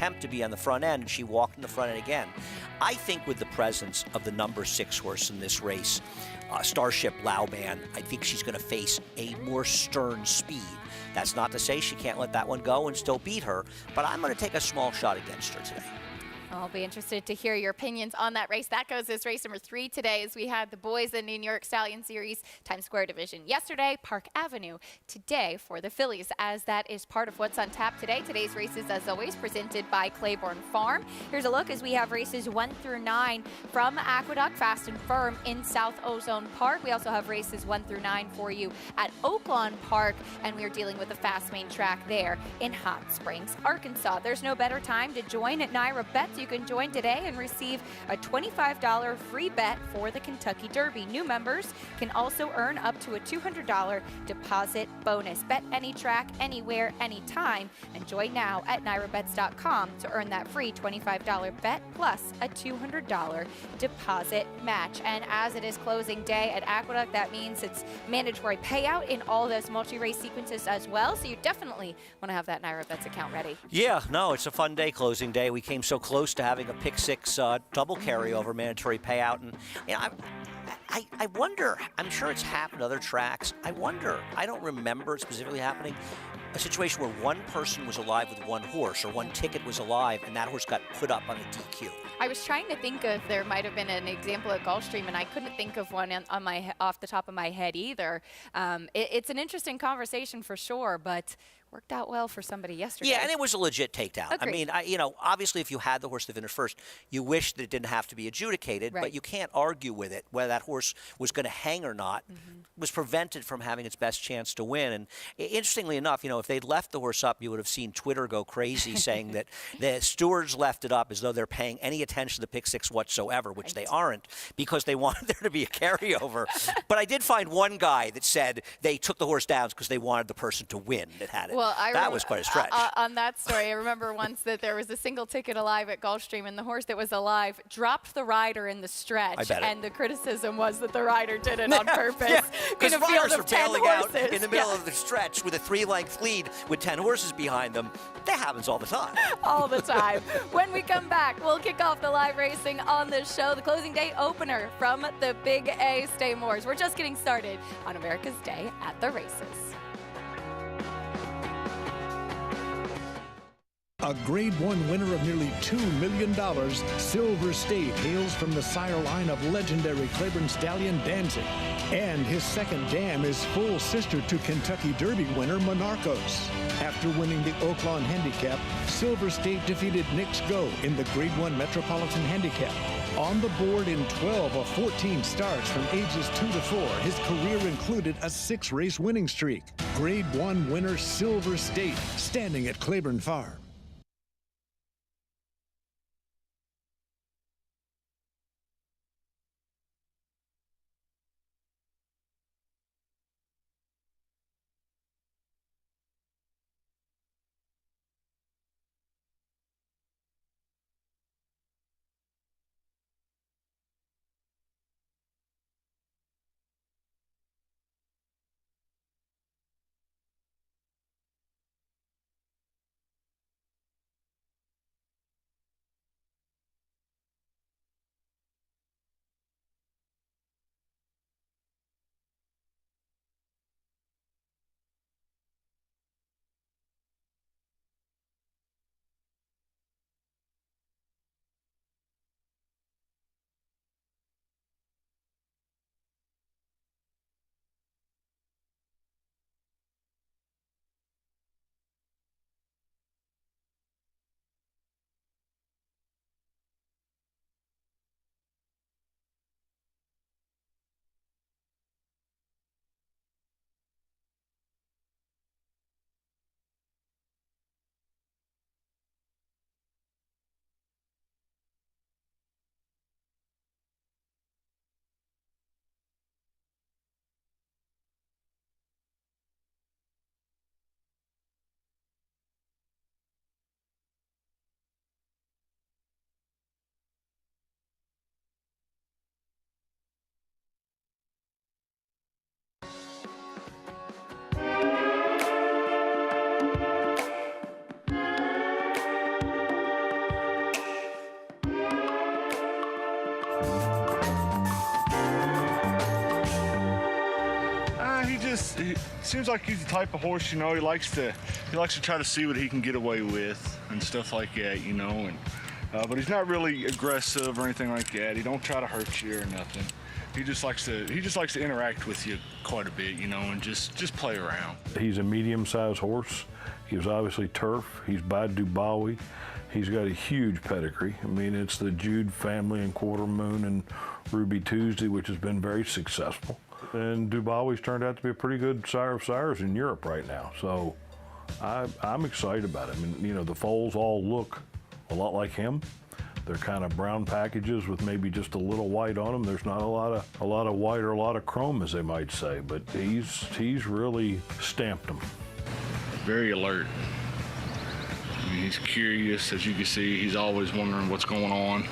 attempt to be on the front end, and she walked in the front end again. I think with the presence of the number 6 horse in this race, Starship Lauban, I think she's going to face a more stern speed. That's not to say she can't let that one go and still beat her, but I'm going to take a small shot against her today. I'll be interested to hear your opinions on that race. That goes as race number 3 today, as we had the boys in the New York Stallion Series Times Square Division yesterday, Park Avenue today for the fillies, as that is part of what's on tap today. Today's races, as always, presented by Claiborne Farm. Here's a look as we have races 1 through 9 from Aqueduct, Fast and Firm in South Ozone Park. We also have races 1 through 9 for you at Oaklawn Park, and we are dealing with the fast main track there in Hot Springs, Arkansas. There's no better time to join at NYSS. You can join today and receive a $25 free bet for the Kentucky Derby. New members can also earn up to a $200 deposit bonus. Bet any track, anywhere, anytime, and join now at NYRABets.com to earn that free $25 bet plus a $200 deposit match. And as it is closing day at Aqueduct, that means it's mandatory payout in all those multi-race sequences as well. So you definitely want to have that NYRABets account ready. Yeah, no, it's a fun day, closing day. We came so close to having a pick 6 double carryover mandatory payout, and you know, I wonder, I'm sure it's happened to other tracks. I wonder, I don't remember it specifically happening, a situation where one person was alive with one horse, or one ticket was alive and that horse got put up on a DQ. I was trying to think if there might have been an example at Gulfstream, and I couldn't think of one off the top of my head either. It's an interesting conversation for sure, but worked out well for somebody yesterday. Yeah, and it was a legit takedown. Agreed. I mean, you know, obviously if you had the horse to finish first, you wish that it didn't have to be adjudicated, right, but you can't argue with it whether that horse was going to hang or not. Was prevented from having its best chance to win. And interestingly enough, you know, if they'd left the horse up, you would have seen Twitter go crazy saying that the stewards left it up as though they're paying any attention to the pick 6 whatsoever, which right, they aren't, because they wanted there to be a carryover. But I did find one guy that said they took the horse down because they wanted the person to win that had it. Well, that was quite a stretch. On that story, I remember once that there was a single ticket alive at Gulfstream, and the horse that was alive dropped the rider in the stretch. I bet it. And the criticism was that the rider did it on purpose. Because in a field riders are of 10 bailing horses. out in the middle of the stretch with a 3-length lead with 10 horses behind them. That happens all the time. All the time. When we come back, we'll kick off the live racing on this show, the closing day opener from the Big A Stay Moors. We're just getting started on America's Day at the Races. A Grade 1 winner of nearly $2 million, Silver State hails from the sire line of legendary Claiborne stallion Danzig. And his second dam is full sister to Kentucky Derby winner Monarchos. After winning the Oaklawn Handicap, Silver State defeated Knicks Go in the Grade 1 Metropolitan Handicap. On the board in 12 of 14 starts from ages 2 to 4, his career included a 6-race winning streak. Grade 1 winner Silver State, standing at Claiborne Farm. he seems like he's the type of horse, you know, he likes to try to see what he can get away with and stuff like that, you know. And but he's not really aggressive or anything like that. He don't try to hurt you or nothing. He just likes to interact with you quite a bit, you know, and just play around. He's a medium-sized horse. He's obviously turf. He's by Dubawi. He's got a huge pedigree. I mean, it's the Jude family and Quarter Moon and Ruby Tuesday, which has been very successful. And Dubawi's turned out to be a pretty good sire of sires in Europe right now. So I'm excited about it. I mean, you know, the foals all look a lot like him. They're kind of brown packages with maybe just a little white on them. There's not a lot of white or a lot of chrome, as they might say, but he's really stamped them. Very alert. I mean, he's curious, as you can see. He's always wondering what's going on.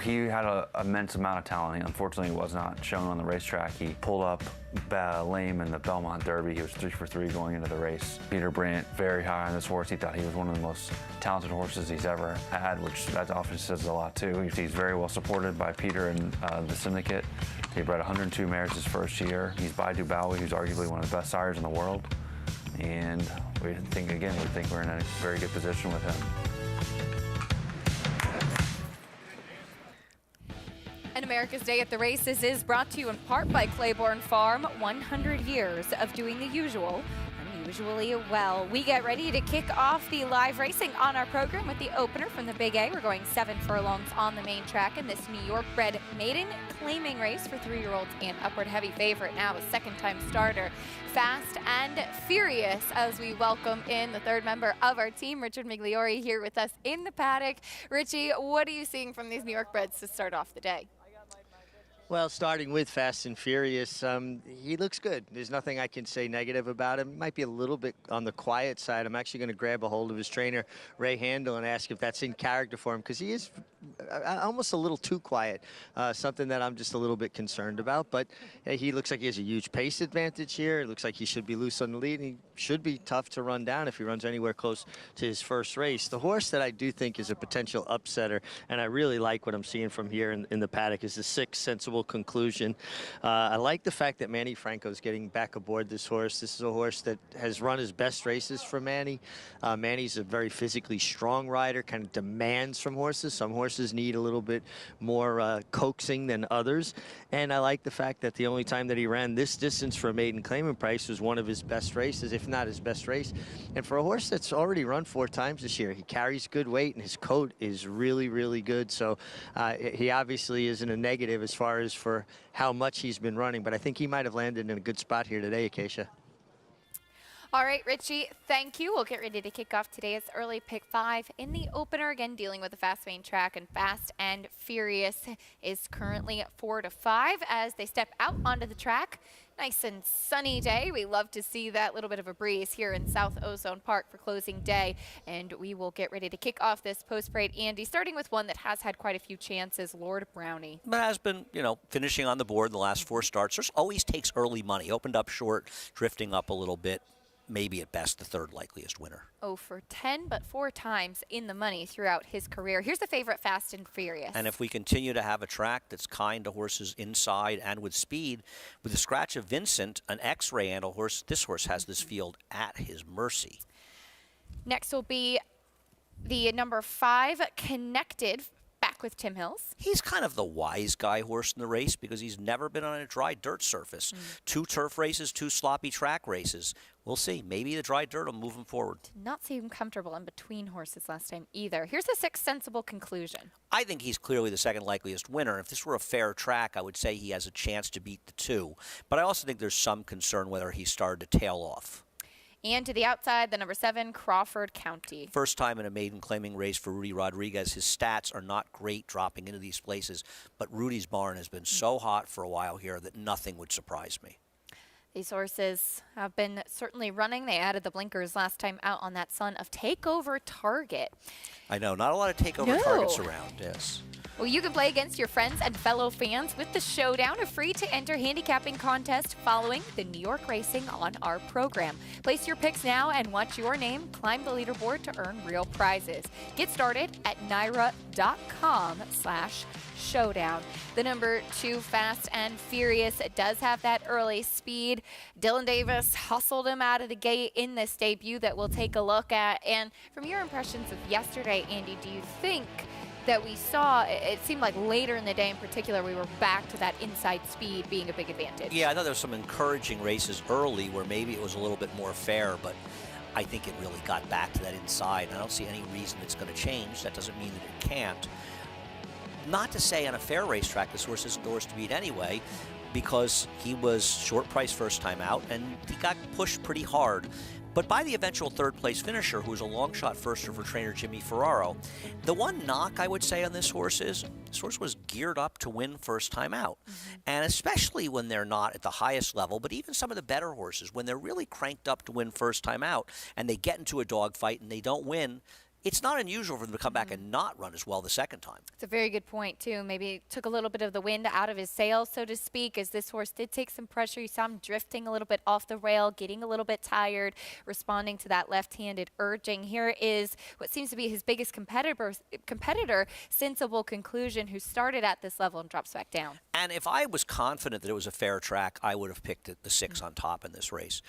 He had an immense amount of talent. Unfortunately, he was not shown on the racetrack. He pulled up lame in the Belmont Derby. He was 3 for 3 going into the race. Peter Brandt, very high on this horse. He thought he was one of the most talented horses he's ever had, which that often says a lot too. He's very well supported by Peter and the syndicate. He bred 102 mares his first year. He's by Dubawi, who's arguably one of the best sires in the world. And we think we're in a very good position with him. And America's Day at the Races is brought to you in part by Claiborne Farm. 100 years of doing the usual, unusually well. We get ready to kick off the live racing on our program with the opener from the Big A. We're going 7 furlongs on the main track in this New York bred maiden claiming race for 3-year-olds and upward. Heavy favorite now, a second-time starter. Fast and Furious, as we welcome in the third member of our team, Richard Migliori, here with us in the paddock. Richie, what are you seeing from these New York breds to start off the day? Well, starting with Fast and Furious, he looks good. There's nothing I can say negative about him. He might be a little bit on the quiet side. I'm actually going to grab a hold of his trainer, Ray Handel, and ask if that's in character for him, because he is almost a little too quiet, something that I'm just a little bit concerned about. But he looks like he has a huge pace advantage here. It looks like he should be loose on the lead, and he should be tough to run down if he runs anywhere close to his first race. The horse that I do think is a potential upsetter, and I really like what I'm seeing from here in the paddock, is the 6 Sensible Conclusion. I like the fact that Manny Franco's getting back aboard this horse. This is a horse that has run his best races for Manny. Manny's a very physically strong rider, kind of demands from horses. Some horses need a little bit more coaxing than others. And I like the fact that the only time that he ran this distance for a maiden claimant price was one of his best races, if not his best race. And for a horse that's already run 4 times this year, he carries good weight and his coat is really, really good. So he obviously isn't a negative as far as for how much he's been running, but I think he might have landed in a good spot here today, Acacia. All right, Richie, thank you. We'll get ready to kick off today's early pick 5 in the opener, again dealing with the fast main track, and Fast and Furious is currently at 4 to 5 as they step out onto the track. Nice and sunny day. We love to see that little bit of a breeze here in South Ozone Park for closing day, and we will get ready to kick off this post-parade, Andy, starting with one that has had quite a few chances, Lord Brownie. But has been, you know, finishing on the board in the last 4 starts. There's always takes early money. Opened up short, drifting up a little bit. Maybe at best the 3rd likeliest winner. 0 for 10, but 4 times in the money throughout his career. Here's the favorite, Fast and Furious. And if we continue to have a track that's kind to horses inside and with speed, with the scratch of Vincent, an X-ray handle horse, this horse has this field at his mercy. Next will be the number 5, Connected, back with Tim Hills. He's kind of the wise guy horse in the race because he's never been on a dry dirt surface. 2 turf races, 2 sloppy track races. We'll see. Maybe the dry dirt will move him forward. Did not see him comfortable in between horses last time either. Here's the 6 Sensible Conclusion. I think he's clearly the 2nd likeliest winner. If this were a fair track, I would say he has a chance to beat the 2. But I also think there's some concern whether he started to tail off. And to the outside, the number 7, Crawford County. First time in a maiden claiming race for Rudy Rodriguez. His stats are not great dropping into these places, but Rudy's barn has been so hot for a while here that nothing would surprise me. These horses have been certainly running. They added the blinkers last time out on that Son of Takeover target. I know, not a lot of takeover targets around, yes. Well, you can play against your friends and fellow fans with the Showdown, a free-to-enter handicapping contest following the New York racing on our program. Place your picks now and watch your name climb the leaderboard to earn real prizes. Get started at NYRA.com/showdown. The number 2, Fast and Furious, does have that early speed. Dylan Davis hustled him out of the gate in this debut that we'll take a look at. And from your impressions of yesterday, Andy, do you think that we saw, it seemed like later in the day in particular, we were back to that inside speed being a big advantage? Yeah, I thought there was some encouraging races early where maybe it was a little bit more fair, but I think it really got back to that inside. I don't see any reason it's going to change. That doesn't mean that it can't. Not to say on a fair racetrack this horse isn't the horse to beat anyway, because he was short price first time out and he got pushed pretty hard. But by the eventual third place finisher, who was a long shot firster for trainer Jimmy Ferraro, the one knock I would say on this horse is this horse was geared up to win first time out. And especially when they're not at the highest level, but even some of the better horses, when they're really cranked up to win first time out and they get into a dogfight and they don't win, it's not unusual for them to come back and not run as well the second time. It's a very good point, too. Maybe took a little bit of the wind out of his sails, so to speak, as this horse did take some pressure. You saw him drifting a little bit off the rail, getting a little bit tired, responding to that left-handed urging. Here is what seems to be his biggest competitor, Sensible Conclusion, who started at this level and drops back down. And if I was confident that it was a fair track, I would have picked the 6 on top in this race.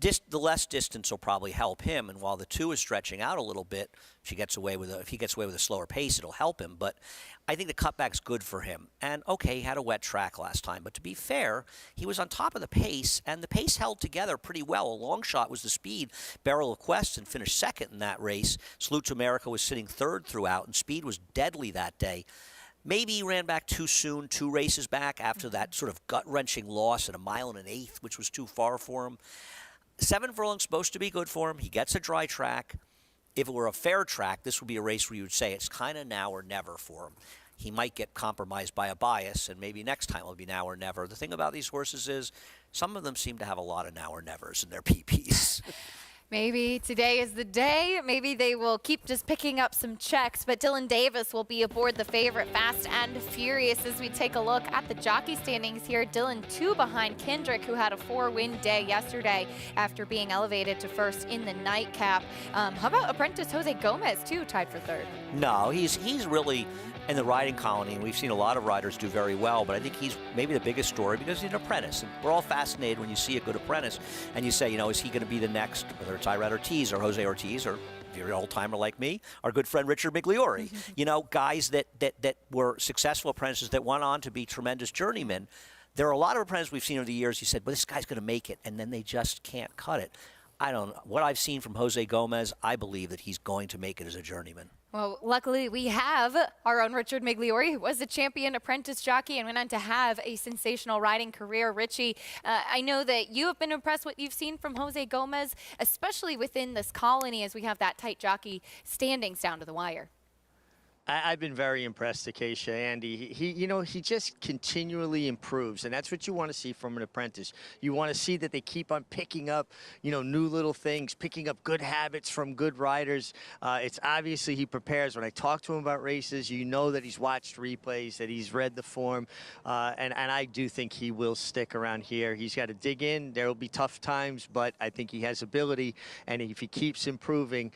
The less distance will probably help him, and while the 2 is stretching out a little bit, if he gets away with a slower pace, it'll help him. But I think the cutback's good for him. And okay, he had a wet track last time, but to be fair, he was on top of the pace, and the pace held together pretty well. A long shot was the speed. Barrel of Quest and finished second in that race. Salute to America was sitting third throughout, and speed was deadly that day. Maybe he ran back too soon, 2 races back after that sort of gut-wrenching loss at 1 1/8, which was too far for him. 7 furlongs supposed to be good for him. He gets a dry track. If it were a fair track, this would be a race where you would say it's kind of now or never for him. He might get compromised by a bias, and maybe next time it'll be now or never. The thing about these horses is some of them seem to have a lot of now or nevers in their PPs. Maybe today is the day. Maybe they will keep just picking up some checks, but Dylan Davis will be aboard the favorite Fast and Furious as we take a look at the jockey standings here. Dylan 2 behind Kendrick, who had a 4-win day yesterday after being elevated to first in the Nightcap. How about apprentice Jose Gomez, too, tied for third? No, he's really in the riding colony, and we've seen a lot of riders do very well, but I think he's maybe the biggest story because he's an apprentice. And we're all fascinated when you see a good apprentice and you say, is he going to be the next, whether it's Irad Ortiz or Jose Ortiz, or if you're an old-timer like me, our good friend Richard Migliori. Guys that were successful apprentices that went on to be tremendous journeymen. There are a lot of apprentices we've seen over the years, you said, well, this guy's going to make it, and then they just can't cut it. I don't know. What I've seen from Jose Gomez, I believe that he's going to make it as a journeyman. Well, luckily we have our own Richard Migliori, who was a champion apprentice jockey and went on to have a sensational riding career. Richie, I know that you have been impressed what you've seen from Jose Gomez, especially within this colony as we have that tight jockey standings down to the wire. I've been very impressed, Acacia, Andy. He just continually improves, and that's what you want to see from an apprentice. You want to see that they keep on picking up, new little things, picking up good habits from good riders. It's obviously he prepares. When I talk to him about races, you know that he's watched replays, that he's read the form, and I do think he will stick around here. He's got to dig in. There will be tough times, but I think he has ability, and if he keeps improving,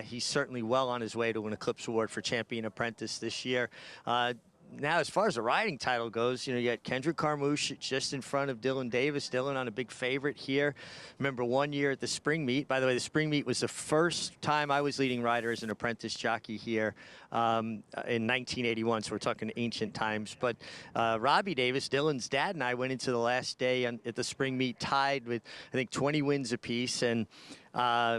he's certainly well on his way to an Eclipse Award for Champion Apprentice this year. Now, as far as the riding title goes, you got Kendrick Carmouche just in front of Dylan Davis. Dylan on a big favorite here. Remember 1 year at the spring meet. By the way, the spring meet was the first time I was leading rider as an apprentice jockey here in 1981. So we're talking ancient times. But Robbie Davis, Dylan's dad, and I went into the last day at the spring meet tied with, I think, 20 wins apiece. And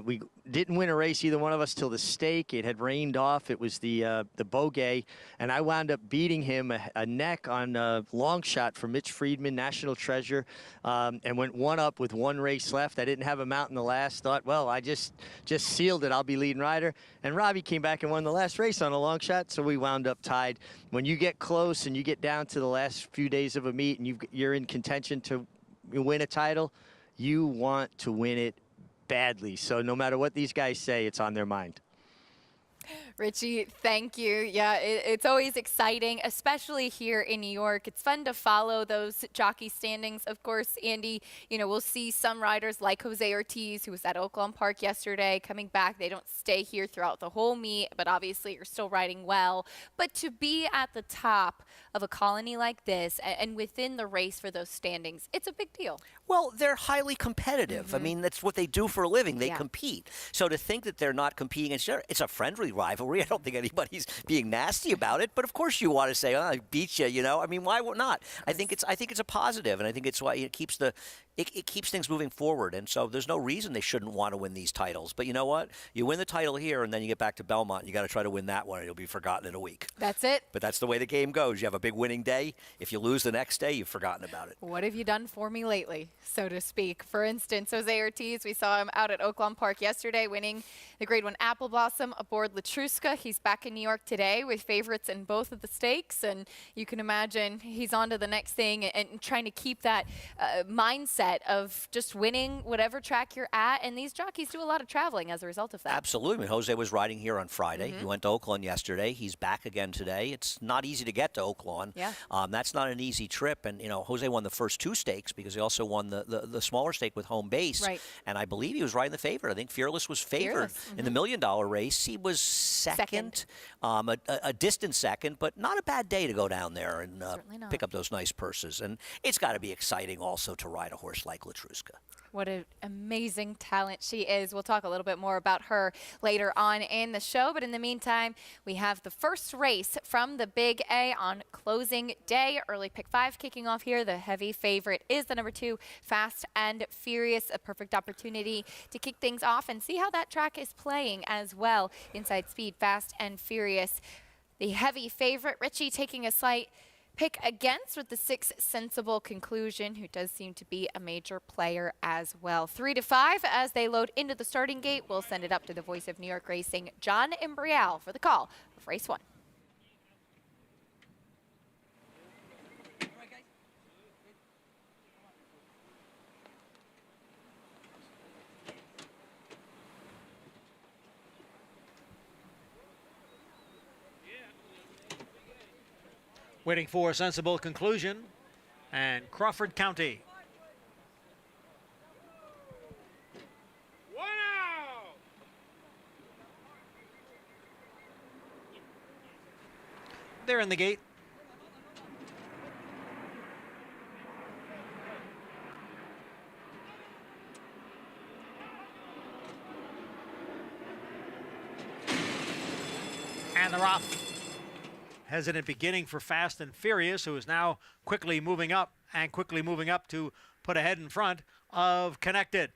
we didn't win a race, either one of us, till the stake. It had rained off. It was the bogey, and I wound up beating him a neck on a long shot for Mitch Friedman, National Treasure, and went 1 up with 1 race left. I didn't have him out in the last. Thought, well, I just sealed it. I'll be leading rider. And Robbie came back and won the last race on a long shot, so we wound up tied. When you get close and you get down to the last few days of a meet and you're in contention to win a title, you want to win it badly. So no matter what these guys say, it's on their mind. Richie, thank you. Yeah, it's always exciting, especially here in New York. It's fun to follow those jockey standings. Of course, Andy, you know, we'll see some riders like Jose Ortiz, who was at Oaklawn Park yesterday, coming back. They don't stay here throughout the whole meet, but obviously you're still riding well. But to be at the top of a colony like this and within the race for those standings, it's a big deal. Well, they're highly competitive. I mean, that's what they do for a living. They Yeah. compete. So to think that they're not competing against each other, it's a friendly rivalry. I don't think anybody's being nasty about it. But of course, you want to say, "Oh, I beat you." You know, I mean, why not? I think it's a positive, and I think it's why it keeps it keeps things moving forward. And so there's no reason they shouldn't want to win these titles. But you know what? You win the title here, and then you get back to Belmont. And you got to try to win that one, and you'll be forgotten in a week. That's it. But that's the way the game goes. You have a big winning day. If you lose the next day, you've forgotten about it. What have you done for me lately, so to speak? For instance, Jose Ortiz, we saw him out at Oaklawn Park yesterday winning the Grade 1 Apple Blossom aboard Latruska. He's back in New York today with favorites in both of the stakes, and you can imagine he's on to the next thing and trying to keep that mindset of just winning whatever track you're at, and these jockeys do a lot of traveling as a result of that. Absolutely. I mean, Jose was riding here on Friday. He went to Oaklawn yesterday. He's back again today. It's not easy to get to Oaklawn. Yeah. That's not an easy trip. And, you know, Jose won the first two stakes because he also won the smaller stake with home base. Right. And I believe he was riding the favorite. I think Fearless was favored Fearless. in the $1 million race. He was second. A distant second, but not a bad day to go down there and Certainly not. pick up those nice purses. And it's got to be exciting also to ride a horse like Latruska. What an amazing talent she is. We'll talk a little bit more about her later on in the show. But in the meantime, we have the first race from the Big A on closing day. Early pick 5 kicking off here. The heavy favorite is the number 2, Fast and Furious. A perfect opportunity to kick things off and see how that track is playing as well. Inside speed, Fast and Furious. The heavy favorite, Richie, taking a slight pick against with the 6 Sensible Conclusion, who does seem to be a major player as well. 3 to 5 as they load into the starting gate. We'll send it up to the voice of New York Racing, John Imbrial, for the call of race 1. Waiting for a Sensible Conclusion and Crawford County. They're in the gate. And they're off. Hesitant beginning for Fast and Furious, who is now quickly moving up to put ahead in front of Connected.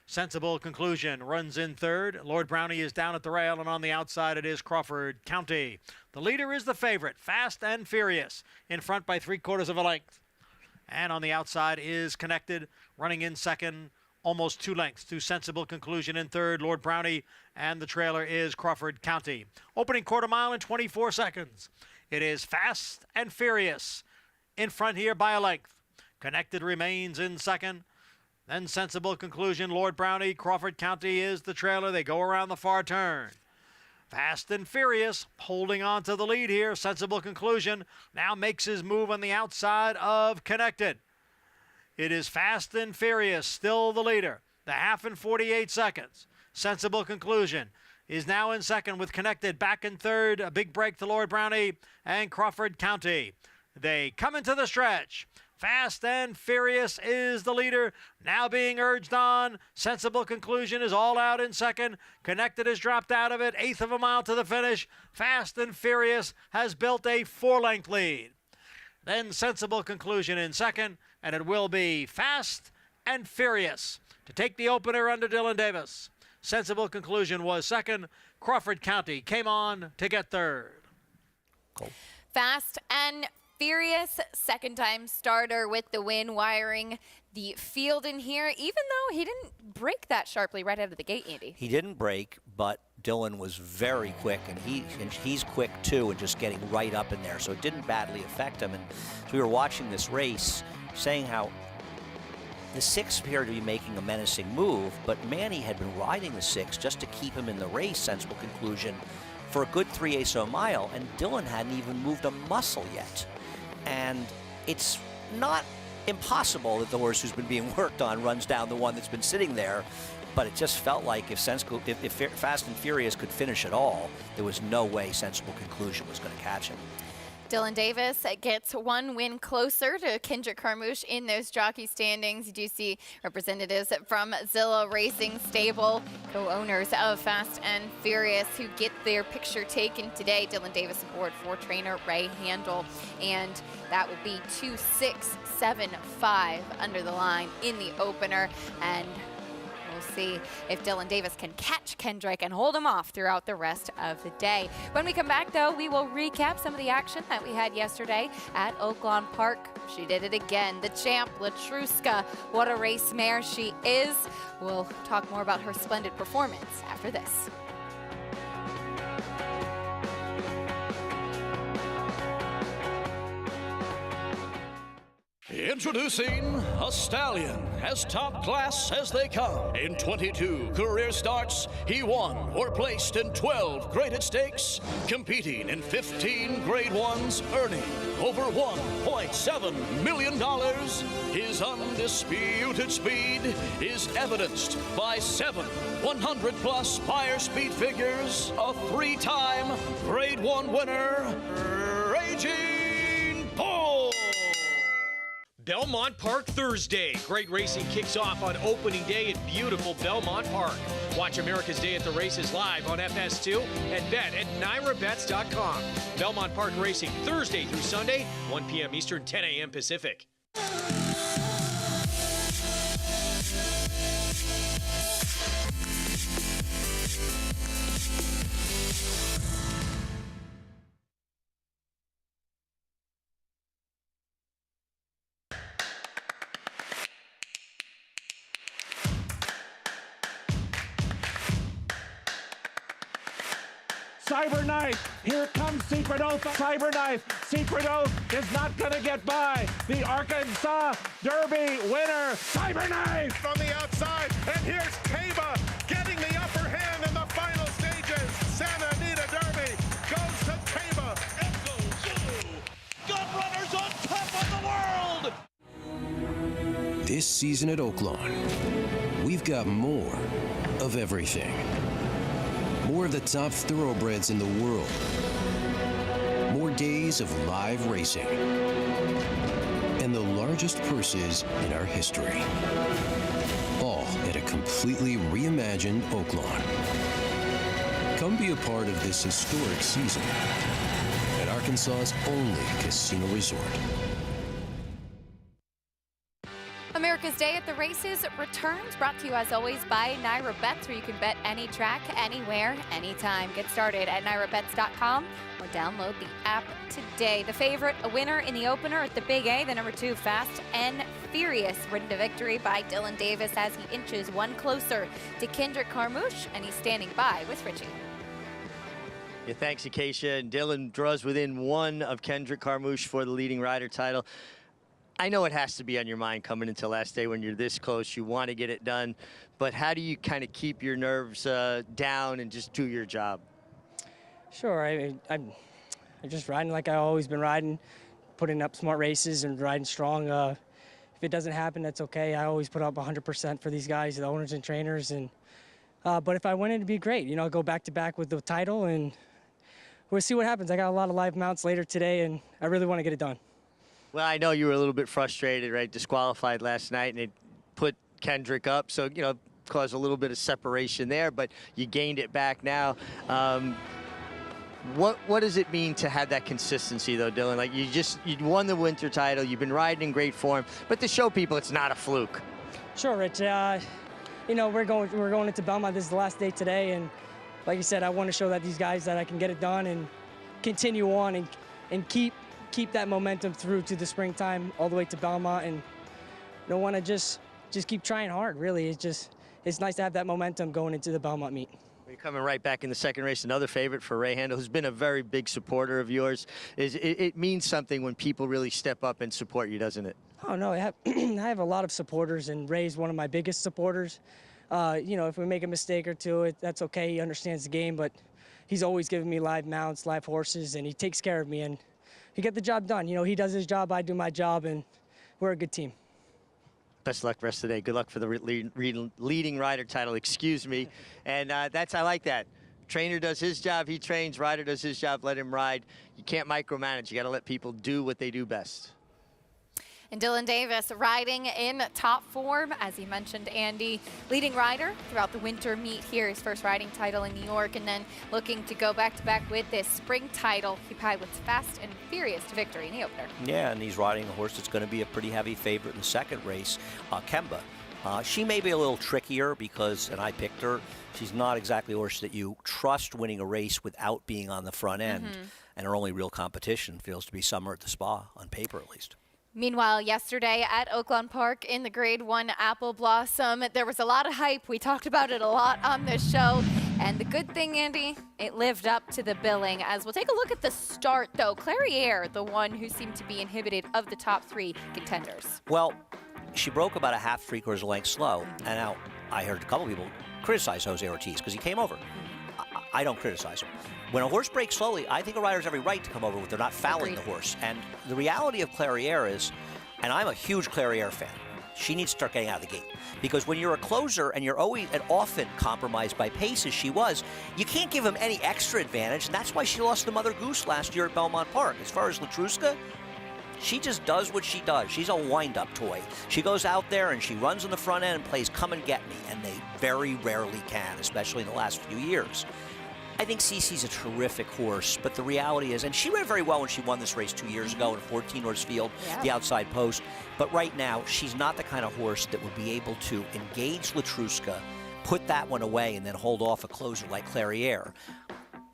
Sensible Conclusion runs in third. Lord Brownie is down at the rail, and on the outside it is Crawford County. The leader is the favorite, Fast and Furious, in front by 3/4 of a length. And on the outside is Connected, running in second, almost 2 lengths to Sensible Conclusion in third. Lord Brownie, and the trailer is Crawford County. Opening quarter mile in 24 seconds. It is Fast and Furious in front here by a length. Connected remains in second. Then Sensible Conclusion, Lord Brownie, Crawford County is the trailer. They go around the far turn. Fast and Furious holding on to the lead here. Sensible Conclusion now makes his move on the outside of Connected. It is Fast and Furious, still the leader. The half in 48 seconds. Sensible Conclusion is now in second with Connected back in third. A big break to Lord Brownie and Crawford County. They come into the stretch. Fast and Furious is the leader, now being urged on. Sensible Conclusion is all out in second. Connected has dropped out of it, 1/8 of a mile to the finish. Fast and Furious has built a 4-length lead. Then Sensible Conclusion in second, and it will be Fast and Furious to take the opener under Dylan Davis. Sensible Conclusion was second. Crawford County came on to get third. Cool. Fast and Furious, second-time starter with the win, wiring the field in here, even though he didn't break that sharply right out of the gate, Andy. He didn't break, but Dylan was very quick, and he's quick too, and just getting right up in there, so it didn't badly affect him. And so we were watching this race, saying how The 6 appeared to be making a menacing move, but Manny had been riding the 6 just to keep him in the race, sensible conclusion, for a good 3/8 mile, and Dylan hadn't even moved a muscle yet. And it's not impossible that the horse who's been being worked on runs down the one that's been sitting there, but it just felt like if Fast and Furious could finish at all, there was no way Sensible Conclusion was going to catch him. Dylan Davis gets one win closer to Kendrick Carmouche in those jockey standings. You do see representatives from Zilla Racing Stable, co-owners of Fast and Furious, who get their picture taken today. Dylan Davis aboard for trainer Ray Handel, and that will be 2-6-7-5 under the line in the opener. And we'll see if Dylan Davis can catch Kendrick and hold him off throughout the rest of the day. When we come back, though, we will recap some of the action that we had yesterday at Oaklawn Park. She did it again. The champ, Latruska. What a race mare she is. We'll talk more about her splendid performance after this. Introducing a stallion, as top class as they come. In 22 career starts, he won or placed in 12 graded stakes, competing in 15 grade ones, earning over $1.7 million. His undisputed speed is evidenced by 7 100-plus buyer speed figures, a 3-time grade 1 winner, Raging Bull. Belmont Park Thursday. Great racing kicks off on opening day at beautiful Belmont Park. Watch America's Day at the Races live on FS2 and bet at NYRABets.com. Belmont Park Racing Thursday through Sunday, 1 p.m. Eastern, 10 a.m. Pacific. Cyberknife, here comes Secret Oath. Cyberknife, Secret Oath is not going to get by. The Arkansas Derby winner, Cyberknife! From the outside, and here's Taba getting the upper hand in the final stages. Santa Anita Derby goes to Taba. Echo Zulu, gun runners on top of the world! This season at Oaklawn, we've got more of everything. More of the top thoroughbreds in the world. More days of live racing. And the largest purses in our history. All at a completely reimagined Oaklawn. Come be a part of this historic season at Arkansas's only casino resort. America's Day at the Races returns, brought to you as always by NYRABets, where you can bet any track, anywhere, anytime. Get started at NYRABets.com or download the app today. The favorite, a winner in the opener at the Big A, the number 2, Fast and Furious, ridden to victory by Dylan Davis as he inches one closer to Kendrick Carmouche, and he's standing by with Richie. Yeah, thanks, Acacia. And Dylan draws within 1 of Kendrick Carmouche for the leading rider title. I know it has to be on your mind coming into last day when you're this close. You want to get it done, but how do you kind of keep your nerves down and just do your job? Sure, I'm just riding like I've always been riding, putting up smart races and riding strong. If it doesn't happen, that's okay. I always put up 100% for these guys, the owners and trainers. And but if I win, it'd be great. You know, I'll go back to back with the title, and we'll see what happens. I got a lot of live mounts later today, and I really want to get it done. Well, I know you were a little bit frustrated, right? Disqualified last night, and it put Kendrick up, so, you know, caused a little bit of separation there, but you gained it back now. What does it mean to have that consistency, though, Dylan? Like, you won the winter title, you've been riding in great form, but to show people it's not a fluke. Sure, Rich. You know, we're going into Belmont. This is the last day today, and like you said, I want to show that these guys that I can get it done and continue on and keep that momentum through to the springtime, all the way to Belmont, and don't want to just keep trying hard. Really, it's nice to have that momentum going into the Belmont meet. You're coming right back in the second race, another favorite for Ray Handel, who's been a very big supporter of yours. It means something when people really step up and support you, doesn't it? Oh, no, I have, I have a lot of supporters, and Ray's one of my biggest supporters. You know, if we make a mistake or two, that's okay. He understands the game, but he's always giving me live mounts, live horses, and he takes care of me, and he get the job done. You know, he does his job, I do my job, and we're a good team. Best of luck rest of the day. Good luck for the leading rider title, excuse me. And I like that. Trainer does his job, he trains. Rider does his job, let him ride. You can't micromanage. You got to let people do what they do best. And Dylan Davis riding in top form, as he mentioned, Andy, leading rider throughout the winter meet here, his first riding title in New York, and then looking to go back-to-back with this spring title. He pilots Fast and Furious to victory in the opener. Yeah, and he's riding a horse that's going to be a pretty heavy favorite in the second race, Kemba. She may be a little trickier because, and I picked her, she's not exactly a horse that you trust winning a race without being on the front end. And her only real competition feels to be Summer at the Spa, on paper at least. Meanwhile, yesterday at Oaklawn Park in the Grade 1 Apple Blossom, there was a lot of hype. We talked about it a lot on this show. And the good thing, Andy, it lived up to the billing. As we'll take a look at the start, though. Clairiere, the one who seemed to be inhibited of the top 3 contenders. Well, she broke about a half, three-quarters length slow. And now I heard a couple people criticize Jose Ortiz because he came over. I don't criticize him. When a horse breaks slowly, I think a rider has every right to come over if they're not fouling the horse. And the reality of Clairiere is, and I'm a huge Clairiere fan, she needs to start getting out of the gate. Because when you're a closer and you're always and often compromised by pace, as she was, you can't give him any extra advantage, and that's why she lost to Mother Goose last year at Belmont Park. As far as Latruska, she just does what she does. She's a wind-up toy. She goes out there and she runs on the front end and plays come and get me, and they very rarely can, especially in the last few years. I think Cece's a terrific horse, but the reality is, and she ran very well when she won this race 2 years ago in a 14-horse field, the outside post, but right now, she's not the kind of horse that would be able to engage Latruska, put that one away, and then hold off a closer like Clairiere.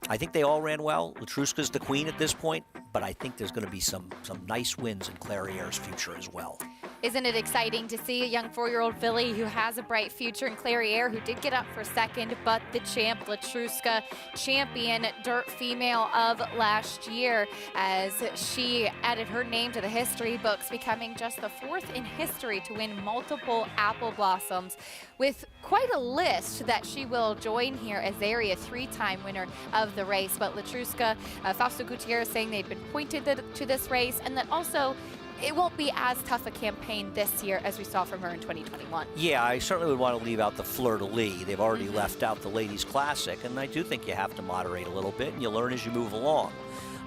I think they all ran well. Latruska's the queen at this point, but I think there's going to be some nice wins in Clariere's future as well. Isn't it exciting to see a young 4-year-old filly who has a bright future in Clairiere, who did get up for second, but the champ, Latruska, champion dirt female of last year, as she added her name to the history books, becoming just the 4th in history to win multiple Apple Blossoms, with quite a list that she will join here as Area 3-time winner of the race. But Latruska, Fausto Gutierrez saying they'd been pointed to this race, and that also it won't be as tough a campaign this year as we saw from her in 2021. Yeah, I certainly would want to leave out the fleur-de-lis. They've already left out the Ladies Classic, and I do think you have to moderate a little bit, and you learn as you move along.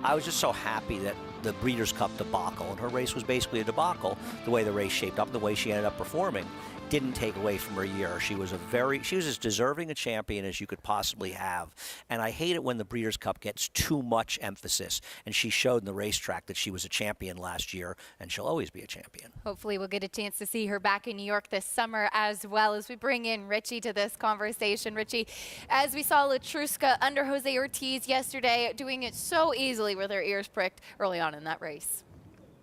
I was just so happy that the Breeders' Cup debacle, and her race was basically a debacle, the way the race shaped up, the way she ended up performing, didn't take away from her year. She was as deserving a champion as you could possibly have. And I hate it when the Breeders' Cup gets too much emphasis. And she showed in the racetrack that she was a champion last year, and she'll always be a champion. Hopefully we'll get a chance to see her back in New York this summer as well, as we bring in Richie to this conversation. Richie, as we saw Latruska under Jose Ortiz yesterday, doing it so easily with her ears pricked early on in that race.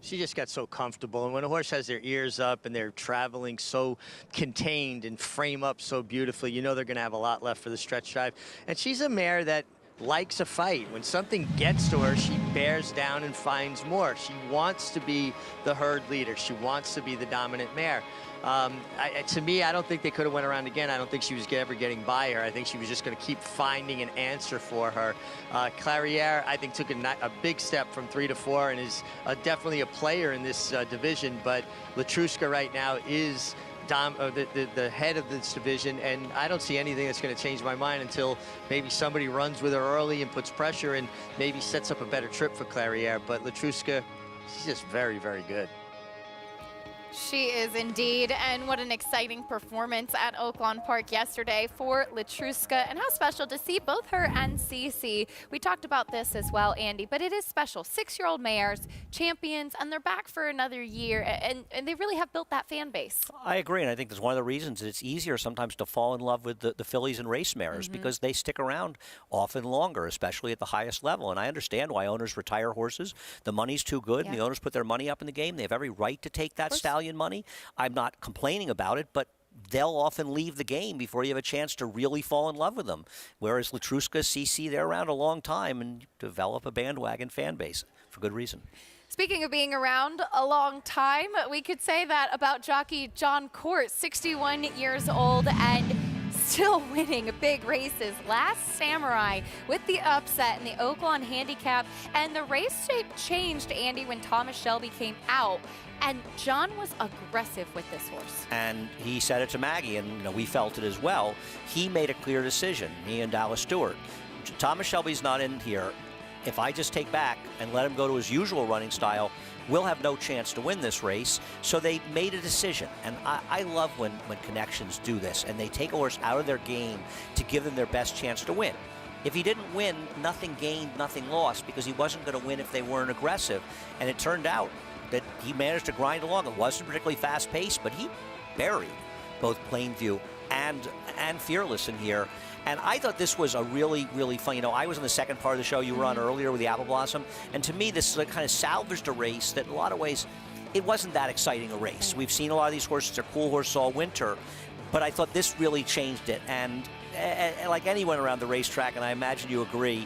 She just got so comfortable, and when a horse has their ears up and they're traveling so contained and frame up so beautifully, you know they're going to have a lot left for the stretch drive. And she's a mare that likes a fight. When something gets to her, she bears down and finds more. She wants to be the herd leader. She wants to be the dominant mare. To me, I don't think they could have went around again. I don't think she was ever getting by her. I think she was just going to keep finding an answer for her. Clairiere, I think, took a big step from 3 to 4 and is definitely a player in this division. But Latruska right now is the head of this division, and I don't see anything that's going to change my mind until maybe somebody runs with her early and puts pressure and maybe sets up a better trip for Clairiere. But Latruska, she's just very, very good. She is indeed, and what an exciting performance at Oaklawn Park yesterday for Latruska, and how special to see both her and Cece. We talked about this as well, Andy, but it is special. 6-year-old mares, champions, and they're back for another year, and they really have built that fan base. I agree, and I think that's one of the reasons that it's easier sometimes to fall in love with the fillies and race mares because they stick around often longer, especially at the highest level. And I understand why owners retire horses. The money's too good, and the owners put their money up in the game. They have every right to take that stallion money. I'm not complaining about it, but they'll often leave the game before you have a chance to really fall in love with them. Whereas Latruska, CC, they're around a long time and develop a bandwagon fan base for good reason. Speaking of being around a long time, we could say that about jockey John Court, 61 years old and still winning big races. Last Samurai with the upset in the Oaklawn Handicap, and the race shape changed, Andy, when Thomas Shelby came out. And John was aggressive with this horse. And he said it to Maggie, and we felt it as well. He made a clear decision, he and Dallas Stewart. Thomas Shelby's not in here. If I just take back and let him go to his usual running style, we'll have no chance to win this race. So they made a decision. And I love when connections do this, and they take a horse out of their game to give them their best chance to win. If he didn't win, nothing gained, nothing lost, because he wasn't going to win if they weren't aggressive. And it turned out that he managed to grind along. It wasn't particularly fast-paced, but he buried both Plainview and Fearless in here. And I thought this was a really, really fun. I was in the second part of the show you were on earlier with the Apple Blossom. And to me, this kind of salvaged a race that in a lot of ways, it wasn't that exciting a race. We've seen a lot of these horses. They're cool horses all winter. But I thought this really changed it. And like anyone around the racetrack, and I imagine you agree,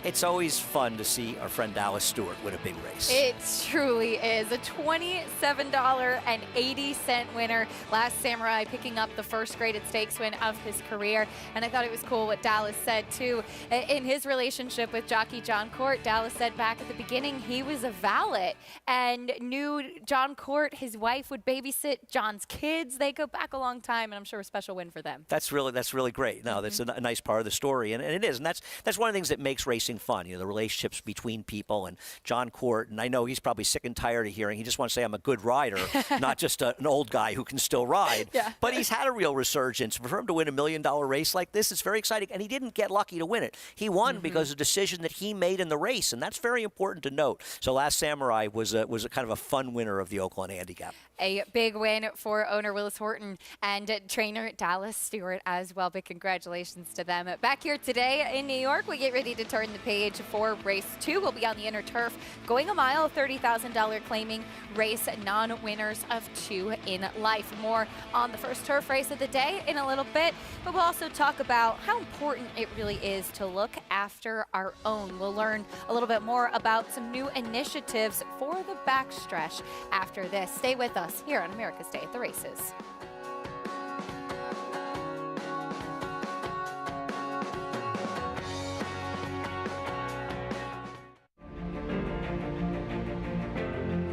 it's always fun to see our friend Dallas Stewart win a big race. It truly is. A $27.80 winner. Last Samurai picking up the first graded stakes win of his career. And I thought it was cool what Dallas said, too. In his relationship with jockey John Court, Dallas said back at the beginning he was a valet and knew John Court, his wife, would babysit John's kids. They go back a long time, and I'm sure a special win for them. That's really great. No, that's a nice part of the story, and it is. And that's one of the things that makes racing fun, the relationships between people. And John Court, and I know he's probably sick and tired of hearing, he just wants to say I'm a good rider, not just an old guy who can still ride. Yeah. But he's had a real resurgence. For him to win $1 million race like this is very exciting, and he didn't get lucky to win it. He won because of a decision that he made in the race, and that's very important to note. So Last Samurai was a kind of a fun winner of the Oaklawn Handicap. A big win for owner Willis Horton and trainer Dallas Stewart as well. Big congratulations to them. Back here today in New York, we get ready to turn the page for race 2. We'll be on the inner turf, going a mile, $30,000 claiming race, non-winners of 2 in life. More on the first turf race of the day in a little bit, but we'll also talk about how important it really is to look after our own. We'll learn a little bit more about some new initiatives for the backstretch after this. Stay with us here on America's Day at the Races.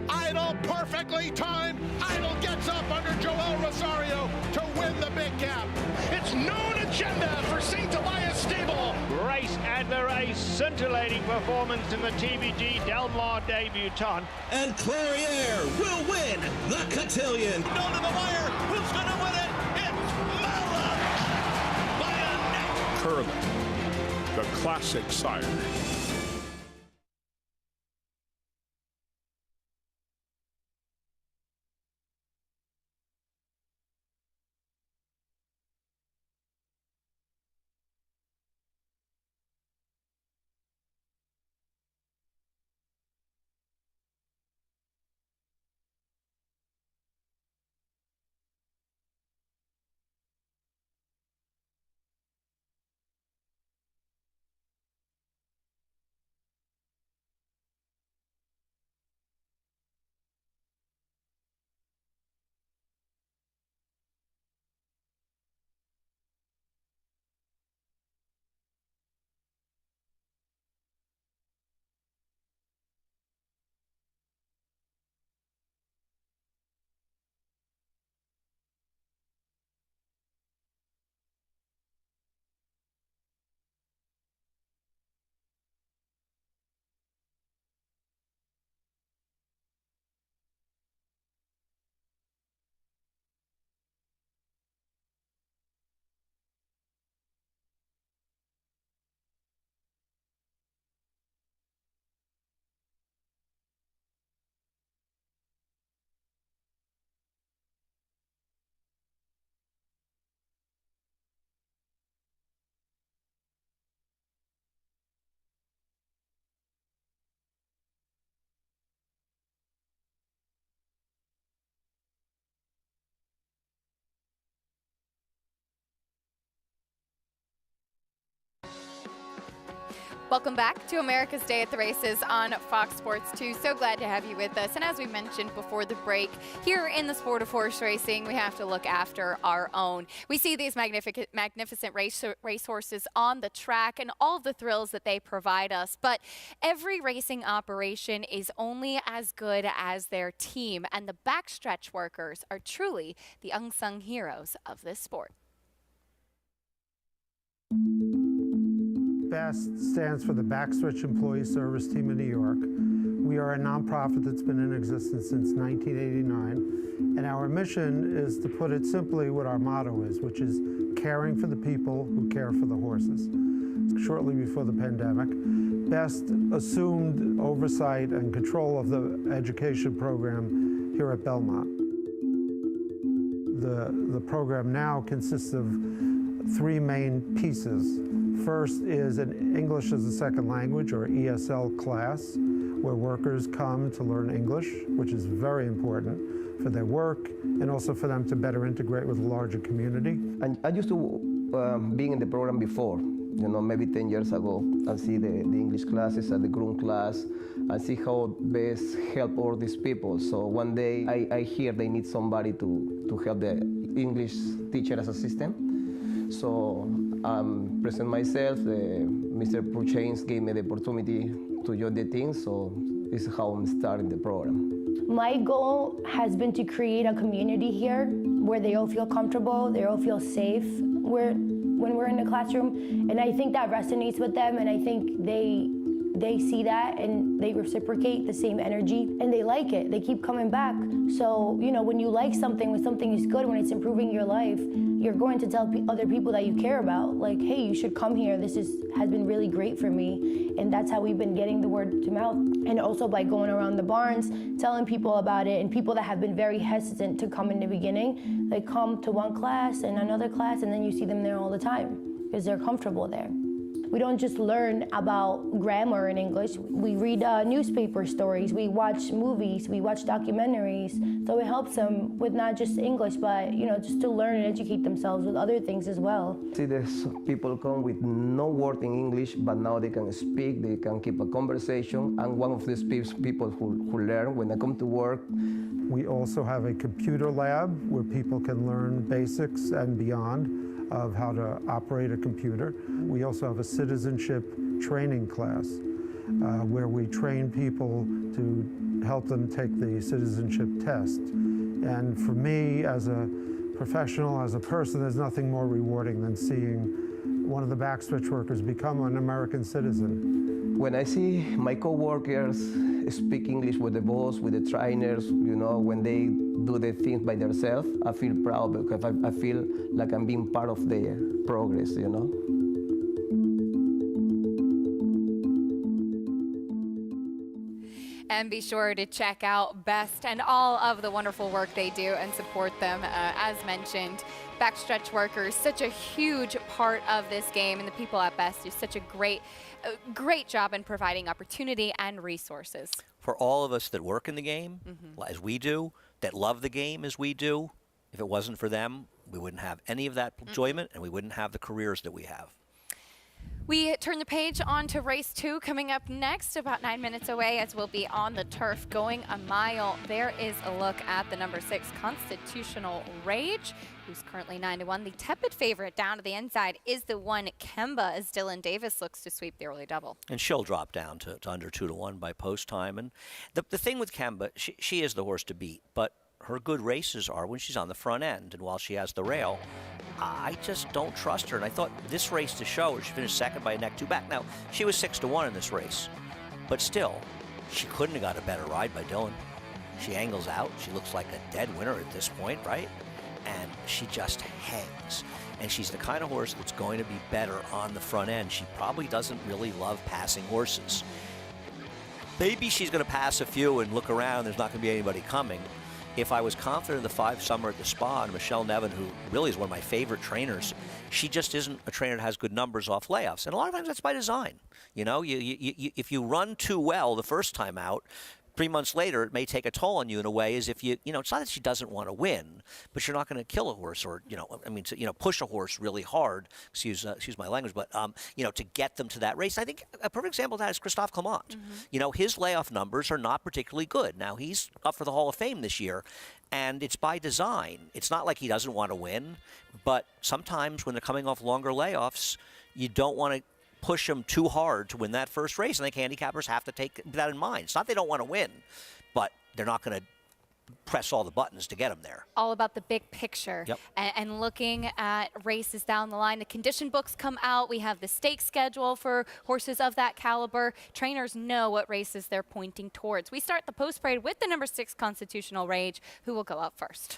Idol perfectly timed. Idol gets up under Joel Rosario to win the big gap. It's known agenda for St. Elias Stable. Race and the race, scintillating performance in the TVG Del Mar debutant. And Clariere will win the cotillion. Down to the wire. Who's going to win it? It's Mala by a neck. Curling, the classic sire. Welcome back to America's Day at the Races on Fox Sports 2. So glad to have you with us. And as we mentioned before the break, here in the sport of horse racing, we have to look after our own. We see these magnificent racehorses on the track and all the thrills that they provide us. But every racing operation is only as good as their team. And the backstretch workers are truly the unsung heroes of this sport. BEST stands for the Backstretch Employee Service Team of New York. We are a nonprofit that's been in existence since 1989, and our mission is to put it simply what our motto is, which is caring for the people who care for the horses. Shortly before the pandemic, BEST assumed oversight and control of the education program here at Belmont. The program now consists of three main pieces. First is an English as a second language, or ESL class, where workers come to learn English, which is very important for their work and also for them to better integrate with the larger community. And I used to be in the program before, maybe 10 years ago, and see the English classes and the groom class, and see how best help all these people. So one day I hear they need somebody to help the English teacher as assistant. So present myself, Mr. Purchains gave me the opportunity to join the team, so this is how I'm starting the program. My goal has been to create a community here where they all feel comfortable, they all feel safe when we're in the classroom, and I think that resonates with them, and I think they see that and they reciprocate the same energy and they like it. They keep coming back. So, when you like something, when something is good, when it's improving your life, you're going to tell other people that you care about, like, hey, you should come here. This has been really great for me. And that's how we've been getting the word to mouth. And also by going around the barns, telling people about it, and people that have been very hesitant to come in the beginning, they come to one class and another class, and then you see them there all the time because they're comfortable there. We don't just learn about grammar in English. We read newspaper stories, we watch movies, we watch documentaries. So it helps them with not just English, but just to learn and educate themselves with other things as well. See, there's people come with no word in English, but now they can speak, they can keep a conversation. And one of these people who learn when they come to work. We also have a computer lab where people can learn basics and beyond of how to operate a computer. We also have a citizenship training class where we train people to help them take the citizenship test. And for me, as a professional, as a person, there's nothing more rewarding than seeing one of the backstretch workers become an American citizen. When I see my co-workers speak English with the boss, with the trainers, when they do the things by themselves, I feel proud because I feel like I'm being part of their progress, And be sure to check out BEST and all of the wonderful work they do and support them. As mentioned, backstretch workers, such a huge part of this game, and the people at BEST do such a great job in providing opportunity and resources. For all of us that work in the game, as we do, that love the game as we do, if it wasn't for them, we wouldn't have any of that enjoyment, and we wouldn't have the careers that we have. We turn the page on to race 2 coming up next, about 9 minutes away, as we'll be on the turf going a mile. There is a look at the number 6 Constitutional Rage, who's currently 9-1. The tepid favorite down to the inside is the one Kemba, as Dylan Davis looks to sweep the early double. And she'll drop down to under 2-1 by post time. And the thing with Kemba, she is the horse to beat, but her good races are when she's on the front end. And while she has the rail, I just don't trust her. And I thought this race to show her, she finished second by a neck 2 back. Now, she was 6-1 in this race, but still, she couldn't have got a better ride by Dylan. She angles out. She looks like a dead winner at this point, right? And she just hangs. And she's the kind of horse that's going to be better on the front end. She probably doesn't really love passing horses. Maybe she's going to pass a few and look around. There's not going to be anybody coming. If I was confident in the 5 summer at the Spa, and Michelle Nevin, who really is one of my favorite trainers, she just isn't a trainer that has good numbers off layoffs. And a lot of times that's by design. If you run too well the first time out, 3 months later, it may take a toll on you in a way as if it's not that she doesn't want to win, but you're not going to kill a horse or, push a horse really hard, excuse my language, but, to get them to that race. I think a perfect example of that is Christophe Clement. His layoff numbers are not particularly good. Now, he's up for the Hall of Fame this year, and it's by design. It's not like he doesn't want to win, but sometimes when they're coming off longer layoffs, you don't want to push them too hard to win that first race. I think handicappers have to take that in mind. It's not they don't want to win, but they're not going to press all the buttons to get them there. All about the big picture. Yep. And looking at races down the line. The condition books come out. We have the stake schedule for horses of that caliber. Trainers know what races they're pointing towards. We start the post parade with the number 6 Constitutional Rage, who will go out first.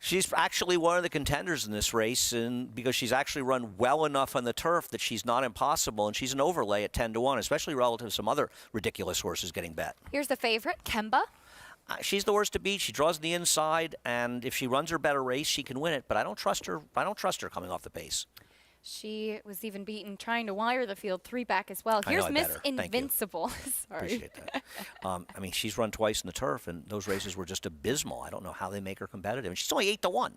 She's actually one of the contenders in this race, and because she's actually run well enough on the turf that she's not impossible, and she's an overlay at 10-1, especially relative to some other ridiculous horses getting bet. Here's the favorite, Kemba. She's the horse to beat. She draws the inside, and if she runs her better race, she can win it. But I don't trust her. I don't trust her coming off the pace. She was even beaten trying to wire the field 3 back as well. Here's Miss Invincible. Sorry. Appreciate that. She's run twice in the turf, and those races were just abysmal. I don't know how they make her competitive. And she's only 8-1.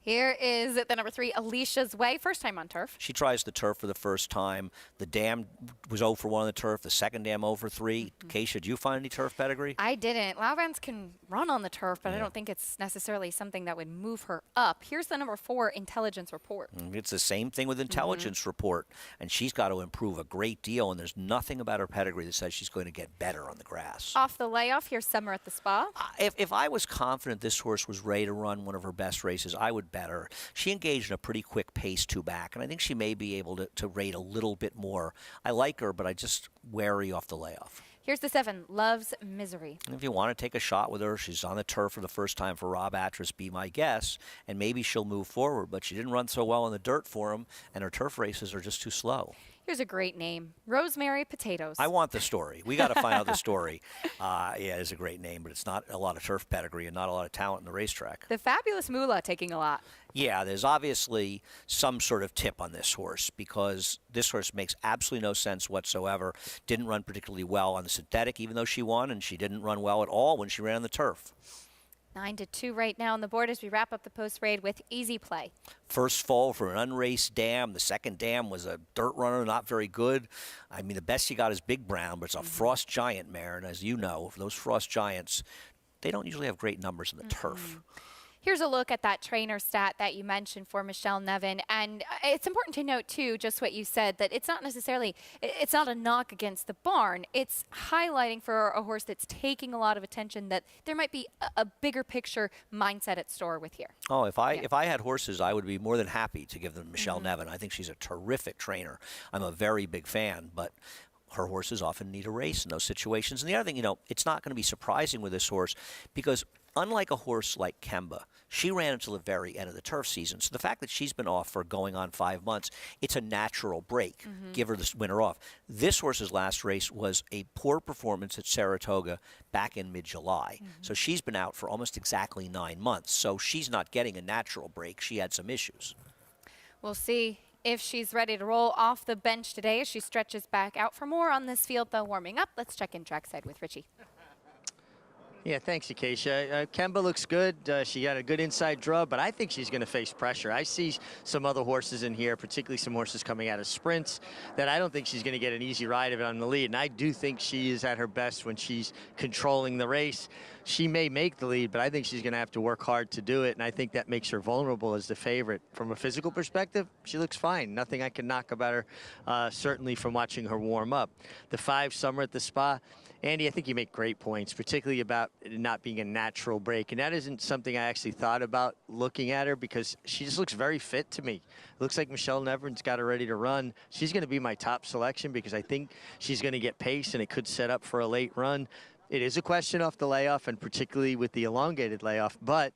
Here is the number 3, Alicia's Way, first time on turf. She tries the turf for the first time. The dam was 0 for 1 on the turf. The second dam 0 for 3. Keisha, did you find any turf pedigree? I didn't. Laurens can run on the turf, but I don't think it's necessarily something that would move her up. Here's the number 4, Intelligence Report. It's the same thing with Intelligence Report, and she's got to improve a great deal, and there's nothing about her pedigree that says she's going to get better on the grass. Off the layoff, here's Summer at the Spa. If I was confident this horse was ready to run one of her best races, I would bet her. She engaged in a pretty quick pace 2 back, and I think she may be able to rate a little bit more. I like her, but I just wary off the layoff. Here's the 7, Love's Misery. If you want to take a shot with her, she's on the turf for the first time for Rob Atras, be my guess, and maybe she'll move forward, but she didn't run so well in the dirt for him, and her turf races are just too slow. Here's a great name, Rosemary Potatoes. I want the story. We got to find out the story. It's a great name, but it's not a lot of turf pedigree and not a lot of talent in the racetrack. The Fabulous Moolah taking a lot. Yeah, there's obviously some sort of tip on this horse because this horse makes absolutely no sense whatsoever. Didn't run particularly well on the synthetic, even though she won, and she didn't run well at all when she ran on the turf. 9-2 right now on the board as we wrap up the post parade with Easy Play. First fall for an unraced dam. The second dam was a dirt runner, not very good. The best she got is Big Brown, but it's a Frost Giant mare, and as you know, those Frost Giants, they don't usually have great numbers in the turf. Here's a look at that trainer stat that you mentioned for Michelle Nevin. And it's important to note, too, just what you said, that it's not necessarily, it's not a knock against the barn. It's highlighting for a horse that's taking a lot of attention that there might be a bigger picture mindset at store with here. Oh, if I had horses, I would be more than happy to give them Michelle Nevin. I think she's a terrific trainer. I'm a very big fan, but her horses often need a race in those situations. And the other thing, it's not going to be surprising with this horse because unlike a horse like Kemba, she ran until the very end of the turf season. So the fact that she's been off for going on 5 months, it's a natural break. Give her this winter off. This horse's last race was a poor performance at Saratoga back in mid-July. So she's been out for almost exactly 9 months. So she's not getting a natural break. She had some issues. We'll see if she's ready to roll off the bench today as she stretches back out. For more on this field, though, warming up, let's check in trackside with Richie. Yeah, thanks, Acacia. Kemba looks good. She got a good inside draw, but I think she's going to face pressure. I see some other horses in here, particularly some horses coming out of sprints, that I don't think she's going to get an easy ride of it on the lead. And I do think she is at her best when she's controlling the race. She may make the lead, but I think she's going to have to work hard to do it, and I think that makes her vulnerable as the favorite. From a physical perspective, she looks fine. Nothing I can knock about her, certainly from watching her warm up. The 5, Summer at the Spa. Andy, I think you make great points, particularly about it not being a natural break. And that isn't something I actually thought about looking at her because she just looks very fit to me. It looks like Michelle Nevin's got her ready to run. She's going to be my top selection because I think she's going to get pace and it could set up for a late run. It is a question off the layoff and particularly with the elongated layoff, but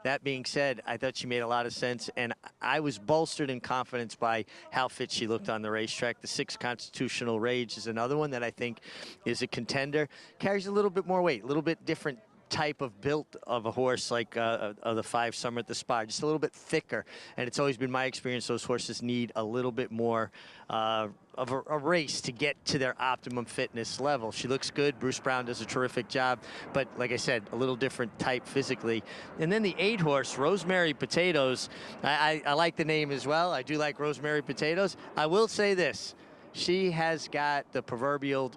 that being said, I thought she made a lot of sense, and I was bolstered in confidence by how fit she looked on the racetrack. The 6 Constitutional Rage is another one that I think is a contender. Carries a little bit more weight, a little bit different type of built of a horse like of the 5 Summer at the Spa, just a little bit thicker. And it's always been my experience those horses need a little bit more of a race to get to their optimum fitness level. She looks good. Bruce Brown does a terrific job, but like I said, a little different type physically. And then the 8 horse, Rosemary Potatoes. I like the name as well. I do like Rosemary Potatoes. I will say this. She has got the proverbial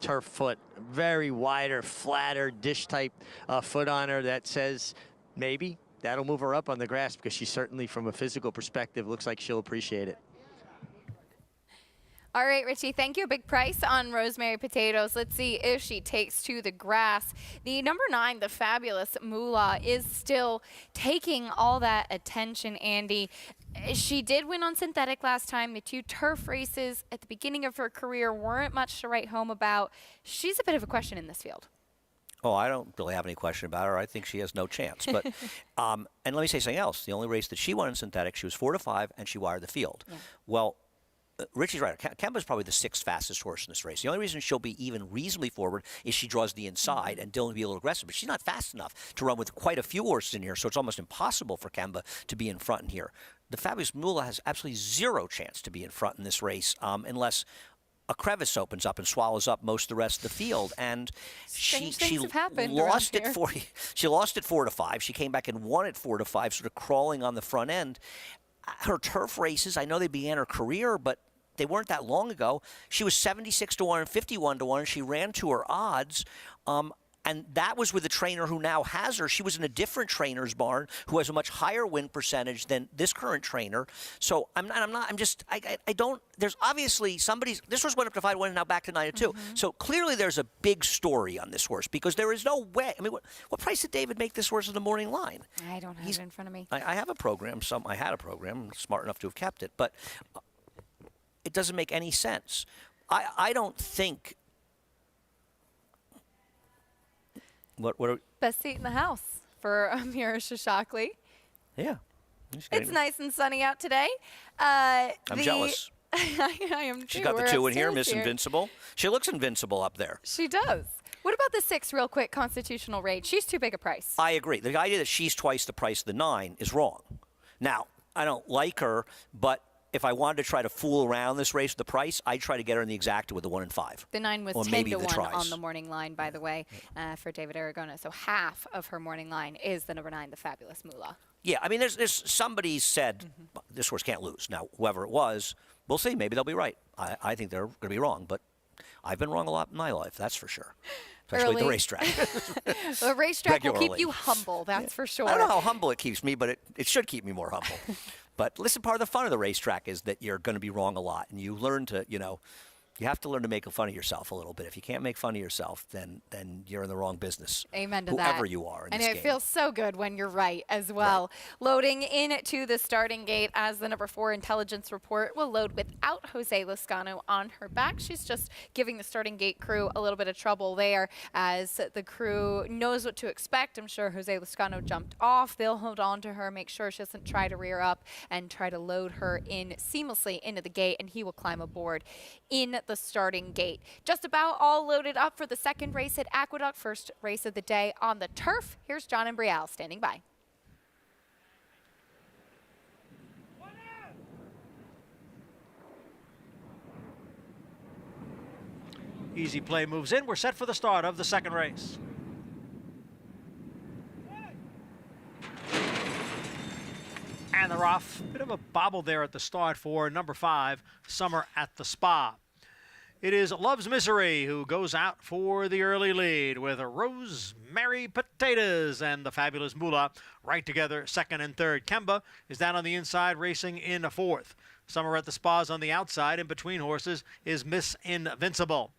turf foot, very wider, flatter, dish-type foot on her that says maybe that'll move her up on the grass, because she certainly, from a physical perspective, looks like she'll appreciate it. All right, Richie, thank you. A big price on Rosemary Potatoes. Let's see if she takes to the grass. The number 9, the Fabulous Moolah, is still taking all that attention, Andy. She did win on synthetic last time. The 2 turf races at the beginning of her career weren't much to write home about. She's a bit of a question in this field. Oh, I don't really have any question about her. I think she has no chance. But and let me say something else. The only race that she won in synthetic, she was 4-5, and she wired the field. Yeah. Well, Richie's right. Kemba's probably the 6th fastest horse in this race. The only reason she'll be even reasonably forward is she draws the inside, and Dylan will be a little aggressive. But she's not fast enough to run with quite a few horses in here, so it's almost impossible for Kemba to be in front in here. The Fabulous Moolah has absolutely zero chance to be in front in this race unless a crevice opens up and swallows up most of the rest of the field. And she lost at 40. She lost at 4-5. She came back and won at 4-5, sort of crawling on the front end. Her turf races, I know they began her career, but they weren't that long ago. She was 76-1 and 51-1, and she ran to her odds. And that was with a trainer who now has her. She was in a different trainer's barn who has a much higher win percentage than this current trainer. So I don't, there's obviously this horse went up to 5-1 and now back to 9-2. So clearly there's a big story on this horse, because there is no way. I mean, what price did David make this horse in the morning line? I don't have it in front of me. I have a program. I had a program. I'm smart enough to have kept it. But it doesn't make any sense. I don't think. What best seat in the house for Amira Shashakli. Yeah. It's nice and sunny out today. I'm jealous. I am too. She's got the 2 in here, Miss Invincible. She looks invincible up there. She does. What about the 6, real quick, Constitutional Rage? She's too big a price. I agree. The idea that she's twice the price of the 9 is wrong. Now, I don't like her, but if I wanted to try to fool around this race with the price, I'd try to get her in the exacta with the 1 and 5. The 9 was 10-1 on the morning line, by the way, for David Aragona. So half of her morning line is the number 9, the Fabulous Moolah. Yeah, I mean, there's somebody said this horse can't lose. Now, whoever it was, we'll see. Maybe they'll be right. I think they're going to be wrong, but I've been wrong a lot in my life, that's for sure. Especially at the racetrack. The racetrack will keep you humble, that's for sure. I don't know how humble it keeps me, but it should keep me more humble. But listen, part of the fun of the racetrack is that you're going to be wrong a lot, and you learn to, you have to learn to make fun of yourself a little bit. If you can't make fun of yourself, then you're in the wrong business. Amen to whoever that. Whoever you are in and this it game. Feels so good when you're right as well. Right. Loading into the starting gate as the number 4 Intelligence Report will load without Jose Lozcano on her back. She's just giving the starting gate crew a little bit of trouble there as the crew knows what to expect. I'm sure Jose Lozcano jumped off. They'll hold on to her, make sure she doesn't try to rear up, and try to load her in seamlessly into the gate, and he will climb aboard in the starting gate. Just about all loaded up for the second race at Aqueduct, first race of the day on the turf. Here's John and Brielle standing by. Easy Play moves in. We're set for the start of the second race. And they're off. Bit of a bobble there at the start for number 5, Summer at the Spa. It is Love's Misery who goes out for the early lead with Rosemary Potatoes and the Fabulous Moolah right together, second and third. Kemba is down on the inside, racing in 4th. Summer at the Spa's on the outside. In between horses is Miss Invincible.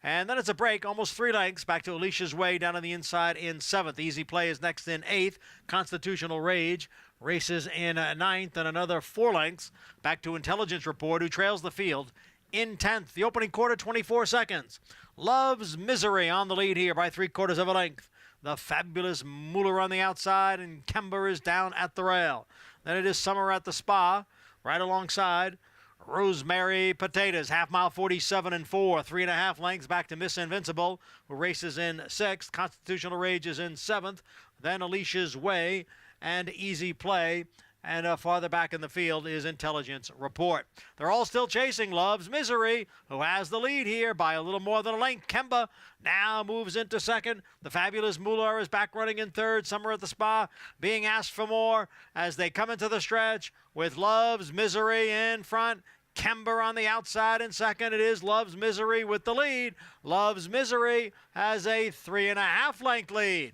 And then it's a break, almost 3 lengths, back to Alicia's Way down on the inside in 7th. Easy Play is next in 8th. Constitutional Rage races in 9th, and another 4 lengths back to Intelligence Report, who trails the field in 10th. The opening quarter, 24 seconds. Love's Misery on the lead here by 3/4 of a length. The Fabulous Moolah on the outside, and Kemba is down at the rail. Then it is Summer at the Spa, right alongside Rosemary Potatoes, half mile 47 and 4, 3.5 lengths back to Miss Invincible, who races in 6th. Constitutional Rage is in 7th. Then Alicia's Way and Easy Play. And farther back in the field is Intelligence Report. They're all still chasing Love's Misery, who has the lead here by a little more than a length. Kemba now moves into 2nd. The Fabulous Moolah is back running in 3rd. Summer at the Spa being asked for more as they come into the stretch with Love's Misery in front. Kemba on the outside in 2nd. It is Love's Misery with the lead. Love's Misery has a 3.5 length lead.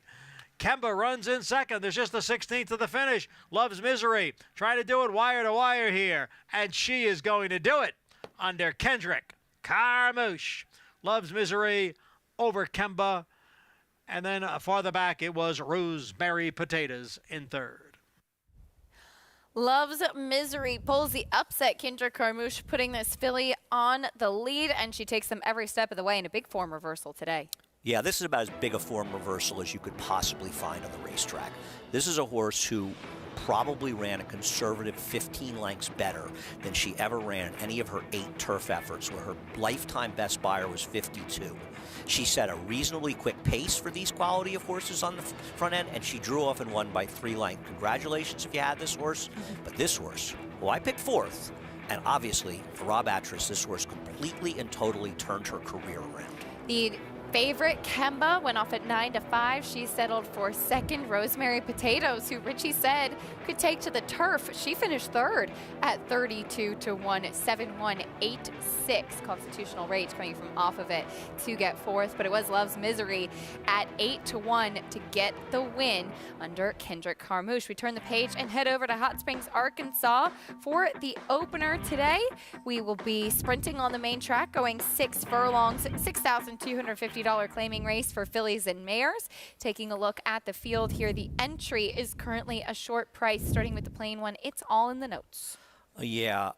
Kemba runs in 2nd. There's just the 16th to the finish. Love's Misery trying to do it wire to wire here, and she is going to do it under Kendrick Carmouche. Love's Misery over Kemba, and then farther back it was Rosemary Potatoes in 3rd. Love's Misery pulls the upset. Kendrick Carmouche putting this filly on the lead, and she takes them every step of the way in a big form reversal today. Yeah, this is about as big a form reversal as you could possibly find on the racetrack. This is a horse who probably ran a conservative 15 lengths better than she ever ran in any of her 8 turf efforts, where her lifetime best buyer was 52. She set a reasonably quick pace for these quality of horses on the front end, and she drew off and won by 3 lengths. Congratulations if you had this horse. But this horse, well, I picked 4th, and obviously for Rob Atras, this horse completely and totally turned her career around. The favorite, Kemba, went off at 9-5. She settled for 2nd. Rosemary Potatoes, who Richie said could take to the turf. She finished 3rd at 32-1, 7-1, 8-6. Constitutional Rage coming from off of it to get 4th, but it was Love's Misery at 8-1 to get the win under Kendrick Carmouche. We turn the page and head over to Hot Springs, Arkansas for the opener today. We will be sprinting on the main track, going 6 furlongs, $6,250 claiming race for fillies and mares. Taking a look at the field here, the entry is currently a short price, starting with the plain one. It's all in the notes. Yeah,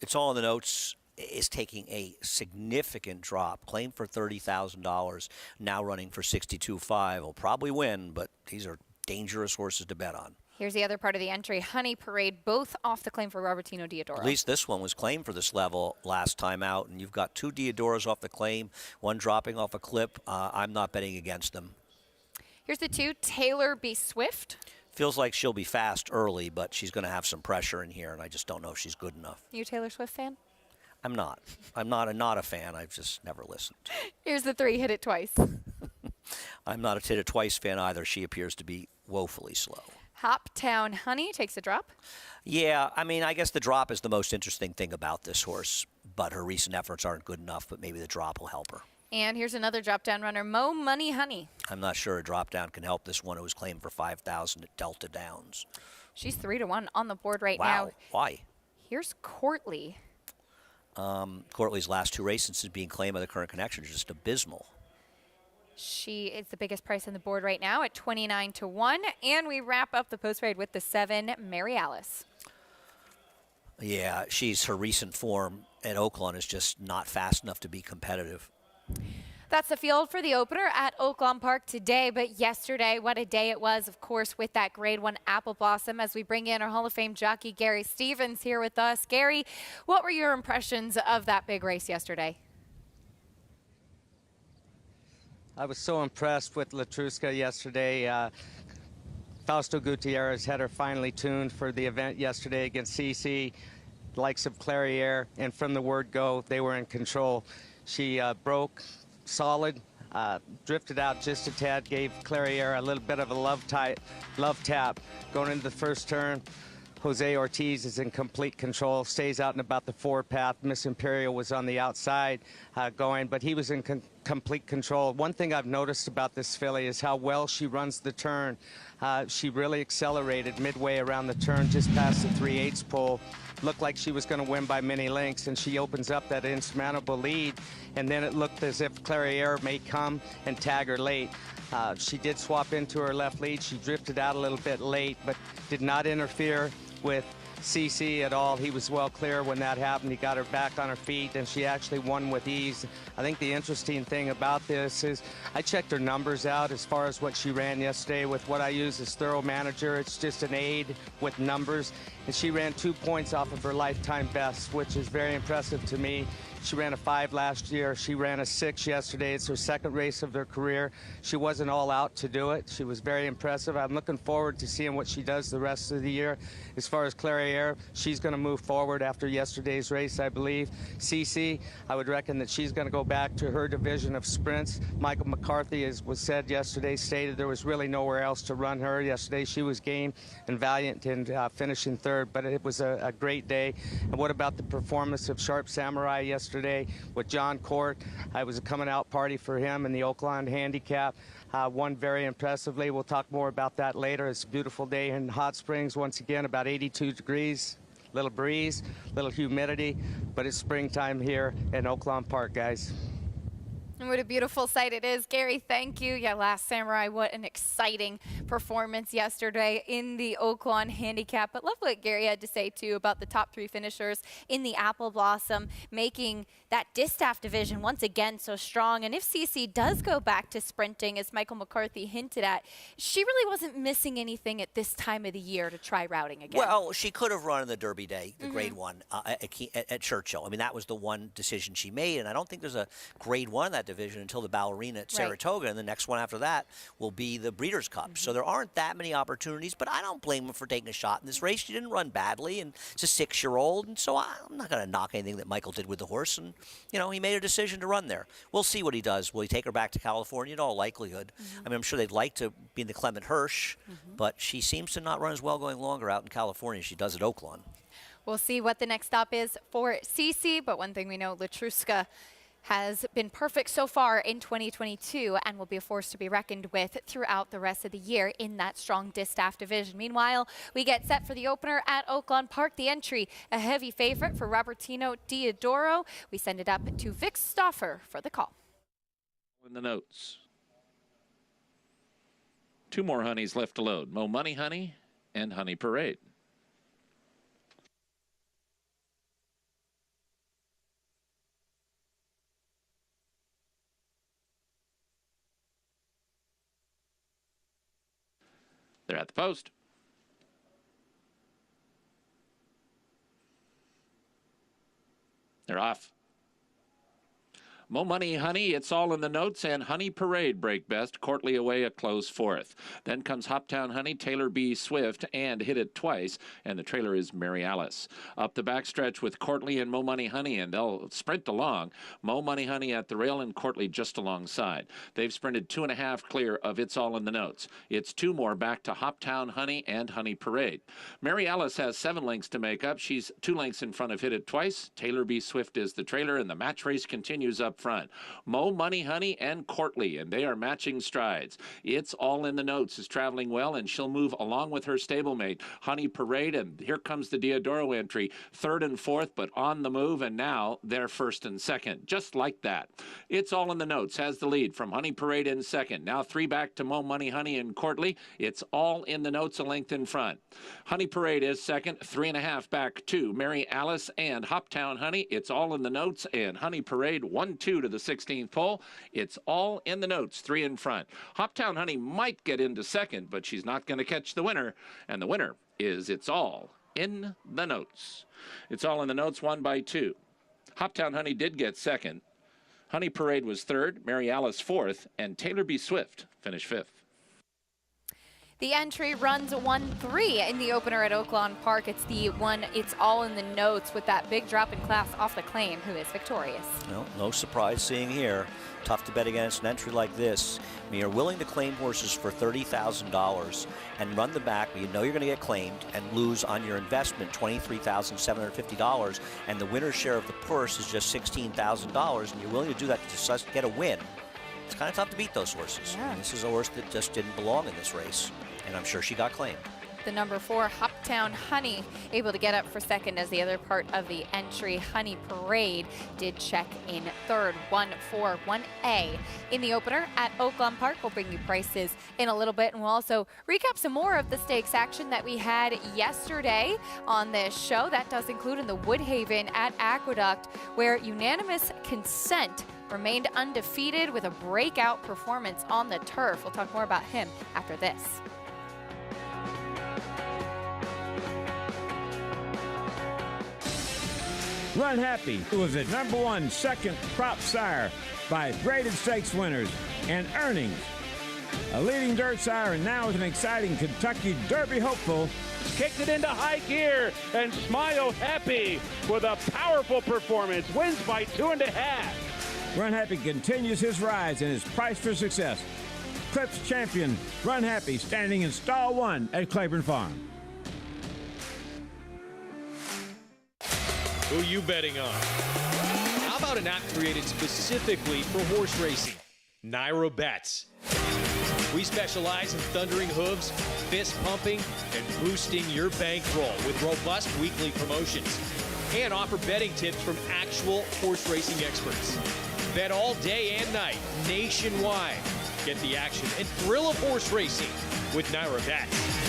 it's all in the notes. Is taking a significant drop. Claimed for $30,000, now running for $62,500. Will probably win, but these are dangerous horses to bet on. Here's the other part of the entry. Honey Parade, both off the claim for Robertino Diodoro. At least this one was claimed for this level last time out, and you've got 2 Diodoros off the claim, one dropping off a clip. I'm not betting against them. Here's the 2, Taylor B. Swift. Feels like she'll be fast early, but she's going to have some pressure in here, and I just don't know if she's good enough. You a Taylor Swift fan? I'm not. I'm not a fan. I've just never listened. Here's the 3, Hit It Twice. I'm not a Hit It Twice fan either. She appears to be woefully slow. Hoptown Honey takes a drop. Yeah, I mean, I guess the drop is the most interesting thing about this horse, but her recent efforts aren't good enough, but maybe the drop will help her. And here's another drop-down runner, Mo Money Honey. I'm not sure a drop-down can help this one who was claimed for $5,000 at Delta Downs. She's 3-1 on the board right wow. now. Why? Here's Courtly. Courtly's last 2 races since being claimed by the Current Connection are just abysmal. She is the biggest price on the board right now at 29-1. And we wrap up the post parade with the 7, Mary Alice. Yeah, her recent form at Oaklawn is just not fast enough to be competitive. That's the field for the opener at Oaklawn Park today. But yesterday, what a day it was, of course, with that Grade 1 Apple Blossom, as we bring in our Hall of Fame jockey, Gary Stevens, here with us. Gary, what were your impressions of that big race yesterday? I was so impressed with Latruska yesterday. Fausto Gutierrez had her finally tuned for the event yesterday against CC, likes of Clariere, and from the word go, they were in control. She broke solid, drifted out just a tad, gave Clariere a little bit of a love tap. Going into the first turn, Jose Ortiz is in complete control, stays out in about the 4 path. Miss Imperial was on the outside going, but he was in complete control. One thing I've noticed about this filly is how well she runs the turn. She really accelerated midway around the turn, just past the 3/8 pole. Looked like she was going to win by many lengths, and she opens up that insurmountable lead, and then it looked as if Clariere may come and tag her late. She did swap into her left lead. She drifted out a little bit late, but did not interfere with CC at all. He was well clear when that happened. He got her back on her feet, and she actually won with ease. I think the interesting thing about this is I checked her numbers out as far as what she ran yesterday with what I use as Thorough Manager. It's just an aid with numbers, and she ran 2 points off of her lifetime best, which is very impressive to me. She ran a 5 last year. She ran a 6 yesterday. It's her second race of her career. She wasn't all out to do it. She was very impressive. I'm looking forward to seeing what she does the rest of the year. As far as Clairiere, she's going to move forward after yesterday's race, I believe. CC, I would reckon that she's going to go back to her division of sprints. Michael McCarthy, as was said yesterday, stated there was really nowhere else to run her. Yesterday she was game and valiant and finishing third, but it was a great day. And what about the performance of Sharp Samurai yesterday with John Court? I was a coming out party for him in the Oaklawn Handicap. Won very impressively. We'll talk more about that later. It's a beautiful day in Hot Springs. Once again, about 82 degrees, little breeze, little humidity, but it's springtime here in Oaklawn Park, guys. And what a beautiful sight it is. Gary, thank you. Yeah, Last Samurai, what an exciting performance yesterday in the Oaklawn Handicap. But love what Gary had to say, too, about the top 3 finishers in the Apple Blossom, making that distaff division once again so strong. And if CC does go back to sprinting, as Michael McCarthy hinted at, she really wasn't missing anything at this time of the year to try routing again. Well, she could have run in the Derby Day, the Grade 1, at Churchill. I mean, that was the one decision she made, and I don't think there's a Grade 1 in that division until the Ballerina at Saratoga, and the next one after that will be the Breeders' Cup. So there aren't that many opportunities, but I don't blame him for taking a shot in this race. She didn't run badly, and it's a 6-year-old, and so I'm not going to knock anything that Michael did with the horse, and, you know, he made a decision to run there. We'll see what he does. Will he take her back to California? In all likelihood. I mean, I'm sure they'd like to be in the Clement Hirsch, but she seems to not run as well going longer out in California as she does at Oaklawn. We'll see what the next stop is for CC, but one thing we know, Latruska has been perfect so far in 2022 and will be a force to be reckoned with throughout the rest of the year in that strong distaff division. Meanwhile, we get set for the opener at Oaklawn Park. The entry, a heavy favorite for Robertino Diodoro. We send it up to Vic Stauffer for the call. In the notes. 2 more honeys left to load. Mo Money Honey and Honey Parade. They're at the post. They're off. Mo Money Honey, It's All in the Notes, and Honey Parade break best. Courtly away a close 4th. Then comes Hoptown Honey, Taylor B. Swift, and Hit It Twice, and the trailer is Mary Alice. Up the backstretch with Courtly and Mo Money Honey, and they'll sprint along. Mo Money Honey at the rail and Courtly just alongside. They've sprinted 2.5 clear of It's All in the Notes. It's 2 more back to Hoptown Honey and Honey Parade. Mary Alice has 7 lengths to make up. She's 2 lengths in front of Hit It Twice. Taylor B. Swift is the trailer, and the match race continues up front. Mo Money Honey and Courtly, and they are matching strides. It's All in the Notes is traveling well, and she'll move along with her stablemate, Honey Parade, and here comes the Diodoro entry, 3rd and 4th, but on the move, and now they're 1st and 2nd, just like that. It's All in the Notes has the lead from Honey Parade in 2nd. Now 3 back to Mo Money Honey and Courtly. It's All in the Notes a length in front. Honey Parade is 2nd, 3.5 back to Mary Alice and Hoptown Honey. It's All in the Notes and Honey Parade 1-2 to the 16th pole. It's All in the Notes, 3 in front. Hoptown Honey might get into 2nd, but she's not going to catch the winner, and the winner is It's All in the Notes. It's All in the Notes, won by 2. Hoptown Honey did get 2nd. Honey Parade was 3rd, Mary Alice 4th, and Taylor B. Swift finished 5th. The entry runs 1-3 in the opener at Oaklawn Park. It's the one, It's All in the Notes, with that big drop in class off the claim, who is victorious. No surprise seeing here. Tough to bet against an entry like this. I mean, you're willing to claim horses for $30,000 and run the back, but you know you're going to get claimed and lose on your investment $23,750, and the winner's share of the purse is just $16,000, and you're willing to do that to just get a win. It's kind of tough to beat those horses. Yeah. I mean, this is a horse that just didn't belong in this race, and I'm sure she got claimed. the number 4 Hoptown Honey able to get up for second, as the other part of the entry, Honey Parade, did check in third. 1-4, 1A in the opener at Oaklawn Park. We'll bring you prices in a little bit, and we'll also recap some more of the stakes action that we had yesterday on this show. That does include in the Woodhaven at Aqueduct, where unanimous consent remained undefeated with a breakout performance on the turf. We'll talk more about him after this. Run Happy was the #1 second crop sire by graded stakes winners and earnings. A leading dirt sire, and now is an exciting Kentucky Derby hopeful. Kicked it into high gear, and Smile Happy with a powerful performance wins by 2.5. Run Happy continues his rise and is priced for success. Clips champion Run Happy standing in stall 1 at Claiborne Farm. Who you betting on? How about an app created specifically for horse racing? Naira Bets. We specialize in thundering hooves, fist pumping, and boosting your bankroll with robust weekly promotions, and offer betting tips from actual horse racing experts. Bet all day and night, nationwide. Get the action and thrill of horse racing with Naira Bets.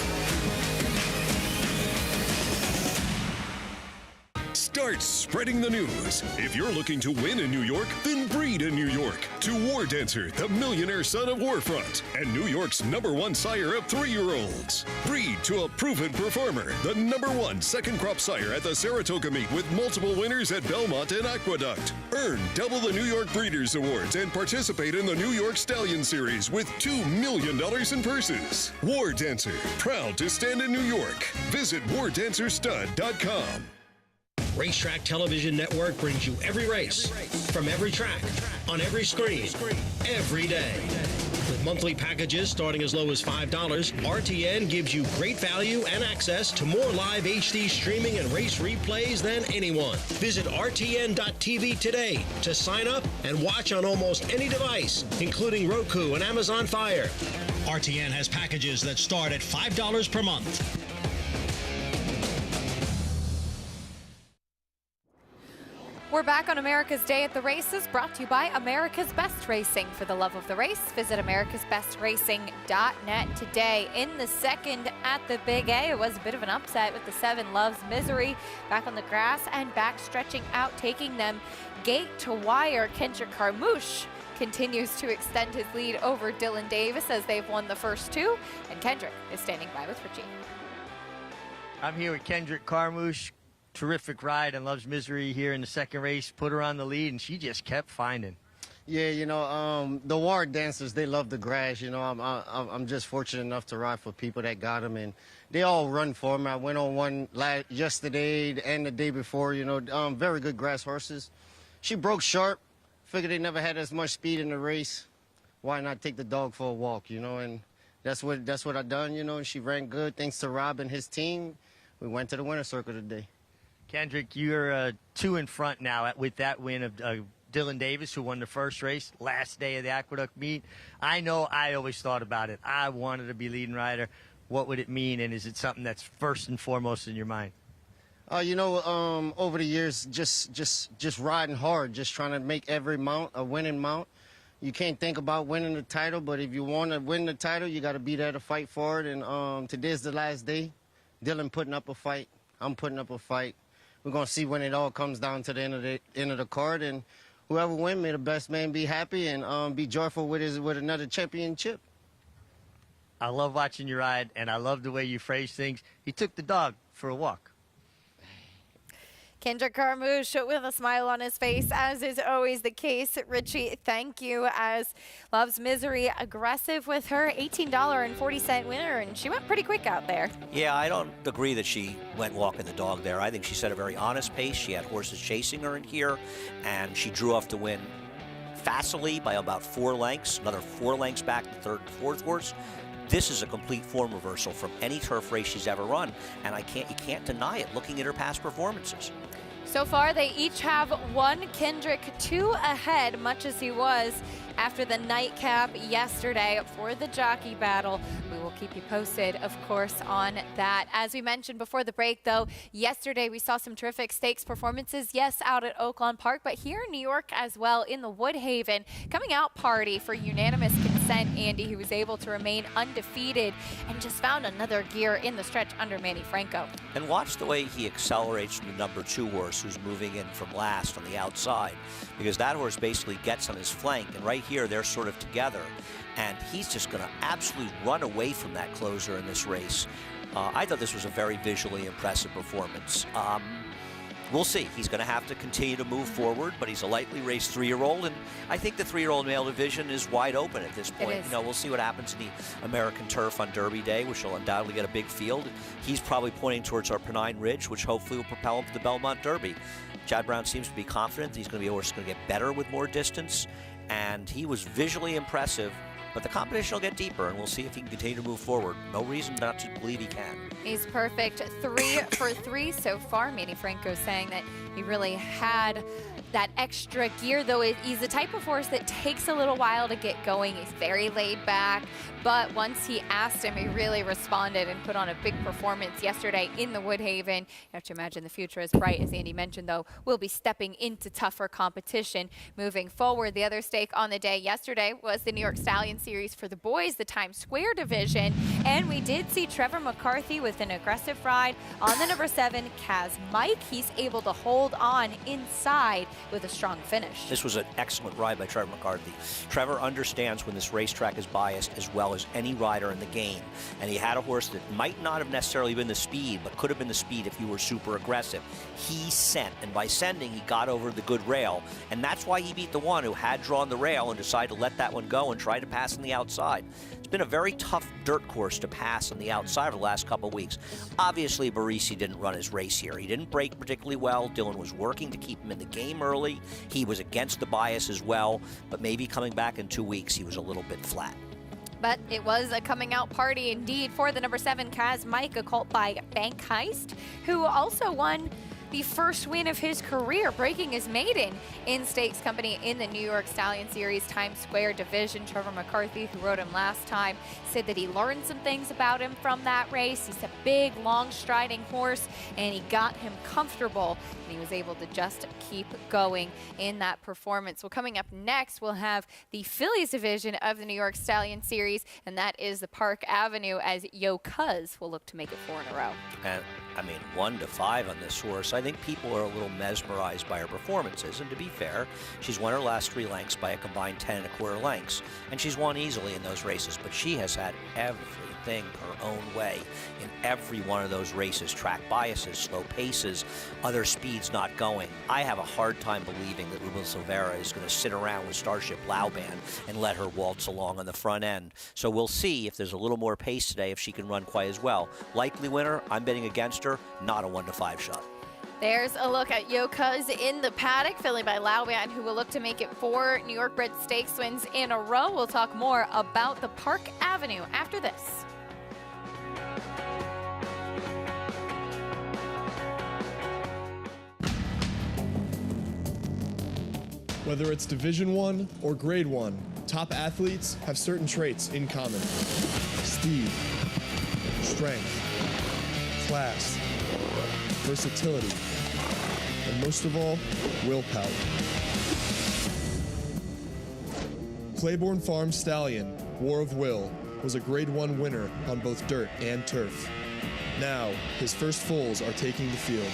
Start spreading the news. If you're looking to win in New York, then breed in New York. To War Dancer, the millionaire son of Warfront, and New York's #1 sire of 3-year-olds. Breed to a proven performer, the #1 second crop sire at the Saratoga meet with multiple winners at Belmont and Aqueduct. Earn double the New York Breeders' Awards and participate in the New York Stallion Series with $2 million in purses. War Dancer, proud to stand in New York. Visit wardancerstud.com. Racetrack Television Network brings you every race, from every track, on every screen, every day. With monthly packages starting as low as $5, RTN gives you great value and access to more live HD streaming and race replays than anyone. Visit RTN.tv today to sign up and watch on almost any device, including Roku and Amazon Fire. RTN has packages that start at $5 per month. We're back on America's Day at the Races, brought to you by America's Best Racing. For the love of the race, visit americasbestracing.net today. In the second at the Big A, it was a bit of an upset with the 7 Loves Misery back on the grass and back stretching out, taking them gate to wire. Kendrick Carmouche continues to extend his lead over Dylan Davis as they've won the first 2, and Kendrick is standing by with Richie. I'm here with Kendrick Carmouche. Terrific ride and Loves Misery here in the second race. Put her on the lead, and she just kept finding. Yeah, you know, the War Dancers, they love the grass. You know, I'm just fortunate enough to ride for people that got them, and they all run for me. I went on one yesterday and the day before. You know, very good grass horses. She broke sharp. Figured they never had as much speed in the race. Why not take the dog for a walk? You know, and that's what I done. You know, and she ran good thanks to Rob and his team. We went to the winner's circle today. Kendrick, you're 2 in front now with that win of Dylan Davis, who won the first race, last day of the Aqueduct meet. I know I always thought about it. I wanted to be leading rider. What would it mean, and is it something that's first and foremost in your mind? You know, over the years, just riding hard, just trying to make every mount a winning mount. You can't think about winning the title, but if you want to win the title, you got to be there to fight for it. And today's the last day. Dylan putting up a fight. I'm putting up a fight. We're going to see when it all comes down to the end of the card, and whoever wins, may the best man be happy and be joyful with another championship. I love watching you ride, and I love the way you phrase things. He took the dog for a walk. Kendrick Carmouche with a smile on his face, as is always the case. Richie, thank you. As Loves Misery, aggressive with her $18.40 winner, and she went pretty quick out there. Yeah, I don't agree that she went walking the dog there. I think she set a very honest pace. She had horses chasing her in here, and she drew off to win facilely by about 4 lengths, another 4 lengths back to third and fourth horse. This is a complete form reversal from any turf race she's ever run, and you can't deny it looking at her past performances. So far, they each have 1. Kendrick 2 ahead, much as he was after the Nightcap yesterday for the jockey battle. We will keep you posted, of course, on that. As we mentioned before the break, though, yesterday we saw some terrific stakes performances, yes, out at Oaklawn Park, but here in New York as well in the Woodhaven coming out party for unanimous consent. Andy, who was able to remain undefeated and just found another gear in the stretch under Manny Franco. And watch the way he accelerates from the number 2 horse who's moving in from last on the outside, because that horse basically gets on his flank, and right here they're sort of together, and he's just going to absolutely run away from that closer in this race. I thought this was a very visually impressive performance. We'll see. He's going to have to continue to move forward, but he's a lightly raced 3-year-old, and I think the 3-year-old male division is wide open at this point. You know, we'll see what happens in the American turf on Derby Day, which will undoubtedly get a big field. He's probably pointing towards our Pennine Ridge, which hopefully will propel him to the Belmont Derby. Chad Brown seems to be confident that he's going to be a horse that's going to get better with more distance, and he was visually impressive. But the competition will get deeper, and we'll see if he can continue to move forward. No reason not to believe he can. He's perfect. 3 for 3 so far. Manny Franco saying that he really had that extra gear, though he's the type of horse that takes a little while to get going. He's very laid back, but once he asked him, he really responded and put on a big performance yesterday in the Woodhaven. You have to imagine the future is bright, as Andy mentioned, though. We'll be stepping into tougher competition moving forward. The other stake on the day yesterday was the New York Stallion Series for the boys, the Times Square division, and we did see Trevor McCarthy with an aggressive ride on the number 7, Kaz Mike. He's able to hold on inside with a strong finish. This was an excellent ride by Trevor McCarthy. Trevor understands when this racetrack is biased as well as any rider in the game, and he had a horse that might not have necessarily been the speed, but could have been the speed if you were super aggressive. He sent, and by sending, he got over the good rail, and that's why he beat the one who had drawn the rail and decided to let that one go and try to pass on the outside. It's been a very tough dirt course to pass on the outside for the last couple of weeks. Obviously, Barisi didn't run his race here. He didn't break particularly well. Dylan was working to keep him in the game early. He was against the bias as well, but maybe coming back in 2 weeks, he was a little bit flat. But it was a coming out party indeed for the number 7, Kaz Mike, a colt by Bank Heist, who also won the first win of his career, breaking his maiden in stakes company in the New York Stallion Series Times Square division. Trevor McCarthy, who rode him last time, said that he learned some things about him from that race. He's a big, long striding horse, and he got him comfortable, and he was able to just keep going in that performance. Well, coming up next, we'll have the fillies division of the New York Stallion Series, and that is the Park Avenue, as Yo Cuz will look to make it 4 in a row. And I mean, 1 to 5 on this horse. I think people are a little mesmerized by her performances, and to be fair, she's won her last 3 lengths by a combined 10 1/4 lengths, and she's won easily in those races, but she has had everything her own way in every one of those races. Track biases, slow paces, other speeds not going. I have a hard time believing that Ruben Silvera is going to sit around with Starship Lauban and let her waltz along on the front end. So we'll see if there's a little more pace today, if she can run quite as well. Likely winner, I'm betting against her, not a 1 to 5 shot. There's a look at Yo Cuz in the paddock, filly by Lauban, who will look to make it 4 New York bred stakes wins in a row. We'll talk more about the Park Avenue after this. Whether it's Division 1 or Grade 1, top athletes have certain traits in common. Speed, strength, class, versatility, and most of all, willpower. Claiborne Farm Stallion, War of Will, was a Grade 1 winner on both dirt and turf. Now, his first foals are taking the field.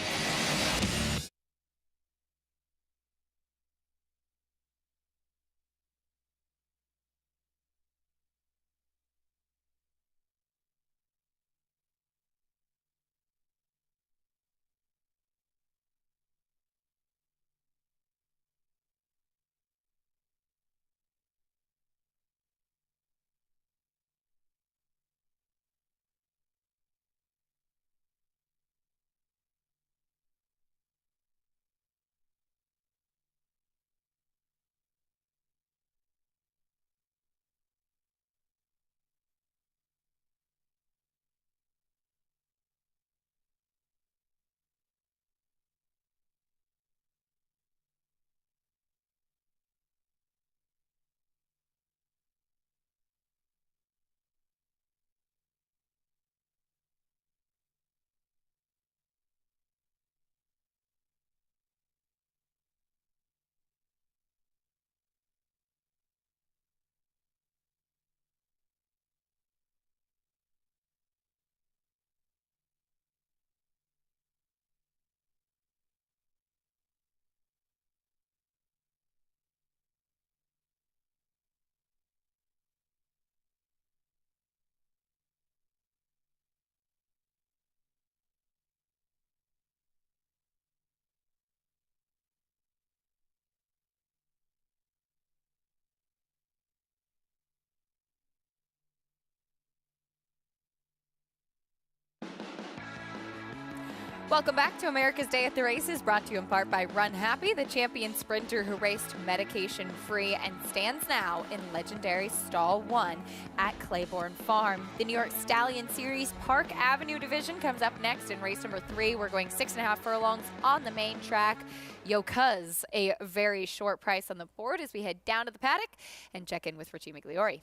Welcome back to America's Day at the Races, brought to you in part by Run Happy, the champion sprinter who raced medication-free and stands now in legendary Stall 1 at Claiborne Farm. The New York Stallion Series Park Avenue division comes up next in race number 3. We're going 6.5 furlongs on the main track. Yo Cuz, a very short price on the board as we head down to the paddock and check in with Richie Migliori.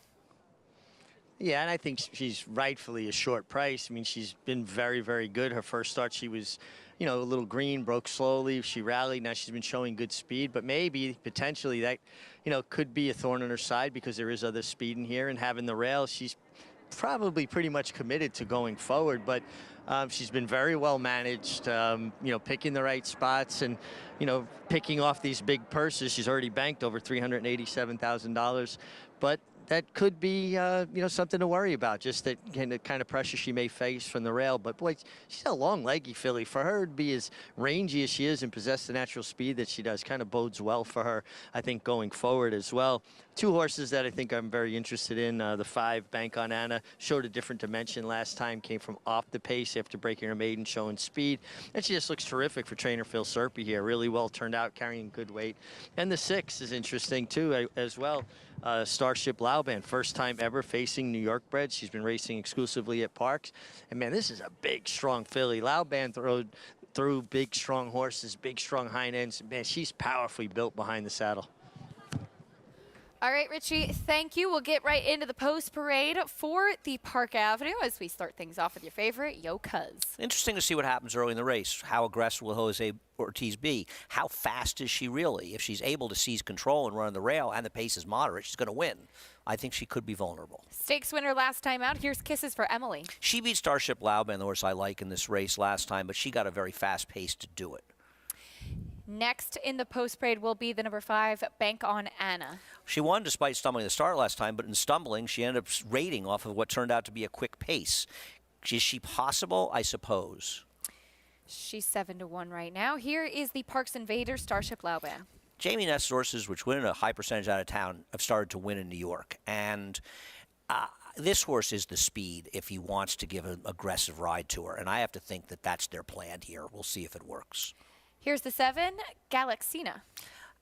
Yeah, and I think she's rightfully a short price. I mean, she's been very, very good. Her first start, she was, you know, a little green, broke slowly. She rallied. Now she's been showing good speed, but maybe, potentially, that, you know, could be a thorn in her side because there is other speed in here. And having the rail, she's probably pretty much committed to going forward. But she's been very well managed, you know, picking the right spots and, you know, picking off these big purses. She's already banked over $387,000. But that could be, you know, something to worry about, just that kind of pressure she may face from the rail. But, boy, she's a long, leggy filly. For her to be as rangy as she is and possess the natural speed that she does kind of bodes well for her, I think, going forward as well. 2 horses that I think I'm very interested in. The 5, Bank on Anna, showed a different dimension last time, came from off the pace after breaking her maiden, showing speed. And she just looks terrific for trainer Phil Serpy here. Really well turned out, carrying good weight. And the 6 is interesting, too, as well. Starship Lauban, first time ever facing New York bred. She's been racing exclusively at Parks. And, man, this is a big, strong filly. Lauban threw big, strong horses, big, strong hind ends. Man, she's powerfully built behind the saddle. All right, Richie, thank you. We'll get right into the post parade for the Park Avenue as we start things off with your favorite, Yo Cuz. Interesting to see what happens early in the race. How aggressive will Jose Ortiz be? How fast is she really? If she's able to seize control and run on the rail and the pace is moderate, she's going to win. I think she could be vulnerable. Stakes winner last time out. Here's kisses for Emily. She beat Starship Lauban, the horse I like in this race last time, but she got a very fast pace to do it. Next in the post parade will be the number 5, Bank on Anna. She won despite stumbling at the start last time, but in stumbling, she ended up rating off of what turned out to be a quick pace. Is she possible? I suppose. She's 7-1 right now. Here is the Parks Invader, Starship Lauban. Jamie Ness's horses, which win a high percentage out of town, have started to win in New York. And this horse is the speed if he wants to give an aggressive ride to her. And I have to think that that's their plan here. We'll see if it works. Here's the 7, Galaxina.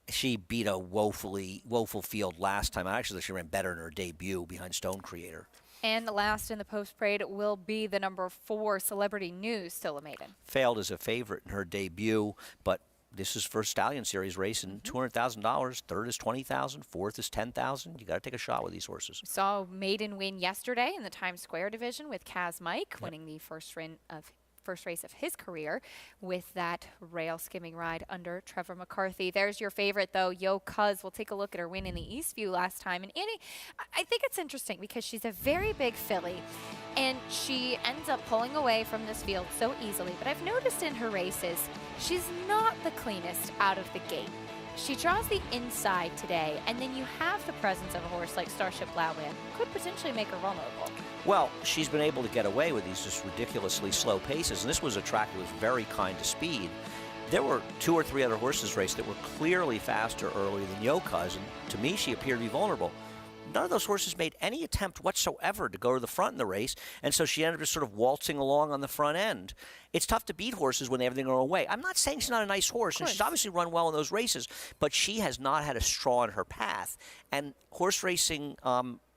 She beat a woeful field last time. I actually think she ran better in her debut behind Stone Creator. And the last in the post parade will be the number 4, Celebrity News, still a maiden. Failed as a favorite in her debut, but this is for Stallion Series racing. $200,000. Third is $20,000. Fourth is $10,000. You got to take a shot with these horses. Saw maiden win yesterday in the Times Square division with Kaz Mike, winning the first race of his career with that rail skimming ride under Trevor McCarthy. There's your favorite, though, Yo Cuz. We'll take a look at her win in the Eastview last time. And Annie, I think it's interesting because she's a very big filly, and she ends up pulling away from this field so easily. But I've noticed in her races, she's not the cleanest out of the gate. She draws the inside today, and then you have the presence of a horse like Starship Lauban, could potentially make her vulnerable. Well, she's been able to get away with these just ridiculously slow paces, and this was a track that was very kind to speed. There were 2 or 3 other horses raced that were clearly faster early than Yo Cuz, and to me, she appeared to be vulnerable. None of those horses made any attempt whatsoever to go to the front in the race, and so she ended up just sort of waltzing along on the front end. It's tough to beat horses when they have everything their own way. I'm not saying she's not a nice horse, and she's obviously run well in those races, but she has not had a straw in her path. And horse racing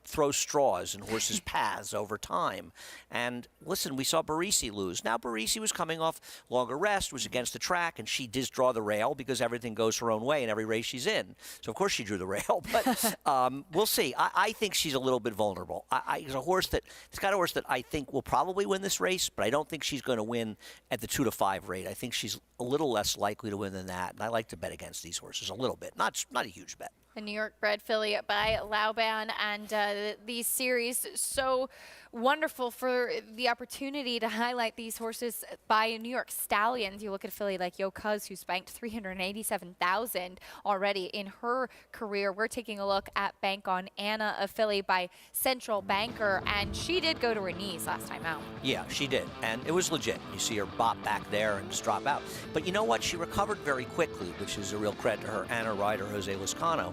throws straws in horses' paths over time. And listen, we saw Barisi lose. Now, Barisi was coming off longer rest, was against the track, and she did draw the rail because everything goes her own way in every race she's in. So, of course, she drew the rail. But we'll see. I think she's a little bit vulnerable. It's a horse that, it's got a horse that I think will probably win this race, but I don't think she's going to win at the 2-5 rate. I think she's a little less likely to win than that. And I like to bet against these horses a little bit. Not a huge bet. A New York bred filly by Lauban, and these series so wonderful for the opportunity to highlight these horses by New York Stallions. You look at a filly like Yo Cuz, who's banked $387,000 already in her career. We're taking a look at Bank on Anna, a filly by Central Banker, and she did go to her knees last time out. Yeah, she did, and it was legit. You see her bop back there and just drop out. But you know what? She recovered very quickly, which is a real credit to her and her rider, Jose Lezcano.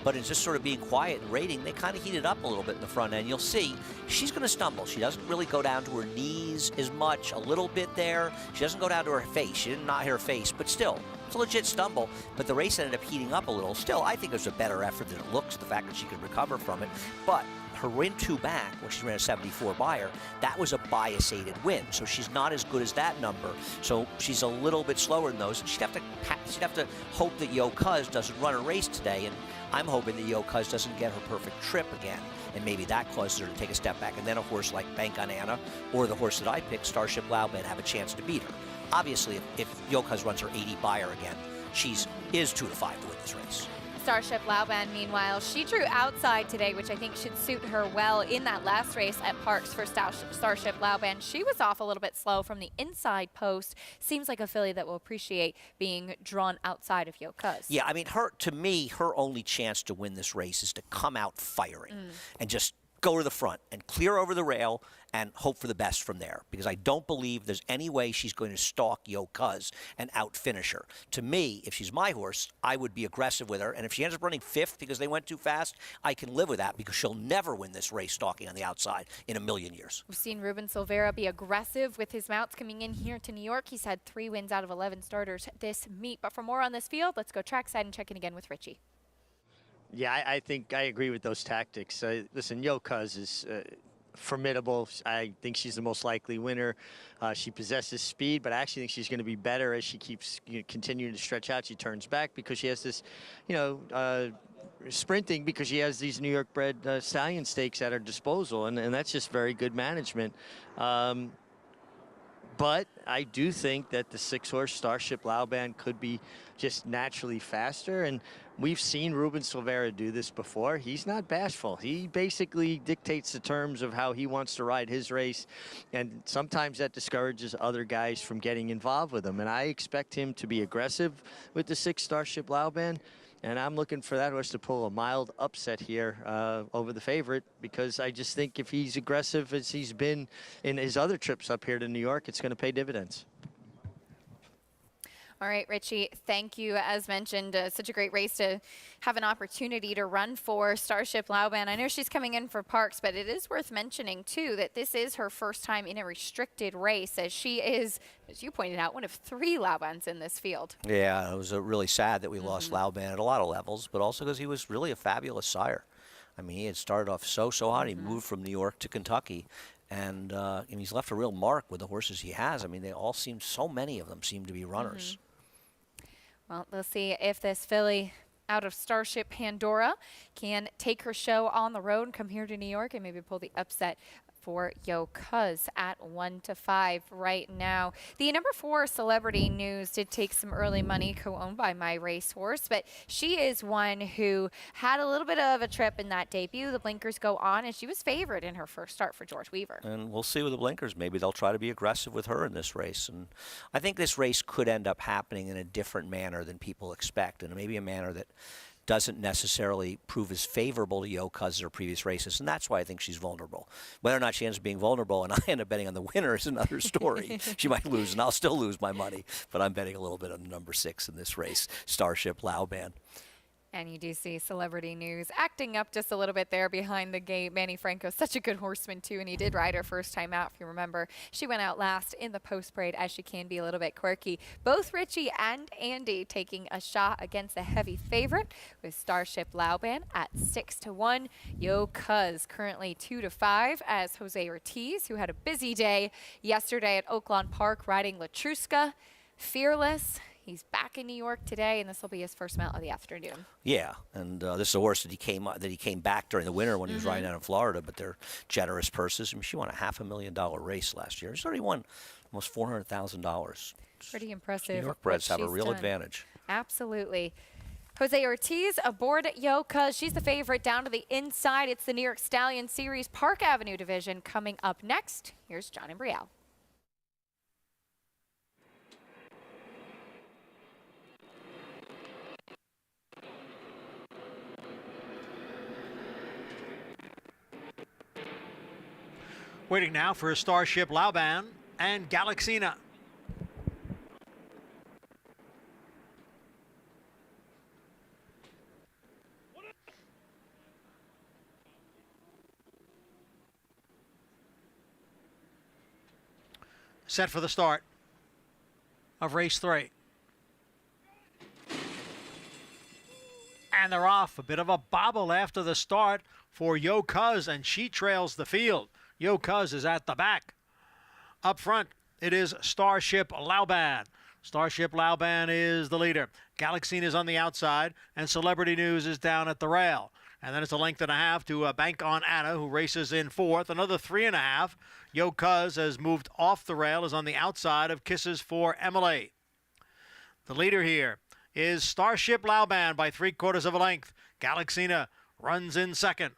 but in just sort of being quiet and rating, they kind of heated up a little bit in the front end. You'll see she's going to stumble. She doesn't really go down to her knees as much, a little bit there. She doesn't go down to her face. She didn't knock her face, but still, it's a legit stumble. But the race ended up heating up a little. Still, I think it was a better effort than it looks, the fact that she could recover from it. But her win 2 back, when she ran a 74 buyer, that was a bias-aided win. So she's not as good as that number. So she's a little bit slower than those. And she'd have to hope that Yo Cuz doesn't run a race today. And I'm hoping that Yo Cuz doesn't get her perfect trip again. And maybe that causes her to take a step back. And then a horse like Bank on Anna, or the horse that I picked, Starship Laubin, have a chance to beat her. Obviously, if Yo Cuz runs her 80 buyer again, is 2 to 5 to win this race. Starship Laubin, meanwhile, she drew outside today, which I think should suit her well in that last race at Parks for Starship Laubin. She was off a little bit slow from the inside post. Seems like a filly that will appreciate being drawn outside of Yo Cuz. Yeah, I mean, to me, her only chance to win this race is to come out firing and just go to the front and clear over the rail and hope for the best from there, because I don't believe there's any way she's going to stalk Yo Cuz and out-finish her. To me, if she's my horse, I would be aggressive with her, and if she ends up running 5th because they went too fast, I can live with that, because she'll never win this race stalking on the outside in a million years. We've seen Ruben Silvera be aggressive with his mounts coming in here to New York. He's had 3 wins out of 11 starters this meet. But for more on this field, let's go trackside and check in again with Richie. Yeah, I think I agree with those tactics. Listen, Yo Cuz is formidable. I think she's the most likely winner. She possesses speed, but I actually think she's going to be better as she keeps continuing to stretch out. She turns back because she has this, sprinting, because she has these New York bred Stallion stakes at her disposal, and that's just very good management. But I do think that the 6-horse Starship Laubin could be just naturally faster. And we've seen Ruben Silvera do this before. He's not bashful. He basically dictates the terms of how he wants to ride his race. And sometimes that discourages other guys from getting involved with him. And I expect him to be aggressive with the 6 Starship Laubin. And I'm looking for that horse to pull a mild upset here over the favorite, because I just think if he's aggressive as he's been in his other trips up here to New York, it's going to pay dividends. All right, Richie, thank you. As mentioned, such a great race to have an opportunity to run for Starship Laubin. I know she's coming in for Parks, but it is worth mentioning, too, that this is her first time in a restricted race, as she is, as you pointed out, one of 3 Laubins in this field. Yeah, it was really sad that we lost Laubin at a lot of levels, but also because he was really a fabulous sire. I mean, he had started off so hot. He moved from New York to Kentucky. And he's left a real mark with the horses he has. I mean, they all seem, so many of them seem to be runners. Well, we'll see if this filly out of Starship Pandora can take her show on the road and come here to New York and maybe pull the upset for Yo Cuz at 1 to 5 right now. The number 4 Celebrity News did take some early money, co-owned by My Racehorse, but she is one who had a little bit of a trip in that debut. The blinkers go on, and she was favored in her first start for George Weaver. And we'll see with the blinkers. Maybe they'll try to be aggressive with her in this race. And I think this race could end up happening in a different manner than people expect, and maybe a manner that doesn't necessarily prove as favorable to Yo Cuz as her previous races, and that's why I think she's vulnerable. Whether or not she ends up being vulnerable and I end up betting on the winner is another story. She might lose, and I'll still lose my money, but I'm betting a little bit on number 6 in this race, Starship Laubin. And you do see Celebrity News acting up just a little bit there behind the gate. Manny Franco, such a good horseman, too, and he did ride her first time out, if you remember. She went out last in the post-parade, as she can be a little bit quirky. Both Richie and Andy taking a shot against a heavy favorite with Starship Laubin at 6 to 1. Yo Cuz currently 2 to 5, as Jose Ortiz, who had a busy day yesterday at Oaklawn Park riding Latruska, fearless. He's back in New York today, and this will be his first mount of the afternoon. Yeah, and this is a horse that he came back during the winter when he was riding out in Florida, but they're generous purses. I mean, she won a $500,000 race last year. She's already won almost $400,000. Pretty impressive. New York breds have a real advantage. Absolutely. Jose Ortiz aboard Yo Cuz. She's the favorite down to the inside. It's the New York Stallion Series Park Avenue division coming up next. Here's John and Brielle. Waiting now for Starship Laubin and Galaxina. set for the start of race 3. And they're off. A bit of a bobble after the start for Yo Cuz, and she trails the field. Yo Cuz is at the back. Up front, it is Starship Lauban. Starship Lauban is the leader. Galaxine is on the outside, and Celebrity News is down at the rail. And then it's a length and a half to Bank on Anna, who races in 4th. Another 3.5. Yo Cuz has moved off the rail, is on the outside of Kisses for Emily. The leader here is Starship Lauban by 3/4 of a length. Galaxina runs in 2nd.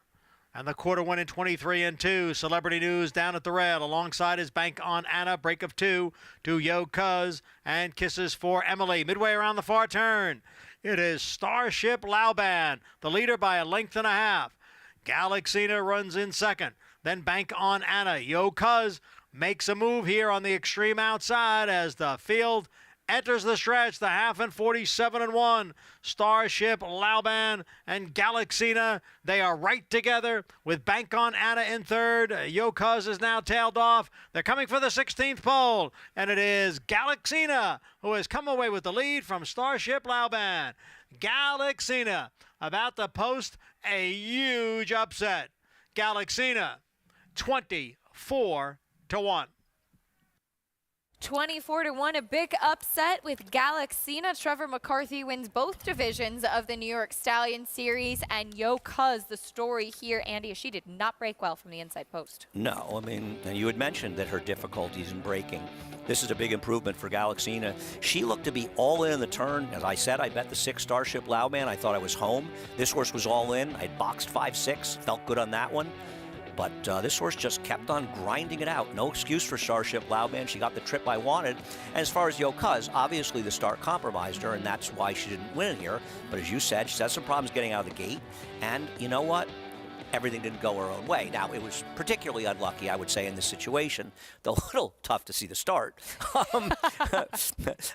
And the quarter went in 23 2. Celebrity News down at the rail. Alongside is Bank on Anna. Break of 2 to Yo Cuz and Kisses for Emily. Midway around the far turn, it is Starship Lauban, the leader by a length and a half. Galaxina runs in 2nd. Then Bank on Anna. Yo Cuz makes a move here on the extreme outside as the field enters the stretch, the half and 47-1. Starship Lauban and Galaxina, they are right together with Bank on Anna in 3rd. Yo Cuz is now tailed off. They're coming for the 16th pole, and it is Galaxina who has come away with the lead from Starship Lauban. Galaxina about to post a huge upset. Galaxina 24-1. 24-1, a big upset with Galaxina. Trevor McCarthy wins both divisions of the New York Stallion Series, and Yo Cuz, the story here, Andy, she did not break well from the inside post. No, I mean, you had mentioned that her difficulties in breaking. This is a big improvement for Galaxina. She looked to be all in the turn. As I said, I bet the 6 Starship Lauban. I thought I was home. This horse was all in. I had boxed 5-6, felt good on that one. But this horse just kept on grinding it out. No excuse for Starship Lauban. She got the trip I wanted. And as far as Yo Cuz, obviously the start compromised her, and that's why she didn't win here. But as you said, she had some problems getting out of the gate. And you know what? Everything didn't go her own way. Now, it was particularly unlucky, I would say, in this situation. Though a little tough to see the start.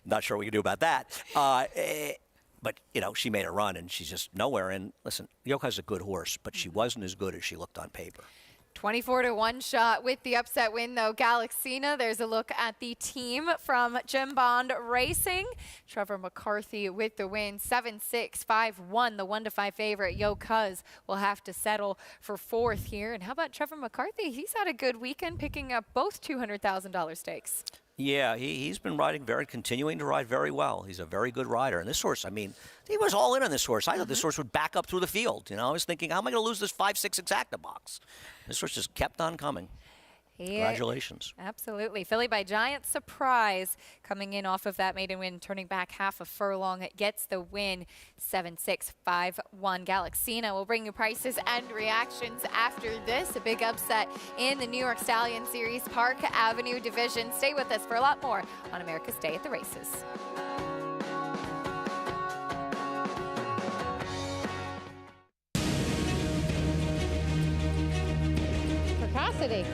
Not sure what we can do about that. But, you know, she made a run, and she's just nowhere. And listen, Yo Cuz is a good horse, but she wasn't as good as she looked on paper. 24-1 shot with the upset win, though. Galaxina, there's a look at the team from Jim Bond Racing. Trevor McCarthy with the win, 7-6, 5-1, the 1-5 favorite. Yo Cuz will have to settle for 4th here. And how about Trevor McCarthy? He's had a good weekend, picking up both $200,000 stakes. Yeah, he's been continuing to ride very well. He's a very good rider. And this horse, I mean, he was all in on this horse. I thought this horse would back up through the field. You know, I was thinking, how am I going to lose this 5-6 exacta box? This horse just kept on coming. Congratulations. Absolutely. Filly by Giant surprise coming in off of that maiden win, turning back half a furlong, gets the win. 7-6, 5-1. Galaxina will bring you prices and reactions after this. A big upset in the New York Stallion Series Park Avenue division. Stay with us for a lot more on America's Day at the Races. Precocity.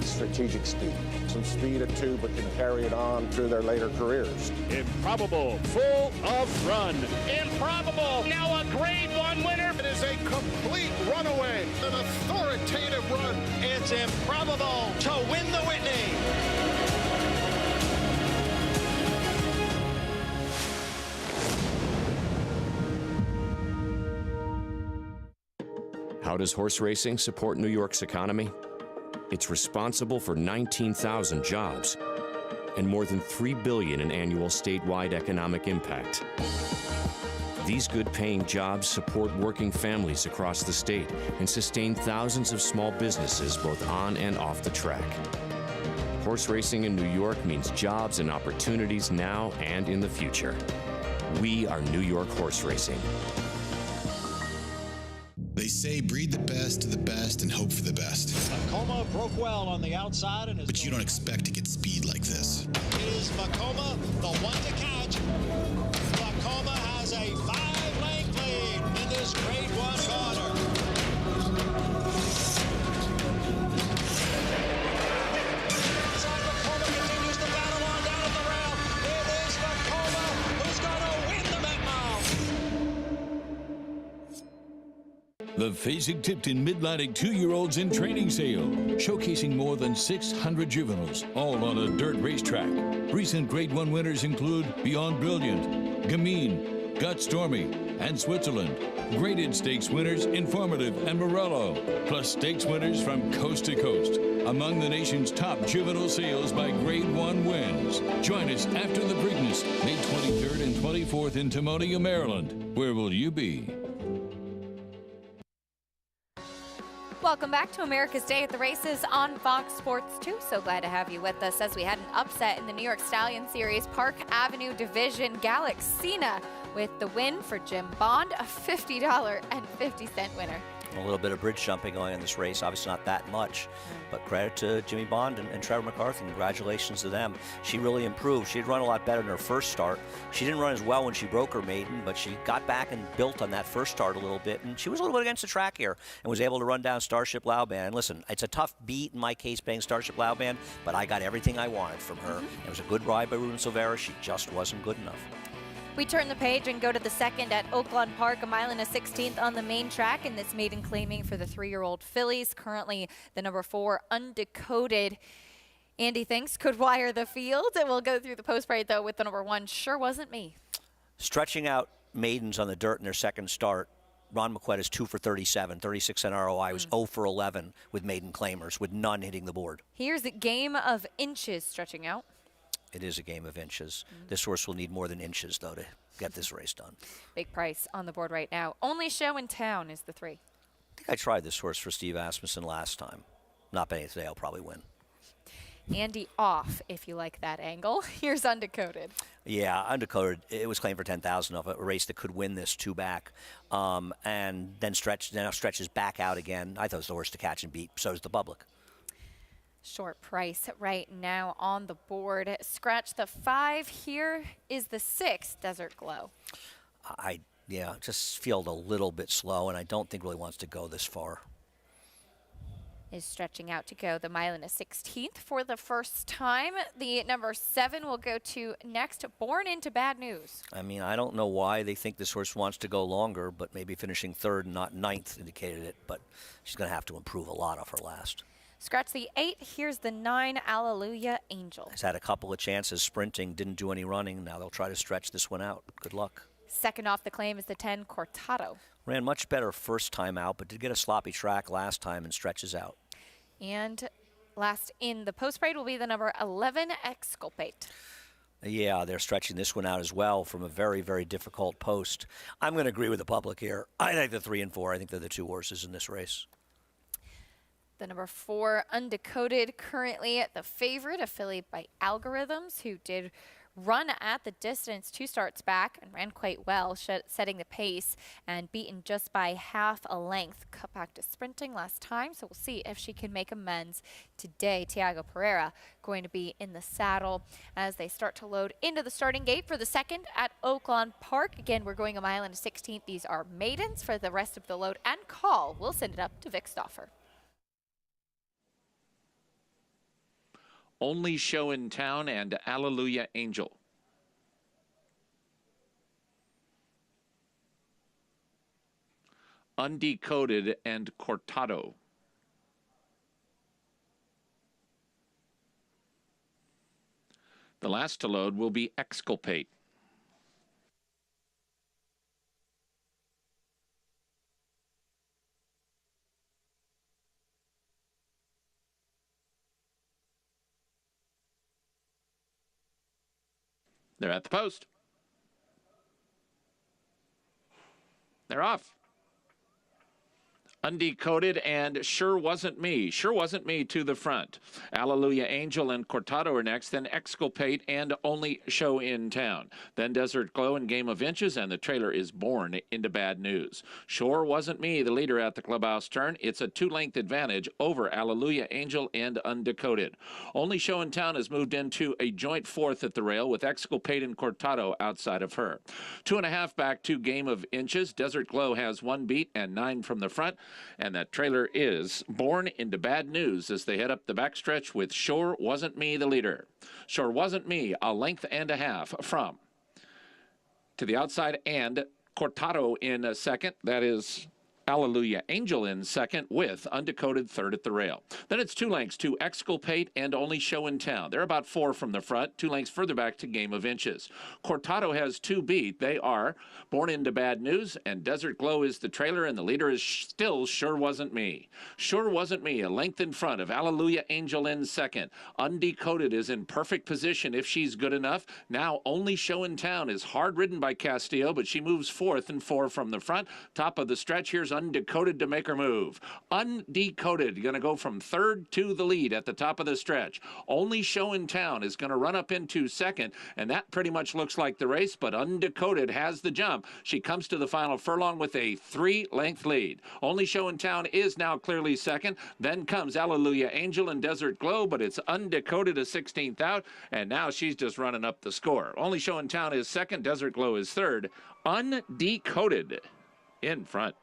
Strategic speed. Some speed at 2, but can carry it on through their later careers. Improbable, full of run. Improbable, now a Grade 1 winner. It is a complete runaway, an authoritative run. It's Improbable to win the Whitney. How does horse racing support New York's economy? It's responsible for 19,000 jobs and more than $3 billion in annual statewide economic impact. These good-paying jobs support working families across the state and sustain thousands of small businesses both on and off the track. Horse racing in New York means jobs and opportunities now and in the future. We are New York Horse Racing. They say breed the best of the best and hope for the best. Macoma broke well on the outside. But you don't expect to get speed like this. Is Macoma the one to catch? Macoma has a 5-length lead in this Grade 1 corner. Macoma continues to battle on down at the rail. It is Macoma who's going to win the Met Mile. The the Fasig-Tipton Mid-Atlantic 2-year-olds in training sale, showcasing more than 600 juveniles, all on a dirt racetrack. Recent Grade 1 winners include Beyond Brilliant, Gamine, Gut Stormy, and Switzerland. Graded stakes winners Informative and Morello, plus stakes winners from coast to coast. Among the nation's top juvenile sales by Grade 1 wins. Join us after the Preakness, May 23rd and 24th in Timonium, Maryland. Where will you be? Welcome back to America's Day at the Races on Fox Sports 2. So glad to have you with us as we had an upset in the New York Stallion Series. Park Avenue Division, Galaxina with the win for Jim Bond, a $50.50 winner. A little bit of bridge jumping going in this race. Obviously not that much, but credit to Jimmy Bond and Trevor McCarthy. Congratulations to them. She really improved. She had run a lot better in her first start. She didn't run as well when she broke her maiden, but she got back and built on that first start a little bit, and she was a little bit against the track here and was able to run down Starship Lauban. And listen, it's a tough beat in my case paying Starship Lauban, but I got everything I wanted from her. It was a good ride by Ruben Silvera. She just wasn't good enough. We turn the page and go to the second at Oaklawn Park, 1 1/16 of on the main track, and this maiden claiming for the 3-year-old fillies. Currently the number 4 Undecoded. Andy thinks could wire the field. And we'll go through the post parade though with the number 1. Sure wasn't me. Stretching out maidens on the dirt in their second start. Ron McQuett is 2 for 37, 36% ROI. Was 0 for 11 with maiden claimers, with none hitting the board. Here's a game of inches stretching out. It is a game of inches. This horse will need more than inches, though, to get this race done. Big price on the board right now. Only show in town is the 3. I think I tried this horse for Steve Asmussen last time. Not betting today, I'll probably win. Andy off, if you like that angle. Here's Undecoded. Yeah, Undecoded. It was claimed for 10,000 off a race that could win this 2 back, and then stretches back out again. I thought it was the horse to catch and beat. So does the public. Short price right now on the board. Scratch the 5. Here is the 6, Desert Glow. Yeah, just feel a little bit slow, and I don't think really wants to go this far. Is stretching out to go the 1 1/16 for the first time. The number 7 will go to next, Born Into Bad News. I mean, I don't know why they think this horse wants to go longer, but maybe finishing 3rd and not 9th indicated it, but she's going to have to improve a lot off her last. Scratch the 8. Here's the 9, Alleluia Angel. Has had a couple of chances sprinting, didn't do any running. Now they'll try to stretch this one out. Good luck. Second off the claim is the 10, Cortado. Ran much better first time out, but did get a sloppy track last time and stretches out. And last in the post parade will be the number 11, Exculpate. Yeah, they're stretching this one out as well from a very, very difficult post. I'm going to agree with the public here. I think the 3 and 4, I think they're the 2 horses in this race. The number 4, Undecoded, currently the favorite, a filly by Algorithms, who did run at the distance 2 starts back and ran quite well, setting the pace and beaten just by half a length. Cut back to sprinting last time, so we'll see if she can make amends today. Tiago Pereira going to be in the saddle as they start to load into the starting gate for the second at Oaklawn Park. Again, we're going 1 1/16. These are maidens. For the rest of the load and call, we'll send it up to Vic Stauffer. Only Show in Town and Alleluia Angel. Undecoded and Cortado. The last to load will be Exculpate. They're at the post. They're off. Undecoded and Sure Wasn't Me. Sure Wasn't Me to the front. Alleluia Angel and Cortado are next, then Exculpate and Only Show in Town. Then Desert Glow and Game of Inches, and the trailer is Born Into Bad News. Sure Wasn't Me, the leader at the clubhouse turn. It's a 2-length advantage over Alleluia Angel and Undecoded. Only Show in Town has moved into a joint 4th at the rail with Exculpate and Cortado outside of her. 2.5 back to Game of Inches. Desert Glow has 1 beat and 9 from the front. And that trailer is Born Into Bad News as they head up the backstretch with Sure Wasn't Me, the leader. Sure Wasn't Me, a 1.5 lengths from. To the outside, and Cortado in second. That is Hallelujah Angel in second with Undecoded third at the rail. Then it's 2 lengths to Exculpate and Only Show in Town. They're about 4 from the front, 2 lengths further back to Game of Inches. Cortado has 2 beat. They are Born Into Bad News and Desert Glow is the trailer, and the leader is still Sure Wasn't Me. Sure Wasn't Me, a length in front of Hallelujah Angel in second. Undecoded is in perfect position if she's good enough. Now Only Show in Town is hard ridden by Castillo, but she moves 4th and 4 from the front. Top of the stretch, here's Undecoded to make her move. Undecoded going to go from 3rd to the lead at the top of the stretch. Only Show in Town is going to run up into 2nd, and that pretty much looks like the race, but Undecoded has the jump. She comes to the final furlong with a 3-length lead. Only Show in Town is now clearly 2nd. Then comes Hallelujah Angel and Desert Glow, but it's Undecoded a 16th out, and now she's just running up the score. Only Show in Town is 2nd, Desert Glow is 3rd. Undecoded in front.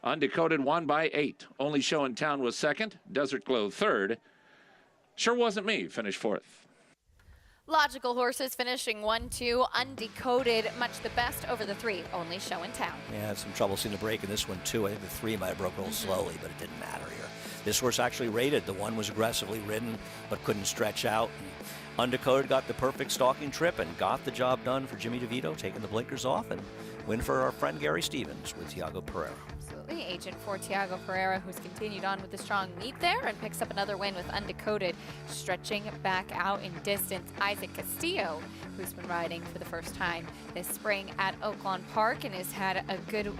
Undecoded won by 8. Only Show in Town was 2nd. Desert Glow 3rd. Sure Wasn't Me finished 4th. Logical Horses finishing 1-2. Undecoded, much the best over the 3. Only Show in Town. Yeah, had some trouble seeing the break in this one, too. I think the 3 might have broke a little slowly, but it didn't matter here. This horse actually rated. The 1 was aggressively ridden, but couldn't stretch out. And Undecoded got the perfect stalking trip and got the job done for Jimmy DeVito, taking the blinkers off, and win for our friend Gary Stevens with Tiago Pereira. Absolutely. Agent for Tiago Pereira, who's continued on with the strong meet there and picks up another win with Undecoded, stretching back out in distance. Isaac Castillo, who's been riding for the first time this spring at Oaklawn Park and has had a good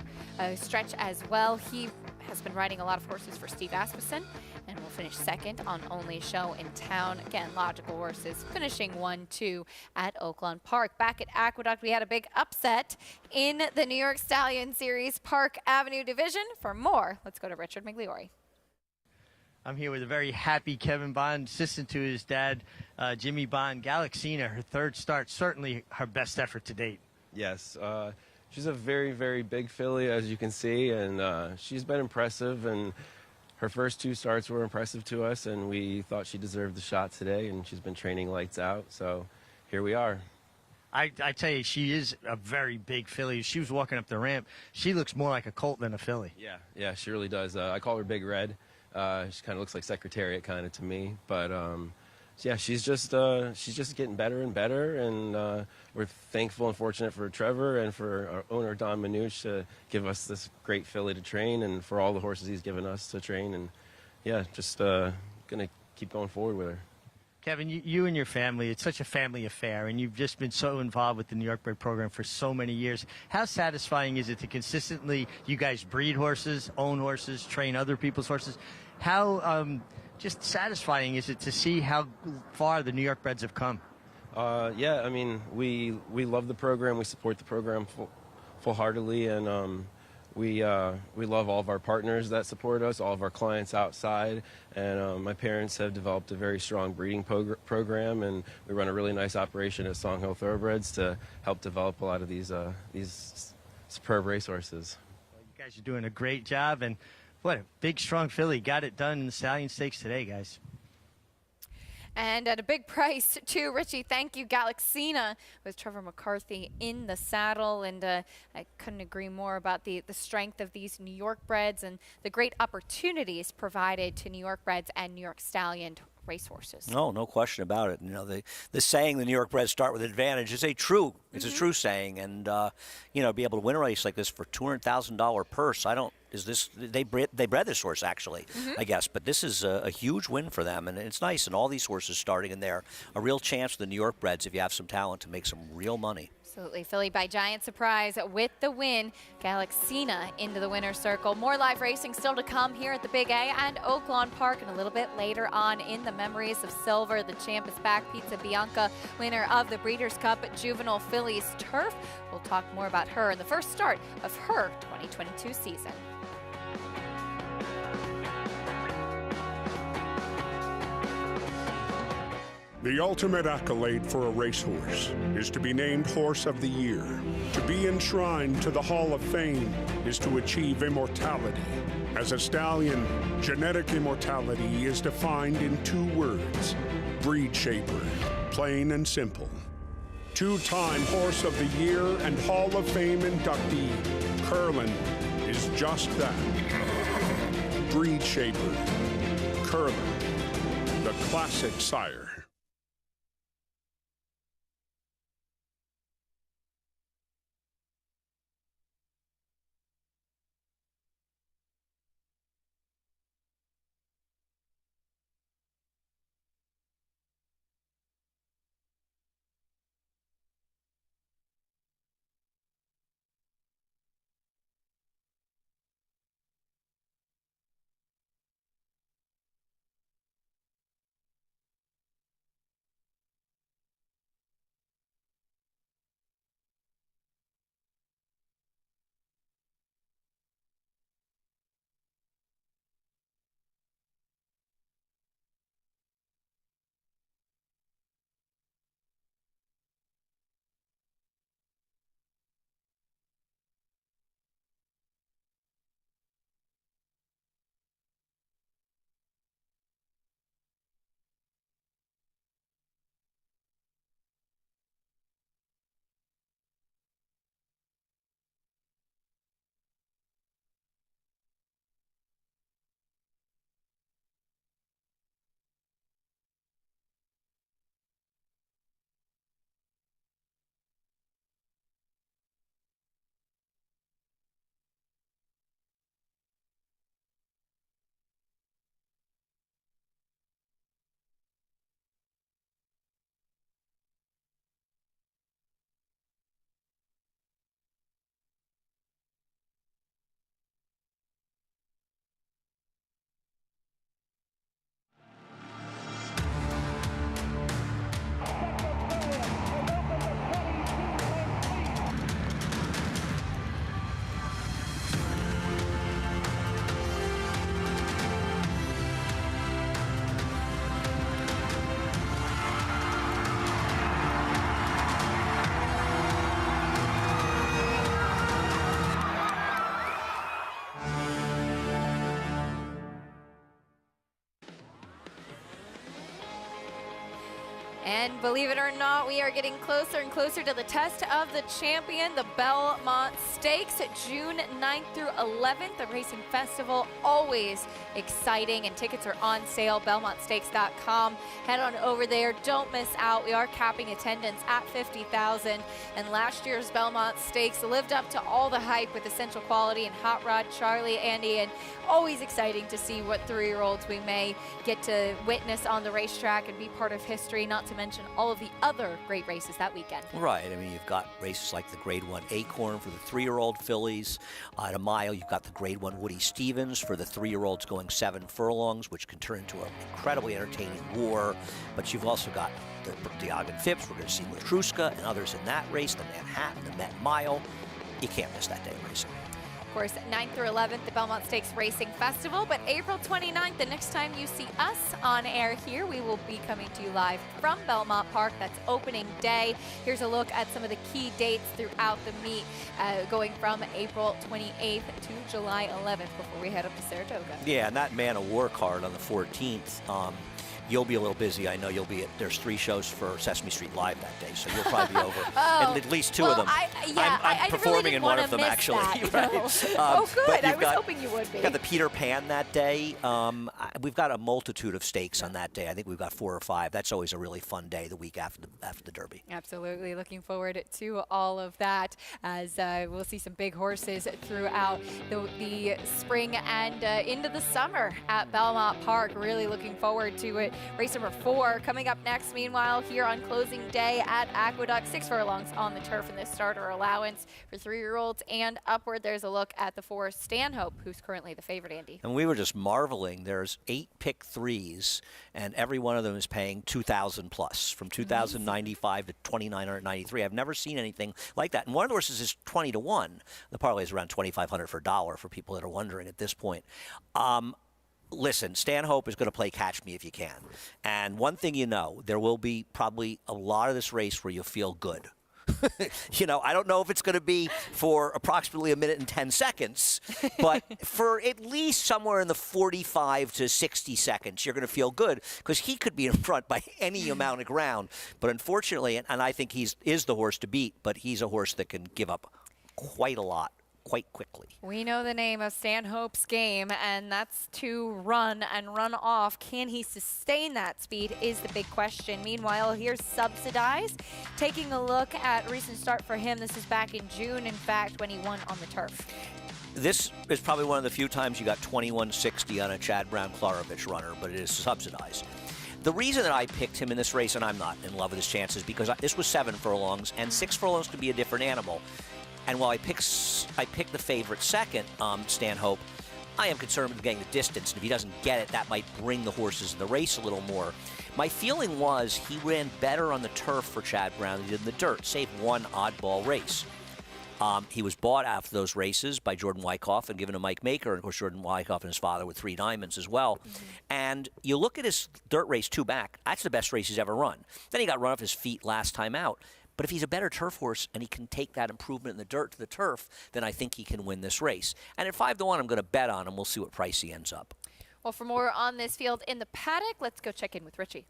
stretch as well. He has been riding a lot of horses for Steve Asmussen and will finish 2nd on Only Show in Town. Again, Logical Horses finishing 1-2 at Oaklawn Park. Back at Aqueduct, we had a big upset in the New York Stallion Series Park Avenue Division. For more, let's go to Richard Migliori. I'm here with a very happy Kevin Bond, assistant to his dad, Jimmy Bond. Galaxina, her 3rd start, certainly her best effort to date. Yes, she's a very, very big filly, as you can see, and she's been impressive, and her first 2 starts were impressive to us, and we thought she deserved the shot today, and she's been training lights out, so here we are. I tell you, she is a very big filly. She was walking up the ramp. She looks more like a colt than a filly. Yeah, she really does. I call her Big Red. She kind of looks like Secretariat kind of to me, but yeah, she's just getting better and better, and we're thankful and fortunate for Trevor and for our owner Don Manuch to give us this great filly to train, and for all the horses he's given us to train, and yeah, just gonna keep going forward with her. Kevin, you and your family, it's such a family affair, and you've just been so involved with the New York Bred program for so many years. How satisfying is it to consistently, you guys breed horses, own horses, train other people's horses? How just satisfying is it to see how far the New York Breds have come? Yeah, I mean, we love the program. We support the program full-heartedly, and we love all of our partners that support us, all of our clients outside, and my parents have developed a very strong breeding program, and we run a really nice operation at Song Hill Thoroughbreds to help develop a lot of these superb racehorses. Well, you guys are doing a great job, and what a big, strong filly. Got it done in the Stallion Stakes today, guys. And at a big price, too, Richie. Thank you, Galaxina, with Trevor McCarthy in the saddle. And I couldn't agree more about the strength of these New York Breds and the great opportunities provided to New York Breds and New York Stallion racehorses. No question about it. You know, the saying the New York Breds start with advantage is a true saying. And, you know, be able to win a race like this for $200,000 purse, they bred this horse, actually, I guess. But this is a huge win for them, and it's nice. And all these horses starting in there, a real chance for the New York Breds, if you have some talent, to make some real money. Absolutely. Philly by giant surprise with the win. Galaxina into the winner's circle. More live racing still to come here at the Big A and Oaklawn Park, and a little bit later on in the Memories of Silver. The champ is back. Pizza Bianca, winner of the Breeders' Cup Juvenile Fillies Turf. We'll talk more about her in the first start of her 2022 season. The ultimate accolade for a racehorse is to be named Horse of the Year. To be enshrined to the Hall of Fame is to achieve immortality. As a stallion, genetic immortality is defined in 2 words: breed shaper, plain and simple. 2-time Horse of the Year and Hall of Fame inductee, Curlin, is is just that. Breed Shaper. Curler. The classic sire. And believe it or not, we are getting closer and closer to the test of the champion, the Belmont Stakes, June 9th through 11th, the racing festival. Always exciting, and tickets are on sale, belmontstakes.com. Head on over there. Don't miss out. We are capping attendance at 50,000. And last year's Belmont Stakes lived up to all the hype with Essential Quality and Hot Rod Charlie, Andy, and always exciting to see what 3-year-olds we may get to witness on the racetrack and be part of history, not to mention all of the other great races that weekend. Right. I mean, you've got races like the Grade 1 Acorn for the 3-year-old fillies. At a mile, you've got the Grade 1 Woody Stevens for the 3-year-olds going 7 furlongs, which can turn into an incredibly entertaining war. But you've also got the Ogden Phipps. We're going to see Latruska and others in that race, the Manhattan, the Met Mile. You can't miss that day of racing. Of course, 9th through 11th, the Belmont Stakes Racing Festival. But April 29th, the next time you see us on air here, we will be coming to you live from Belmont Park. That's opening day. Here's a look at some of the key dates throughout the meet, going from April 28th to July 11th before we head up to Saratoga. Yeah, and that Man of War card on the 14th. You'll be a little busy. I know you'll be there's 3 shows for Sesame Street Live that day, so you'll probably be over at least 2 of them. I'm performing really in one of them, actually. That, oh, good. I was hoping you would be. We've got the Peter Pan that day. We've got a multitude of stakes on that day. I think we've got 4 or 5. That's always a really fun day, the week after the Derby. Absolutely. Looking forward to all of that, as we'll see some big horses throughout the spring and into the summer at Belmont Park. Really looking forward to it. Race number 4 coming up next. Meanwhile, here on closing day at Aqueduct, 6 furlongs on the turf in this starter allowance for 3-year-olds and upward. There's a look at the 4 Stanhope, who's currently the favorite, Andy. And we were just marveling. There's 8 pick 3s, and every one of them is paying $2,000 plus, from $2,095 to $2,993. I've never seen anything like that. And one of the horses is 20 to 1. The parlay is around $2,500 for $1 for people that are wondering at this point. Listen, Stanhope is going to play Catch Me If You Can. And one thing you know, there will be probably a lot of this race where you'll feel good. I don't know if it's going to be for approximately 1 minute and 10 seconds, but for at least somewhere in the 45 to 60 seconds, you're going to feel good, because he could be in front by any amount of ground. But unfortunately, and I think he is the horse to beat, but he's a horse that can give up quite a lot quite quickly. We know the name of Stanhope's game, and that's to run and run off. Can he sustain that speed is the big question. Meanwhile, here's Subsidized. Taking a look at recent start for him. This is back in June, in fact, when he won on the turf. This is probably one of the few times you got 2160 on a Chad Brown-Klarovich runner, but it is Subsidized. The reason that I picked him in this race, and I'm not in love with his chances, because this was 7 furlongs, and 6 furlongs could be a different animal. And while I picked the favorite second, Stanhope, I am concerned with getting the distance, and if he doesn't get it, that might bring the horses in the race a little more. My feeling was he ran better on the turf for Chad Brown than he did in the dirt, save one oddball race. He was bought after those races by Jordan Wyckoff and given to Mike Maker. And, of course, Jordan Wyckoff and his father with 3 diamonds as well. And you look at his dirt race 2 back, that's the best race he's ever run. Then he got run off his feet last time out. But if he's a better turf horse and he can take that improvement in the dirt to the turf, then I think he can win this race. And at 5-1, I'm going to bet on him. We'll see what price he ends up. Well, for more on this field in the paddock, let's go check in with Richie.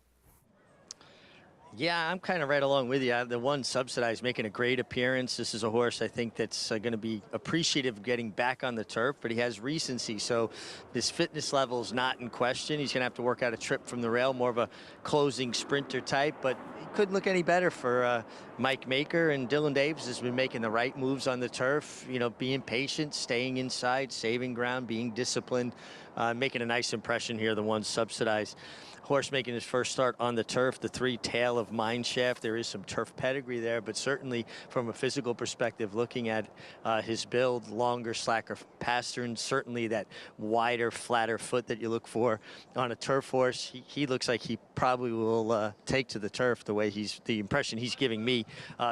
Yeah, I'm kind of right along with you. The one Subsidized making a great appearance. This is a horse I think that's going to be appreciative of getting back on the turf, but he has recency, so his fitness level is not in question. He's going to have to work out a trip from the rail, more of a closing sprinter type, but he couldn't look any better for Mike Maker, and Dylan Davis has been making the right moves on the turf, you know, being patient, staying inside, saving ground, being disciplined, making a nice impression here, the one Subsidized. Horse making his first start on the turf, the 3 tail of Mineshaft. There is some turf pedigree there, but certainly from a physical perspective, looking at his build, longer, slacker pastern, certainly that wider, flatter foot that you look for on a turf horse. He looks like he probably will take to the turf the way the impression he's giving me,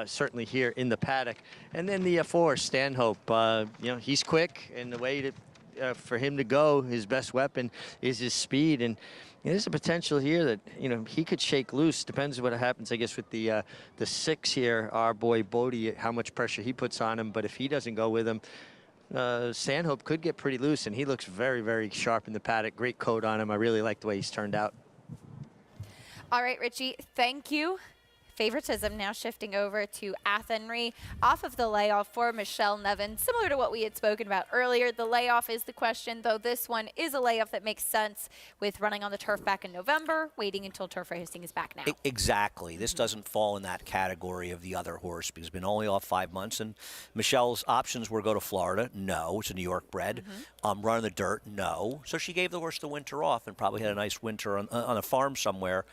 certainly here in the paddock. And then the 4, Stanhope, you know, he's quick, and the way for him to go, his best weapon is his speed. And there's a potential here that, you know, he could shake loose. Depends what happens, I guess, with the 6 here, our boy Bodie, how much pressure he puts on him. But if he doesn't go with him, Stanhope could get pretty loose, and he looks very, very sharp in the paddock. Great coat on him. I really like the way he's turned out. All right, Richie, thank you. Favoritism now shifting over to Athenry off of the layoff for Michelle Nevin. Similar to what we had spoken about earlier, the layoff is the question, though this one is a layoff that makes sense with running on the turf back in November, waiting until turf racing is back now. Exactly. This doesn't fall in that category of the other horse because he's been only off 5 months. And Michelle's options were go to Florida. No. It's a New York bred. Run in the dirt. No. So she gave the horse the winter off and probably had a nice winter on a farm somewhere.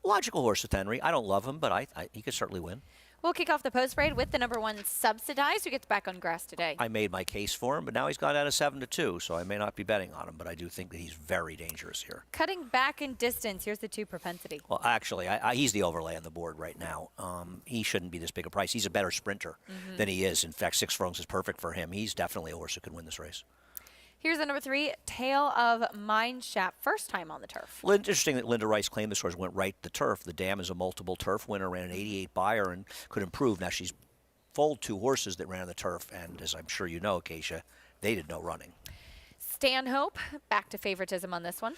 Logical horse with Henry. I don't love him, but he could certainly win. We'll kick off the post parade with the number 1 Subsidized, who gets back on grass today. I made my case for him, but now he's gone down to 7-2, so I may not be betting on him, but I do think that he's very dangerous here. Cutting back in distance, here's the 2 propensity. Well, actually, he's the overlay on the board right now. He shouldn't be this big a price. He's a better sprinter than he is. In fact, 6 furlongs is perfect for him. He's definitely a horse who can win this race. Here's the number 3, Tail of Mineshaft, first time on the turf. Interesting that Linda Rice claimed this horse went right to turf. The Dam is a multiple turf winner, ran an 88 buyer, and could improve. Now she's foaled 2 horses that ran on the turf, and as I'm sure you know, Acacia, they did no running. Stanhope, back to favoritism on this one.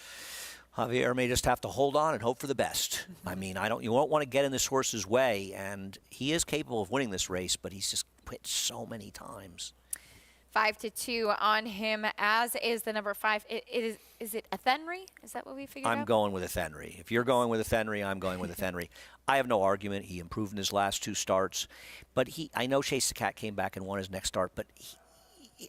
Javier may just have to hold on and hope for the best. I mean, you won't want to get in this horse's way, and he is capable of winning this race, but he's just quit so many times. 5-2 on him, as is the number 5. Is it Athenry? Is that what we figured out? I'm going with Athenry. If you're going with Athenry, I'm going with Athenry. I have no argument. He improved in his last 2 starts. But I know Chase the Cat came back and won his next start, but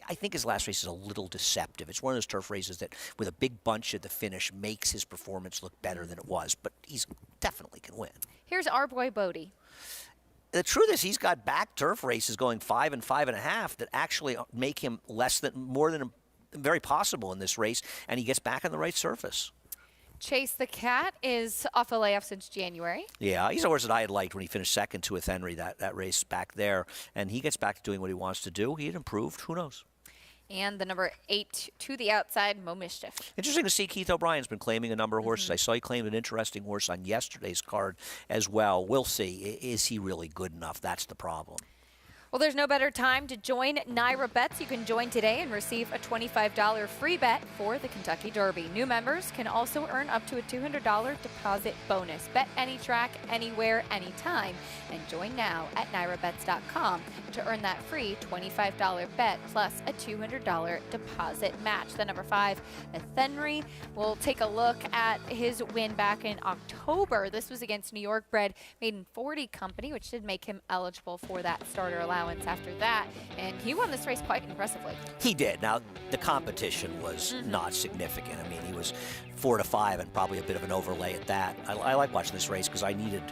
I think his last race is a little deceptive. It's one of those turf races that, with a big bunch at the finish, makes his performance look better than it was. But he's definitely can win. Here's our boy Bodie. The truth is he's got back turf races going 5 and 5.5 that actually make him more than very possible in this race, and he gets back on the right surface. Chase the Cat is off a layoff since January. Yeah, he's a horse that I had liked when he finished second to Henry that race back there, and he gets back to doing what he wants to do. He had improved. Who knows? And the number 8 to the outside, Mo Mischief. Interesting to see Keith O'Brien's been claiming a number of horses. I saw he claimed an interesting horse on yesterday's card as well. We'll see. Is he really good enough? That's the problem. Well, there's no better time to join Naira Bets. You can join today and receive a $25 free bet for the Kentucky Derby. New members can also earn up to a $200 deposit bonus. Bet any track, anywhere, anytime. And join now at NairaBets.com to earn that free $25 bet plus a $200 deposit match. The number 5, Henry. We'll take a look at his win back in October. This was against New York bred Maiden 40 Company, which did make him eligible for that starter allowance after that, and he won this race quite impressively. He did. Now, the competition was not significant. I mean, he was 4 to 5 and probably a bit of an overlay at that. I like watching this race because I needed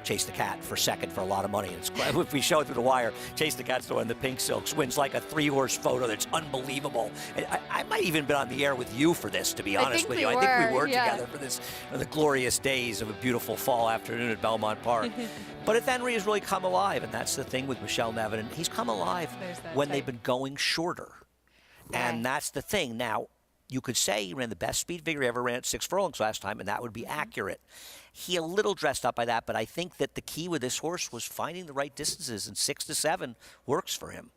Chase the Cat for second for a lot of money. It's, if we show it through the wire, Chase the Cat's the one in the pink silks, wins like a 3-horse photo that's unbelievable. And I might even been on the air with you for this, to be honest with you. I think we were together for this, for the glorious days of a beautiful fall afternoon at Belmont Park. But Henry has really come alive, and that's the thing with Michelle Nevin. And he's come alive when they've been going shorter. And that's the thing. Now, you could say he ran the best speed figure he ever ran at 6 furlongs last time, and that would be accurate. He a little dressed up by that, but I think that the key with this horse was finding the right distances, and 6 to 7 works for him.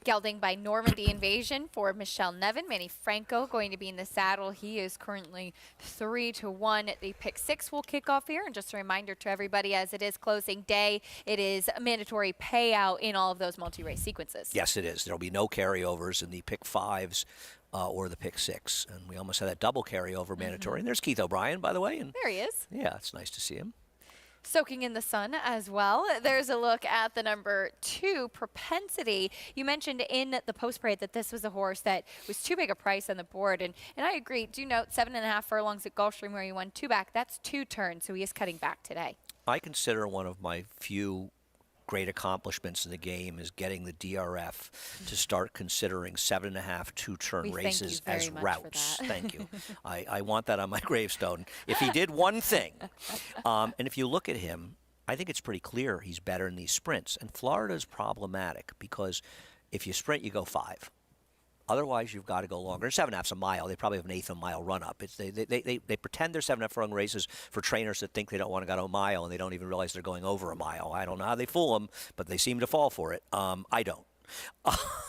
Gelding by Normandy Invasion for Michelle Nevin. Manny Franco going to be in the saddle. He is currently 3 to 1. The pick 6 will kick off here. And just a reminder to everybody, as it is closing day, it is a mandatory payout in all of those multi-race sequences. Yes, it is. There will be no carryovers in the pick 5s. Or the pick 6. And we almost had that double carryover mandatory. And there's Keith O'Brien, by the way. And there he is. Yeah, it's nice to see him. Soaking in the sun as well. There's a look at the number 2, Propensity. You mentioned in the post parade that this was a horse that was too big a price on the board. And I agree. Do note 7.5 furlongs at Gulfstream where he won 2 back. That's 2 turns. So he is cutting back today. I consider one of my few great accomplishments in the game is getting the DRF to start considering 7.5 2-turn races as routes. Thank you. I want that on my gravestone. If he did one thing, and if you look at him, I think it's pretty clear he's better in these sprints. And Florida is problematic because if you sprint, you go 5. Otherwise, you've got to go longer. 7.5's a mile. They probably have an 1/8 of a mile run-up. They pretend they're 7.5 furlong races for trainers that think they don't want to go a mile, and they don't even realize they're going over a mile. I don't know how they fool them, but they seem to fall for it. I don't.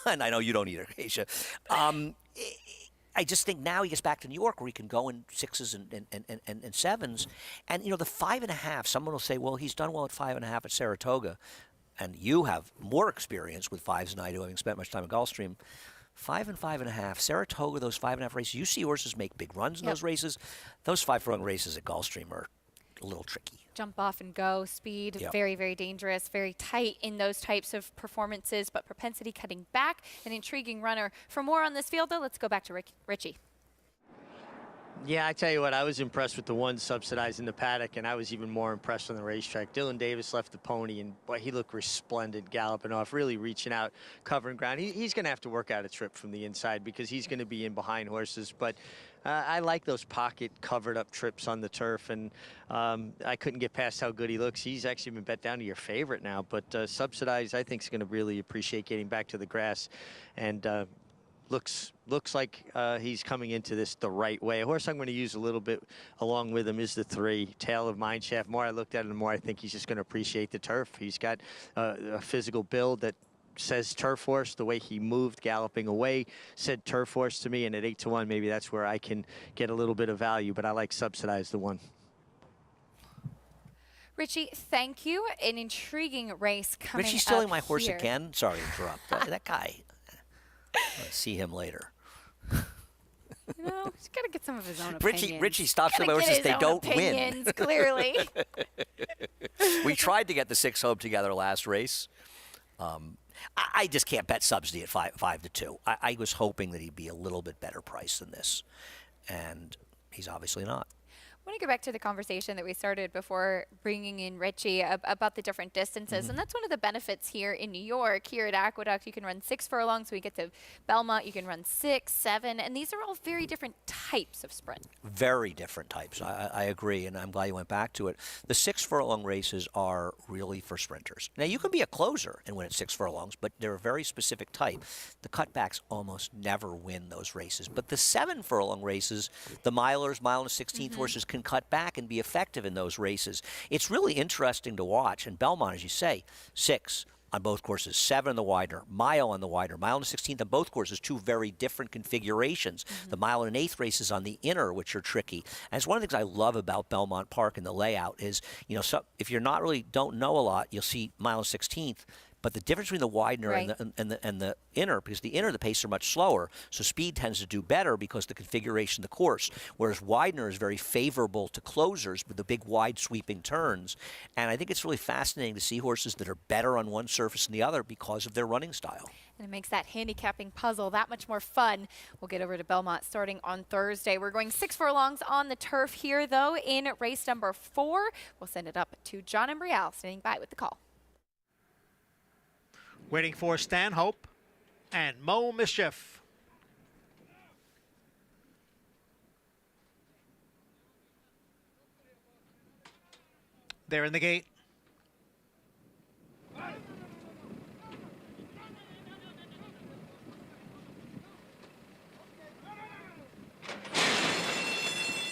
And I know you don't either, Keisha. I just think now he gets back to New York where he can go in 6s and 7s. And, you know, the 5.5, someone will say, well, he's done well at 5.5 at Saratoga. And you have more experience with 5s than I do, having spent much time at Gulfstream. 5 and 5.5. Saratoga, those 5.5 races, you see horses make big runs in those races. Those 5 furlong races at Gulfstream are a little tricky. Jump off and go, speed, very, very dangerous, very tight in those types of performances, but Propensity cutting back, an intriguing runner. For more on this field, though, let's go back to Richie. Yeah, I tell you what, I was impressed with the one subsidized in the paddock, and I was even more impressed on the racetrack. Dylan Davis left the pony, and boy, he looked resplendent galloping off, really reaching out, covering ground. He's going to have to work out a trip from the inside because he's going to be in behind horses. But I like those pocket covered up trips on the turf, and I couldn't get past how good he looks. He's actually been bet down to your favorite now, but subsidized, I think, is going to really appreciate getting back to the grass, and looks like he's coming into this the right way. A horse I'm going to use a little bit along with him is the 3, Tail of Mineshaft. The more I looked at him, the more I think he's just going to appreciate the turf. He's got a physical build that says turf horse. The way he moved galloping away said turf horse to me, and at 8 to 1, maybe that's where I can get a little bit of value, but I like subsidized the 1. Richie, thank you. An intriguing race coming up. Richie's stealing my horse again? Sorry to interrupt. That guy. I'll see him later. You know, he's got to get some of his own opinions. Richie stops the horses they don't win. Clearly. We tried to get the 6 home together last race. I just can't bet subsidy at 5 to 2. I was hoping that he'd be a little bit better priced than this, and he's obviously not. I want to go back to the conversation that we started before bringing in Richie about the different distances. And that's one of the benefits here in New York. Here at Aqueduct, you can run 6 furlongs. When you get to Belmont, you can run 6, 7. And these are all very different types of sprint. Very different types. I agree, and I'm glad you went back to it. The 6 furlong races are really for sprinters. Now, you can be a closer and win at 6 furlongs, but they're a very specific type. The cutbacks almost never win those races. But the 7 furlong races, the milers, mile and 16th horses can cut back and be effective in those races. It's really interesting to watch. And Belmont, as you say, 6. on both courses, 7 on the Widener, mile on the Widener, mile and a 16th on both courses, 2 very different configurations. The mile and an 1/8 races on the inner, which are tricky. And it's one of the things I love about Belmont Park and the layout is, so if you're not really don't know a lot, you'll see mile and 16th. But the difference between the Widener and the inner, because the inner, the pace are much slower, so speed tends to do better because the configuration of the course, whereas Widener is very favorable to closers with the big wide sweeping turns. And I think it's really fascinating to see horses that are better on one surface than the other because of their running style. And it makes that handicapping puzzle that much more fun. We'll get over to Belmont starting on Thursday. We're going 6 furlongs on the turf here, though, in race number 4. We'll send it up to John and Brielle standing by with the call. Waiting for Stanhope and Mo Mischief. They're in the gate.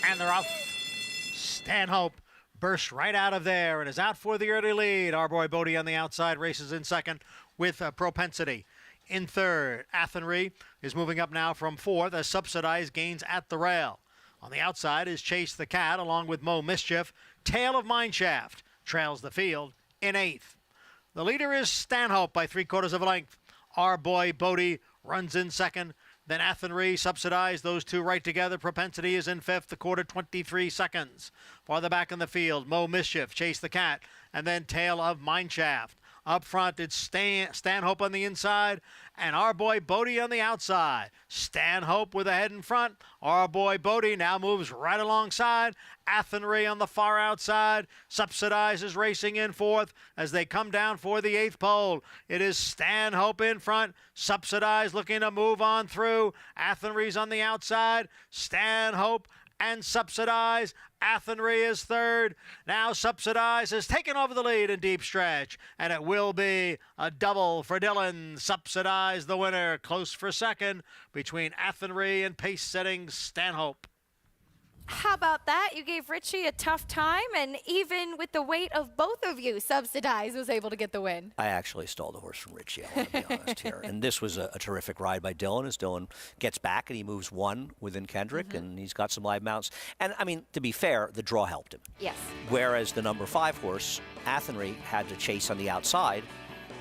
And they're off. Stanhope bursts right out of there and is out for the early lead. Our boy Bodie on the outside races in second with Propensity. In third, Athenry is moving up now from 4th as Subsidized gains at the rail. On the outside is Chase the Cat along with Mo Mischief. Tail of Mineshaft trails the field in 8th. The leader is Stanhope by 3/4 of a length. Our boy Bodie runs in second. Then Athenry, Subsidized, those two right together. Propensity is in 5th, the quarter 23 seconds. Farther back in the field, Mo Mischief, Chase the Cat, and then Tail of Mineshaft. Up front, it's Stanhope on the inside, and our boy Bodie on the outside. Stanhope with a head in front. Our boy Bodie now moves right alongside. Athenry on the far outside. Subsidized is racing in 4th as they come down for the 8th pole. It is Stanhope in front. Subsidized looking to move on through. Athenry's on the outside. Stanhope and Subsidized. Athenry is third. Now Subsidized has taken over the lead in deep stretch, and it will be a double for Dylan. Subsidized the winner, close for second between Athenry and pace-setting Stanhope. How about that? You gave Richie a tough time, and even with the weight of both of you, Subsidized was able to get the win. I actually stole the horse from Richie, I want to be honest here. And this was a terrific ride by Dylan as Dylan gets back and he moves 1 within Kendrick, and he's got some live mounts. And, I mean, to be fair, the draw helped him. Yes. Whereas the number 5 horse, Athenry, had to chase on the outside.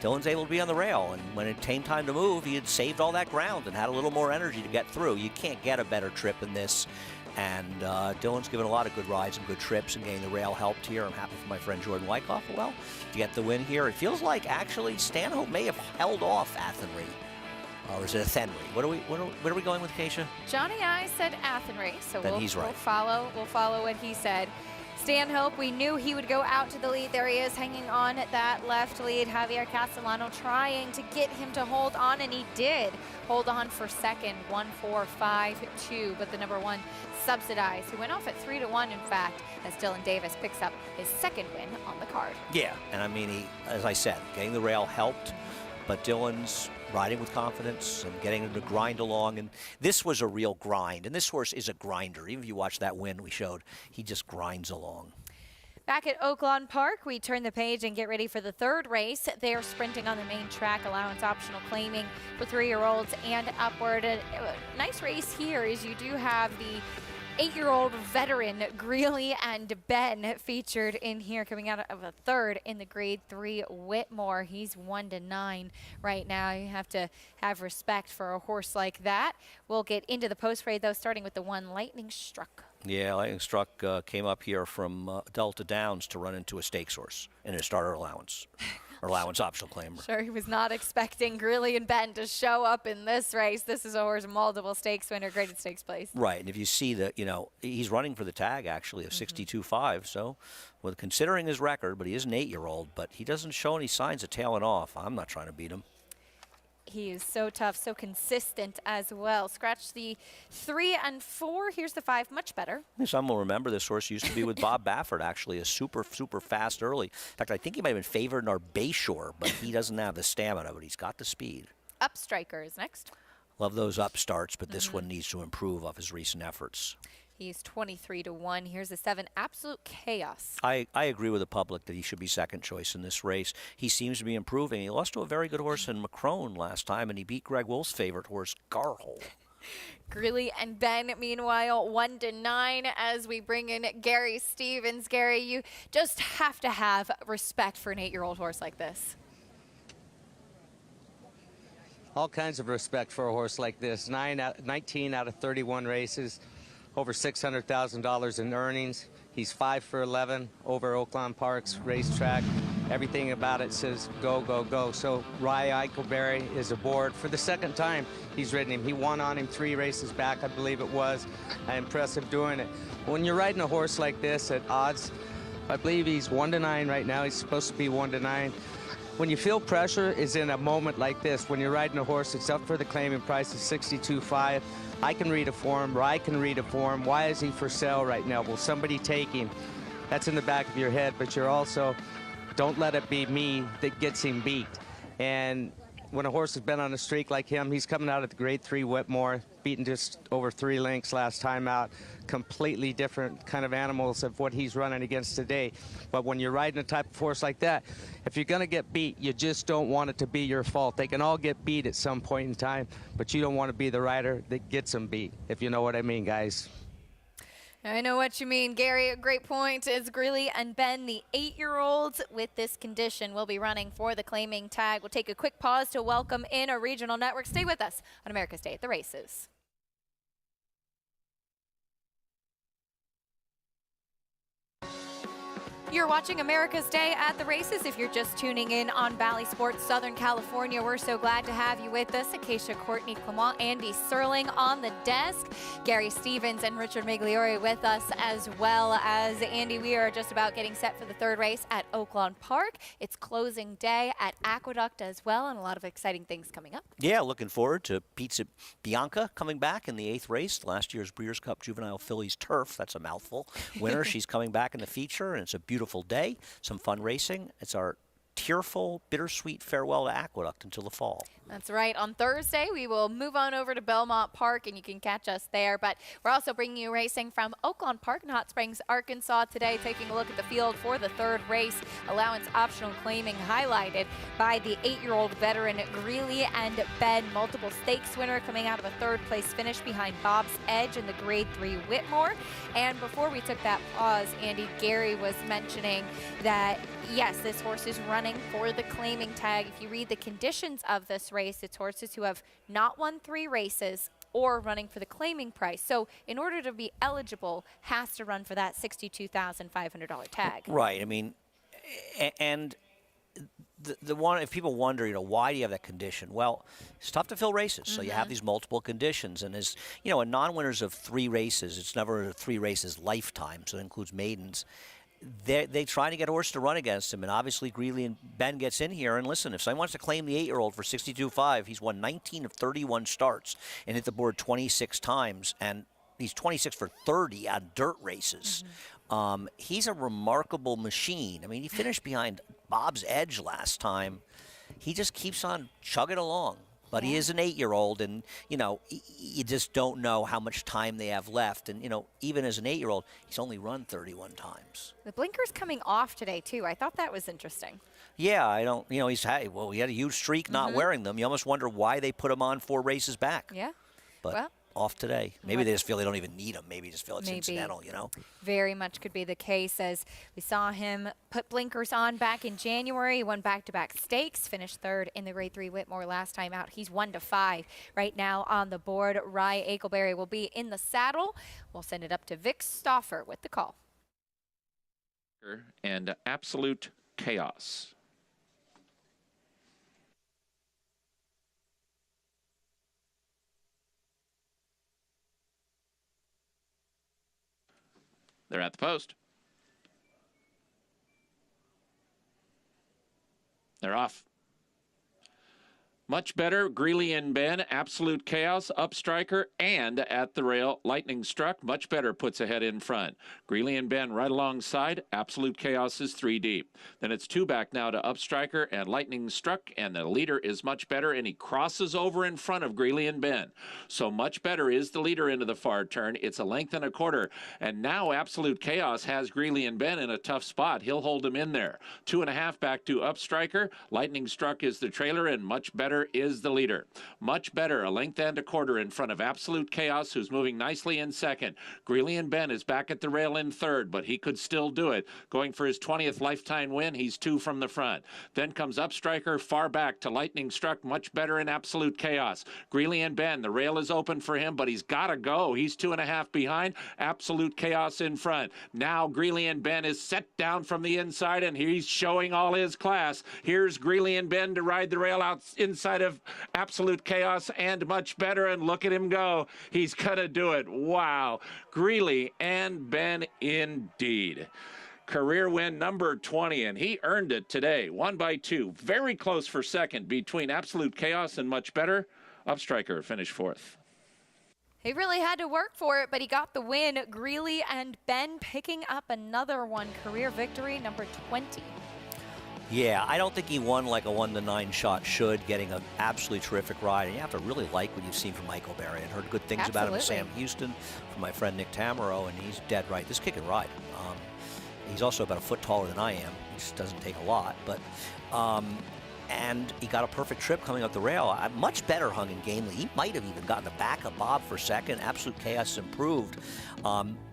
Dylan's able to be on the rail, and when it came time to move, he had saved all that ground and had a little more energy to get through. You can't get a better trip than this. And Dylan's given a lot of good rides and good trips, and getting the rail helped here. I'm happy for my friend Jordan Wyckoff as well to get the win here. It feels like actually Stanhope may have held off Athenry. Or is it Athenry? What are we going with, Keisha? Johnny and I said Athenry, so then he's right. We'll follow what he said. Stanhope, we knew he would go out to the lead. There he is, hanging on at that left lead. Javier Castellano trying to get him to hold on, and he did hold on for second, 1-4-5-2. But the number 1, Subsidized, who went off at 3-1, in fact, as Dylan Davis picks up his second win on the card. Yeah, and I mean, he, as I said, getting the rail helped, but Dylan's riding with confidence and getting him to grind along. And this was a real grind, and this horse is a grinder. Even if you watch that win we showed, he just grinds along. Back at Oaklawn Park, we turn the page and get ready for the 3rd race. They are sprinting on the main track, allowance optional claiming for 3-year-olds and upward. A nice race here is you do have the 8-year-old veteran Greeley and Ben featured in here, coming out of a 3rd in the grade 3 Whitmore. He's 1-9 right now. You have to have respect for a horse like that. We'll get into the post parade though, starting with the 1 Lightning Struck. Yeah, Lightning Struck came up here from Delta Downs to run into a stakes horse in a starter allowance. Or allowance optional claim. Sure, he was not expecting Greeley and Ben to show up in this race. This is a horse multiple stakes winner, graded stakes place. Right, and if you see that, he's running for the tag actually of 62.5. So, well, considering his record, but he is an 8-year-old, but he doesn't show any signs of tailing off. I'm not trying to beat him. He is so tough, so consistent as well. Scratch the 3 and 4. Here's the 5, much better. Some will remember this horse used to be with Bob Baffert, actually, a super fast early. In fact, I think he might have been favored in our Bayshore, but he doesn't have the stamina, but he's got the speed. Upstriker is next. Love those upstarts, but this one needs to improve off his recent efforts. He's 23-1. Here's a 7, Absolute Chaos. I agree with the public that he should be second choice in this race. He seems to be improving. He lost to a very good horse in McCrone last time, and he beat Greg Wolf's favorite horse, Garhole. Greeley and Ben, meanwhile, 1-9 as we bring in Gary Stevens. Gary, you just have to have respect for an 8-year-old horse like this. All kinds of respect for a horse like this. 19 out of 31 races, over $600,000 in earnings. He's 5 for 11 over Oaklawn Park's racetrack. Everything about it says go, go, go. So Rye Eichelberry is aboard for the second time he's ridden him. He won on him 3 races back, I believe it was. Impressive doing it. When you're riding a horse like this at odds, I believe he's 1-9 right now. He's supposed to be 1-9. When you feel pressure is in a moment like this, when you're riding a horse that's up for the claiming price of $62.5, I can read a form, Rye can read a form. Why is he for sale right now? Will somebody take him? That's in the back of your head, but you're also, don't let it be me that gets him beat. And when a horse has been on a streak like him, he's coming out at the Grade 3 Whitmore, beating just over 3 lengths last time out. Completely different kind of animals of what he's running against today. But when you're riding a type of horse like that, if you're going to get beat, you just don't want it to be your fault. They can all get beat at some point in time, but you don't want to be the rider that gets them beat, if you know what I mean, guys. I know what you mean, Gary. A great point is Greeley and Ben, the 8-year-olds with this condition, will be running for the claiming tag. We'll take a quick pause to welcome in our regional network. Stay with us on America's Day at the Races. You're watching America's Day at the Races. If you're just tuning in on Valley Sports Southern California, we're so glad to have you with us. Acacia, Courtney Clement, Andy Serling on the desk, Gary Stevens and Richard Migliore with us as well. As Andy, we are just about getting set for the 3rd race at Oaklawn Park. It's closing day at Aqueduct as well, and a lot of exciting things coming up. Yeah, looking forward to Pizza Bianca coming back in the 8th race. Last year's Breeders' Cup Juvenile Fillies Turf, that's a mouthful, winner. She's coming back in the feature, and it's a beautiful day, some fun racing. It's our tearful, bittersweet farewell to Aqueduct until the fall. That's right. On Thursday, we will move on over to Belmont Park, and you can catch us there. But we're also bringing you racing from Oaklawn Park in Hot Springs, Arkansas today, taking a look at the field for the 3rd race. Allowance optional claiming highlighted by the 8-year-old veteran Greeley and Ben, multiple stakes winner coming out of a 3rd place finish behind Bob's Edge in the Grade 3 Whitmore. And before we took that pause, Andy, Gary was mentioning that, yes, this horse is running for the claiming tag. If you read the conditions of this race, it's horses who have not won 3 races or running for the claiming price. So in order to be eligible, has to run for that $62,500 tag. Right. I mean, and the one, if people wonder, why do you have that condition? Well, it's tough to fill races, so you have these multiple conditions. And as a non-winners of 3 races, it's never a 3 races lifetime, so it includes maidens. They try to get a horse to run against him, and obviously Greeley and Ben gets in here. And listen, if someone wants to claim the 8-year-old for $62.5, he's won 19 of 31 starts and hit the board 26 times, and he's 26 for 30 on dirt races. He's a remarkable machine. I mean, he finished behind Bob's Edge last time. He just keeps on chugging along. But he is an 8-year-old, and, you just don't know how much time they have left. And, even as an 8-year-old, he's only run 31 times. The blinker's coming off today, too. I thought that was interesting. Yeah, I don't, he had a huge streak not wearing them. You almost wonder why they put him on 4 races back. Yeah. But well, off today. Maybe they just feel they don't even need him. Maybe just feel it's incidental, Very much could be the case, as we saw him put blinkers on back in January. He won back-to-back stakes, finished 3rd in the Grade 3 Whitmore last time out. He's 1-5 right now on the board. Rye Eichelberry will be in the saddle. We'll send it up to Vic Stauffer with the call. And Absolute Chaos. They're at the post. They're off. Much Better, Greeley and Ben, Absolute Chaos, Upstriker, and At the Rail, Lightning Struck. Much Better puts ahead in front. Greeley and Ben right alongside. Absolute Chaos is 3 deep. Then it's 2 back now to Upstriker and Lightning Struck, and the leader is Much Better, and he crosses over in front of Greeley and Ben. So Much Better is the leader into the far turn. It's a length and a quarter, and now Absolute Chaos has Greeley and Ben in a tough spot. He'll hold him in there. 2.5 back to Upstriker. Lightning Struck is the trailer, and Much Better is the leader. Much Better, a length and a quarter in front of Absolute Chaos, who's moving nicely in second. Greeley and Ben is back at the rail in third, but he could still do it. Going for his 20th lifetime win, he's 2 from the front. Then comes Upstriker far back to Lightning Struck, Much Better in Absolute Chaos. Greeley and Ben, the rail is open for him, but he's got to go. He's 2.5 behind. Absolute Chaos in front. Now Greeley and Ben is set down from the inside, and he's showing all his class. Here's Greeley and Ben to ride the rail out inside of Absolute Chaos and Much Better, and look at him go. He's gonna do it. Wow. Greeley and Ben indeed. Career win number 20, and he earned it today. 1 by 2. Very close for second between Absolute Chaos and Much Better. Upstriker finished 4th. He really had to work for it, but he got the win. Greeley and Ben picking up another one. Career victory number 20. Yeah, I don't think he won like a 1-to-9 shot should, getting an absolutely terrific ride. And you have to really like what you've seen from Michael Berry. I heard good things about him, Sam Houston, from my friend Nick Tamaro, and he's dead right. This kid can ride. He's also about a foot taller than I am. He just doesn't take a lot, but and he got a perfect trip coming up the rail. Much Better hung in gamely. He might have even gotten the back of Bob for second. Absolute Chaos improved.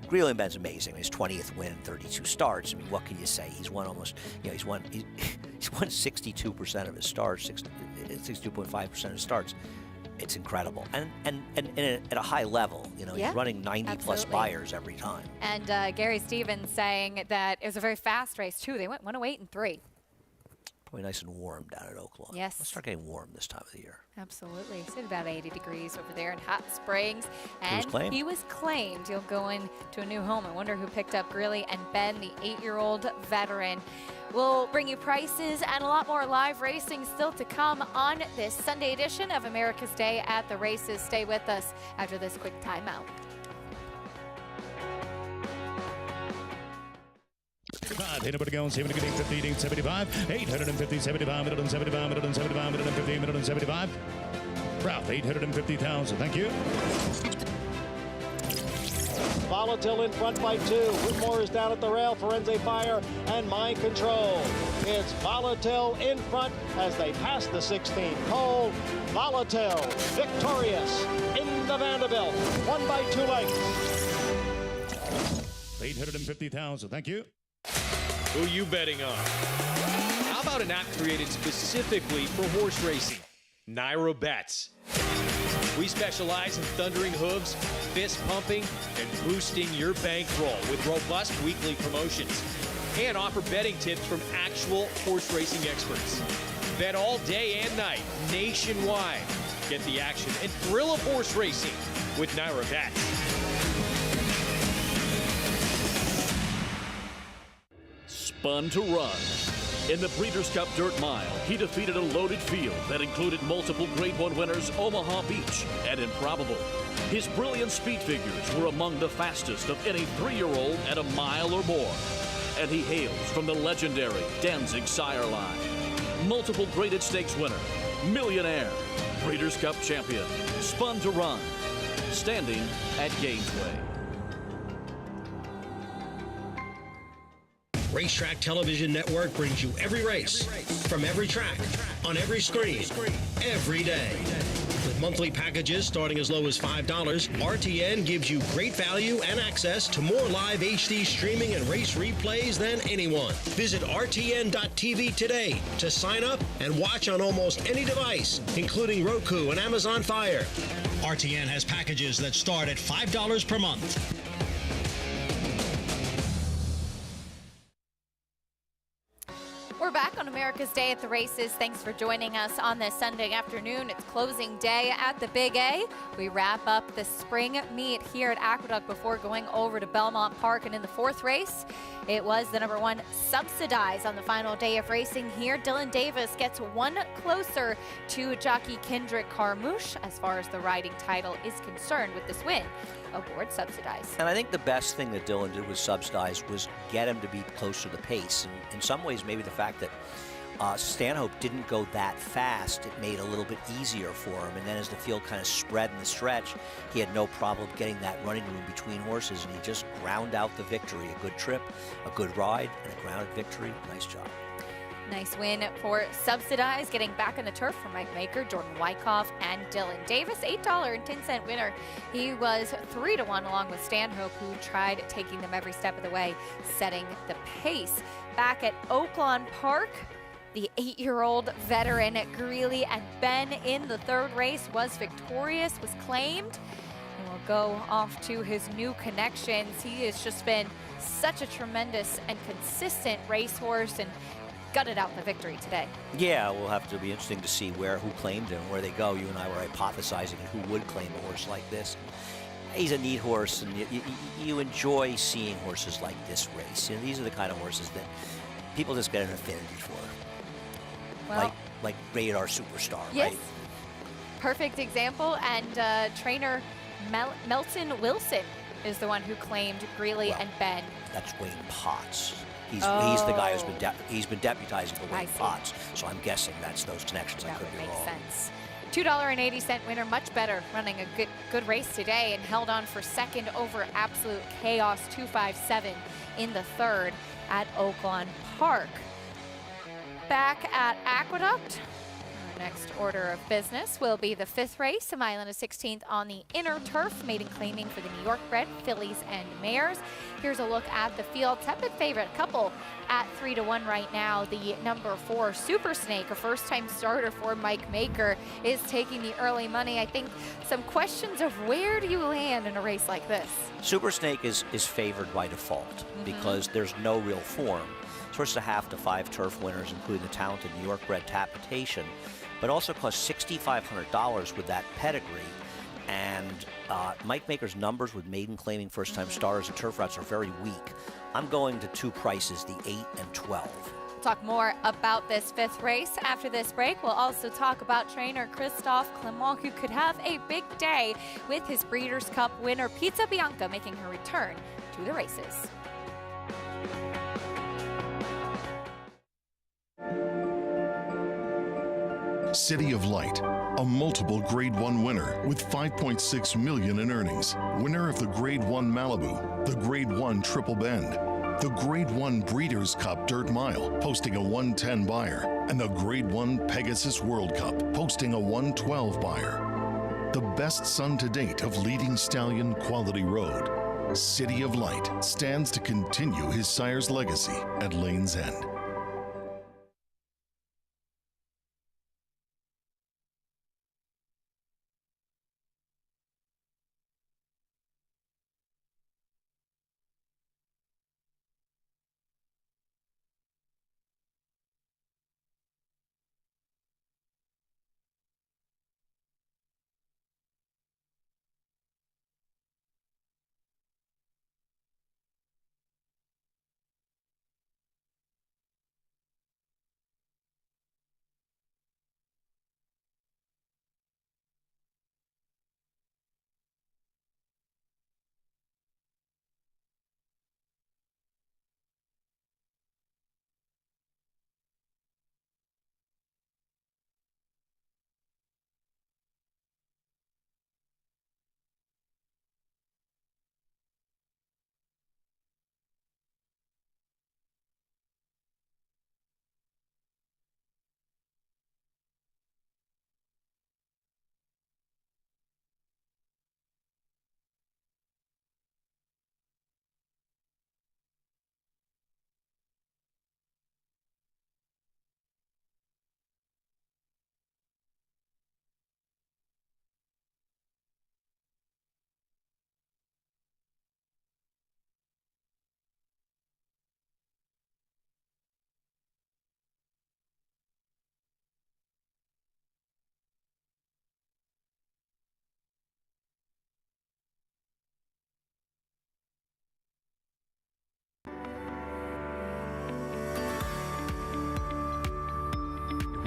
Greeley and Ben's amazing. His 20th win in 32 starts. I mean, what can you say? He's won almost, he's won 62% of his starts, 62.5% of his starts. It's incredible, and at a high level. He's running 90-plus buyers every time. And Gary Stevens saying that it was a very fast race too. They went 108 and 3. Probably nice and warm down at Oaklawn. Yes. Let's start getting warm this time of the year. Absolutely. It's at about 80 degrees over there in Hot Springs. And he was claimed. He'll go into a new home. I wonder who picked up Greeley and Ben, the 8-year-old veteran. We'll bring you prices and a lot more live racing still to come on this Sunday edition of America's Day at the Races. Stay with us after this quick timeout. Anybody going 70, 50, 75, 850, 75, 175, 175, 150, 175. Ralph, 850,000. Thank you. Volatile in front by 2. Whitmore is down at the rail. Forense Fire and Mind Control. It's Volatile in front as they pass the 16th hole. Volatile victorious in the Vanderbilt. 1 by 2 lengths. 850,000. Thank you. Who you betting on? How about an app created specifically for horse racing? Naira Bets. We specialize in thundering hooves, fist pumping, and boosting your bankroll with robust weekly promotions. And offer betting tips from actual horse racing experts. Bet all day and night, nationwide. Get the action and thrill of horse racing with Naira Bets. Spun to Run. In the Breeders' Cup Dirt Mile, he defeated a loaded field that included multiple Grade 1 winners Omaha Beach and Improbable. His brilliant speed figures were among the fastest of any 3-year-old at a mile or more. And he hails from the legendary Danzig sire line. Multiple graded stakes winner, millionaire, Breeders' Cup champion, Spun to Run, standing at Gainesway. Racetrack Television Network brings you every race, from every track, on every screen, every day. With monthly packages starting as low as $5, RTN gives you great value and access to more live HD streaming and race replays than anyone. Visit RTN.tv today to sign up and watch on almost any device, including Roku and Amazon Fire. RTN has packages that start at $5 per month. We're back on America's Day at the Races. Thanks for joining us on this Sunday afternoon. It's closing day at the Big A. We wrap up the spring meet here at Aqueduct before going over to Belmont Park. And in the fourth race, it was the #1 Subsidize on the final day of racing here. Dylan Davis gets one closer to jockey Kendrick Carmouche as far as the riding title is concerned with this win aboard Subsidize. And I think the best thing that Dylan did with Subsidize was get him to be close to the pace. And in some ways, maybe the fact that Stanhope didn't go that fast, it made it a little bit easier for him. And then as the field kind of spread in the stretch, he had no problem getting that running room between horses, and he just ground out the victory. A good trip, a good ride, and a grounded victory. Nice job. Nice win for Subsidize, getting back on the turf for Mike Maker, Jordan Wyckoff, and Dylan Davis. $8.10 winner. He was 3-1 along with Stanhope, who tried taking them every step of the way, setting the pace. Back at Oaklawn Park, the 8-year-old veteran at Greeley and Ben in the third race was victorious, was claimed, and will go off to his new connections. He has just been such a tremendous and consistent racehorse and gutted out the victory today. Yeah, we'll have to be interesting to see who claimed him, where they go. You and I were hypothesizing who would claim a horse like this. He's a neat horse, and you enjoy seeing horses like this race. You know, these are the kind of horses that people just get an affinity for. Well, like Rated R Superstar, yes, right? Perfect example. And trainer Melton Wilson is the one who claimed Greeley and Ben. That's Wayne Potts. He's the guy who's been deputizing for Wayne Potts. So I'm guessing that's those connections. I could be wrong. Sense. $2.80 winner, much better, running a good race today and held on for second over Absolute Chaos 257 in the third at Oaklawn Park. Back at Aqueduct, our next order of business will be the fifth race, a mile and a 16th on the inner turf, maiden claiming for the New York bred fillies and mares. Here's a look at the field. Tepid favorite couple at 3-1 right now. The #4 Super Snake, a first-time starter for Mike Maker, is taking the early money. I think some questions of where do you land in a race like this? Super Snake is favored by default because there's no real form. Horses are 1/2 to 5 turf winners, including the talented New York bred Tapitation, but also costs $6,500 with that pedigree. And Mike Maker's numbers with maiden claiming first-time starters and turf routes are very weak. I'm going to two prices, the 8 and 12. We'll talk more about this fifth race after this break. We'll also talk about trainer Christophe Clement, who could have a big day with his Breeders' Cup winner Pizza Bianca making her return to the races. City of Light, a multiple Grade 1 winner with $5.6 million in earnings. Winner of the Grade 1 Malibu, the Grade 1 Triple Bend, the Grade 1 Breeders' Cup Dirt Mile, posting a 110 buyer, and the Grade 1 Pegasus World Cup, posting a 112 buyer. The best son to date of leading stallion Quality Road. City of Light stands to continue his sire's legacy at Lane's End.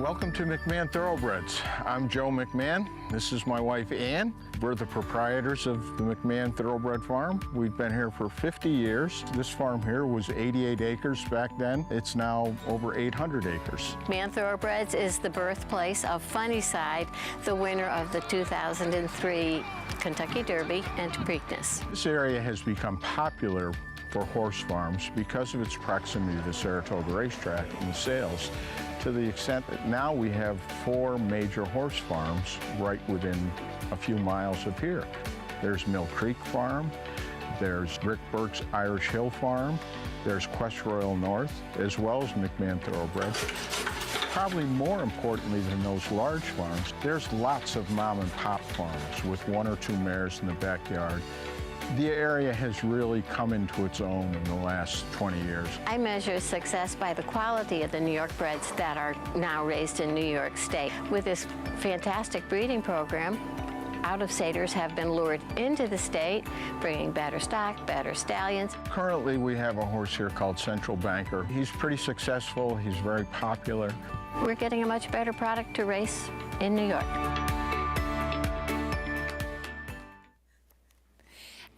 Welcome to McMahon Thoroughbreds. I'm Joe McMahon. This is my wife, Ann. We're the proprietors of the McMahon Thoroughbred Farm. We've been here for 50 years. This farm here was 88 acres back then. It's now over 800 acres. McMahon Thoroughbreds is the birthplace of Funnyside, the winner of the 2003 Kentucky Derby and Preakness. This area has become popular for horse farms because of its proximity to the Saratoga racetrack and the sales, to the extent that now we have 4 major horse farms right within a few miles of here. There's Mill Creek Farm, there's Rick Burke's Irish Hill Farm, there's Quest Royal North, as well as McMahon Thoroughbreds. Probably more importantly than those large farms, there's lots of mom and pop farms with 1 or 2 mares in the backyard. The area has really come into its own in the last 20 years. I measure success by the quality of the New York breds that are now raised in New York State. With this fantastic breeding program, out-of-staters have been lured into the state, bringing better stock, better stallions. Currently, we have a horse here called Central Banker. He's pretty successful. He's very popular. We're getting a much better product to race in New York.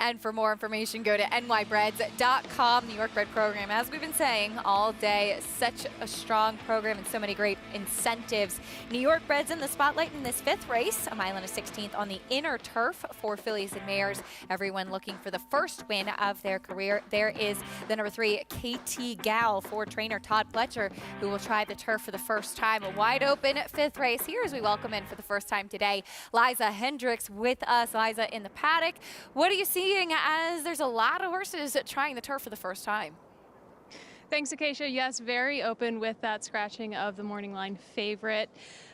And for more information, go to nybreds.com. New York Bred Program, as we've been saying all day, such a strong program and so many great incentives. New York Breds in the spotlight in this 5th race, a mile and a 16th on the inner turf for fillies and mares. Everyone looking for the first win of their career. There is the number 3, KT Gal, for trainer Todd Fletcher, who will try the turf for the first time. A wide open 5th race here as we welcome in for the first time today, Liza Hendricks with us. Liza, in the paddock, what do you see as there's a lot of horses trying the turf for the first time? Thanks, Acacia. Yes, very open with that scratching of the morning line favorite.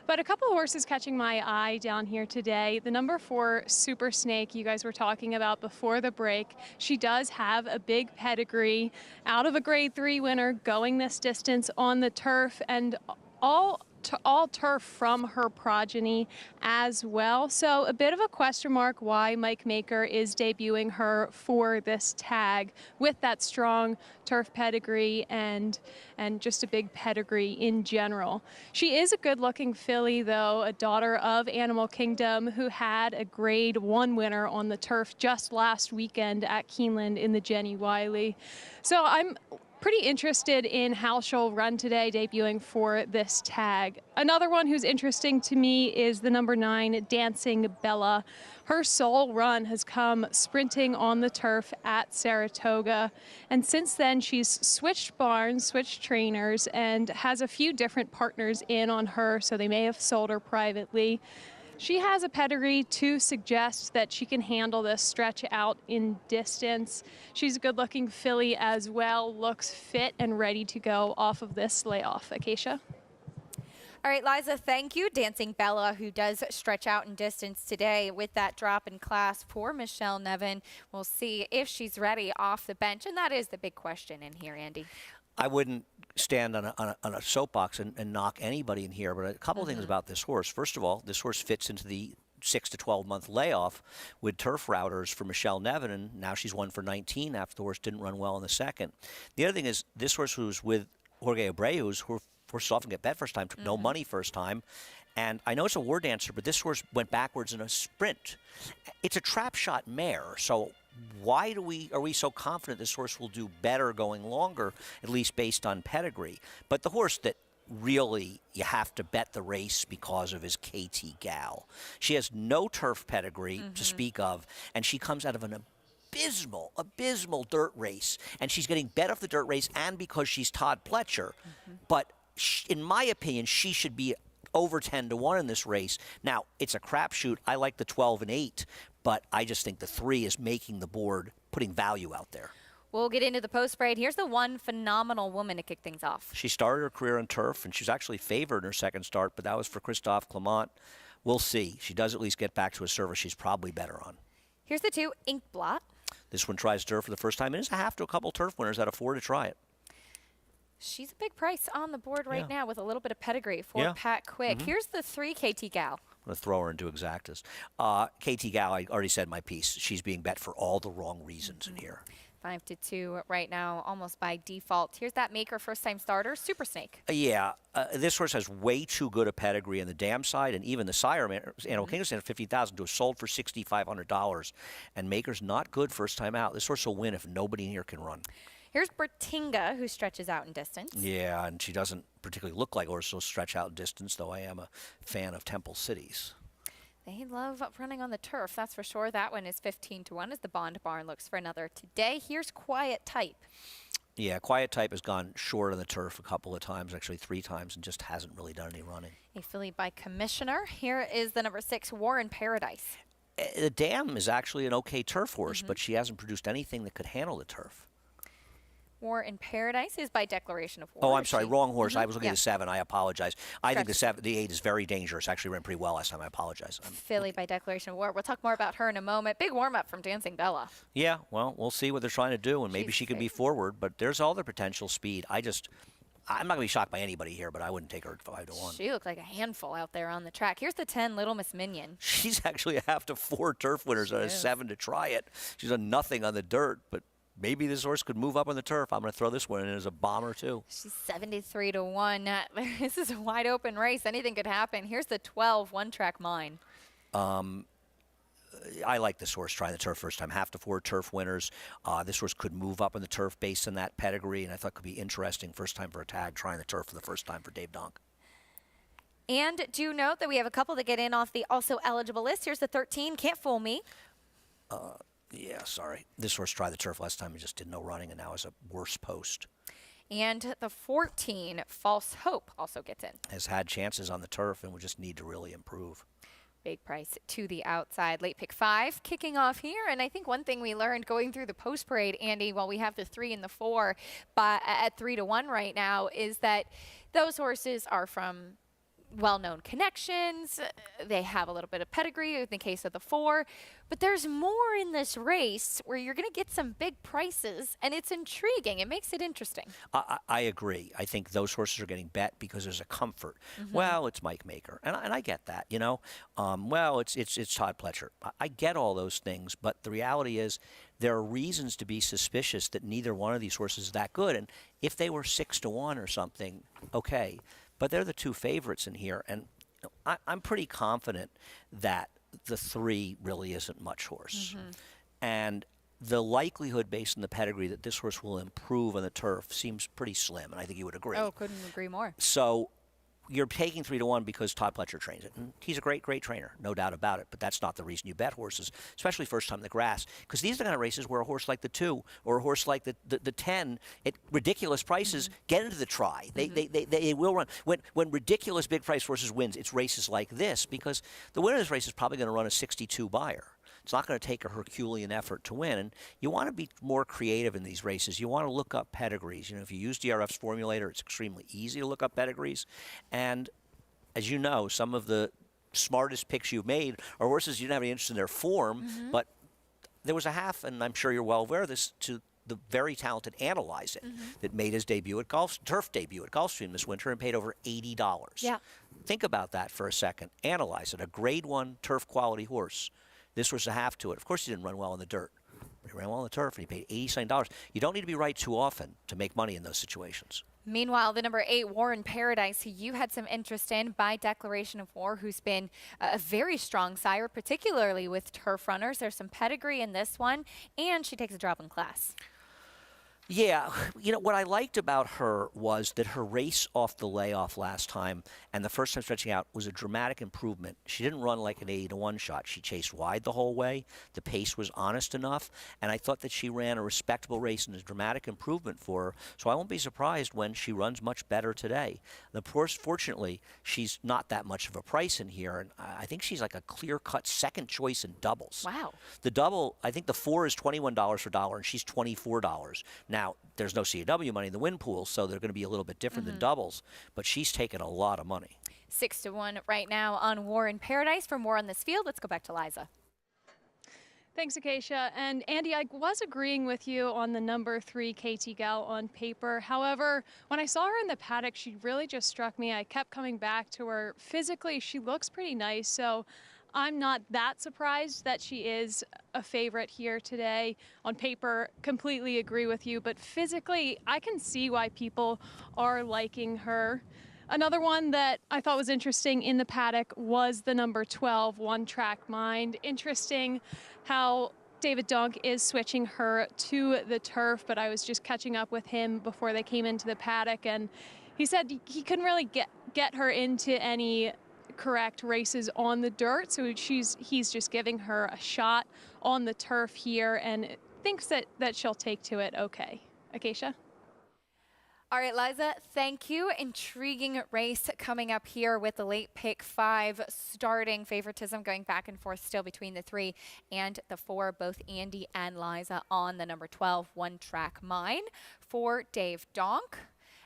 But a couple of horses catching my eye down here today. The number 4, Super Snake, you guys were talking about before the break. She does have a big pedigree, out of a Grade 3 winner, going this distance on the turf, and all turf from her progeny as well. So a bit of a question mark why Mike Maker is debuting her for this tag with that strong turf pedigree and just a big pedigree in general. She is a good-looking filly, though, a daughter of Animal Kingdom, who had a Grade 1 winner on the turf just last weekend at Keeneland in the Jenny Wiley. So I'm pretty interested in how she'll run today, debuting for this tag. Another one who's interesting to me is the number 9, Dancing Bella. Her sole run has come sprinting on the turf at Saratoga, and since then she's switched barns, switched trainers, and has a few different partners in on her, so they may have sold her privately. She has a pedigree to suggest that she can handle this stretch out in distance. She's a good-looking filly as well, looks fit and ready to go off of this layoff. Acacia? All right, Liza, thank you. Dancing Bella, who does stretch out in distance today with that drop in class for Michelle Nevin. We'll see if she's ready off the bench, and that is the big question in here, Andy. I wouldn't stand on a soapbox and knock anybody in here, but a couple of things about this horse. First of all, this horse fits into the 6 to 12 month layoff with turf routers for Michelle Nevin, and now she's 1 for 19 after the horse didn't run well in the second. The other thing is this horse was with Jorge Abreu, who horses often get bet first time, took no money first time. And I know it's a war dancer, but this horse went backwards in a sprint. It's a trap shot mare, so why are we so confident this horse will do better going longer, at least based on pedigree? But the horse that really you have to bet the race because of is KT Gal. She has no turf pedigree to speak of, and she comes out of an abysmal dirt race, and she's getting bet off the dirt race and because she's Todd Pletcher. But in my opinion, she should be over 10 to 1 in this race. Now, it's a crapshoot. I like the 12 and 8, but I just think the 3 is making the board, putting value out there. We'll get into the post parade. Here's the one phenomenal woman to kick things off. She started her career in turf, and she was actually favored in her second start, but that was for Christophe Clement. We'll see. She does at least get back to a service she's probably better on. Here's the 2, Inkblot. This one tries turf for the first time. It is a half to a couple turf winners that afford to try it. She's a big price on the board right now with a little bit of pedigree for Pat Quick. Here's the 3, KT Gal. I'm going to throw her into exactas. KT Gal, I already said my piece. She's being bet for all the wrong reasons in here. 5-2 right now, almost by default. Here's that maker, first-time starter, Super Snake. Yeah, this horse has way too good a pedigree in the dam side, and even the sire, Animal Kingdom, at $50,000 to have sold for $6,500. And maker's not good first time out. This horse will win if nobody in here can run. Here's Bertinga, who stretches out in distance. Yeah, and she doesn't particularly look like a horse will stretch out in distance, though I am a fan of Temple Cities. They love running on the turf, that's for sure. That one is 15-1 as the Bond Barn looks for another today. Here's Quiet Type. Yeah, Quiet Type has gone short on the turf a couple of times, actually 3 times, and just hasn't really done any running. A filly by Commissioner. Here is the number 6, War in Paradise. The dam is actually an okay turf horse, but she hasn't produced anything that could handle the turf. War in Paradise is by declaration of war. Oh, I'm sorry, wrong horse. I was looking at the 7. I apologize. I think the 8 is very dangerous. Actually ran pretty well last time. I apologize. Filly by declaration of war. We'll talk more about her in a moment. Big warm-up from Dancing Bella. Yeah, well, we'll see what they're trying to do, and maybe she can be forward, but there's all the potential speed. I'm not going to be shocked by anybody here, but I wouldn't take her at 5-1. She looked like a handful out there on the track. Here's the 10, Little Miss Minion. She's actually a half to 4 turf winners on a 7 to try it. She's done nothing on the dirt, but maybe this horse could move up on the turf. I'm going to throw this one in as a bomber, too. She's 73-1. This is a wide open race. Anything could happen. Here's the 12, One Track Mine. I like this horse trying the turf first time. Half to 4 turf winners. This horse could move up on the turf based on that pedigree, and I thought could be interesting. First time for a tag, trying the turf for the first time for Dave Donk. And do note that we have a couple that get in off the also eligible list. Here's the 13, Can't Fool Me. Yeah, sorry. This horse tried the turf last time and just did no running, and now is a worse post. And the 14, False Hope, also gets in. Has had chances on the turf and would just need to really improve. Big price to the outside. Late pick 5 kicking off here. And I think one thing we learned going through the post parade, Andy, while we have the 3 and the 4 but at 3-1 right now, is that those horses are from well-known connections. They have a little bit of pedigree in the case of the 4, but there's more in this race where you're going to get some big prices, and it's intriguing. It makes it interesting. I agree. I think those horses are getting bet because there's a comfort. Well, it's Mike Maker, and I get that, you know. Well, it's Todd Pletcher. I get all those things, but the reality is there are reasons to be suspicious that neither one of these horses is that good. And if they were 6-1 or something, okay. But they're the 2 favorites in here, and I'm pretty confident that the 3 really isn't much horse. And the likelihood based on the pedigree that this horse will improve on the turf seems pretty slim, and I think you would agree. Oh, couldn't agree more. So you're taking 3-1 because Todd Pletcher trains it. And he's a great, great trainer, no doubt about it. But that's not the reason you bet horses, especially first time in the grass. Because these are the kind of races where a horse like the 2 or a horse like the 10 at ridiculous prices get into the try. They will run. When ridiculous big price horses wins, it's races like this because the winner of this race is probably going to run a 62 buyer. It's not going to take a Herculean effort to win. And you want to be more creative in these races. You want to look up pedigrees. You know, if you use DRF's formulator, it's extremely easy to look up pedigrees. And as you know, some of the smartest picks you've made are horses you didn't have any interest in their form, but there was a half, and I'm sure you're well aware of this, to the very talented Analyze It that made his debut at turf debut at Gulfstream this winter and paid over $80. Yeah. Think about that for a second. Analyze It, a grade 1 turf quality horse. This was a half to it. Of course, he didn't run well in the dirt. He ran well on the turf, and he paid $87. You don't need to be right too often to make money in those situations. Meanwhile, the number 8, War in Paradise, who you had some interest in by declaration of war, who's been a very strong sire, particularly with turf runners. There's some pedigree in this one, and she takes a drop in class. Yeah, you know, what I liked about her was that her race off the layoff last time and the first time stretching out was a dramatic improvement. She didn't run like an 80-1 shot. She chased wide the whole way. The pace was honest enough, and I thought that she ran a respectable race and a dramatic improvement for her, so I won't be surprised when she runs much better today. Of course, fortunately, she's not that much of a price in here, and I think she's like a clear-cut second choice in doubles. Wow. The double, I think the 4 is $21 for dollar, and she's $24. Now, there's no CAW money in the win pool, so they're going to be a little bit different than doubles, but she's taken a lot of money. 6-1 right now on War in Paradise. For more on this field, let's go back to Liza. Thanks, Acacia. And Andy, I was agreeing with you on the number 3 KT Gal on paper. However, when I saw her in the paddock, she really just struck me. I kept coming back to her. Physically, she looks pretty nice. So I'm not that surprised that she is a favorite here today. On paper, completely agree with you, but physically, I can see why people are liking her. Another one that I thought was interesting in the paddock was the number 12, One Track Mind. Interesting how David Donk is switching her to the turf, but I was just catching up with him before they came into the paddock, and he said he couldn't really get her into any correct races on the dirt, so he's just giving her a shot on the turf here and thinks that she'll take to it okay. Acacia? All right, Liza, thank you. Intriguing race coming up here with the late pick 5 starting. Favoritism going back and forth still between the 3 and the 4. Both Andy and Liza on the number 12, One Track Mine for Dave Donk.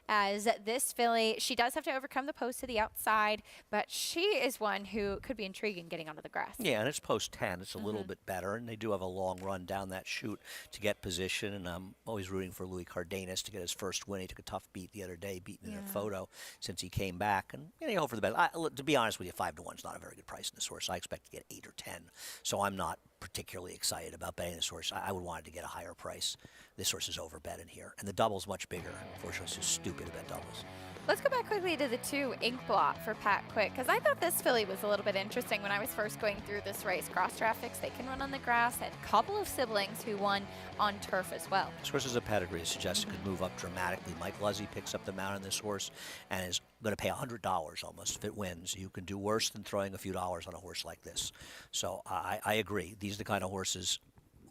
As this filly, she does have to overcome the post to the outside, but she is one who could be intriguing getting onto the grass. Yeah, and it's post 10. It's a little bit better, and they do have a long run down that chute to get position, and I'm always rooting for Louis Cardenas to get his first win. He took a tough beat the other day, beating in a photo since he came back, and you hope for the best. To be honest with you, 5 to 1 is not a very good price in this horse. I expect to get 8 or 10, so I'm not particularly excited about betting this horse. I would want it to get a higher price. This horse is overbet in here, and the double's much bigger. Unfortunately, it's just stupid to bet doubles. Let's go back quickly to the 2 Inkblot for Pat Quick, because I thought this filly was a little bit interesting when I was first going through this race. Cross traffics, they can run on the grass. Had a couple of siblings who won on turf as well. This horse is a pedigree. It suggests it could move up dramatically. Mike Luzzy picks up the mount on this horse and is going to pay $100 almost if it wins. You can do worse than throwing a few dollars on a horse like this. So I agree. These are the kind of horses.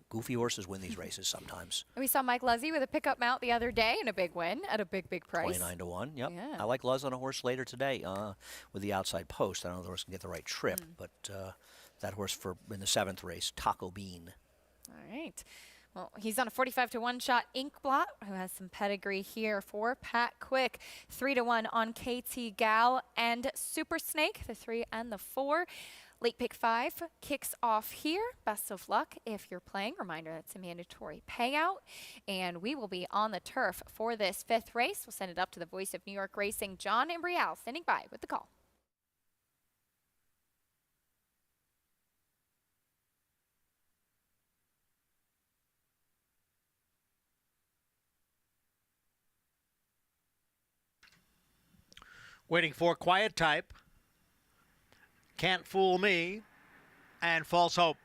Goofy horses win these races sometimes. We saw Mike Luzzy with a pickup mount the other day and a big win at a big price. 29 to 1. Yep. Yeah. I like Luz on a horse later today with the outside post. I don't know if the horse can get the right trip, but that horse in the 7th race, Taco Bean. All right. Well, he's on a 45 to 1 shot. Inkblot, who has some pedigree here for Pat Quick. 3 to 1 on KT Gal and Super Snake, the 3 and the 4. Late pick 5 kicks off here. Best of luck if you're playing. Reminder, that's a mandatory payout. And we will be on the turf for this 5th race. We'll send it up to the voice of New York Racing, John Imbrial, standing by with the call. Waiting for Quiet Type, Can't Fool Me, and False Hope.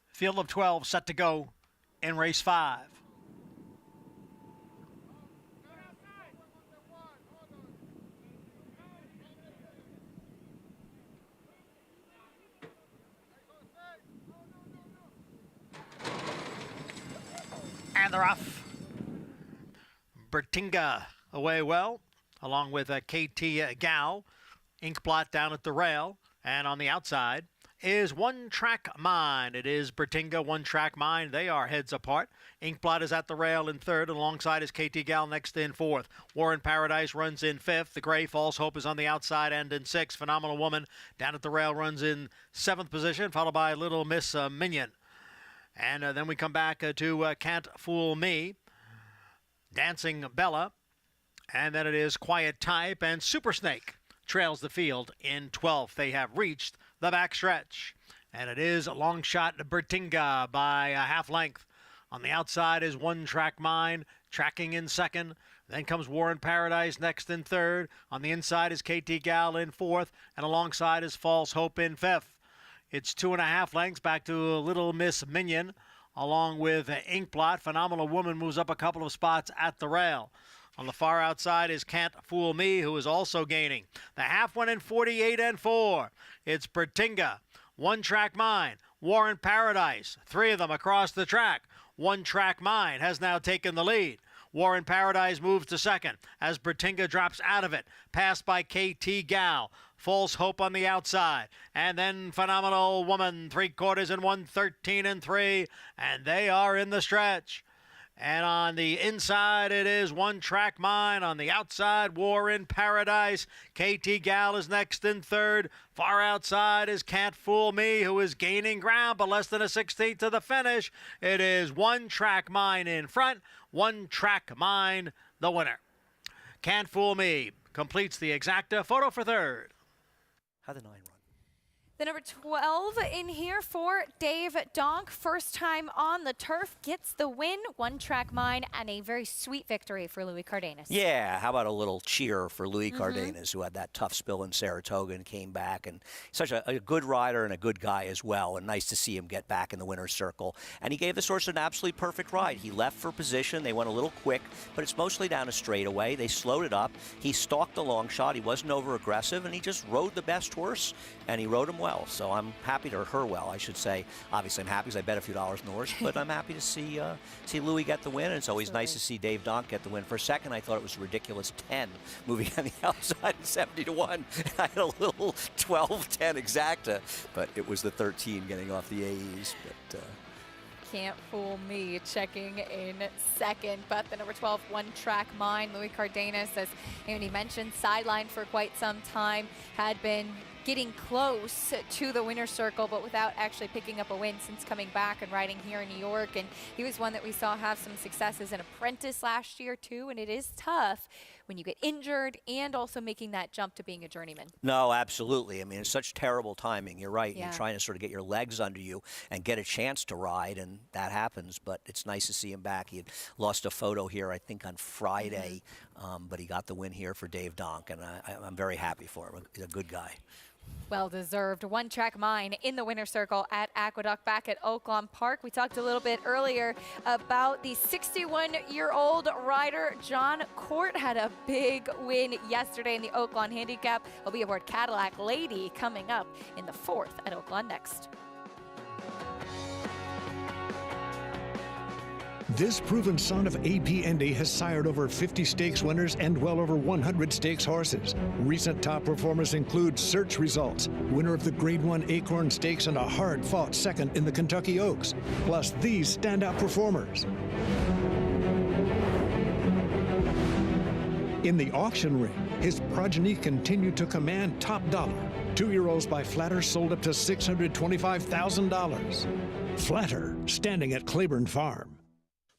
Field of 12 set to go in race 5. And they're off. Bertinga away well, along with KT Gal. Inkblot down at the rail. And on the outside is One Track Mine. It is Bertinga, One Track Mine. They are heads apart. Inkblot is at the rail in 3rd. Alongside is KT Gal next in 4th. War in Paradise runs in 5th. The Gray False Hope is on the outside and in 6th. Phenomenal Woman down at the rail runs in 7th position, followed by Little Miss Minion. And then we come back to Can't Fool Me, Dancing Bella, and then it is Quiet Type, and Super Snake trails the field in 12th. They have reached the backstretch, and it is a long shot to Bertinga by a half length. On the outside is One Track Mine, tracking in 2nd. Then comes War in Paradise next in 3rd. On the inside is KT Gal in 4th, and alongside is False Hope in 5th. It's 2.5 lengths back to Little Miss Minion, along with Inkblot. Phenomenal Woman moves up a couple of spots at the rail. On the far outside is Can't Fool Me, who is also gaining. The half went in 48 and 4. It's Bertinga, One Track Mine, War in Paradise. 3 of them across the track. One Track Mine has now taken the lead. War in Paradise moves to 2nd as Bertinga drops out of it, passed by KT Gal. False Hope on the outside, and then Phenomenal Woman, 3/4 in 1, 13 and 3, and they are in the stretch. And on the inside, it is One Track Mine. On the outside, War in Paradise. KT Gal is next in third. Far outside is Can't Fool Me, who is gaining ground, but less than a 16th to the finish. It is One Track Mine in front. One Track Mine, the winner. Can't Fool Me completes the exacta. Photo for third. How the 9 run? The number 12 in here for Dave Donk. First time on the turf, gets the win. One Track Mine and a very sweet victory for Louis Cardenas. Yeah, how about a little cheer for Louis Cardenas, who had that tough spill in Saratoga and came back. And such a good rider and a good guy as well. And nice to see him get back in the winner's circle. And he gave the horse an absolutely perfect ride. He left for position. They went a little quick, but it's mostly down a straightaway. They slowed it up. He stalked the long shot. He wasn't over-aggressive, and he just rode the best horse, and he rode him well. So I'm happy to her well, I should say. Obviously, I'm happy because I bet a few dollars in the horse, but I'm happy to see Louis get the win. And it's always nice to see Dave Donk get the win. For a second, I thought it was a ridiculous 10 moving on the outside at 70-1. I had a little 12-10 exacta, but it was the 13 getting off the AEs. But Can't Fool Me checking in second, but the number 12 One Track Mine, Louis Cardenas, as Andy mentioned, sidelined for quite some time, had been getting close to the winner's circle, but without actually picking up a win since coming back and riding here in New York. And he was one that we saw have some success as an apprentice last year too, and it is tough when you get injured and also making that jump to being a journeyman. No, absolutely. I mean, it's such terrible timing. You're right. Yeah. You're trying to sort of get your legs under you and get a chance to ride, and that happens. But it's nice to see him back. He had lost a photo here, I think, on Friday, but he got the win here for Dave Donk, and I'm very happy for him. He's a good guy. Well deserved. One Track Mine in the winner's circle at Aqueduct back at Oaklawn Park. We talked a little bit earlier about the 61-year-old rider John Court had a big win yesterday in the Oaklawn Handicap. He'll be aboard Cadillac Lady coming up in the 4th at Oaklawn next. This proven son of A.P. Endy has sired over 50 stakes winners and well over 100 stakes horses. Recent top performers include Search Results, winner of the Grade 1 Acorn Stakes and a hard-fought second in the Kentucky Oaks, plus these standout performers. In the auction ring, his progeny continued to command top dollar. 2-year-olds by Flatter sold up to $625,000. Flatter, standing at Claiborne Farm.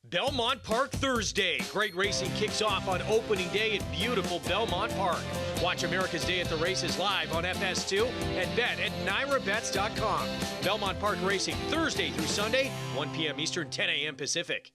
Belmont Park Thursday. Great racing kicks off on opening day at beautiful Belmont Park. Watch America's Day at the Races live on FS2 and bet at NYRABets.com. Belmont Park Racing Thursday through Sunday, 1 p.m. Eastern, 10 a.m. Pacific.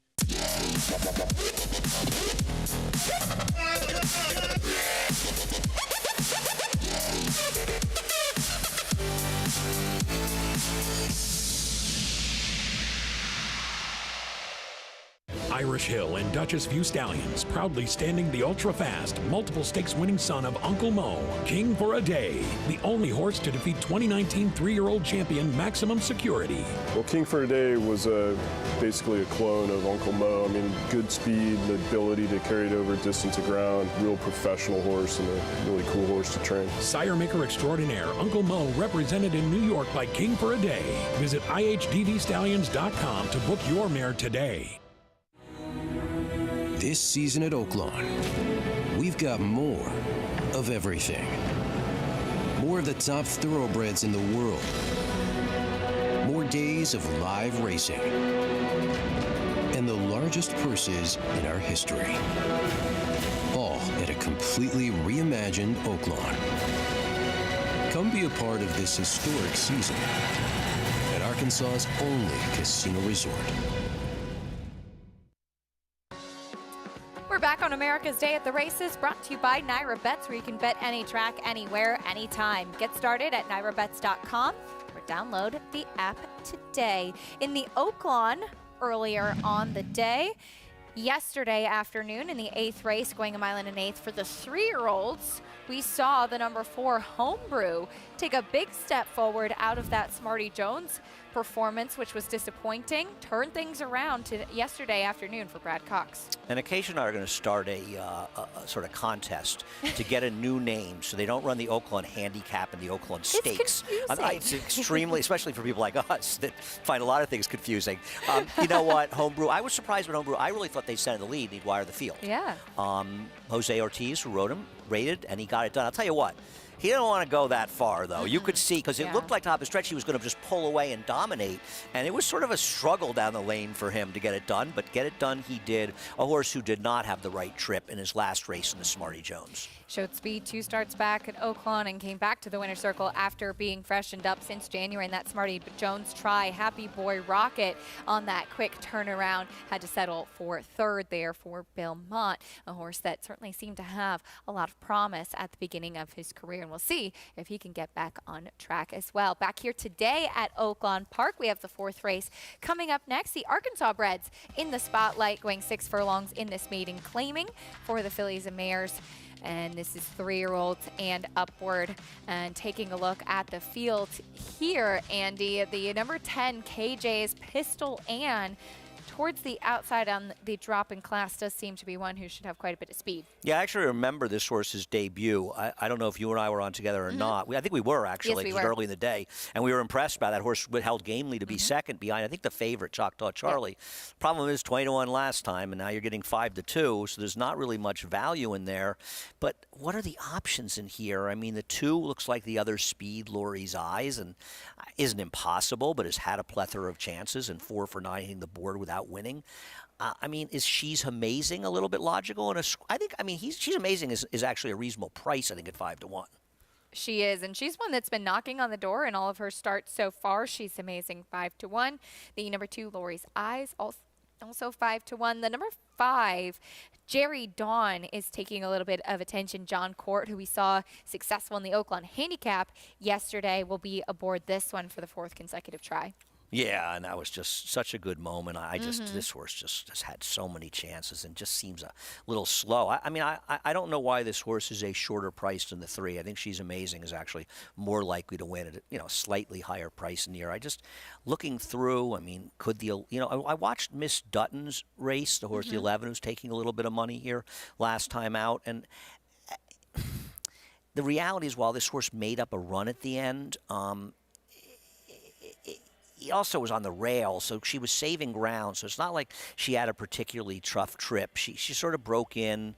Irish Hill and Duchess View Stallions, proudly standing the ultra-fast, multiple stakes winning son of Uncle Mo, King for a Day, the only horse to defeat 2019 3-year-old champion Maximum Security. Well, King for a Day was basically a clone of Uncle Mo. I mean, good speed, the ability to carry it over distance to ground, real professional horse and a really cool horse to train. Sire maker extraordinaire Uncle Mo, represented in New York by King for a Day. Visit IHDVStallions.com to book your mare today. This season at Oaklawn, we've got more of everything. More of the top thoroughbreds in the world. More days of live racing. And the largest purses in our history. All at a completely reimagined Oaklawn. Come be a part of this historic season at Arkansas's only casino resort. We're back on America's Day at the Races, brought to you by Naira Bets, where you can bet any track, anywhere, anytime. Get started at NYRABets.com or download the app today. In the Oaklawn earlier on the day, yesterday afternoon in the 8th race, going 1 1/8 for the 3-year-olds, we saw the number 4 Homebrew take a big step forward out of that Smarty Jones performance, which was disappointing, turned things around to yesterday afternoon for Brad Cox. And Acacia and I are going to start a sort of contest to get a new name so they don't run the Oaklawn Handicap and the Oaklawn Stakes. It's extremely, especially for people like us that find a lot of things confusing. You know what, Homebrew, I was surprised with Homebrew. I really thought they sent in the lead and he'd wire the field. Yeah. Jose Ortiz, who rode him, rated, and he got it done. I'll tell you what. He didn't want to go that far, though. You could see, because it looked like top of stretch he was going to just pull away and dominate, and it was sort of a struggle down the lane for him to get it done, but get it done he did. A horse who did not have the right trip in his last race in the Smarty Jones. Showed speed 2 starts back at Oaklawn and came back to the winner's circle after being freshened up since January in that Smarty Jones try. Happy Boy Rocket on that quick turnaround had to settle for 3rd there for Belmont, a horse that certainly seemed to have a lot of promise at the beginning of his career, and we'll see if he can get back on track as well. Back here today at Oaklawn Park, we have the 4th race coming up next. The Arkansas Breds in the spotlight, going 6 furlongs in this maiden claiming for the fillies and mares. And this is 3-year-olds and upward. And taking a look at the field here, Andy, the number 10 KJ's Pistol Ann towards the outside on the drop in class does seem to be one who should have quite a bit of speed. Yeah, I actually remember this horse's debut. I don't know if you and I were on together or not. I think we were, actually. Yes, it was early in the day. And we were impressed by that horse held gamely to be second behind, I think, the favorite, Choctaw Charlie. Problem is 20-1 last time, and now you're getting 5-2, so there's not really much value in there. But what are the options in here? I mean, the 2 looks like the other speed, Laurie's Eyes, and isn't impossible, but has had a plethora of chances, and 4 for 9 hitting the board without winning. I mean, is She's Amazing a little bit logical? And She's Amazing is actually a reasonable price, I think, at 5-1. She is, and she's one that's been knocking on the door in all of her starts so far. She's Amazing, 5-1. The number 2, Laurie's Eyes, also 5-1. The number 5, Jerry Dawn, is taking a little bit of attention. John Court, who we saw successful in the Oaklawn Handicap yesterday, will be aboard this one for the 4th consecutive try. Yeah, and that was just such a good moment. This horse just has had so many chances and just seems a little slow. I don't know why this horse is a shorter price than the 3. I think She's Amazing is actually more likely to win at a slightly higher price in the year. Looking through, I watched Miss Dutton's race, the horse, the 11, who's taking a little bit of money here last time out, and the reality is, while this horse made up a run at the end, he also was on the rail, so she was saving ground. So it's not like she had a particularly tough trip. She sort of broke in.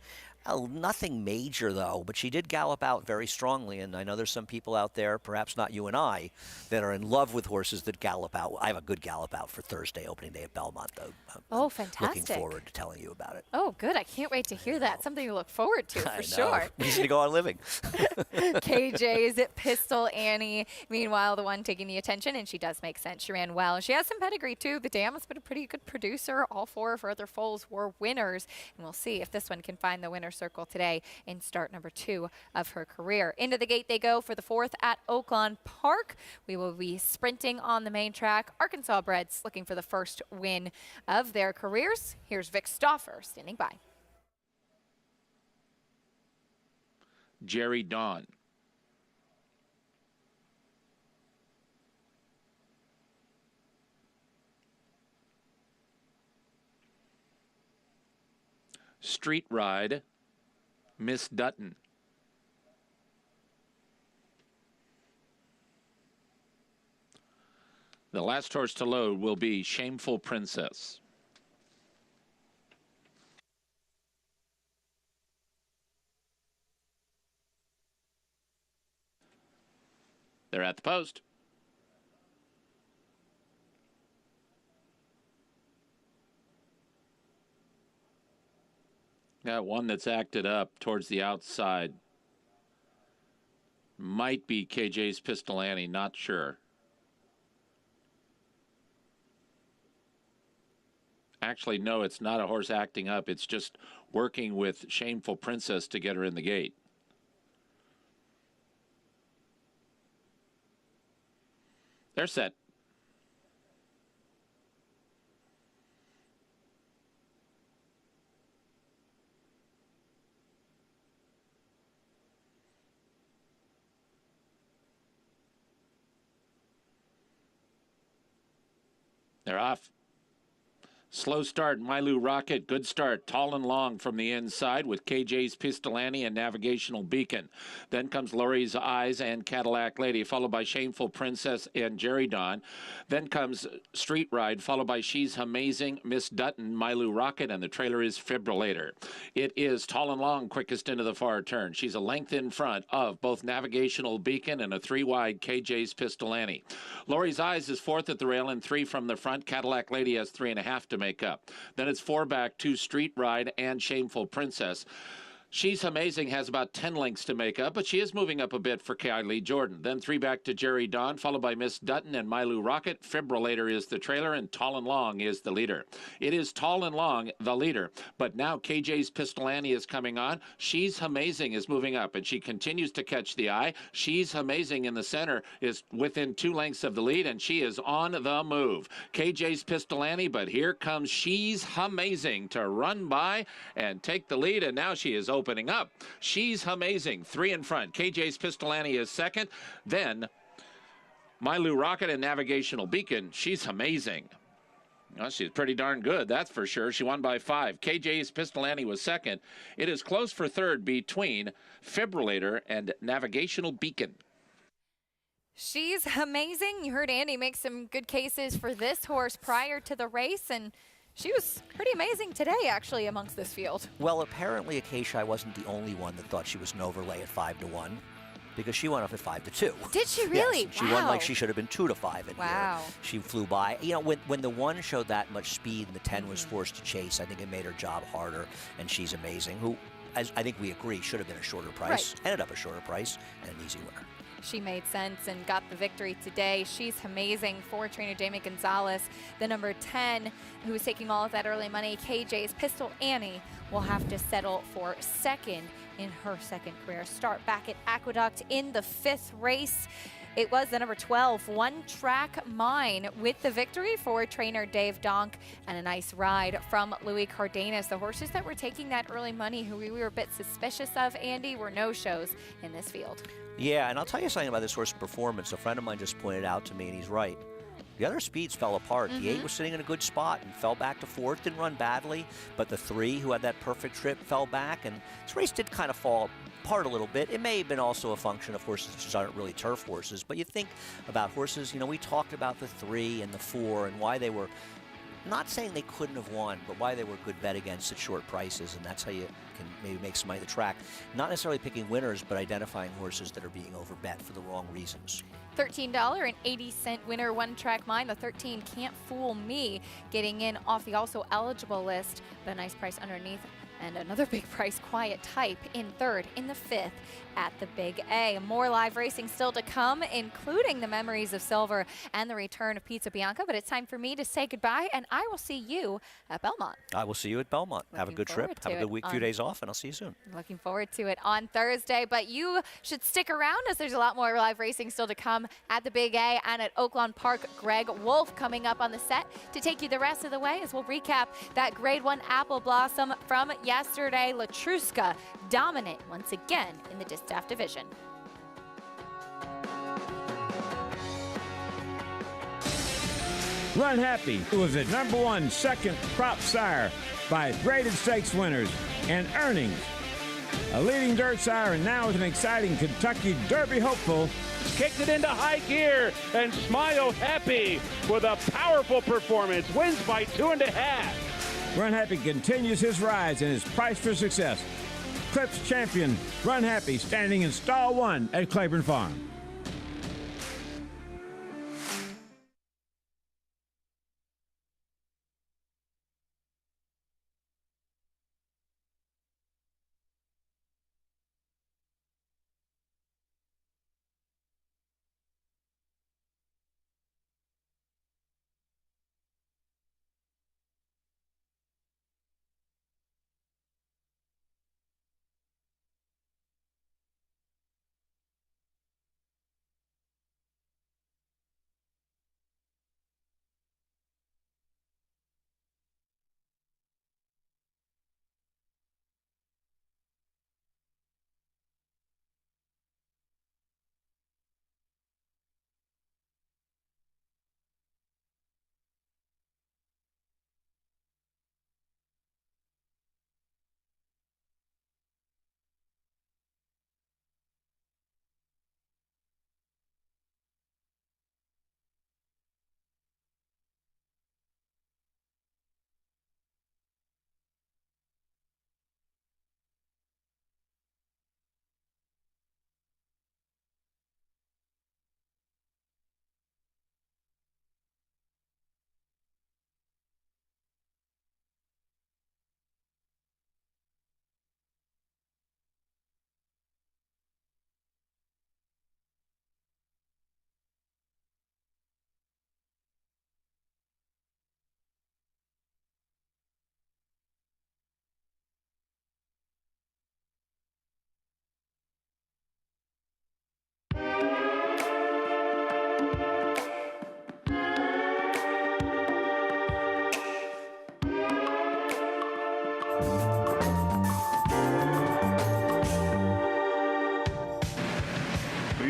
Nothing major, though, but she did gallop out very strongly, and I know there's some people out there, perhaps not you and I, that are in love with horses that gallop out. I have a good gallop out for Thursday, opening day at Belmont, though. Oh, fantastic. Looking forward to telling you about it. Oh, good. I can't wait to hear that. Something to look forward to, for sure. Easy to go on living. KJ's at Pistol Annie, meanwhile, the one taking the attention, and she does make sense. She ran well. She has some pedigree, too. The dam has been a pretty good producer. All 4 of her other foals were winners, and we'll see if this one can find the winner circle today in start number 2 of her career. Into the gate they go for the 4th at Oaklawn Park. We will be sprinting on the main track. Arkansas Breds looking for the first win of their careers. Here's Vic Stauffer standing by. Jerry Dawn. Street Ride, Miss Dutton. The last horse to load will be Shameful Princess. They're at the post. Got one that's acted up towards the outside. Might be KJ's Pistol Annie, not sure. Actually, no, it's not a horse acting up. It's just working with Shameful Princess to get her in the gate. They're set. They're off. Slow start, Mylou Rocket. Good start, tall and long from the inside with KJ's Pistolani and Navigational Beacon. Then comes Lori's Eyes and Cadillac Lady, followed by Shameful Princess and Jerry Dawn. Then comes Street Ride, followed by She's Amazing, Miss Dutton, Mylou Rocket, and the trailer is Fibrillator. It is tall and long, quickest into the far turn. She's a length in front of both Navigational Beacon and a 3-wide KJ's Pistolani. Lori's Eyes is 4th at the rail and 3 from the front. Cadillac Lady has 3.5 to make up. Then it's 4 back to Street Ride and Shameful Princess. She's Amazing has about 10 lengths to make up, but she is moving up a bit for Kylie Jordan. Then 3 back to Jerry Dawn, followed by Miss Dutton and Mylou Rocket. Fibrillator is the trailer, and Tall and Long is the leader. It is Tall and Long, the leader, but now KJ's Pistolani is coming on. She's Amazing is moving up, and she continues to catch the eye. She's Amazing in the center is within 2 lengths of the lead, and she is on the move. KJ's Pistolani, but here comes She's Amazing to run by and take the lead, and now she is opening up. She's Amazing, 3 in front. KJ's Pistolani is 2nd. Then Mylou Rocket and Navigational Beacon. She's Amazing. Well, she's pretty darn good, that's for sure. She won by 5. KJ's Pistolani was 2nd. It is close for 3rd between Fibrillator and Navigational Beacon. She's Amazing. You heard Andy make some good cases for this horse prior to the race, and she was pretty amazing today, actually, amongst this field. Well, apparently, Acacia wasn't the only one that thought she was an overlay at 5-1, because she went off at 5-2. Did she really? Yes, she won like she should have been 2-5 in wow. here. She flew by. You know, when the 1 showed that much speed and the 10 was forced to chase, I think it made her job harder. And She's Amazing, who, as I think we agree, should have been a shorter price. Right. Ended up a shorter price and an easy winner. She made sense and got the victory today. She's Amazing for trainer Jamie Gonzalez. The number 10, who is taking all of that early money, KJ's Pistol Annie, will have to settle for 2nd in her 2nd career start back at Aqueduct in the 5th race. It was the number 12, One Track Mine, with the victory for trainer Dave Donk, and a nice ride from Louis Cardenas. The horses that were taking that early money, who we were a bit suspicious of, Andy, were no-shows in this field. Yeah, and I'll tell you something about this horse's performance. A friend of mine just pointed out to me, and he's right. The other speeds fell apart. The 8 was sitting in a good spot and fell back to 4th, didn't run badly, but the 3, who had that perfect trip, fell back, and this race did kind of fall apart a little bit. It may have been also a function of horses that just aren't really turf horses, but you think about horses, you know, we talked about the 3 and the 4 and why they were, not saying they couldn't have won, but why they were good bet against at short prices, and that's how you can maybe make some money at the track. Not necessarily picking winners, but identifying horses that are being overbet for the wrong reasons. $13.80 winner, One Track Mine. The 13 Can't Fool Me, getting in off the also eligible list, but a nice price underneath. And another big price, Quiet Type, in 3rd, in the 5th at the Big A. More live racing still to come, including the Memories of Silver and the return of Pizza Bianca. But it's time for me to say goodbye, and I will see you at Belmont. I will see you at Belmont. Have a good trip. Have a good week, few days off, and I'll see you soon. Looking forward to it on Thursday. But you should stick around, as there's a lot more live racing still to come at the Big A and at Oaklawn Park. Greg Wolf coming up on the set to take you the rest of the way as we'll recap that Grade 1 Apple Blossom from yesterday. Latruska dominant once again in the Distaff division. Run Happy was the #1 second crop sire by graded stakes winners and earnings. A leading dirt sire, and now with an exciting Kentucky Derby hopeful. Kicked it into high gear, and Smile Happy with a powerful performance wins by 2.5. Run Happy continues his rise and is priced for success. Clips champion Run Happy standing in stall 1 at Claiborne Farm.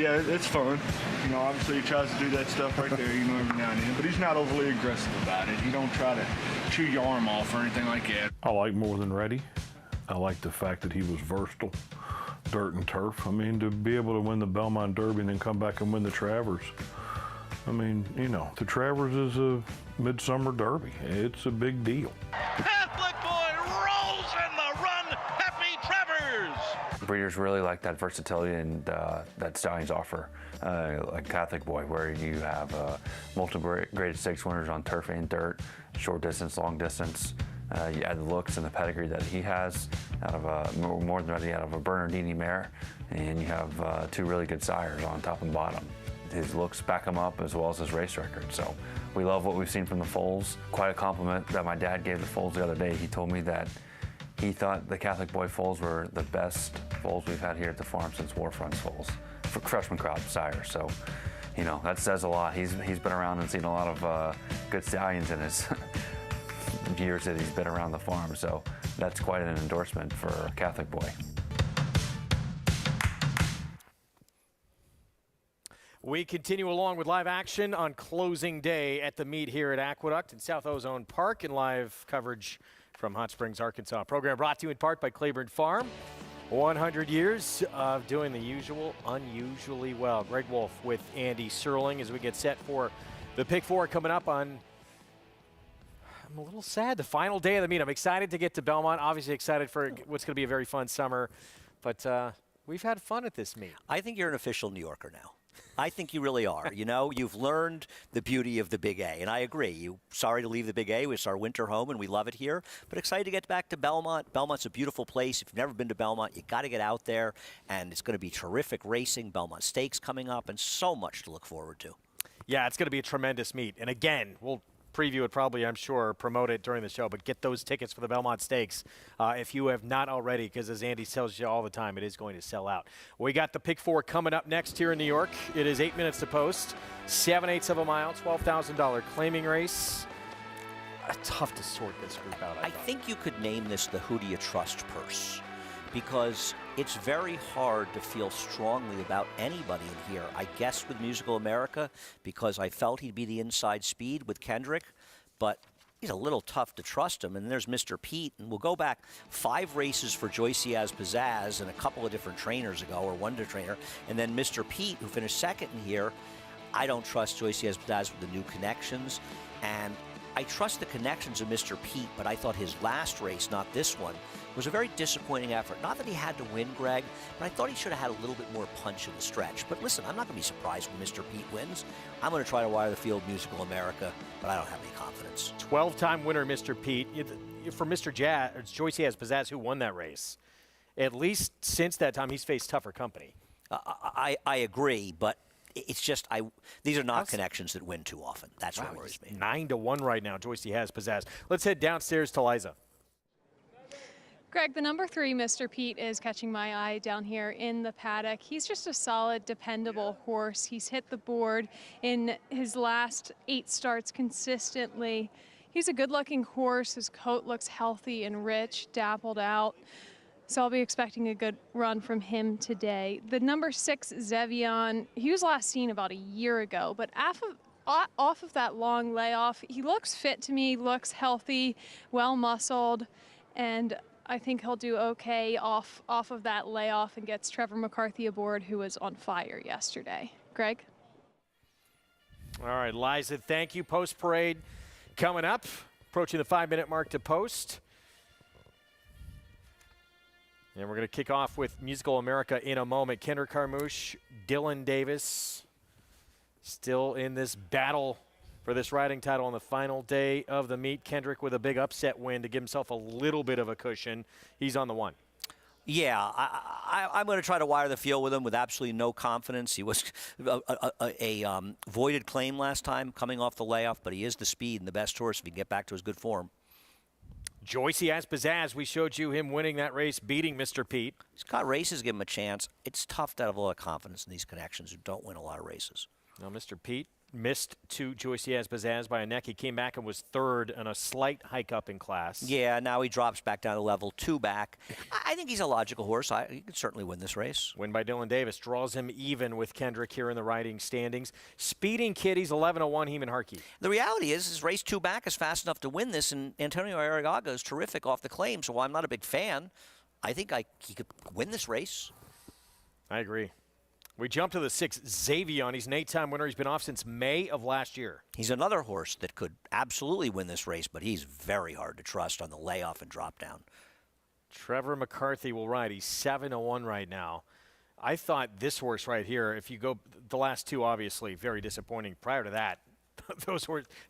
yeah, it's fun. You know, obviously he tries to do that stuff right there, you know, every now and then, but he's not overly aggressive about it. He don't try to chew your arm off or anything like that. I like more than ready. I like the fact that he was versatile, dirt and turf. I mean, to be able to win the Belmont Derby and then come back and win the Travers. I mean, you know, the Travers is a midsummer derby. It's a big deal. Catholic boy rolls in the run. Happy Travers! Breeders really like that versatility and that Stallions offer, like Catholic Boy, where you have multiple graded stakes winners on turf and dirt, short distance, long distance. You add the looks and the pedigree that he has out of more than ready out of a Bernardini mare, and you have two really good sires on top and bottom. His looks back him up as well as his race record. So we love what we've seen from the foals. Quite a compliment that my dad gave the foals the other day. He told me that he thought the Catholic Boy foals were the best foals we've had here at the farm since Warfront's foals, for freshman crop sires. So, you know, that says a lot. He's been around and seen a lot of good stallions in his years that he's been around the farm. So that's quite an endorsement for Catholic Boy. We continue along with live action on closing day at the meet here at Aqueduct in South Ozone Park, and live coverage from Hot Springs, Arkansas. Program brought to you in part by Claiborne Farm. 100 years of doing the usual unusually well. Greg Wolf with Andy Serling as we get set for the Pick 4 coming up on, I'm a little sad, the final day of the meet. I'm excited to get to Belmont, obviously excited for what's going to be a very fun summer, but we've had fun at this meet. I think you're an official New Yorker now. I think you really are. You know, you've learned the beauty of the Big A, and I agree. Sorry to leave the Big A. It's our winter home, and we love it here. But excited to get back to Belmont. Belmont's a beautiful place. If you've never been to Belmont, you got to get out there, and it's going to be terrific racing. Belmont Stakes coming up, and so much to look forward to. Yeah, it's going to be a tremendous meet. And again, we'll preview it probably, I'm sure, promote it during the show, but get those tickets for the Belmont Stakes if you have not already, because as Andy tells you all the time, it is going to sell out. We got the Pick 4 coming up next here in New York. It is 8 minutes to post, 7/8 of a mile, $12,000 claiming race. Tough to sort this group out. I think you could name this the Who Do You Trust purse, because it's very hard to feel strongly about anybody in here. I guess with Musical America, because I felt he'd be the inside speed with Kendrick, but he's a little tough to trust him. And there's Mr. Pete, and we'll go back 5 races for Joyce-As Pizzazz and a couple of different trainers ago, or one trainer, and then Mr. Pete, who finished second in here. I don't trust Joyce-As Pizzazz with the new connections, and I trust the connections of Mr. Pete, but I thought his last race, not this one, was a very disappointing effort. Not that he had to win, Greg, but I thought he should have had a little bit more punch in the stretch. But listen, I'm not going to be surprised when Mr. Pete wins. I'm going to try to wire the field Musical America, but I don't have any confidence. 12-time winner, Mr. Pete. For Mr. Joyce-As Pizzazz, who won that race, at least since that time, he's faced tougher company. I agree, but it's just these are not connections that win too often. That's what worries me. 9-1 right now, Joyce-As Pizzazz. Let's head downstairs to Liza. Greg, the number 3, Mr. Pete, is catching my eye down here in the paddock. He's just a solid, dependable horse. He's hit the board in his last 8 starts consistently. He's a good-looking horse. His coat looks healthy and rich, dappled out. So I'll be expecting a good run from him today. The number 6, Zevion, he was last seen about a year ago, but off of that long layoff, he looks fit to me, looks healthy, well-muscled, and I think he'll do okay off of that layoff and gets Trevor McCarthy aboard, who was on fire yesterday. Greg? All right, Liza, thank you. Post parade coming up, approaching the 5-minute mark to post. And we're going to kick off with Musical America in a moment. Kendrick Carmouche, Dylan Davis, still in this battle for this riding title on the final day of the meet. Kendrick with a big upset win to give himself a little bit of a cushion. He's on the 1. Yeah, I'm going to try to wire the field with him with absolutely no confidence. He was a voided claim last time coming off the layoff, but he is the speed and the best horse if he can get back to his good form. Joyce-As Pizzazz, we showed you him winning that race, beating Mr. Pete. He's got races, give him a chance. It's tough to have a lot of confidence in these connections who don't win a lot of races. Now, Mr. Pete missed to Joyce Diaz-Bazaz by a neck. He came back and was third and a slight hike up in class. Yeah, now he drops back down to level 2 back. I think he's a logical horse. He could certainly win this race. Win by Dylan Davis draws him even with Kendrick here in the riding standings. Speeding Kitties, 11-1, Heeman Harkey. The reality is race 2 back is fast enough to win this, and Antonio Arriaga is terrific off the claim, so while I'm not a big fan, I think he could win this race. I agree. We jump to the 6th, Xavion. He's an 8-time winner. He's been off since May of last year. He's another horse that could absolutely win this race, but he's very hard to trust on the layoff and drop down. Trevor McCarthy will ride. He's 7-1 right now. I thought this horse right here, if you go the last 2, obviously very disappointing. Prior to that,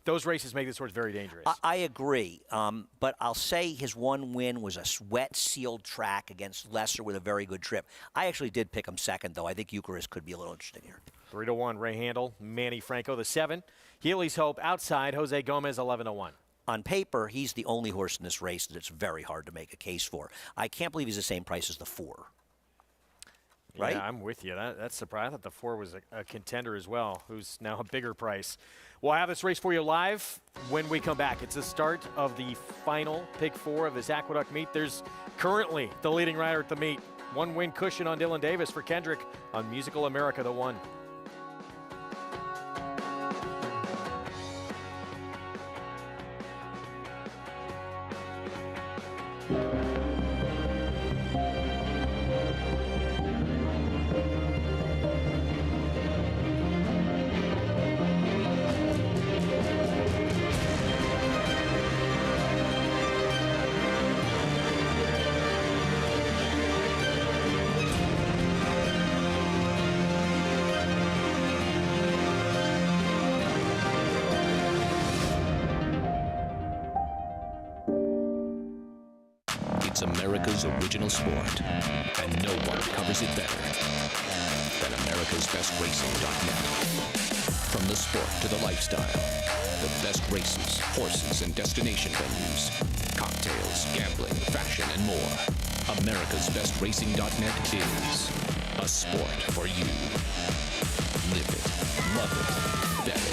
those races make this horse very dangerous. I agree, but I'll say his one win was a wet, sealed track against Lesser with a very good trip. I actually did pick him second, though. I think Eucharist could be a little interesting here. 3-1, Ray Handel, Manny Franco, the 7. Healy's Hope outside, Jose Gomez, 11-1. On paper, he's the only horse in this race that it's very hard to make a case for. I can't believe he's the same price as the 4. Right? Yeah, I'm with you. That's surprising. I thought the 4 was a contender as well, who's now a bigger price. We'll have this race for you live when we come back. It's the start of the final pick 4 of this Aqueduct meet. There's currently the leading rider at the meet. 1-win cushion on Dylan Davis for Kendrick on Musical America, the 1. It's America's original sport, and no one covers it better than America'sBestRacing.net. From the sport to the lifestyle, the best races, horses, and destination venues, cocktails, gambling, fashion, and more. America'sBestRacing.net is a sport for you. Live it, love it, bet it.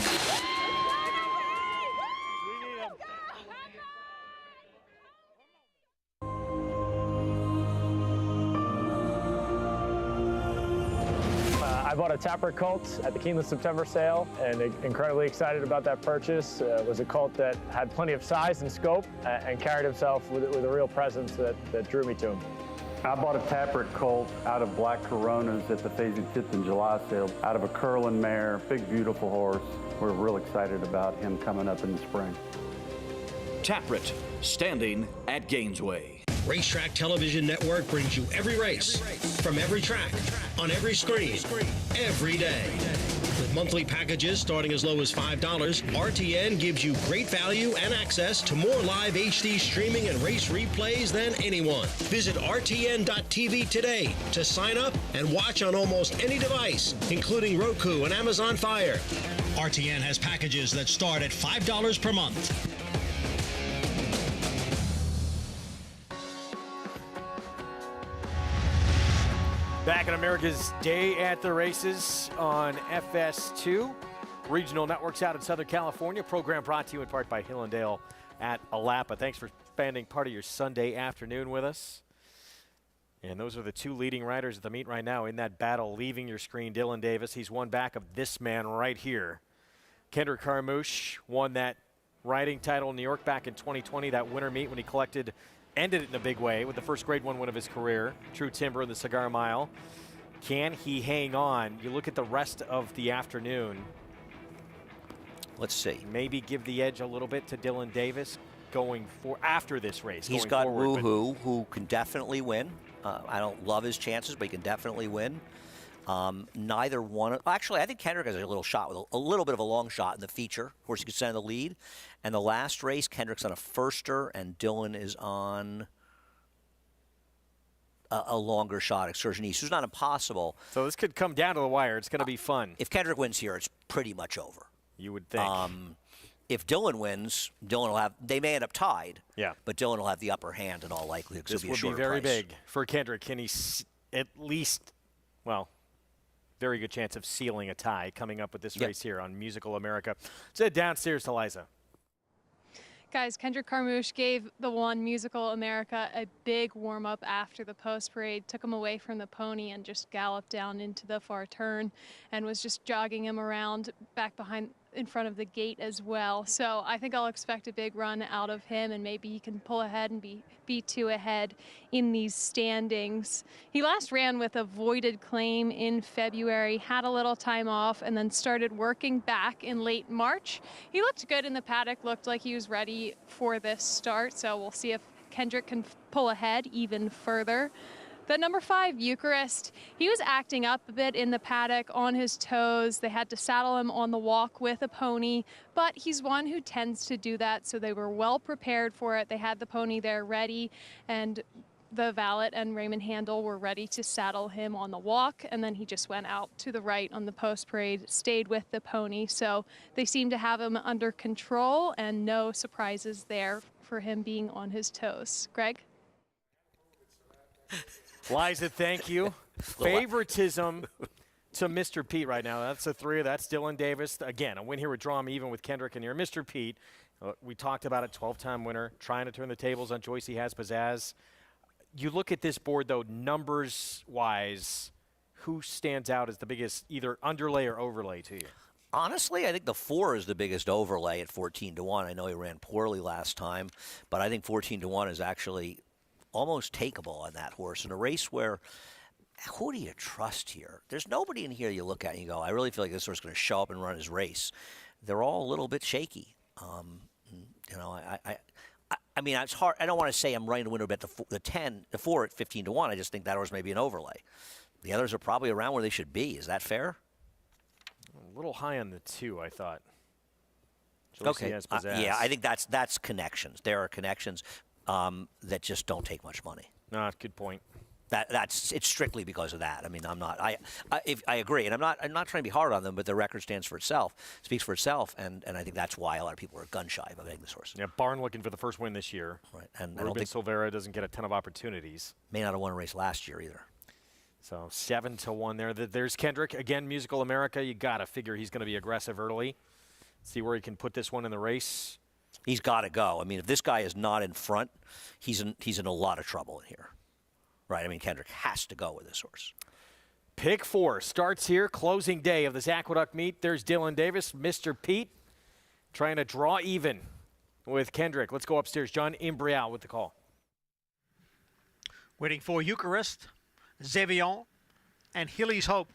I bought a Tapper colt at the Keeneland September sale, and incredibly excited about that purchase. It was a colt that had plenty of size and scope and carried himself with a real presence that drew me to him. I bought a Tapper colt out of Black Coronas at the Phasing 5th in July sale, out of a Curlin mare, big beautiful horse. We're real excited about him coming up in the spring. Taprit, standing at Gainesway. Racetrack Television Network brings you every race, from every track, on every screen, every day. With monthly packages starting as low as $5, RTN gives you great value and access to more live HD streaming and race replays than anyone. Visit RTN.tv today to sign up and watch on almost any device, including Roku and Amazon Fire. RTN has packages that start at $5 per month. Back in America's Day at the Races on FS2. Regional networks out in Southern California. Program brought to you in part by Hill & Dale at Alapa. Thanks for spending part of your Sunday afternoon with us. And those are the 2 leading riders at the meet right now in that battle. Leaving your screen, Dylan Davis. He's one back of this man right here. Kendrick Carmouche won that riding title in New York back in 2020, that winter meet when he ended it in a big way with the first Grade 1 win of his career. True Timber in the Cigar Mile. Can he hang on? You look at the rest of the afternoon. Let's see. Maybe give the edge a little bit to Dylan Davis going for after this race. He's got Woohoo, who can definitely win. I don't love his chances, but he can definitely win. Neither one. Actually, I think Kendrick has a little shot, with a little bit of a long shot in the feature. Of course, he could send the lead. And the last race, Kendrick's on a firster, and Dylan is on a longer shot, Excursion East. It's not impossible. So this could come down to the wire. It's going to be fun. If Kendrick wins here, it's pretty much over. You would think. If Dylan wins, Dylan will have. They may end up tied. Yeah. But Dylan will have the upper hand in all likelihood. This would be very big for Kendrick. Can he at least, well, very good chance of sealing a tie coming up with this race here on Musical America. Let's head downstairs to Liza. Guys, Kendrick Carmouche gave the one Musical America a big warm-up after the post parade, took him away from the pony and just galloped down into the far turn and was just jogging him around back behind in front of the gate as well. So I think I'll expect a big run out of him, and maybe he can pull ahead and be 2 ahead in these standings. He last ran with a voided claim in February, had a little time off, and then started working back in late March. He looked good in the paddock, looked like he was ready for this start, so we'll see if Kendrick can pull ahead even further. The number 5, Eucharist, he was acting up a bit in the paddock, on his toes. They had to saddle him on the walk with a pony, but he's one who tends to do that, so they were well prepared for it. They had the pony there ready, and the valet and Raymond Handel were ready to saddle him on the walk, and then he just went out to the right on the post parade, stayed with the pony. So they seem to have him under control, and no surprises there for him being on his toes. Greg? Liza, thank you. Favoritism to Mr. Pete right now. That's the 3. That's Dylan Davis. Again, a win here with draw him even with Kendrick and here. Mr. Pete, we talked about it, 12-time winner, trying to turn the tables on Joycey Has Pizzazz. You look at this board, though, numbers-wise, who stands out as the biggest either underlay or overlay to you? Honestly, I think the 4 is the biggest overlay at 14-1. I know he ran poorly last time, but I think 14-1 is actually almost takeable on that horse in a race where who do you trust here? There's nobody in here you look at and you go, I really feel like this horse is going to show up and run his race. They're all a little bit shaky. I mean, it's hard. I don't want to say I'm right to win or bet the 4 at 15-1. I just think that horse may be an overlay. The others are probably around where they should be. Is that fair? A little high on the 2, I thought. Okay. Yeah, I think that's connections. There are connections that just don't take much money. No, good point. It's strictly because of that. I mean, I agree, and I'm not trying to be hard on them, but their record speaks for itself, and I think that's why a lot of people are gun shy about betting this horse. Yeah, Barn looking for the first win this year. Right, and Ruben Silvera doesn't get a ton of opportunities. May not have won a race last year either. So 7-1 there. There's Kendrick again. Musical America. You gotta figure he's going to be aggressive early. See where he can put this one in the race. He's got to go. I mean, if this guy is not in front, he's in a lot of trouble in here. Right, I mean, Kendrick has to go with this horse. Pick 4 starts here, closing day of this Aqueduct meet. There's Dylan Davis, Mr. Pete, trying to draw even with Kendrick. Let's go upstairs. John Imbrial with the call. Waiting for Eucharist, Xavion, and Healy's Hope.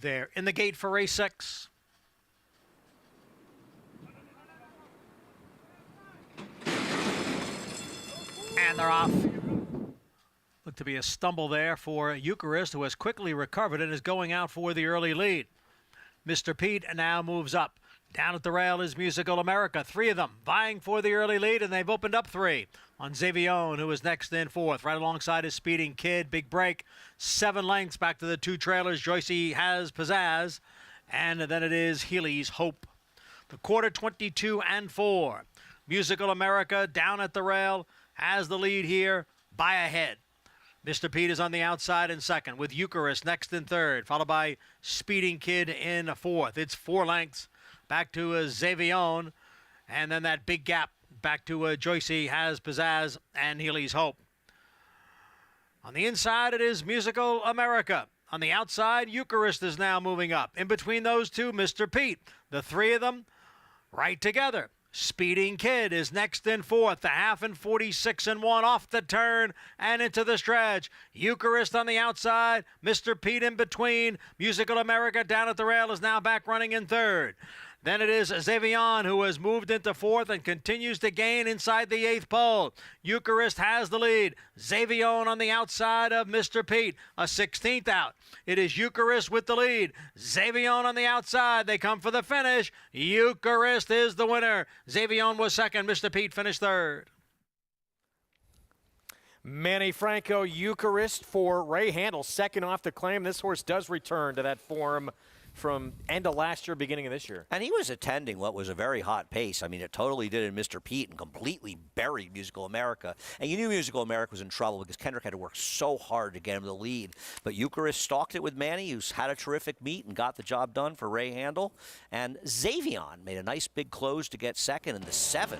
They're in the gate for race 6. And they're off. Looked to be a stumble there for Eucharist, who has quickly recovered and is going out for the early lead. Mr. Pete now moves up. Down at the rail is Musical America. 3 of them vying for the early lead, and they've opened up 3 on Xavion, who is next in 4th, right alongside his Speeding Kid. Big break, 7 lengths back to the 2 trailers. Joycey Has Pizzazz, and then it is Healy's Hope. The quarter 22-4. Musical America down at the rail has the lead here by a head. Mr. Pete is on the outside in 2nd, with Eucharist next in 3rd, followed by Speeding Kid in 4th. It's 4 lengths back to Xavion, and then that big gap back to Joycey Has Pizzazz and Healy's Hope. On the inside, it is Musical America. On the outside, Eucharist is now moving up. In between those 2, Mr. Pete. The 3 of them right together. Speeding Kid is next in 4th, the half in 46-1 off the turn and into the stretch. Eucharist on the outside, Mr. Pete in between. Musical America down at the rail is now back running in 3rd. Then it is Xavion who has moved into 4th and continues to gain inside the 8th pole. Eucharist has the lead. Xavion on the outside of Mr. Pete, a 16th out. It is Eucharist with the lead. Xavion on the outside. They come for the finish. Eucharist is the winner. Xavion was second. Mr. Pete finished third. Manny Franco, Eucharist for Ray Handel, second off the claim. This horse does return to that form from end of last year, beginning of this year. And he was attending what was a very hot pace. I mean, it totally did in Mr. Pete and completely buried Musical America. And you knew Musical America was in trouble because Kendrick had to work so hard to get him the lead. But Eucharist stalked it with Manny, who's had a terrific meet and got the job done for Ray Handel. And Xavion made a nice big close to get second in the 7.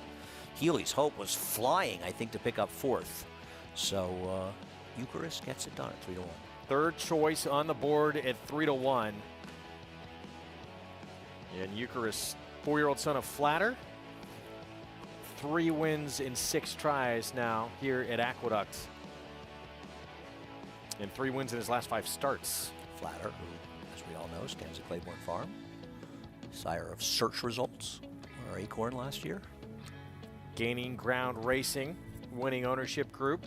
Healy's Hope was flying, I think, to pick up 4th. So Eucharist gets it done at 3-1. Third choice on the board at 3-1. And Eucharist, 4-year-old son of Flatter. 3 wins in 6 tries now here at Aqueduct. And 3 wins in his last 5 starts. Flatter, who, as we all know, stands at Claiborne Farm. Sire of Search Results, our Acorn last year. Gaining ground racing, winning ownership group.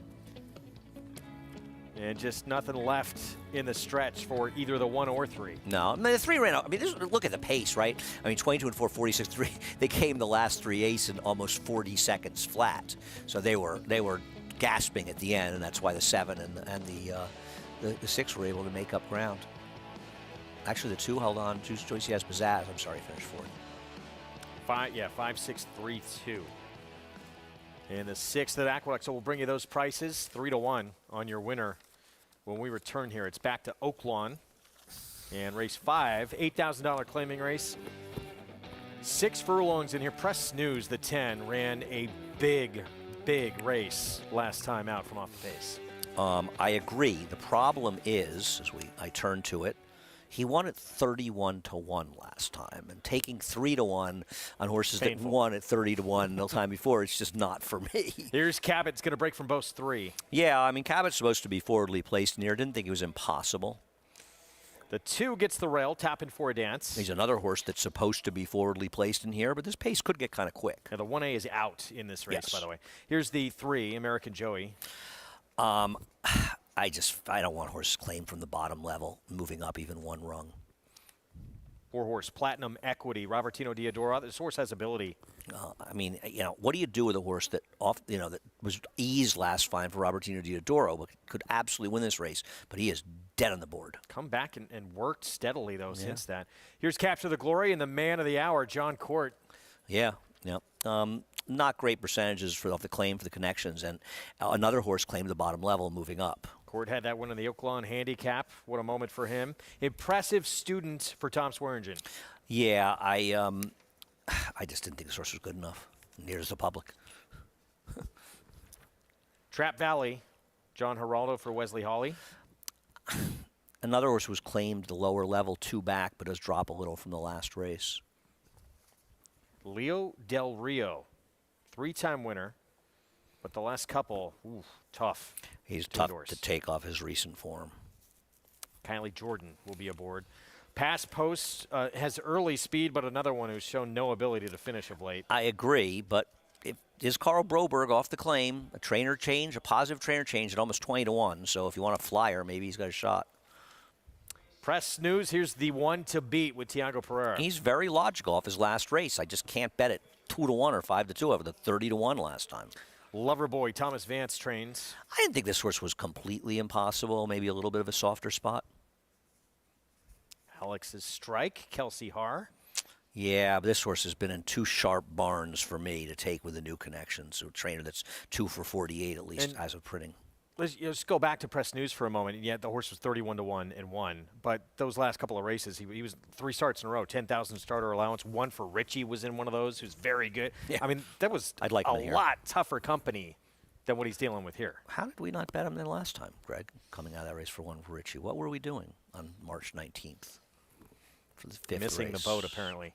And just nothing left in the stretch for either the 1 or 3. No, I mean, the 3 ran out. I mean, look at the pace, right? I mean, 22 and 4, 46, 3. They came the last 3 ace in almost 40 seconds flat. So they were gasping at the end, and that's why the 7 and the 6 were able to make up ground. Actually, the 2 held on. Joyce has Pizzazz. I'm sorry, finished 4th. 5, 6, 3, 2. And the 6th at Aqueduct. So we'll bring you those prices, 3-1 on your winner. When we return here, it's back to Oaklawn and race 5, $8,000 claiming race. 6 furlongs in here. Press Snooze, the 10, ran a big race last time out from off the pace. I agree. The problem is, as I turn to it, he won at 31-1 last time, and taking 3-1 on horses that won at 30-1 the time before, it's just not for me. Here's Cabot's going to break from both 3. Yeah, I mean, Cabot's supposed to be forwardly placed in here. Didn't think it was impossible. The 2 gets the rail, tapping for a dance. He's another horse that's supposed to be forwardly placed in here, but this pace could get kind of quick. Now, the 1A is out in this race, by the way. Here's the 3, American Joey. I don't want horses claimed from the bottom level, moving up even 1 rung. 4-horse Platinum Equity, Robertino Diodoro. This horse has ability. I mean, what do you do with a horse that that was eased last fine for Robertino Diodoro, but could absolutely win this race? But he is dead on the board. Come back and worked steadily though since that. Here's Capture the Glory and the man of the hour, John Court. Yeah. Not great percentages off the claim for the connections, and another horse claimed the bottom level, moving up. Court had that one in the Oaklawn Handicap. What a moment for him. Impressive student for Tom Swearingen. Yeah, I just didn't think this horse was good enough. Neither does the public. Trap Valley, John Geraldo for Wesley Hawley. Another horse was claimed the lower level, 2 back, but does drop a little from the last race. Leo Del Rio, 3-time winner, but the last couple, tough. He's tough to take off his recent form. Kylie Jordan will be aboard. Pass Post has early speed, but another one who's shown no ability to finish of late. I agree, but is Carl Broberg off the claim? A positive trainer change at almost 20-1. So if you want a flyer, maybe he's got a shot. Press Snooze, here's the one to beat with Tiago Pereira. He's very logical off his last race. I just can't bet it 2-1 or 5-2 over the 30-1 last time. Loverboy, Thomas Vance trains. I didn't think this horse was completely impossible. Maybe a little bit of a softer spot. Alex's Strike, Kelsey Haar. Yeah, but this horse has been in 2 sharp barns for me to take with the new connections. So a trainer that's 2 for 48 at least as of printing. Let's go back to Press News for a moment. And yet the horse was 31-1 and won. But those last couple of races, he was 3 starts in a row, 10,000 starter allowance. 1 for Richie was in one of those, who's very good. Yeah. I mean, that was a lot tougher company than what he's dealing with here. How did we not bet him then last time, Greg, coming out of that race for 1 for Richie? What were we doing on March 19th? For the 5th Missing race? the boat, apparently.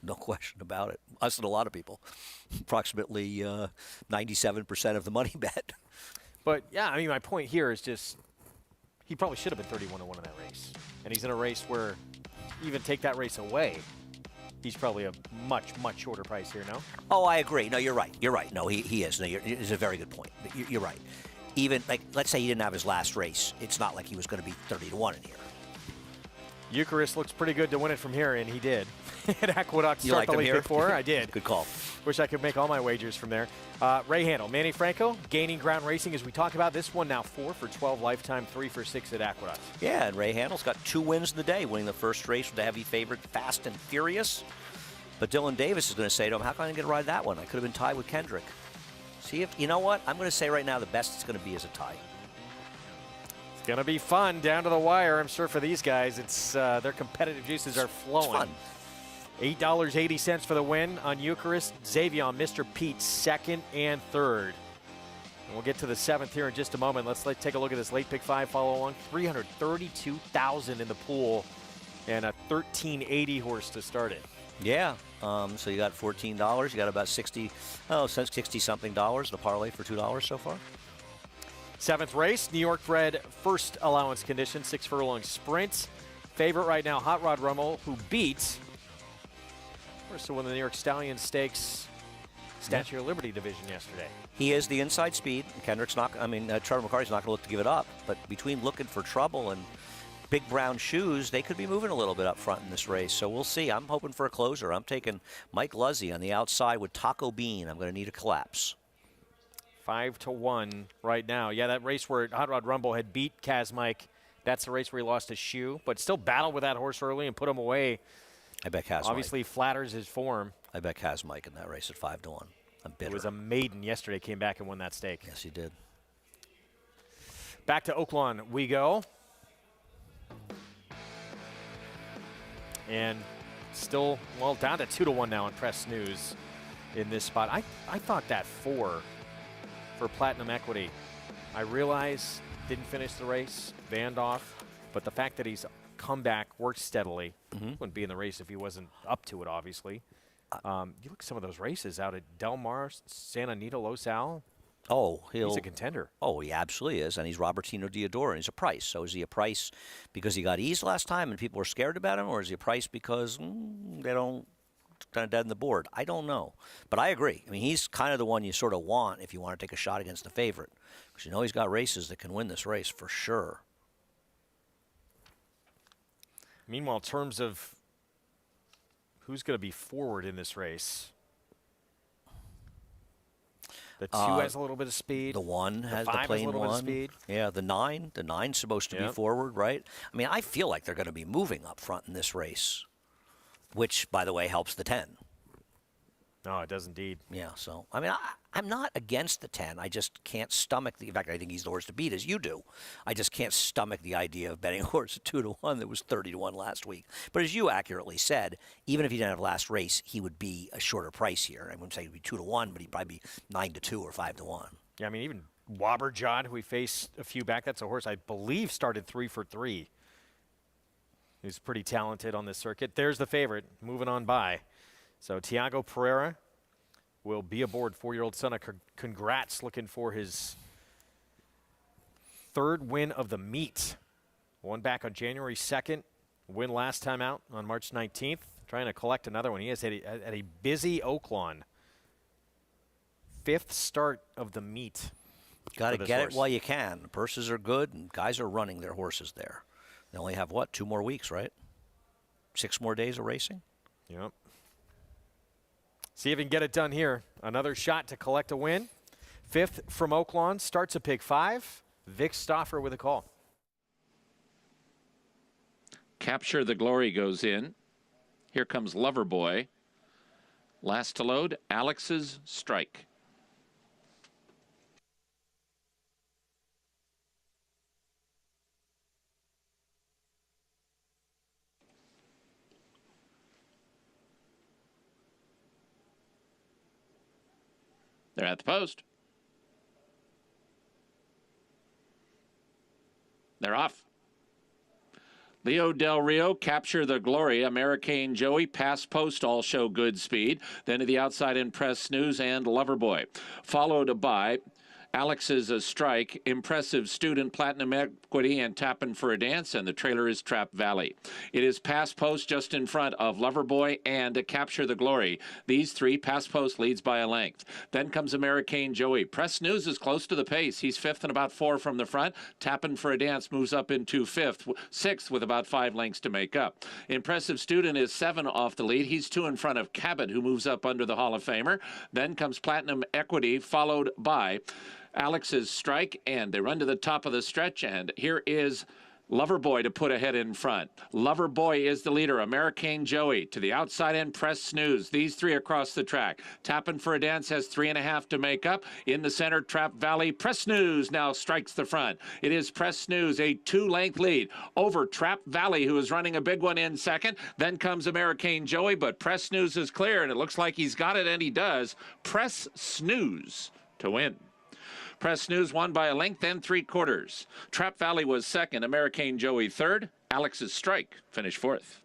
No question about it. Us and a lot of people. Approximately 97% of the money bet. But, yeah, I mean, my point here is just he probably should have been 31-1 in that race. And he's in a race where even take that race away, he's probably a much shorter price here, no? Oh, I agree. No, you're right. You're right. No, he is. No, it's a very good point. You're right. Even, like, let's say he didn't have his last race. It's not like he was going to be 30-1 in here. Eucharist looks pretty good to win it from here, and he did. At Aqueduct, You start liked the him late here? pick 4. I did. Good call. Wish I could make all my wagers from there. Ray Handle, Manny Franco, gaining ground racing as we talk about. This one now 4 for 12 lifetime, 3 for 6 at Aqueduct. Yeah, and Ray Handle's got 2 wins in the day, winning the first race with the heavy favorite, Fast and Furious. But Dylan Davis is going to say to him, how come I didn't get to ride that one? I could have been tied with Kendrick. See if, you know what? I'm going to say right now the best it's going to be is a tie. It's going to be fun down to the wire, I'm sure, for these guys. It's their competitive juices are flowing. It's fun. $8.80 for the win on Eucharist. Xavier, Mr. Pete, second and third. And we'll get to the 7th here in just a moment. Let's take a look at this late pick 5 follow along. $332,000 in the pool and a $13.80 horse to start it. Yeah, so you got $14. You got about 60-something dollars. The parlay for $2 so far. 7th race, New York bred first allowance condition, 6 furlong sprint. Favorite right now, Hot Rod Rummel, who beat first to win the New York Stallion Stakes Statue of Liberty division yesterday. He is the inside speed. Kendrick's not, Trevor McCarty's not going to look to give it up. But between looking for trouble and big brown shoes, they could be moving a little bit up front in this race. So we'll see. I'm hoping for a closer. I'm taking Mike Luzzy on the outside with Taco Bean. I'm going to need a collapse. 5-1 right now. Yeah, that race where Hot Rod Rumble had beat Kaz Mike, that's the race where he lost his shoe, but still battled with that horse early and put him away. I bet Kaz obviously Mike flatters his form. I bet Kaz Mike in that race at 5-1. I'm bitter. It was a maiden yesterday, came back and won that stake. Yes, he did. Back to Oaklawn we go. And still, well, down to 2-1 now on Press News in this spot. I thought that 4 for Platinum Equity. I realize didn't finish the race, vanned off, but the fact that he's come back, worked steadily, wouldn't be in the race if he wasn't up to it, obviously. You look at some of those races out at Del Mar, Santa Anita, Los Al. Oh, he's a contender. Oh, he absolutely is, and he's Robertino Diodoro, and he's a price. So is he a price because he got eased last time and people were scared about him, or is he a price because they don't kind of dead in the board? I don't know, but I agree. I mean, he's kind of the one you sort of want if you want to take a shot against the favorite, because you know he's got races that can win this race for sure. Meanwhile, in terms of who's going to be forward in this race, the 2 has a little bit of speed. The 1 has the 5 plain has a little 1. bit of speed. Yeah, the 9. The 9's supposed to be forward, right? I mean, I feel like they're going to be moving up front in this race, which, by the way, helps the 10. No, it does indeed. Yeah, so, I mean, I'm not against the 10. I just can't stomach the, in fact, I think he's the horse to beat, as you do. I just can't stomach the idea of betting a horse at 2-1 that was 30-1 last week. But as you accurately said, even if he didn't have last race, he would be a shorter price here. I wouldn't say he'd be 2-1, but he'd probably be 9-2 or 5-1. Yeah, I mean, even Wobberjod, who we faced a few back, that's a horse I believe started 3 for 3. He's pretty talented on this circuit. There's the favorite, moving on by. So Tiago Pereira will be aboard, 4-year-old son. Congrats, looking for his 3rd win of the meet. Won back on January 2nd, win last time out on March 19th. Trying to collect another one. He has at a busy Oaklawn. 5th start of the meet. Got to get it while you can. The purses are good, and guys are running their horses there. They only have, what, 2 more weeks, right? 6 more days of racing? Yep. See if he can get it done here. Another shot to collect a win. 5th from Oaklawn. Starts a pick 5. Vic Stauffer with a call. Capture the Glory goes in. Here comes Loverboy. Last to load, Alex's Strike. They're at the post. They're off. Leo Del Rio, Capture the Glory, American Joey, Pass Post all show good speed. Then to the outside in Press Snooze and Loverboy. Followed by Alex's a Strike, Impressive Student, Platinum Equity, and Tappin' for a Dance, and the trailer is Trap Valley. It is Pass Post just in front of Loverboy and Capture the Glory. These three, Pass Post leads by a length. Then comes American Joey. Press News is close to the pace. He's fifth and about 4 from the front. Tappin' for a Dance moves up into sixth with about 5 lengths to make up. Impressive Student is 7 off the lead. He's 2 in front of Cabot, who moves up under the Hall of Famer. Then comes Platinum Equity, followed by Alex's Strike, and they run to the top of the stretch, and here is Loverboy to put ahead in front. Loverboy is the leader. American Joey to the outside end. Press Snooze. These three across the track. Tappin' for a Dance has 3.5 to make up. In the center, Trap Valley. Press Snooze now strikes the front. It is Press Snooze, a 2-length lead over Trap Valley, who is running a big one in second. Then comes American Joey, but Press Snooze is clear, and it looks like he's got it, and he does. Press Snooze to win. Press News won by a length and 3/4. Trap Valley was second. American Joey third. Alex's Strike finished 4th.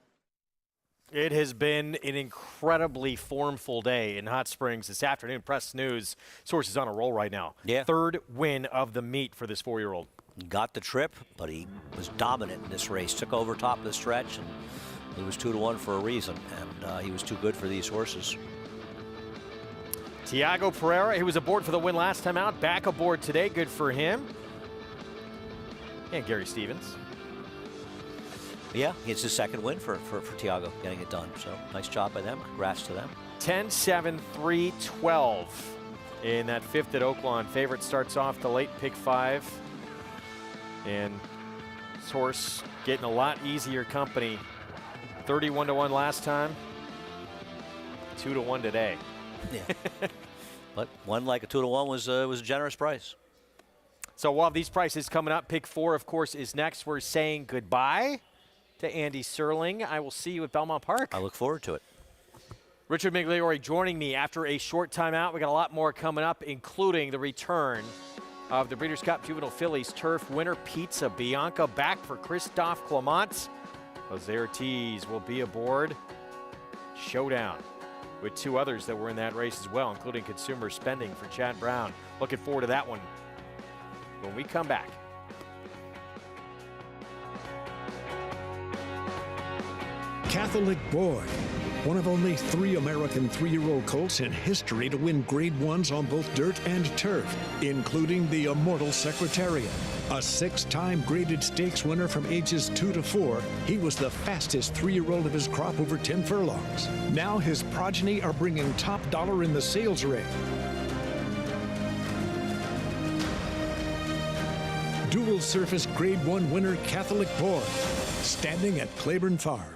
It has been an incredibly formful day in Hot Springs this afternoon. Press News source is on a roll right now. Yeah. 3rd win of the meet for this 4-year-old. Got the trip, but he was dominant in this race. Took over top of the stretch, and he was 2-1 for a reason, and he was too good for these horses. Tiago Pereira, he was aboard for the win last time out. Back aboard today. Good for him. And Gary Stevens. Yeah, it's his 2nd win for Tiago, getting it done. So nice job by them. Congrats to them. 10-7-3-12 in that 5th at Oaklawn. Favorite starts off the late pick 5. And this horse getting a lot easier company. 31-1 last time. 2-1 today. Yeah. But one like a 2-1 was a generous price. So we'll have these prices coming up. Pick 4, of course, is next. We're saying goodbye to Andy Serling. I will see you at Belmont Park. I look forward to it. Richard Migliore joining me after a short timeout. We got a lot more coming up, including the return of the Breeders' Cup Juvenile Fillies Turf winner Pizza Bianca back for Christophe Clement. Jose Ortiz will be aboard. Showdown with 2 others that were in that race as well, including Consumer Spending for Chad Brown. Looking forward to that one when we come back. Catholic Boy, one of only 3 American 3-year-old colts in history to win Grade 1s on both dirt and turf, including the immortal Secretariat. A 6-time graded stakes winner from ages 2 to 4, he was the fastest 3-year-old of his crop over 10 furlongs. Now his progeny are bringing top dollar in the sales ring. Dual surface Grade 1 winner Catholic Boy, standing at Claiborne Farm.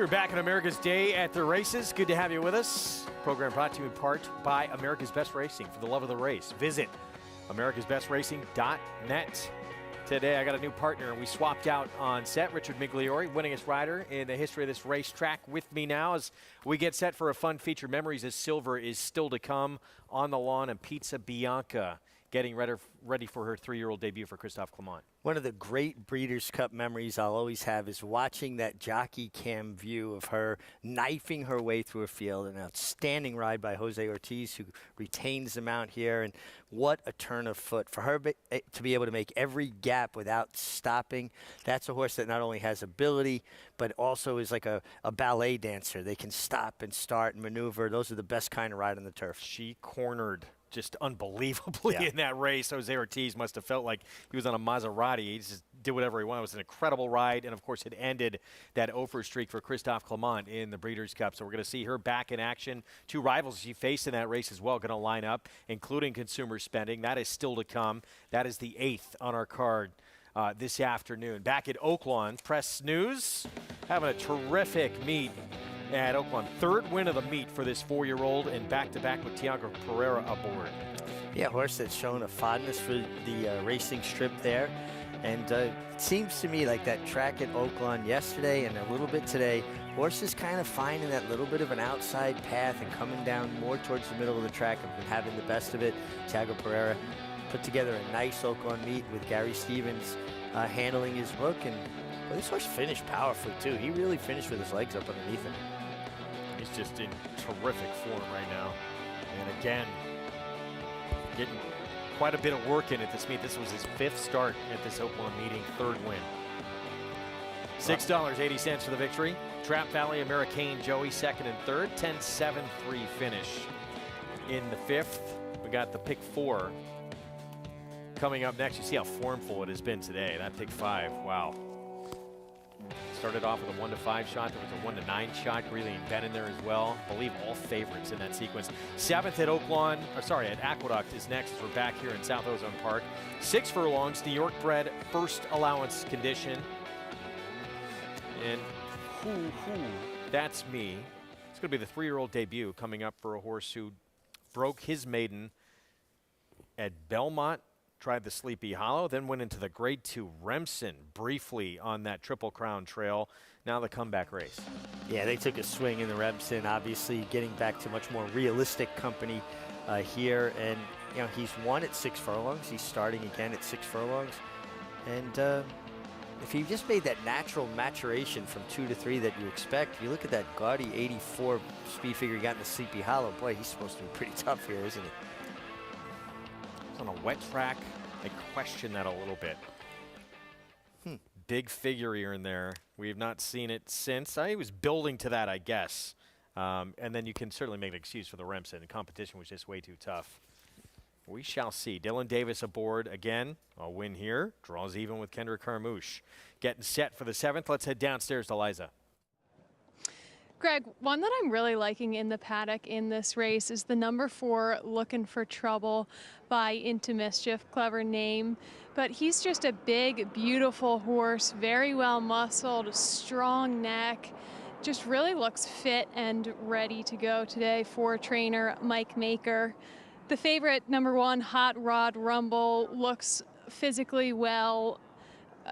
We're back on America's Day at the Races. Good to have you with us. Program brought to you in part by America's Best Racing. For the love of the race, visit americasbestracing.net. Today I got a new partner. We swapped out on set. Richard Migliori, winningest rider in the history of this racetrack, with me now as we get set for a fun feature. Memories of Silver is still to come on the lawn, and Pizza Bianca getting ready for her 3-year-old debut for Christophe Clement. One of the great Breeders' Cup memories I'll always have is watching that jockey cam view of her knifing her way through a field. An outstanding ride by Jose Ortiz, who retains the mount here. And what a turn of foot. For her to be able to make every gap without stopping, that's a horse that not only has ability, but also is like a ballet dancer. They can stop and start and maneuver. Those are the best kind of ride on the turf. She cornered just unbelievably in that race. Jose Ortiz must have felt like he was on a Maserati. He just did whatever he wanted. It was an incredible ride, and of course it ended that over streak for Christophe Clement in the Breeders' Cup. So we're going to see her back in action. 2 rivals she faced in that race as well going to line up, including Consumer Spending. That is still to come. That is the 8th on our card this afternoon. Back at Oaklawn, Press News having a terrific meet at Oaklawn. 3rd win of the meet for this 4-year-old, and back-to-back with Tiago Pereira aboard. Yeah, horse that's shown a fondness for the racing strip there. And it seems to me like that track at Oaklawn yesterday and a little bit today, horses kind of finding that little bit of an outside path and coming down more towards the middle of the track and having the best of it. Tiago Pereira put together a nice Oaklawn meet with Gary Stevens handling his hook. And well, this horse finished powerfully, too. He really finished with his legs up underneath him. He's just in terrific form right now. And again, getting quite a bit of work in at this meet. This was his 5th start at this Oaklawn meeting, 3rd win. $6.80 for the victory. Trap Valley, American Joey, 2nd and 3rd. 10-7-3 finish in the 5th. We got the pick 4 coming up next. You see how formful it has been today. That pick 5, wow. Started off with a 1-5 shot. There was a 1-9 shot. Greeley and Ben in there as well. I believe all favorites in that sequence. 7th at at Aqueduct is next as we're back here in South Ozone Park. 6 furlongs, New York bred, first allowance condition. And that's me. It's going to be the 3-year-old debut coming up for a horse who broke his maiden at Belmont. Tried the Sleepy Hollow, then went into the Grade 2 Remsen briefly on that Triple Crown trail. Now the comeback race. Yeah, they took a swing in the Remsen, obviously getting back to much more realistic company here. And, you know, he's won at 6 furlongs. He's starting again at 6 furlongs. And if he just made that natural maturation from 2 to 3 that you expect, you look at that gaudy 84 speed figure he got in the Sleepy Hollow. Boy, he's supposed to be pretty tough here, isn't he? On a wet track, I question that a little bit. Big figure here and there. We have not seen it since. He was building to that, I guess. And then you can certainly make an excuse for the Remsen. The competition was just way too tough. We shall see. Dylan Davis aboard again. A win here. Draws even with Kendrick Carmouche. Getting set for the 7th. Let's head downstairs to Liza. Greg, one that I'm really liking in the paddock in this race is the number 4, Looking for Trouble by Into Mischief. Clever name, but he's just a big, beautiful horse, very well muscled, strong neck, just really looks fit and ready to go today for trainer Mike Maker. The favorite, number 1, Hot Rod Rumble, looks physically well.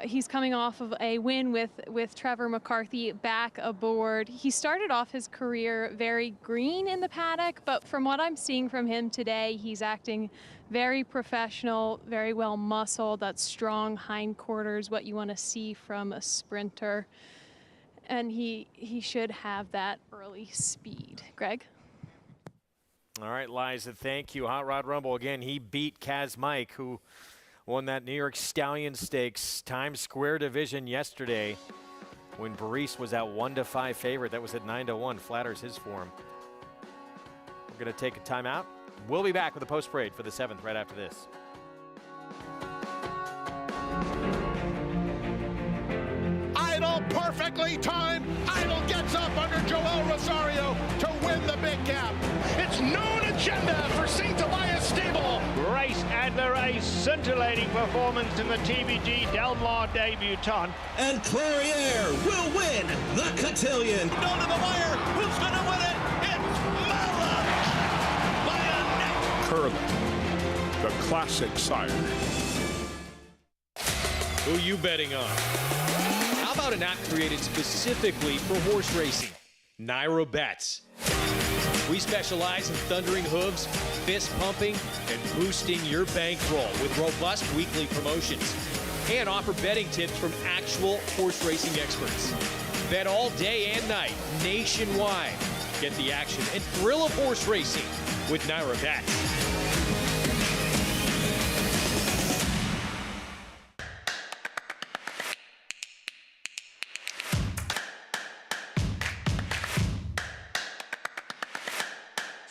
He's coming off of a win with Trevor McCarthy back aboard. He started off his career very green in the paddock, but from what I'm seeing from him today, he's acting very professional, very well muscled. That strong hindquarters, what you want to see from a sprinter. And he should have that early speed. Greg? All right, Liza, thank you. Hot Rod Rumble, again, he beat Kaz Mike, who won that New York Stallion Stakes Times Square division yesterday when Baris was at 1-5 favorite. That was at 9-1. Flatters his form. We're going to take a timeout. We'll be back with the post parade for the 7th right after this. Idle, perfectly timed. Idle gets up under Joel Del Rosario to win the big gap. It's known agenda for St. Elias Stable. Race Adler, a scintillating performance in the TVG Del Mar debutant. And Clariere will win the cotillion. Down to the wire. Who's going to win it? It's Mara by a neck. Curling, the classic sire. Who you betting on? How about an app created specifically for horse racing? Naira Bets. We specialize in thundering hooves, fist pumping, and boosting your bankroll with robust weekly promotions. And offer betting tips from actual horse racing experts. Bet all day and night, nationwide. Get the action and thrill of horse racing with Naira Bets.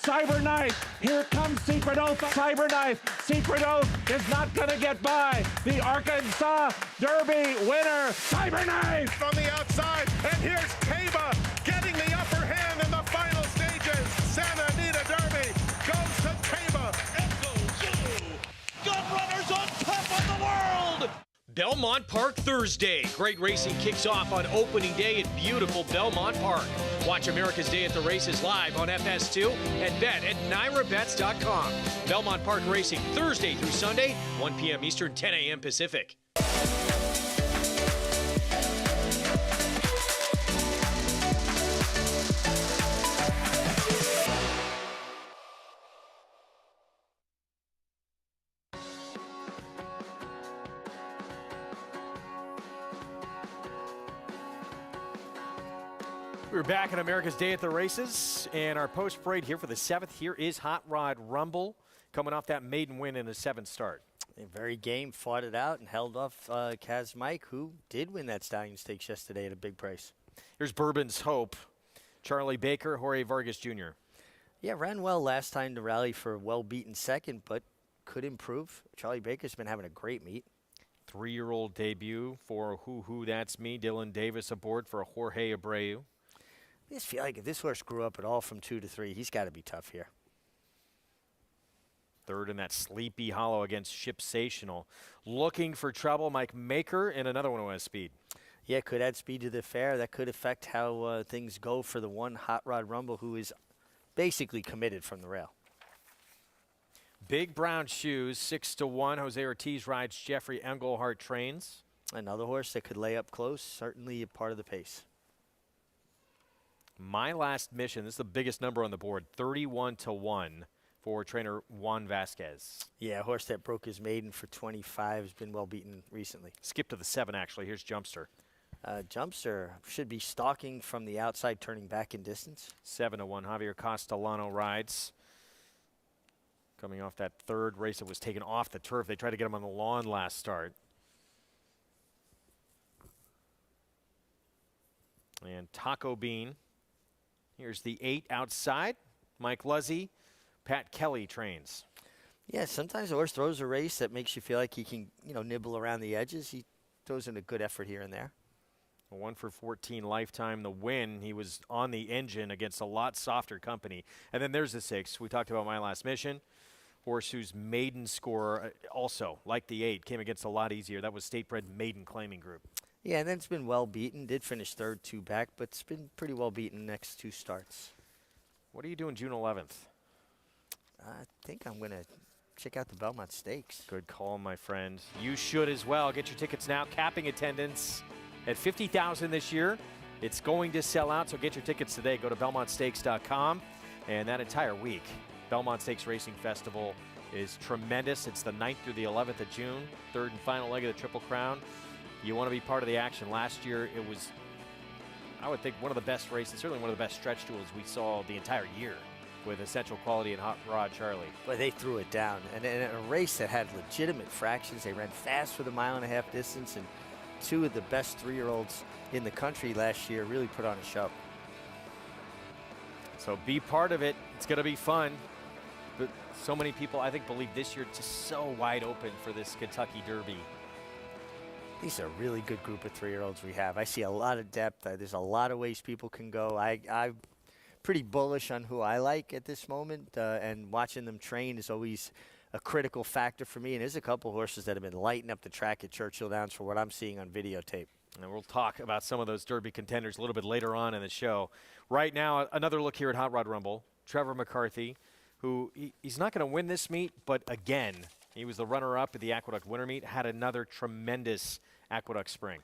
Cyber Knife, here comes Secret Oath. Cyber Knife, Secret Oath is not going to get by. The Arkansas Derby winner, Cyber Knife. From the outside, and here's Taba getting the upper hand in the final stages. Santa Anita Derby goes to Taba. Echo Zulu. Gun runners on top of the world. Belmont Park Thursday. Great racing kicks off on opening day at beautiful Belmont Park. Watch America's Day at the Races live on FS2 and bet at NairaBets.com. Belmont Park Racing, Thursday through Sunday, 1 p.m. Eastern, 10 a.m. Pacific. We're back on America's Day at the Races, and our post-parade here for the 7th. Here is Hot Rod Rumble, coming off that maiden win in the 7th start. Very game, fought it out, and held off Kaz Mike, who did win that Stallion Stakes yesterday at a big price. Here's Bourbon's Hope. Charlie Baker, Jorge Vargas Jr. Yeah, ran well last time to rally for a well-beaten second, but could improve. Charlie Baker's been having a great meet. 3-year-old debut for Who That's Me. Dylan Davis aboard for Jorge Abreu. I just feel like if this horse grew up at all from 2 to 3, he's got to be tough here. Third in that Sleepy Hollow against Shipsational. Looking for trouble, Mike Maker, and another one who has speed. Yeah, could add speed to the fair. That could affect how things go for the one Hot Rod Rumble, who is basically committed from the rail. Big Brown Shoes, 6-1. Jose Ortiz rides. Jeffrey Engelhart trains. Another horse that could lay up close, certainly a part of the pace. My Last Mission, this is the biggest number on the board, 31-1 for trainer Juan Vasquez. Yeah, a horse that broke his maiden for 25 has been well beaten recently. Skip to the 7, actually. Here's Jumpster. Jumpster should be stalking from the outside, turning back in distance. 7-1. Javier Castellano rides. Coming off that third race that was taken off the turf. They tried to get him on the lawn last start. And Taco Bean. Here's the 8 outside. Mike Luzzy, Pat Kelly trains. Yeah, sometimes a horse throws a race that makes you feel like he can, nibble around the edges. He throws in a good effort here and there. A 1-for-14 lifetime. The win, he was on the engine against a lot softer company. And then there's the 6. We talked about My Last Mission. Horse whose maiden score also, like the 8, came against a lot easier. That was State Bred Maiden Claiming Group. Yeah, and then it's been well beaten. Did finish third, 2 back, but it's been pretty well beaten next 2 starts. What are you doing June 11th? I think I'm going to check out the Belmont Stakes. Good call, my friend. You should as well. Get your tickets now. Capping attendance at 50,000 this year. It's going to sell out, so get your tickets today. Go to BelmontStakes.com. And that entire week, Belmont Stakes Racing Festival is tremendous. It's the 9th through the 11th of June, 3rd and final leg of the Triple Crown. You want to be part of the action. Last year, it was, I would think, one of the best races, certainly one of the best stretch duels we saw the entire year with Essential Quality and Hot Rod Charlie. But they threw it down. And in a race that had legitimate fractions, they ran fast for the 1.5-mile distance, and 2 of the best 3-year-olds in the country last year really put on a show. So be part of it. It's going to be fun. But so many people, I think, believe this year it's just so wide open for this Kentucky Derby. These are a really good group of 3-year-olds we have. I see a lot of depth. There's a lot of ways people can go. I pretty bullish on who I like at this moment, and watching them train is always a critical factor for me. And there's a couple horses that have been lighting up the track at Churchill Downs for what I'm seeing on videotape. And we'll talk about some of those Derby contenders a little bit later on in the show. Right now, another look here at Hot Rod Rumble. Trevor McCarthy, who he's not going to win this meet, but again, he was the runner-up at the Aqueduct Winter Meet, had another tremendous Aqueduct spring.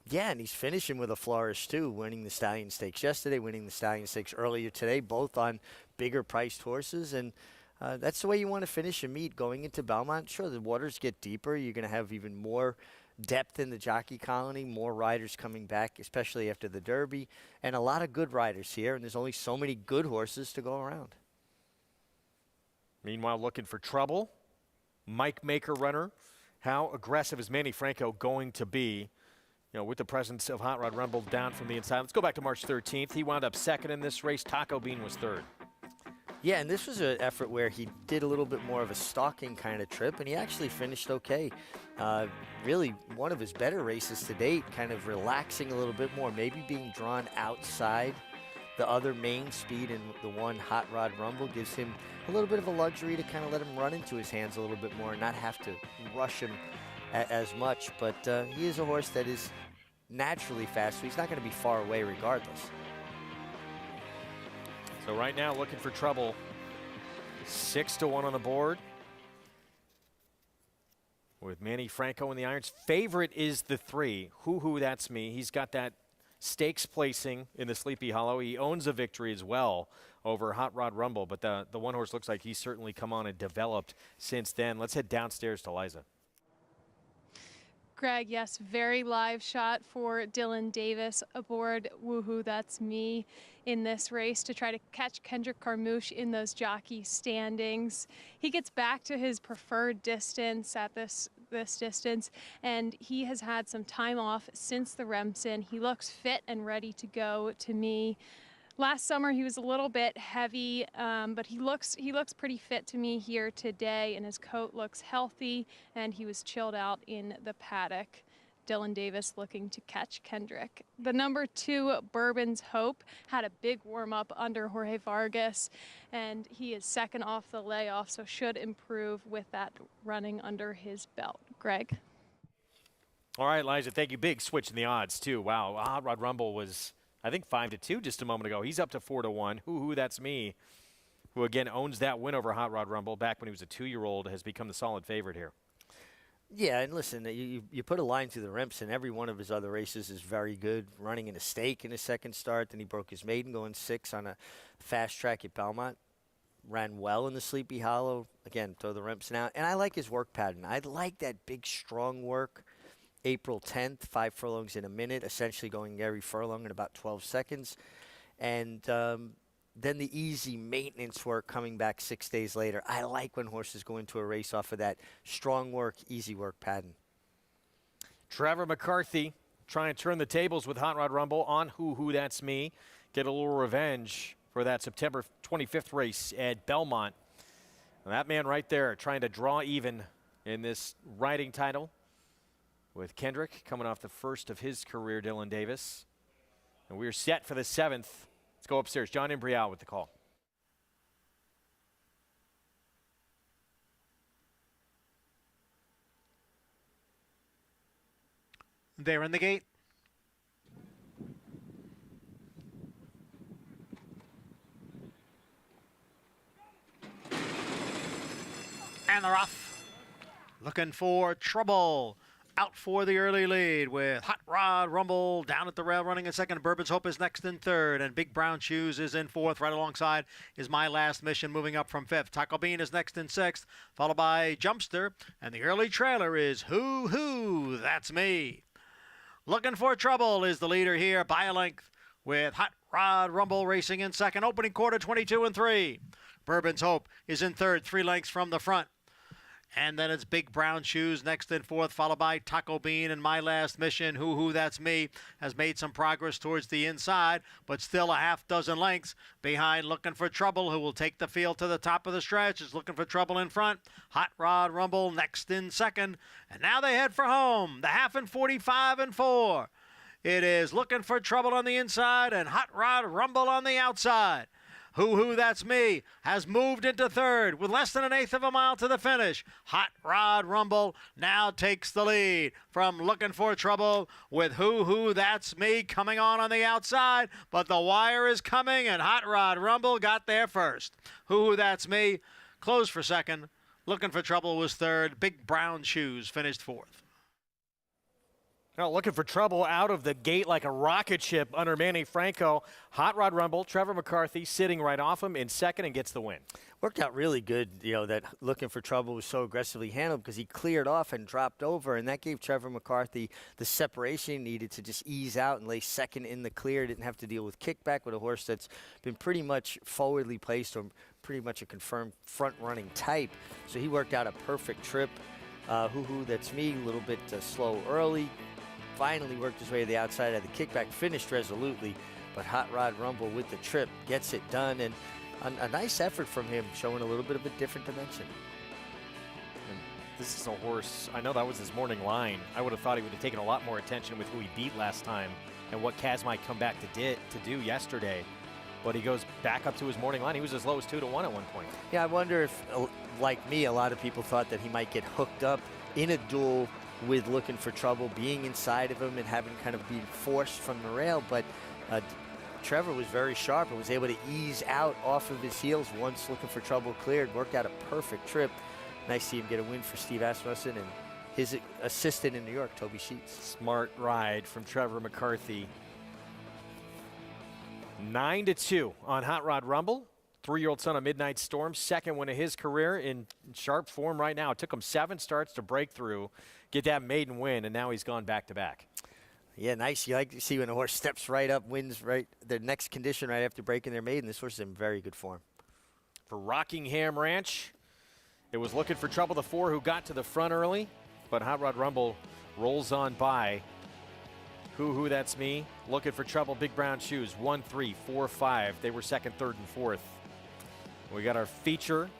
Yeah, and he's finishing with a flourish, too, winning the Stallion Stakes yesterday, winning the Stallion Stakes earlier today, both on bigger-priced horses. And that's the way you want to finish a meet going into Belmont. Sure, the waters get deeper. You're going to have even more depth in the jockey colony, more riders coming back, especially after the Derby, and a lot of good riders here, and there's only so many good horses to go around. Meanwhile, looking for trouble, Mike Maker runner. How aggressive is Manny Franco going to be? You know, with the presence of Hot Rod Rumble down from the inside. Let's go back to March 13th. He wound up second in this race. Taco Bean was third. Yeah, and this was an effort where he did a little bit more of a stalking kind of trip, and he actually finished okay. Really one of his better races to date, kind of relaxing a little bit more, maybe being drawn outside the other main speed, and the one Hot Rod Rumble gives him a little bit of a luxury to kind of let him run into his hands a little bit more and not have to rush him as much. But he is a horse that is naturally fast, so he's not going to be far away regardless. So right now, looking for trouble. 6-1 on the board, with Manny Franco in the irons. Favorite is the 3. Hoo, that's me. He's got that stakes placing in the Sleepy Hollow. He owns a victory as well over Hot Rod Rumble, but the one horse looks like he's certainly come on and developed since then. Let's head downstairs to Liza. Greg, yes, very live shot for Dylan Davis aboard Woohoo, That's Me in this race to try to catch Kendrick Carmouche in those jockey standings. He gets back to his preferred distance at this distance, and he has had some time off since the Remsen. He looks fit and ready to go to me. Last summer he was a little bit heavy, but he looks pretty fit to me here today, and his coat looks healthy, and he was chilled out in the paddock. Dylan Davis looking to catch Kendrick. The number 2, Bourbon's Hope, had a big warm-up under Jorge Vargas, and he is second off the layoff, so should improve with that running under his belt. Greg? All right, Liza, thank you. Big switch in the odds, too. Wow, Hot Rod Rumble was, I think, 5-2 just a moment ago. He's up to 4-1. Hoo, that's me, who again owns that win over Hot Rod Rumble back when he was a 2-year-old, has become the solid favorite here. Yeah, and listen, you put a line through the Remsen. Every one of his other races is very good. Running in a stake in his second start, then he broke his maiden going 6 on a fast track at Belmont. Ran well in the Sleepy Hollow. Again, throw the Remsen out. And I like his work pattern. I like that big, strong work. April 10th, 5 furlongs in a minute, essentially going every furlong in about 12 seconds. And then the easy maintenance work coming back 6 days later. I like when horses go into a race off of that strong work, easy work pattern. Trevor McCarthy trying to turn the tables with Hot Rod Rumble on Hoo, That's Me. Get a little revenge for that September 25th race at Belmont. And that man right there trying to draw even in this riding title with Kendrick coming off the first of his career, Dylan Davis. And we're set for the 7th. Let's go upstairs. John Imbrial with the call. They're in the gate. And they're off. Looking for trouble. Out for the early lead with Hot Rod Rumble down at the rail running in second. Bourbon's Hope is next in third, and Big Brown Shoes is in fourth. Right alongside is My Last Mission moving up from fifth. Taco Bean is next in sixth, followed by Jumpster, and the early trailer is Hoo, That's Me. Looking for trouble is the leader here by a length with Hot Rod Rumble racing in second. Opening quarter 22-3. Bourbon's Hope is in third, 3 lengths from the front. And then it's Big Brown Shoes next in fourth, followed by Taco Bean and My Last Mission. Hoo, That's Me has made some progress towards the inside, but still a half dozen lengths behind Looking for Trouble, who will take the field to the top of the stretch. Is Looking for Trouble in front. Hot Rod Rumble next in second. And now they head for home. The half in 45-4. It is Looking for Trouble on the inside and Hot Rod Rumble on the outside. Hoo, That's Me has moved into third with less than an eighth of a mile to the finish. Hot Rod Rumble now takes the lead from Looking for Trouble with Hoo, That's Me coming on the outside. But the wire is coming and Hot Rod Rumble got there first. Hoo, That's Me closed for second. Looking for Trouble was third. Big Brown Shoes finished fourth. Now Looking for Trouble out of the gate like a rocket ship under Manny Franco. Hot Rod Rumble, Trevor McCarthy sitting right off him in second and gets the win. Worked out really good, that Looking for Trouble was so aggressively handled because he cleared off and dropped over, and that gave Trevor McCarthy the separation he needed to just ease out and lay second in the clear. Didn't have to deal with kickback with a horse that's been pretty much forwardly placed or pretty much a confirmed front-running type. So he worked out a perfect trip. Hoo, That's Me, a little bit slow early. Finally worked his way to the outside of the kickback, finished resolutely, but Hot Rod Rumble with the trip gets it done, and a nice effort from him, showing a little bit of a different dimension. And this is a horse, I know that was his morning line. I would have thought he would have taken a lot more attention with who he beat last time and what Kaz might come back to do yesterday. But he goes back up to his morning line. He was as low as 2-1 at one point. Yeah, I wonder if, like me, a lot of people thought that he might get hooked up in a duel with Looking for Trouble, being inside of him and having kind of been forced from the rail, but Trevor was very sharp and was able to ease out off of his heels once Looking for Trouble cleared. Worked out a perfect trip. Nice to see him get a win for Steve Asmussen and his assistant in New York, Toby Sheets. Smart ride from Trevor McCarthy. 9-2 on Hot Rod Rumble. 3-year-old son of Midnight Storm, second win of his career in sharp form right now. It took him 7 starts to break through, get that maiden win, and now he's gone back-to-back. Yeah, nice. You like to see when a horse steps right up, wins right their next condition right after breaking their maiden. This horse is in very good form. For Rockingham Ranch, it was Looking for Trouble, the 4 who got to the front early, but Hot Rod Rumble rolls on by. Hoo, That's Me. Looking for Trouble, Big Brown Shoes, 1, 3, 4, 5. They were second, third, and fourth. We got our feature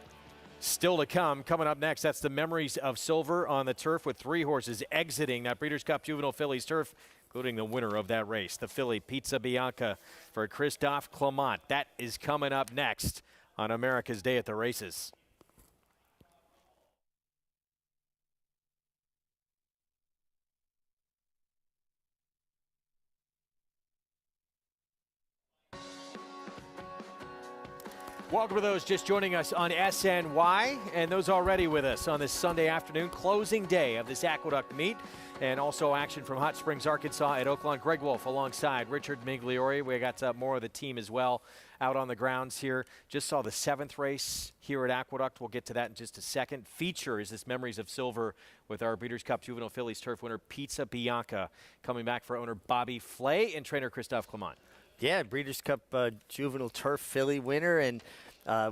still to come. Coming up next, that's the Memories of Silver on the turf with 3 horses exiting that Breeders' Cup Juvenile Fillies turf, including the winner of that race, the filly Pizza Bianca for Christophe Clement. That is coming up next on America's Day at the Races. Welcome to those just joining us on SNY and those already with us on this Sunday afternoon, closing day of this Aqueduct meet, and also action from Hot Springs, Arkansas at Oaklawn. Greg Wolf alongside Richard Migliori. We got more of the team as well out on the grounds here. Just saw the 7th race here at Aqueduct. We'll get to that in just a second. Feature is this Memories of Silver with our Breeders' Cup Juvenile Fillies turf winner Pizza Bianca, coming back for owner Bobby Flay and trainer Christophe Clement. Yeah, Breeders' Cup Juvenile Turf filly winner, and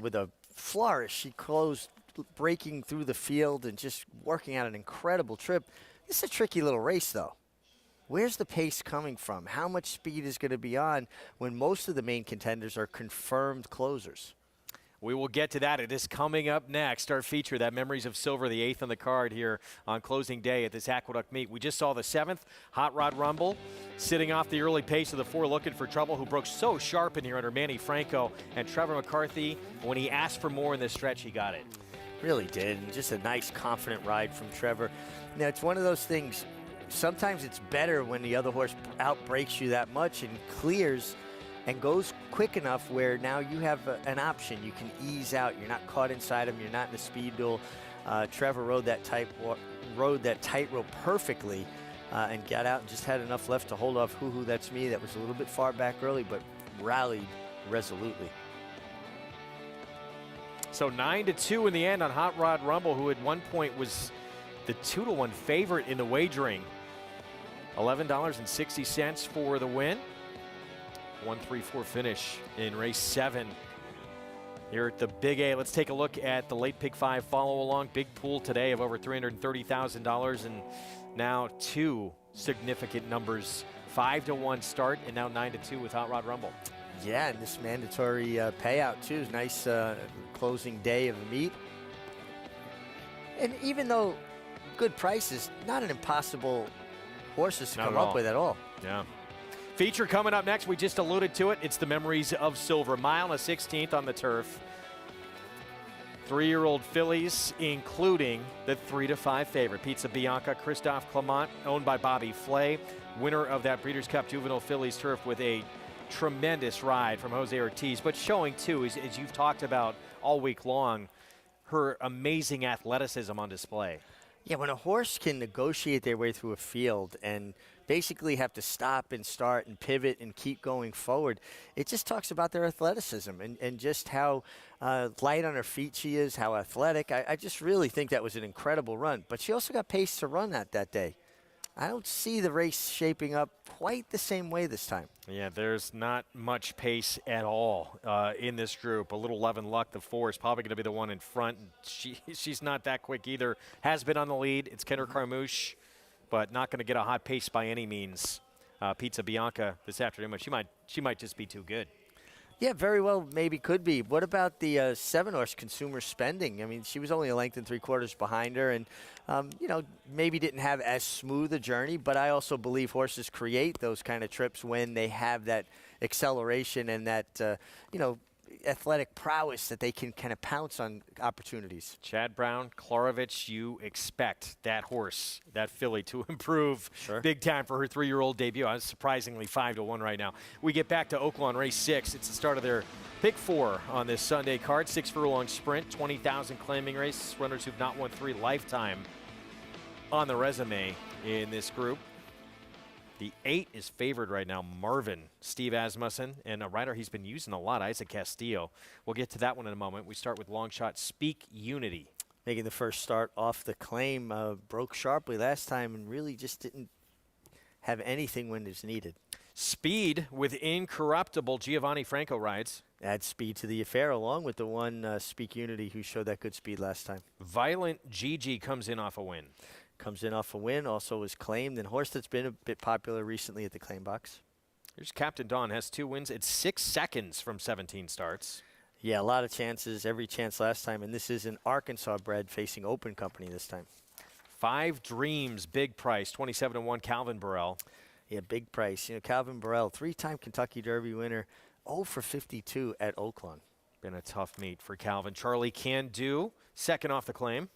with a flourish, she closed breaking through the field and just working out an incredible trip. This is a tricky little race, though. Where's the pace coming from? How much speed is going to be on when most of the main contenders are confirmed closers? We will get to that. It is coming up next. Our feature, that Memories of Silver, the 8th on the card here on closing day at this Aqueduct meet. We just saw the 7th, Hot Rod Rumble, sitting off the early pace of the 4 Looking for Trouble, who broke so sharp in here under Manny Franco. And Trevor McCarthy, when he asked for more in this stretch, he got it. Really did. And just a nice, confident ride from Trevor. Now, it's one of those things, sometimes it's better when the other horse outbreaks you that much and clears and goes quick enough where now you have an option. You can ease out. You're not caught inside him. You're not in a speed duel. Trevor rode that tightrope perfectly and got out and just had enough left to hold off Hoo, That's Me. That was a little bit far back early, but rallied resolutely. So 9-2 in the end on Hot Rod Rumble, who at one point was the 2-1 favorite in the wagering. $11.60 for the win. 1-3-4 finish in race 7 here at the Big A. Let's take a look at the late pick 5 follow along. Big pool today of over $330,000, and now 2 significant numbers. 5-1 start and now 9-2 with Hot Rod Rumble. Yeah, and this mandatory payout too. Nice closing day of the meet. And even though good prices, not an impossible horses to come up with at all. Yeah. Feature coming up next. We just alluded to it. It's the Memories of Silver. Mile and a 16th on the turf. 3-year-old fillies, including the 3-5 favorite, Pizza Bianca, Christophe Clement, owned by Bobby Flay, winner of that Breeders' Cup Juvenile Fillies turf with a tremendous ride from Jose Ortiz, but showing, too, as you've talked about all week long, her amazing athleticism on display. Yeah, when a horse can negotiate their way through a field and basically have to stop and start and pivot and keep going forward, it just talks about their athleticism and just how light on her feet she is, how athletic. I just really think that was an incredible run. But she also got pace to run that day. I don't see the race shaping up quite the same way this time. Yeah, there's not much pace at all in this group. A little Love and Luck, the 4, is probably going to be the one in front. She's not that quick either. Has been on the lead. It's Kendrick Carmouche, but not going to get a hot pace by any means. Pizza Bianca this afternoon, but she might just be too good. Yeah, very well, maybe could be. What about the 7-horse Consumer Spending? I mean, she was only a length and 3/4 behind her, and maybe didn't have as smooth a journey. But I also believe horses create those kind of trips when they have that acceleration and that athletic prowess that they can kind of pounce on opportunities. Chad Brown, Klarovich, you expect that horse, that filly, to improve big time for her 3-year-old debut. I was surprisingly 5-1 right now. We get back to Oaklawn Race 6. It's the start of their pick 4 on this Sunday card. 6 furlong sprint, 20,000 claiming race. Runners who've not won 3 lifetime on the resume in this group. The 8 is favored right now, Marvin, Steve Asmussen, and a rider he's been using a lot, Isaac Castillo. We'll get to that one in a moment. We start with long shot Speak Unity. Making the first start off the claim, broke sharply last time and really just didn't have anything when it's needed. Speed with Incorruptible, Giovanni Franco rides. Add speed to the affair along with the one Speak Unity who showed that good speed last time. Violent Gigi comes in off a win. Comes in off a win, also was claimed, and horse that's been a bit popular recently at the claim box. Here's Captain Dawn, has 2 wins. It's 6 seconds from 17 starts. Yeah, a lot of chances, every chance last time, and this is an Arkansas bred facing Open Company this time. 5 Dreams, big price, 27-1, Calvin Burrell. Yeah, big price. Calvin Burrell, 3-time Kentucky Derby winner, 0 for 52 at Oaklawn. Been a tough meet for Calvin. Charlie Can Do, second off the claim.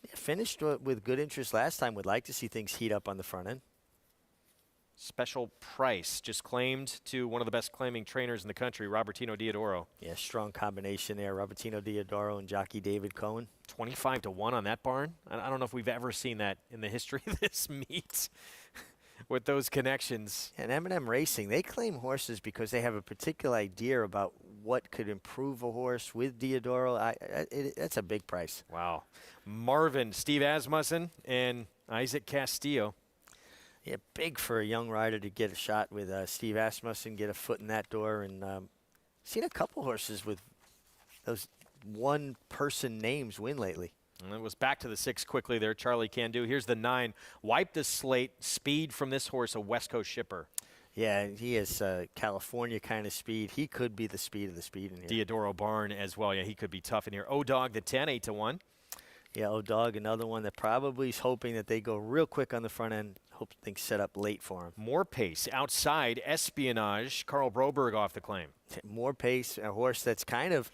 Yeah, finished with good interest last time. Would like to see things heat up on the front end. Special Price, just claimed to one of the best claiming trainers in the country, Robertino Diodoro. Yeah, strong combination there. Robertino Diodoro and jockey David Cohen. 25-1 on that barn. I don't know if we've ever seen that in the history of this meet with those connections. And M&M Racing, they claim horses because they have a particular idea about what could improve a horse with Diodoro. That's a big price. Wow. Marvin, Steve Asmussen, and Isaac Castillo. Yeah, big for a young rider to get a shot with Steve Asmussen, get a foot in that door. And seen a couple horses with those one-person names win lately. And it was back to the 6 quickly there, Charlie Can Do. Here's the 9. Wipe the slate. Speed from this horse, a West Coast shipper. Yeah, he has California kind of speed. He could be the speed of the speed in here. Diodoro Barn as well. Yeah, he could be tough in here. O-Dog, the 10, 8-1. Yeah, O-Dog, another one that probably is hoping that they go real quick on the front end. Hope things set up late for him. More pace. Outside, Espionage. Carl Broberg off the claim. More pace. A horse that's kind of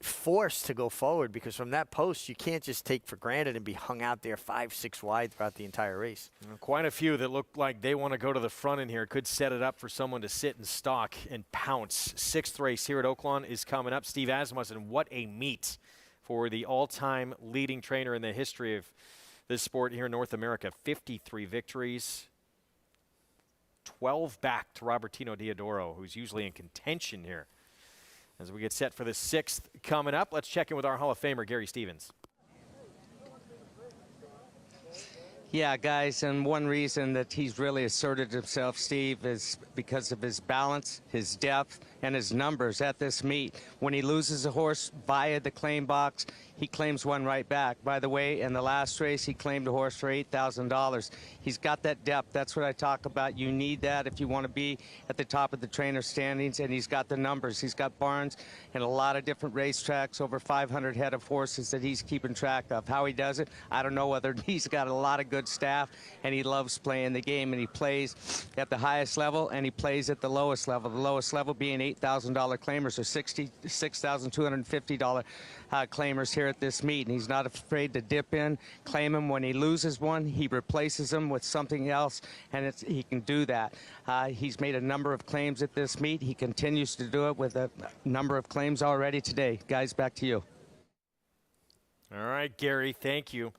forced to go forward because from that post, you can't just take for granted and be hung out there 5-6 wide throughout the entire race. Quite a few that look like they want to go to the front in here. Could set it up for someone to sit and stalk and pounce. 6th race here at Oaklawn is coming up. Steve Asmussen, what a meet for the all-time leading trainer in the history of this sport here in North America. 53 victories, 12 back to Robertino Diodoro, who's usually in contention here. As we get set for the 6th coming up, let's check in with our Hall of Famer, Gary Stevens. Yeah, guys, and one reason that he's really asserted himself, Steve, is because of his balance, his depth, and his numbers at this meet. When he loses a horse via the claim box, he claims one right back. By the way, in the last race, he claimed a horse for $8,000. He's got that depth. That's what I talk about. You need that if you want to be at the top of the trainer standings, and he's got the numbers. He's got barns and a lot of different racetracks, over 500 head of horses that he's keeping track of. How he does it, I don't know. Whether he's got a lot of good staff, and he loves playing the game, and he plays at the highest level, and he plays at the lowest level. The lowest level being $8,000 claimers, or $66,250 claimers here at this meet, and he's not afraid to dip in, claim him. When he loses one, he replaces them with something else, and he can do that. He's made a number of claims at this meet. He continues to do it with a number of claims already today. Guys, back to you. All right, Gary, thank you.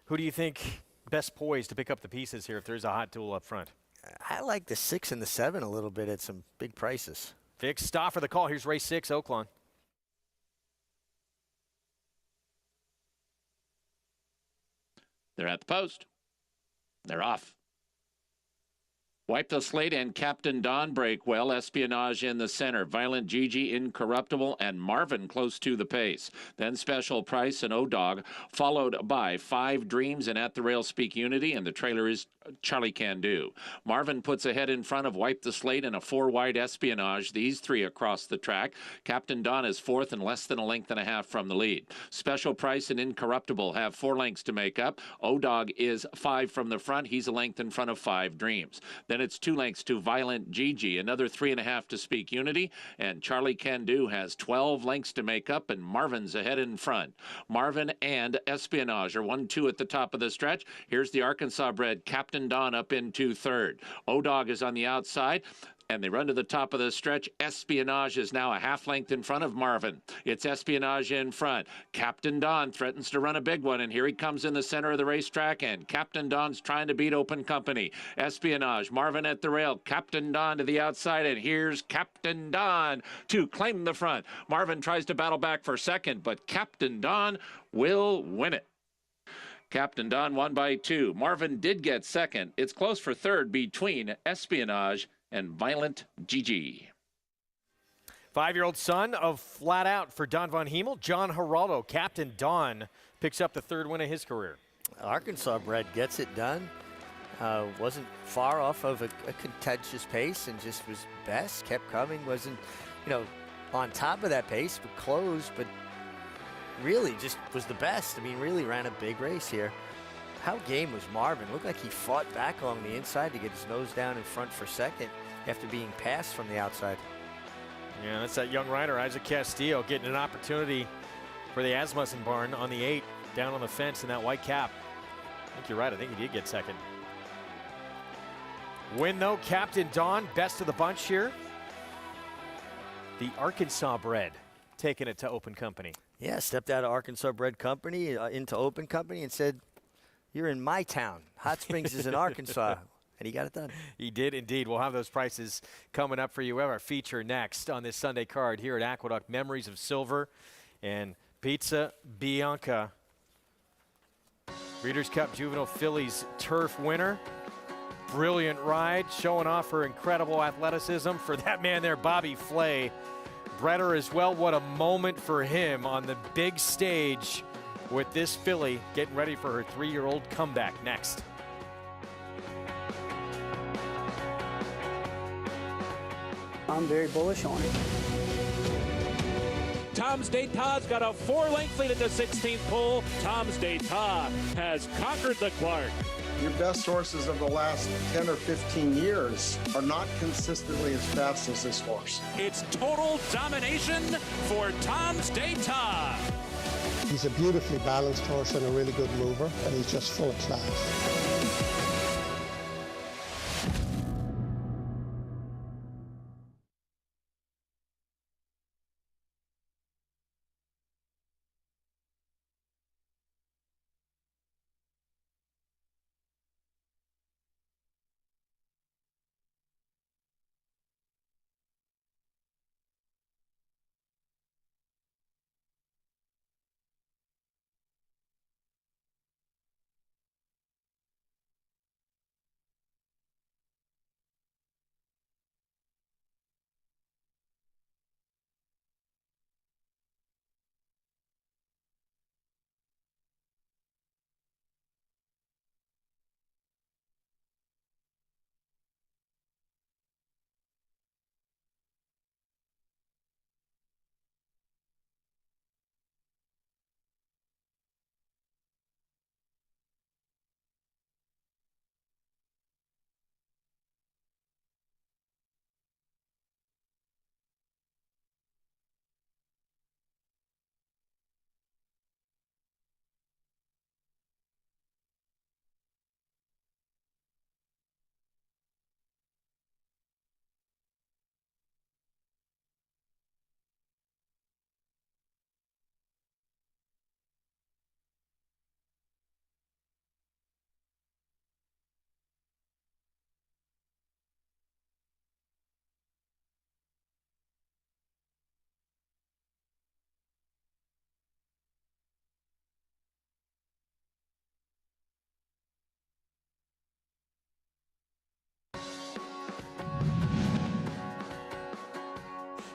Who do you think best poised to pick up the pieces here if there's a hot tool up front? I like the 6 and the 7 a little bit at some big prices. Fix stop for the call. Here's race 6, Oaklawn. They're at the post. They're off. Wipe the Slate and Captain Don break well. Espionage in the center. Violent Gigi, Incorruptible, and Marvin close to the pace. Then Special Price and O-Dog, followed by 5 Dreams and At the Rail Speak Unity, and the trailer is Charlie Can Do. Marvin puts ahead in front of Wipe the Slate and a 4-wide Espionage. These 3 across the track. Captain Don is 4th and less than a length and a half from the lead. Special Price and Incorruptible have 4 lengths to make up. O-Dog is 5 from the front. He's a length in front of 5 Dreams. Then it's 2 lengths to Violent Gigi, another 3.5 to Speak Unity, and Charlie Can Do has 12 lengths to make up, and Marvin's ahead in front. Marvin and Espionage are 1-2 at the top of the stretch. Here's the Arkansas bred Captain Don up into 3rd. O-Dog is on the outside, and they run to the top of the stretch. Espionage is now a half length in front of Marvin. It's Espionage in front. Captain Don threatens to run a big one, and here he comes in the center of the racetrack, and Captain Don's trying to beat Open Company. Espionage, Marvin at the rail, Captain Don to the outside, and here's Captain Don to claim the front. Marvin tries to battle back for second, but Captain Don will win it. Captain Don won by 2. Marvin did get second. It's close for third between Espionage and Violent Gigi. 5-year-old son of Flat Out for Don Von Hemel, John Geraldo. Captain Don picks up the 3rd win of his career. Arkansas bred gets it done. Wasn't far off of a contentious pace and just was best. Kept coming. Wasn't, on top of that pace, but close, but really just was the best. I mean, really ran a big race here. How game was Marvin? Looked like he fought back along the inside to get his nose down in front for second after being passed from the outside. Yeah, that's that young rider, Isaac Castillo, getting an opportunity for the Asmussen barn on the 8, down on the fence in that white cap. I think you're right. I think he did get second. Win, though, Captain Don, best of the bunch here. The Arkansas bred taking it to Open Company. Yeah, stepped out of Arkansas bred company into Open Company and said, "You're in my town. Hot Springs is in Arkansas." And he got it done. He did indeed. We'll have those prices coming up for you. We have our feature next on this Sunday card here at Aqueduct. Memories of Silver and Pizza Bianca. Breeders' Cup Juvenile Fillies Turf winner. Brilliant ride, showing off her incredible athleticism for that man there, Bobby Flay. Bred her as well. What a moment for him on the big stage with this filly getting ready for her 3-year-old comeback next. I'm very bullish on it. Tom's D'Etat's got a 4-length lead at the 16th pole. Tom's D'Etat has conquered the Clark. Your best horses of the last 10 or 15 years are not consistently as fast as this horse. It's total domination for Tom's D'Etat. He's a beautifully balanced horse and a really good mover, and he's just full of class.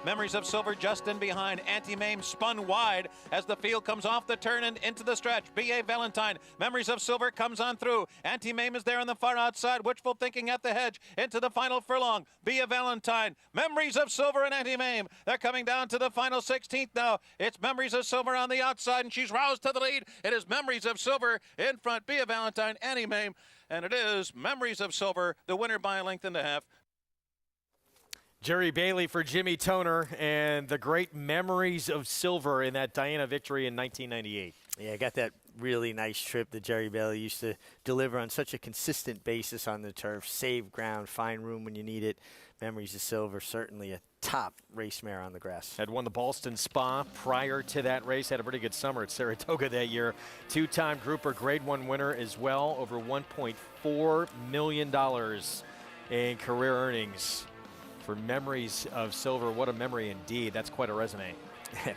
Memories of Silver just in behind. Anti-Mame spun wide as the field comes off the turn and into the stretch. B.A. Valentine. Memories of Silver comes on through. Anti-Mame is there on the far outside. Wishful thinking at the hedge into the final furlong. B.A. Valentine. Memories of Silver and Anti-Mame. They're coming down to the final 16th now. It's Memories of Silver on the outside, and she's roused to the lead. It is Memories of Silver in front. Be a Valentine, Anti-Mame, and it is Memories of Silver, the winner by a length and a half. Jerry Bailey for Jimmy Toner, and the great Memories of Silver in that Diana victory in 1998. Yeah, I got that really nice trip that Jerry Bailey used to deliver on such a consistent basis on the turf. Save ground, find room when you need it. Memories of Silver, certainly a top race mare on the grass. Had won the Ballston Spa prior to that race. Had a pretty good summer at Saratoga that year. Two-time Grouper Grade 1 winner as well. Over $1.4 million in career earnings for Memories of Silver. What a memory indeed. That's quite a resume.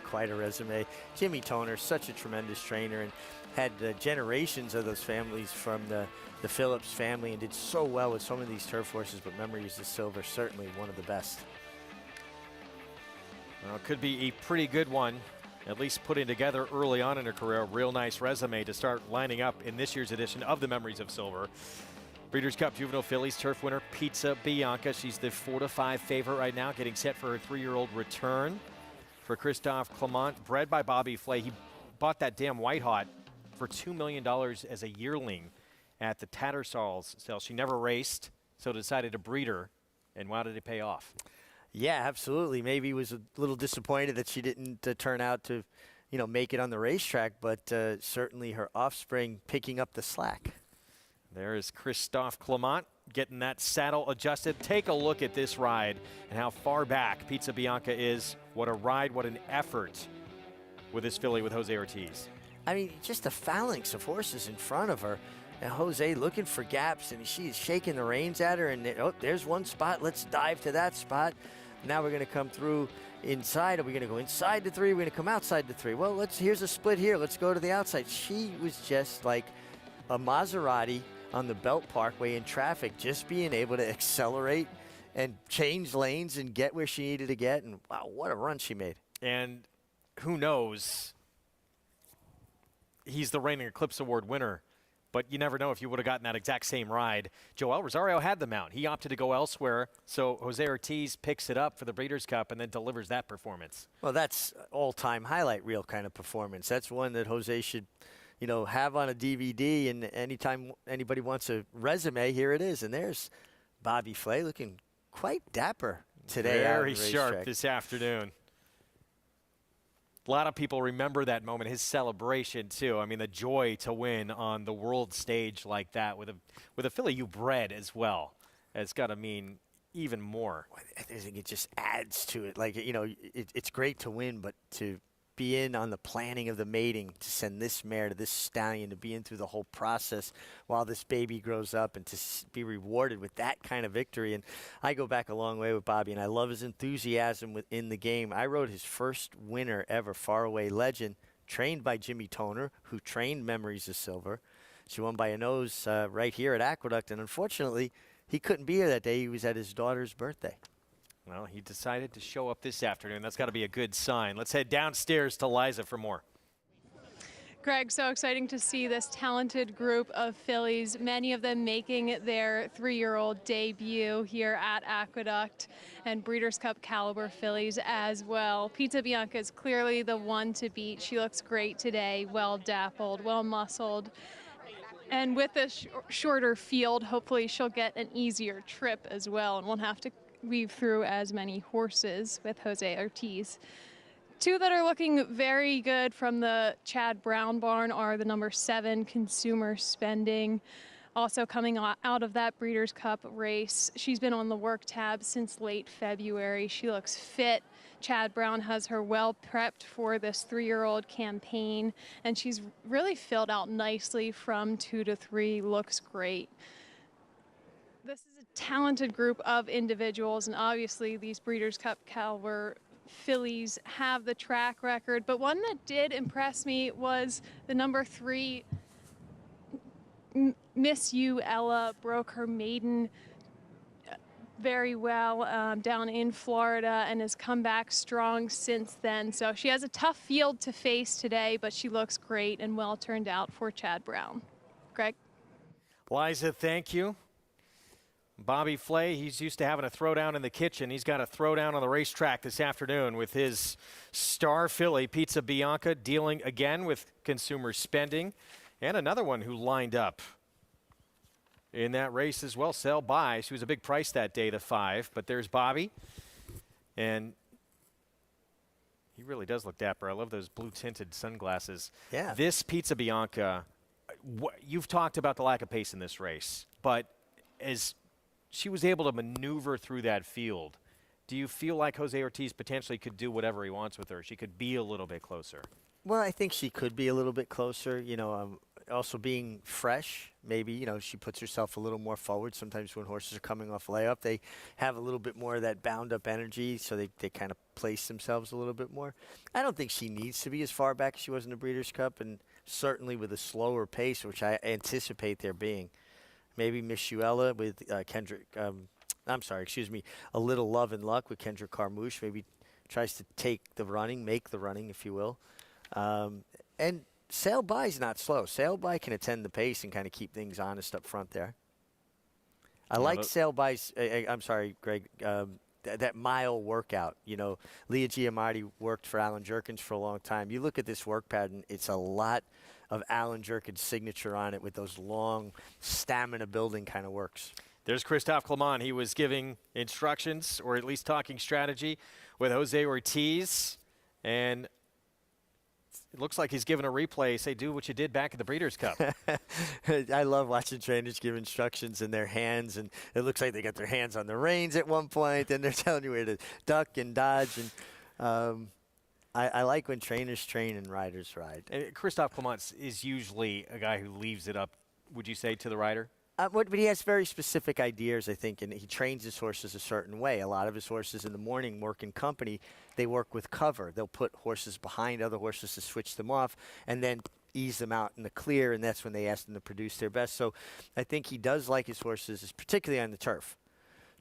Quite a resume. Jimmy Toner, such a tremendous trainer, and had generations of those families from the Phillips family, and did so well with so many of these turf horses, but Memories of Silver, certainly one of the best. Well, it could be a pretty good one, at least putting together early on in her career. A real nice resume to start lining up in this year's edition of the Memories of Silver. Breeders' Cup Juvenile Fillies turf winner Pizza Bianca. She's the 4-5 favorite right now, getting set for her 3-year-old return. For Christophe Clement, bred by Bobby Flay. He bought that damn White Hot for $2 million as a yearling at the Tattersall's sale. She never raced, so decided to breed her. And wow, did it pay off? Yeah, absolutely. Maybe he was a little disappointed that she didn't turn out to, make it on the racetrack, but certainly her offspring picking up the slack. There is Christophe Clement getting that saddle adjusted. Take a look at this ride and how far back Pizza Bianca is. What a ride, what an effort with this filly with Jose Ortiz. I mean, just a phalanx of horses in front of her. And Jose looking for gaps, and she's shaking the reins at her, and there's one spot. Let's dive to that spot. Now we're going to come through inside. Are we going to go inside the 3? We're going to come outside the 3. Well, here's a split here. Let's go to the outside. She was just like a Maserati on the Belt Parkway in traffic, just being able to accelerate and change lanes and get where she needed to get. And wow, what a run she made. And who knows, he's the reigning Eclipse Award winner, but you never know if you would have gotten that exact same ride. Joel Rosario had the mount. He opted to go elsewhere, so Jose Ortiz picks it up for the Breeders' Cup and then delivers that performance. Well, that's all-time highlight reel kind of performance. That's one that Jose should have on a DVD, and anytime anybody wants a resume, here it is. And there's Bobby Flay looking quite dapper today. Very sharp this afternoon. A lot of people remember that moment, his celebration too. I mean, the joy to win on the world stage like that with a filly you bred as well. It's got to mean even more. I think it just adds to it. Like, it's great to win, but to be in on the planning of the mating, to send this mare to this stallion, to be in through the whole process while this baby grows up, and to be rewarded with that kind of victory. And I go back a long way with Bobby, and I love his enthusiasm within the game. I rode his first winner ever, Faraway Legend, trained by Jimmy Toner, who trained Memories of Silver. She won by a nose right here at Aqueduct, and unfortunately, he couldn't be here that day. He was at his daughter's birthday. Well, he decided to show up this afternoon. That's got to be a good sign. Let's head downstairs to Liza for more. Greg, so exciting to see this talented group of fillies, many of them making their 3-year-old debut here at Aqueduct, and Breeders' Cup caliber fillies as well. Pizza Bianca is clearly the one to beat. She looks great today, well dappled, well muscled. And with a shorter field, hopefully she'll get an easier trip as well and won't have to weave through as many horses with Jose Ortiz. Two that are looking very good from the Chad Brown barn are the number 7 Consumer Spending. Also coming out of that Breeders' Cup race, she's been on the work tab since late February. She looks fit. Chad Brown has her well prepped for this 3-year-old campaign, and she's really filled out nicely from 2 to 3, looks great. This is a talented group of individuals, and obviously these Breeders' Cup caliber fillies have the track record, but one that did impress me was the number 3 Miss You Ella. Broke her maiden very well down in Florida and has come back strong since then. So she has a tough field to face today, but she looks great and well turned out for Chad Brown. Greg? Liza, thank you. Bobby Flay, he's used to having a throwdown in the kitchen. He's got a throwdown on the racetrack this afternoon with his star filly, Pizza Bianca, dealing again with consumer spending. And another one who lined up in that race as well, Sell By. She was a big price that day, the 5. But there's Bobby. And he really does look dapper. I love those blue-tinted sunglasses. Yeah. This Pizza Bianca, you've talked about the lack of pace in this race. But as she was able to maneuver through that field, do you feel like Jose Ortiz potentially could do whatever he wants with her? She could be a little bit closer. Well, I think she could be a little bit closer. You know, also being fresh, maybe, you know, she puts herself a little more forward. Sometimes when horses are coming off layup, they have a little bit more of that bound-up energy, so they kind of place themselves a little bit more. I don't think she needs to be as far back as she was in the Breeders' Cup, and certainly with a slower pace, which I anticipate there being. Maybe Miss Shuella with Kendrick, A Little Love and Luck with Kendrick Carmouche. Maybe tries to take the running, make the running, if you will. And Sail By's not slow. Sail By can attend the pace and kind of keep things honest up front there. I like Sail By's, I'm sorry, Greg, that mile workout. You know, Leah Giamatti worked for Alan Jerkins for a long time. You look at this work pattern, it's a lot of Alan Jerkins' signature on it with those long stamina building kind of works. There's Christophe Clement. He was giving instructions, or at least talking strategy, with Jose Ortiz. And it looks like he's giving a replay. Say, do what you did back at the Breeders' Cup. I love watching trainers give instructions in their hands, and it looks like they got their hands on the reins at one point, and they're telling you where to duck and dodge. And I like when trainers train and riders ride. And Christophe Clement is usually a guy who leaves it up, would you say, to the rider? But he has very specific ideas, I think, and he trains his horses a certain way. A lot of his horses in the morning work in company. They work with cover. They'll put horses behind other horses to switch them off and then ease them out in the clear, and that's when they ask them to produce their best. So I think he does like his horses, particularly on the turf,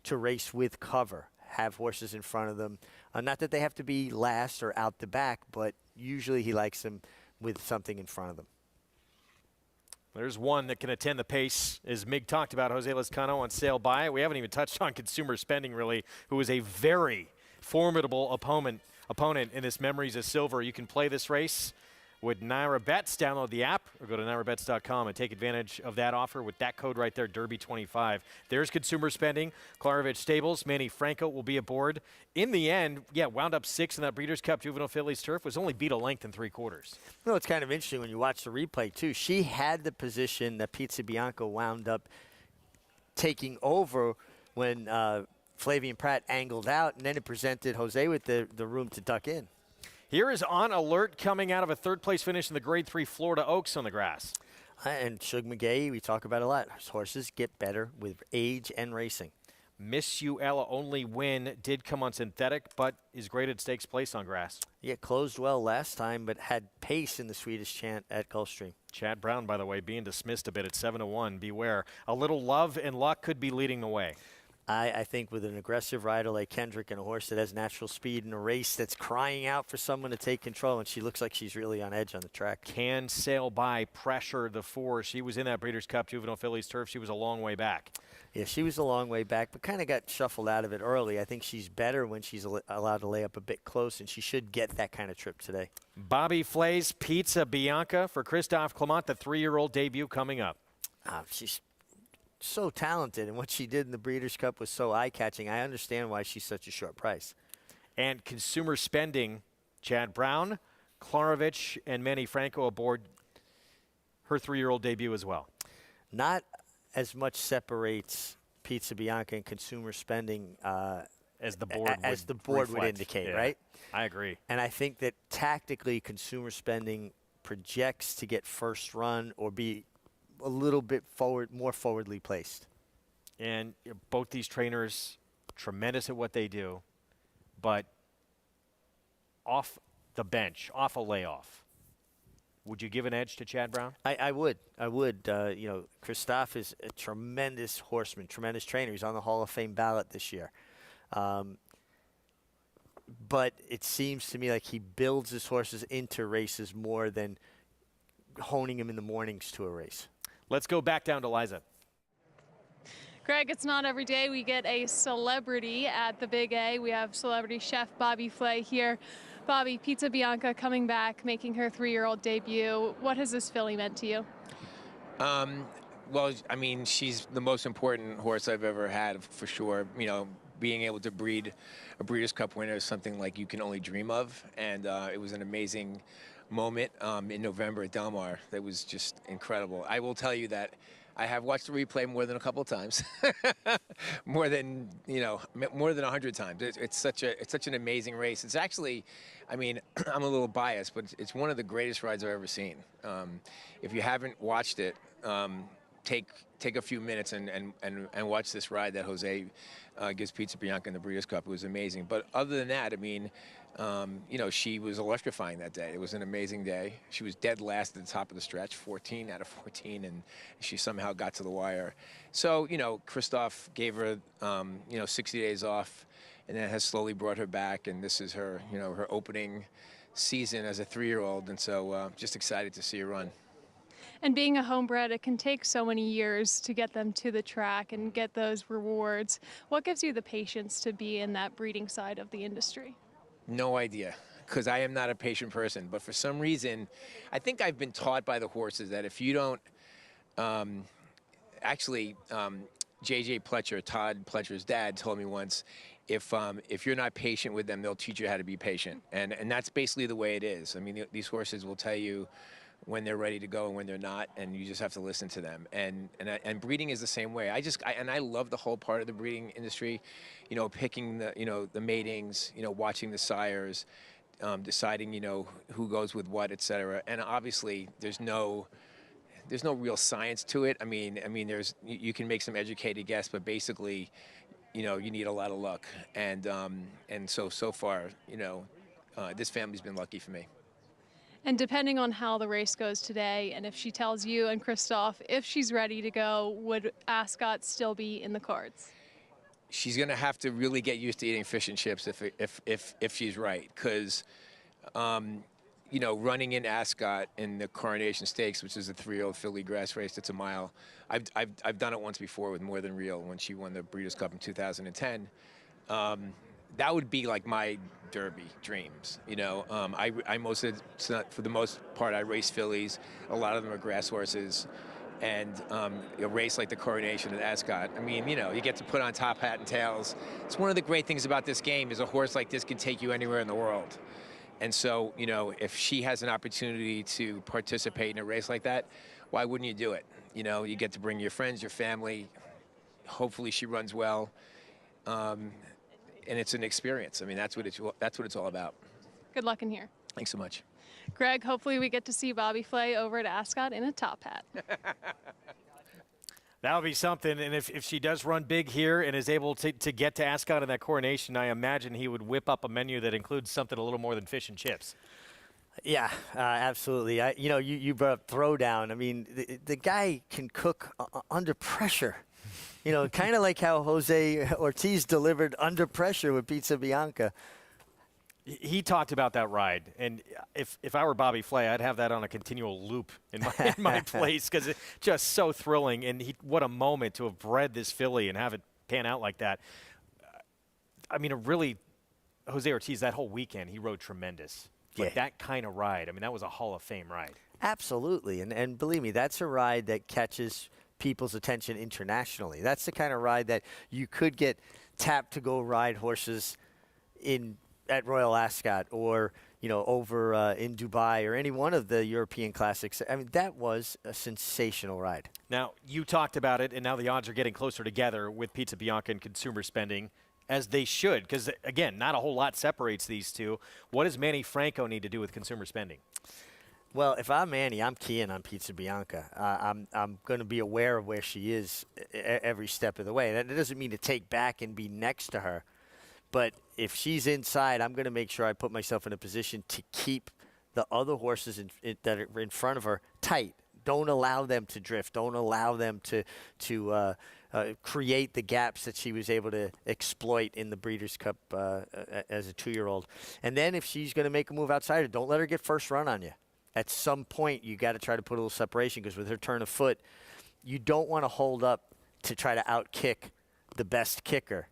to race with cover, have horses in front of them. Not that they have to be last or out the back, but usually he likes them with something in front of them. There's one that can attend the pace, as Mig talked about, Jose Lezcano on Sail By. We haven't even touched on consumer spending, really, who is a very formidable opponent in this Memories of Silver. You can play this race with Naira Bets. Download the app or go to nairabets.com and take advantage of that offer with that code right there, Derby25. There's consumer spending. Klarovich Stables, Manny Franco will be aboard. In the end, wound up 6 in that Breeders' Cup Juvenile Fillies turf, was only beat a length in 3/4. Well, it's kind of interesting when you watch the replay, too. She had the position that Pizza Bianca wound up taking over when Flavian Pratt angled out, and then it presented Jose with the room to duck in. Here is On Alert coming out of a third-place finish in the Grade 3 Florida Oaks on the grass. And Shug McGahee, we talk about a lot. His horses get better with age and racing. Miss Uella only win did come on synthetic, but is graded stakes place on grass. Yeah, closed well last time, but had pace in the Swedish Chant at Gulfstream. Chad Brown, by the way, being dismissed a bit at 7-1. Beware. A Little Love and Luck could be leading the way. I think with an aggressive rider like Kendrick and a horse that has natural speed in a race that's crying out for someone to take control, and she looks like she's really on edge on the track. Can Sail By pressure the 4? She was in that Breeders' Cup Juvenile Fillies turf. She was a long way back. Yeah, she was a long way back, but kind of got shuffled out of it early. I think she's better when she's allowed to lay up a bit close, and she should get that kind of trip today. Bobby Flay's Pizza Bianca for Christophe Clement, the 3-year-old debut coming up. She's so talented, and what she did in the Breeders' Cup was so eye-catching. I understand why she's such a short price. And consumer spending, Chad Brown, Klarovich, and Manny Franco aboard her 3-year-old debut as well. Not as much separates Pizza Bianca and consumer spending as the board would indicate, right? I agree. And I think that tactically consumer spending projects to get first run or be a little bit more forwardly placed. And both these trainers, tremendous at what they do, but off the bench, off a layoff, Would you give an edge to Chad Brown? I would. You know, Christophe is a tremendous horseman, tremendous trainer. He's on the Hall of Fame ballot this year. But it seems to me like he builds his horses into races more than honing them in the mornings to a race. Let's go back down to Liza. Greg, it's not every day we get a celebrity at the Big A. We have celebrity chef Bobby Flay here. Bobby, Pizza Bianca coming back, making her 3-year-old debut. What has this filly meant to you? Well, I mean, she's the most important horse I've ever had, for sure. You know, being able to breed a Breeders' Cup winner is something like you can only dream of. And it was an amazing moment in November at Del Mar that was just incredible. I will tell you that I have watched the replay more than a couple of times, more than 100 times. It's such an amazing race. It's actually, I mean, I'm a little biased, but it's one of the greatest rides I've ever seen. If you haven't watched it, take a few minutes and watch this ride that Jose gives Pizza Bianca in the Breeders' Cup. It was amazing. But other than that, I mean, she was electrifying that day. It was an amazing day. She was dead last at the top of the stretch, 14 out of 14, and she somehow got to the wire. So, Christophe gave her, 60 days off, and then has slowly brought her back, and this is her, her opening season as a 3-year-old, and so just excited to see her run. And being a homebred, it can take so many years to get them to the track and get those rewards. What gives you the patience to be in that breeding side of the industry? No idea, because I am not a patient person. But for some reason, I think I've been taught by the horses that if you don't, J.J. Pletcher, Todd Pletcher's dad, told me once, if you're not patient with them, they'll teach you how to be patient. And that's basically the way it is. I mean, these horses will tell you when they're ready to go and when they're not, and you just have to listen to them. And breeding is the same way. I love the whole part of the breeding industry, picking the matings, watching the sires, deciding who goes with what, etc. And obviously there's no real science to it. I mean you can make some educated guess, but basically you need a lot of luck. And so far this family's been lucky for me. And depending on how the race goes today, and if she tells you and Christophe if she's ready to go, would Ascot still be in the cards? She's going to have to really get used to eating fish and chips if she's right, because running in Ascot in the Coronation Stakes, which is a 3-year-old filly grass race, it's a mile. I've done it once before with More Than Real when she won the Breeders' Cup in 2010. That would be like my Derby dreams. For the most part, I race fillies. A lot of them are grass horses. And a race like the Coronation at Ascot, I mean, you get to put on top hat and tails. It's one of the great things about this game is a horse like this can take you anywhere in the world. And so, if she has an opportunity to participate in a race like that, why wouldn't you do it? You get to bring your friends, your family. Hopefully she runs well. And it's an experience. I mean, that's what it's all about. Good luck in here. Thanks so much. Greg, hopefully we get to see Bobby Flay over at Ascot in a top hat. That would be something, and if she does run big here and is able to get to Ascot in that Coronation, I imagine he would whip up a menu that includes something a little more than fish and chips. Yeah, absolutely. You brought up throwdown. I mean, the guy can cook under pressure. Kind of like how Jose Ortiz delivered under pressure with Pizza Bianca. He talked about that ride, and if I were Bobby Flay, I'd have that on a continual loop in my place, because it's just so thrilling. And what a moment to have bred this filly and have it pan out like that. I mean, Jose Ortiz, that whole weekend, he rode tremendous. Like that kind of ride, I mean, that was a Hall of Fame ride. Absolutely, and believe me, that's a ride that catches people's attention internationally. That's the kind of ride that you could get tapped to go ride horses at Royal Ascot or over in Dubai or any one of the European classics. I mean, that was a sensational ride. Now, you talked about it, and now the odds are getting closer together with Pizza Bianca and consumer spending, as they should, because again, not a whole lot separates these two. What does Manny Franco need to do with consumer spending? Well, if I'm Manny, I'm keying on Pizza Bianca. I'm going to be aware of where she is every step of the way. That doesn't mean to take back and be next to her. But if she's inside, I'm going to make sure I put myself in a position to keep the other horses that are in front of her tight. Don't allow them to drift. Don't allow them to create the gaps that she was able to exploit in the Breeders' Cup as a 2-year-old. And then if she's going to make a move outside her, don't let her get first run on you. At some point, you got to try to put a little separation, because with her turn of foot, you don't want to hold up to try to outkick the best kicker,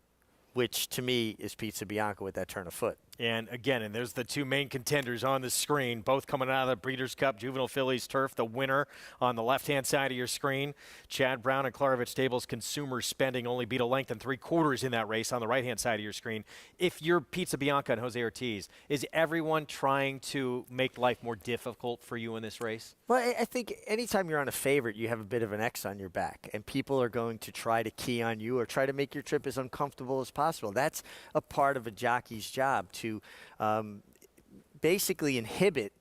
which to me is Pizza Bianca with that turn of foot. And again, and there's the two main contenders on the screen, both coming out of the Breeders' Cup Juvenile Fillies Turf. The winner on the left-hand side of your screen, Chad Brown and Klarovich Stables Consumer Spending, only beat a length and 3/4 in that race on the right-hand side of your screen. If you're Pizza Bianca and Jose Ortiz, is everyone trying to make life more difficult for you in this race? Well, I think anytime you're on a favorite, you have a bit of an X on your back, and people are going to try to key on you or try to make your trip as uncomfortable as possible. That's a part of a jockey's job, to basically inhibit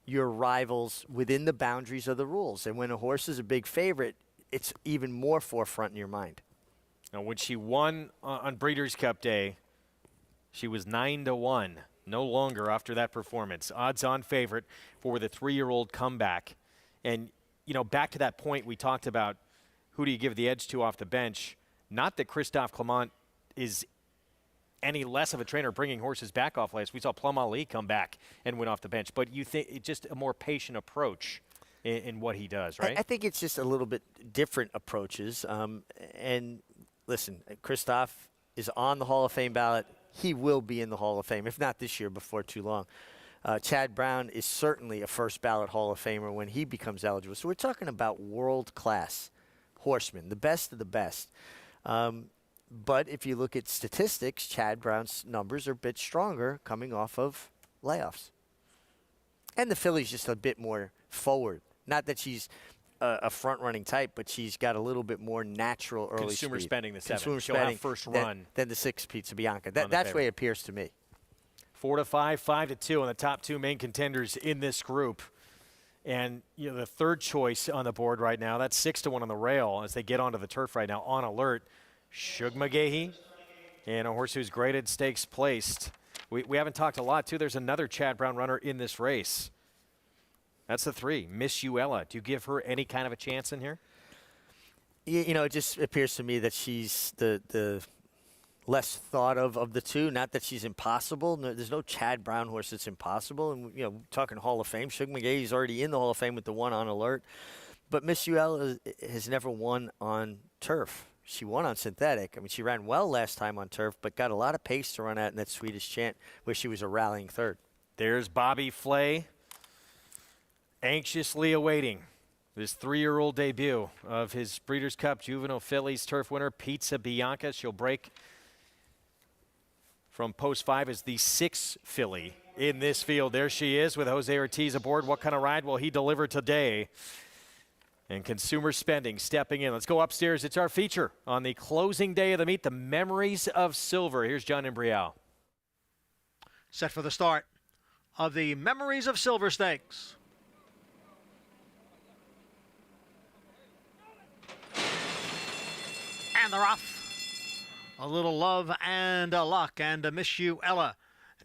your rivals within the boundaries of the rules. And when a horse is a big favorite, it's even more forefront in your mind. Now, when she won on Breeders' Cup Day, she was 9-1. No longer after that performance. Odds-on favorite for the 3-year-old comeback. And, you know, back to that point we talked about, who do you give the edge to off the bench? Not that Christophe Clement is any less of a trainer bringing horses back off last. We saw Plum Ali come back and win off the bench. But you think it's just a more patient approach in what he does, right? I think it's just a little bit different approaches. And listen, Christophe is on the Hall of Fame ballot. He will be in the Hall of Fame, if not this year, before too long. Chad Brown is certainly a first ballot Hall of Famer when he becomes eligible. So we're talking about world-class horsemen, the best of the best. But if you look at statistics, Chad Brown's numbers are a bit stronger coming off of layoffs. And the filly's just a bit more forward. Not that she's a front-running type, but she's got a little bit more natural early Consumer speed. Spending the 7. Consumer She'll Spending have first run. Than the 6 Pizza Bianca. That's the way it appears to me. 4-5, 5-2 on the top two main contenders in this group. And, you know, the third choice on the board right now, that's 6-1 on the rail as they get onto the turf right now. On alert, Shug McGahee, and a horse who's graded stakes placed. We haven't talked a lot, too. There's another Chad Brown runner in this race. That's the 3, Miss Uella. Do you give her any kind of a chance in here? You know, it just appears to me that she's the less thought of the two. Not that she's impossible. No, there's no Chad Brown horse that's impossible. And, you know, talking Hall of Fame, Shug McGahee's already in the Hall of Fame with the 1 on alert. But Miss Uella has never won on turf. She won on synthetic. I mean, she ran well last time on turf, but got a lot of pace to run at in that Swedish Chant, where she was a rallying third. There's Bobby Flay, anxiously awaiting this 3-year-old debut of his Breeders' Cup Juvenile Fillies Turf winner, Pizza Bianca. She'll break from post 5 as the 6th filly in this field. There she is with Jose Ortiz aboard. What kind of ride will he deliver today? And Consumer Spending stepping in. Let's go upstairs. It's our feature on the closing day of the meet, the Memories of Silver. Here's John Imbrial. Set for the start of the Memories of Silver Stakes. And they're off. A little love and a luck and a Miss You Ella.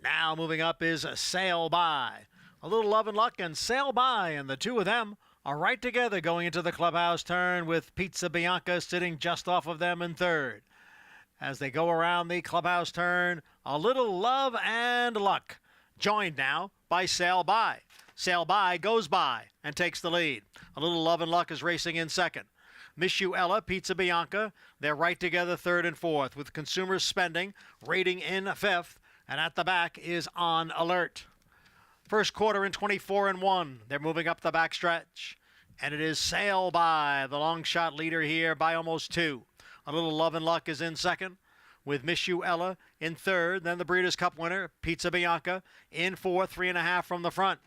Now moving up is Sail By. A little love and luck and Sail By, and the two of them are right together going into the clubhouse turn, with Pizza Bianca sitting just off of them in third. As they go around the clubhouse turn, a little love and luck, joined now by Sail By. Sail By goes by and takes the lead. A little love and luck is racing in second. Miss You Ella, Pizza Bianca, they're right together third and fourth, with Consumer Spending rating in fifth, and at the back is On Alert. First quarter in 24-1. They're moving up the backstretch. And it is Sail By, the long shot leader here by almost 2. A little love and luck is in second, with Miss You Ella in third. Then the Breeders' Cup winner, Pizza Bianca, in fourth, 3.5 from the front.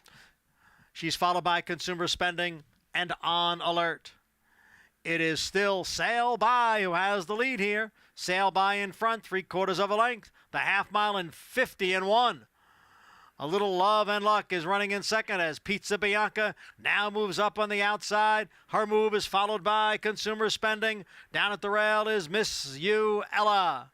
She's followed by Consumer Spending and On Alert. It is still Sail By who has the lead here. Sail By in front, 3/4 of a length. The half mile in 50-1. A little love and luck is running in second as Pizza Bianca now moves up on the outside. Her move is followed by Consumer Spending. Down at the rail is Miss You Ella.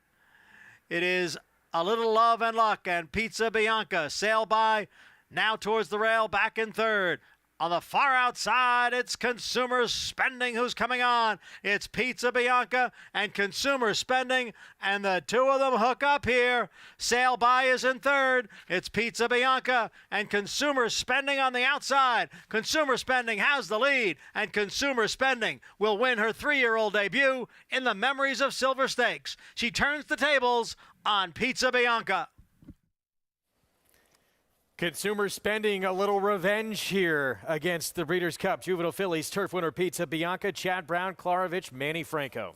It is a little love and luck and Pizza Bianca. Sail By Now towards the rail, back in third. On the far outside, it's Consumer Spending who's coming on. It's Pizza Bianca and Consumer Spending, and the two of them hook up here. Sail By is in third. It's Pizza Bianca and Consumer Spending on the outside. Consumer Spending has the lead, and Consumer Spending will win her 3-year-old debut in the Memories of Silver Stakes. She turns the tables on Pizza Bianca. Consumer Spending a little revenge here against the Breeders' Cup Juvenile Fillies turf winner Pizza Bianca, Chad Brown, Klarovich, Manny Franco.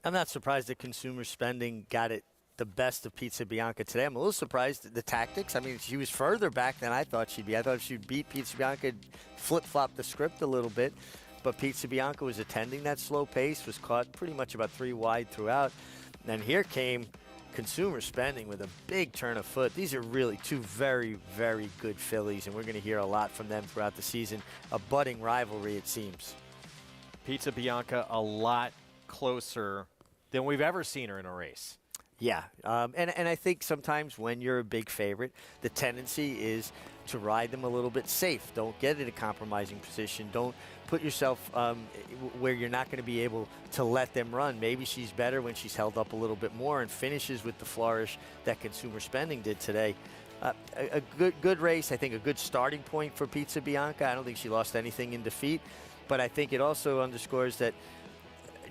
I'm not surprised that Consumer Spending got it the best of Pizza Bianca today. I'm a little surprised at the tactics. I mean, she was further back than I thought she'd be. I thought she'd beat Pizza Bianca, flip-flop the script a little bit, but Pizza Bianca was attending that slow pace, was caught pretty much about 3 wide throughout. And here came Consumer Spending with a big turn of foot. These are really two very, very good fillies, and we're going to hear a lot from them throughout the season. A budding rivalry, it seems. Pizza Bianca a lot closer than we've ever seen her in a race. Yeah, and I think sometimes when you're a big favorite, the tendency is to ride them a little bit safe. Don't get in a compromising position. Don't put yourself where you're not going to be able to let them run. Maybe she's better when she's held up a little bit more and finishes with the flourish that Consumer Spending did today. A good race. I think a good starting point for Pizza Bianca. I don't think she lost anything in defeat, but I think it also underscores that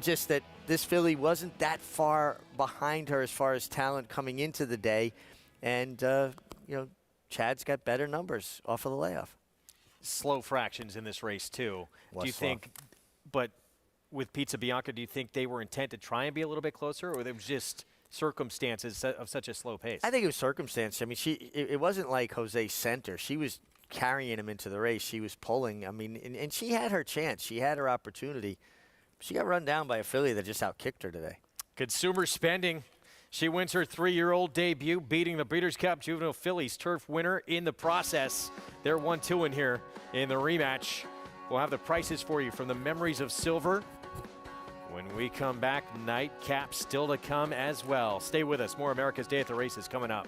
just that this filly wasn't that far behind her as far as talent coming into the day, and you know, Chad's got better numbers off of the layoff. Slow fractions in this race too. Do you slow. think? But with Pizza Bianca, do you think they were intent to try and be a little bit closer, or it was just circumstances of such a slow pace? I think it was circumstance. I mean, it wasn't like Jose sent her. She was carrying him into the race. She was pulling. I mean, and she had her chance. She had her opportunity. She got run down by a filly that just outkicked her today. Consumer Spending. She wins her 3-year-old debut, beating the Breeders' Cup Juvenile Fillies turf winner in the process. They're 1-2 in here in the rematch. We'll have the prices for you from the Memories of Silver. When we come back, Nightcap still to come as well. Stay with us. More America's Day at the Races coming up.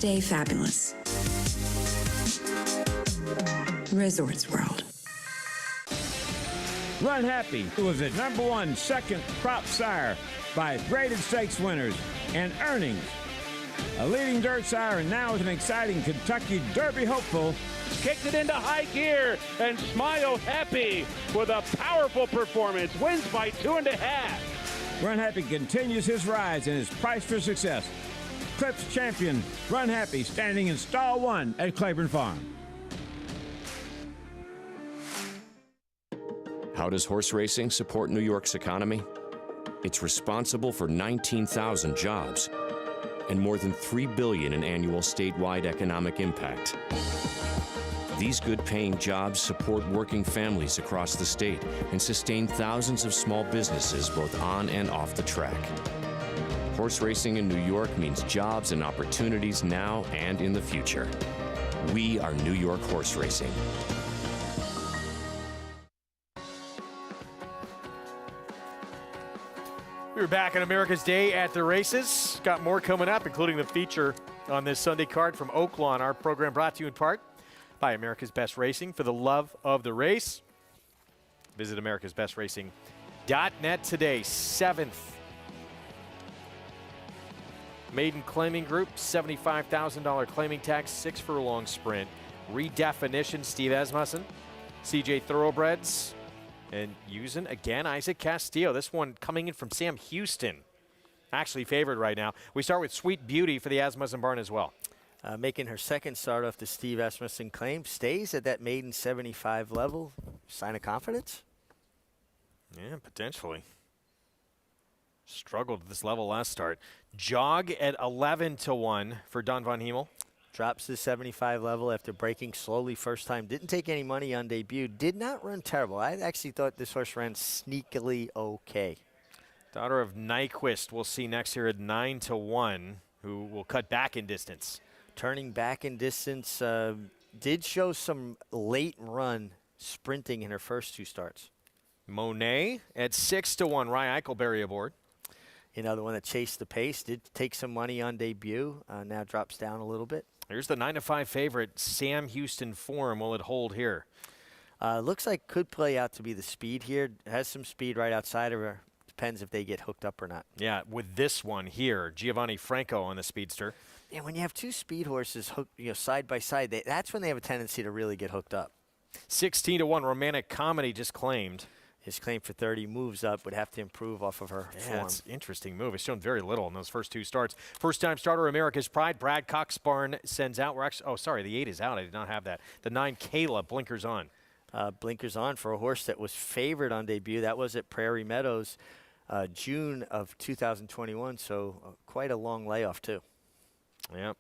Stay fabulous. Resorts World. Run Happy was a #1 second crop sire by graded stakes winners and earnings. A leading dirt sire and now is an exciting Kentucky Derby hopeful. Kicked it into high gear, and Smile Happy with a powerful performance wins by 2.5. Run Happy continues his rise and is priced for success. Clips champion Run Happy standing in stall 1 at Claiborne Farm. How does horse racing support New York's economy? It's responsible for 19,000 jobs and more than $3 billion in annual statewide economic impact. These good-paying jobs support working families across the state and sustain thousands of small businesses both on and off the track. Horse racing in New York means jobs and opportunities now and in the future. We are New York horse racing. We're back on America's Day at the Races. Got more coming up, including the feature on this Sunday card from Oaklawn. Our program brought to you in part by America's Best Racing. For the love of the race, visit americasbestracing.net today. 7th maiden claiming group, $75,000 claiming tax, 6 furlong sprint. Redefinition, Steve Asmussen. CJ Thoroughbreds. And using, again, Isaac Castillo. This one coming in from Sam Houston. Actually favored right now. We start with Sweet Beauty for the Asmussen barn as well. Making her second start off the Steve Asmussen claim. Stays at that maiden 75 level. Sign of confidence? Yeah, potentially. Struggled at this level last start. Jog at 11-1 for Don Von Hemel. Drops to the 75 level after breaking slowly first time. Didn't take any money on debut. Did not run terrible. I actually thought this horse ran sneakily okay. Daughter of Nyquist we'll see next here at 9-1, who will cut back in distance. Turning back in distance. Did show some late run sprinting in her first two starts. Monet at 6-1. Rye Eichelberry aboard. Another one that chased the pace. Did take some money on debut. Now drops down a little bit. Here's the 9-5 favorite, Sam Houston Form. Will it hold here? Looks like could play out to be the speed here. Has some speed right outside of her. Depends if they get hooked up or not. Yeah, with this one here, Giovanni Franco on the speedster. And when you have two speed horses hooked, side by side, that's when they have a tendency to really get hooked up. 16-1, Romantic Comedy just claimed. His claim for 30 moves up, would have to improve off of her form. It's an interesting move. He's shown very little in those first two starts. First-time starter, America's Pride. Brad Coxbarn sends out. The 8 is out. I did not have that. The 9, Kayla, blinkers on. Blinkers on for a horse that was favored on debut. That was at Prairie Meadows, June of 2021, so quite a long layoff, too. Yep.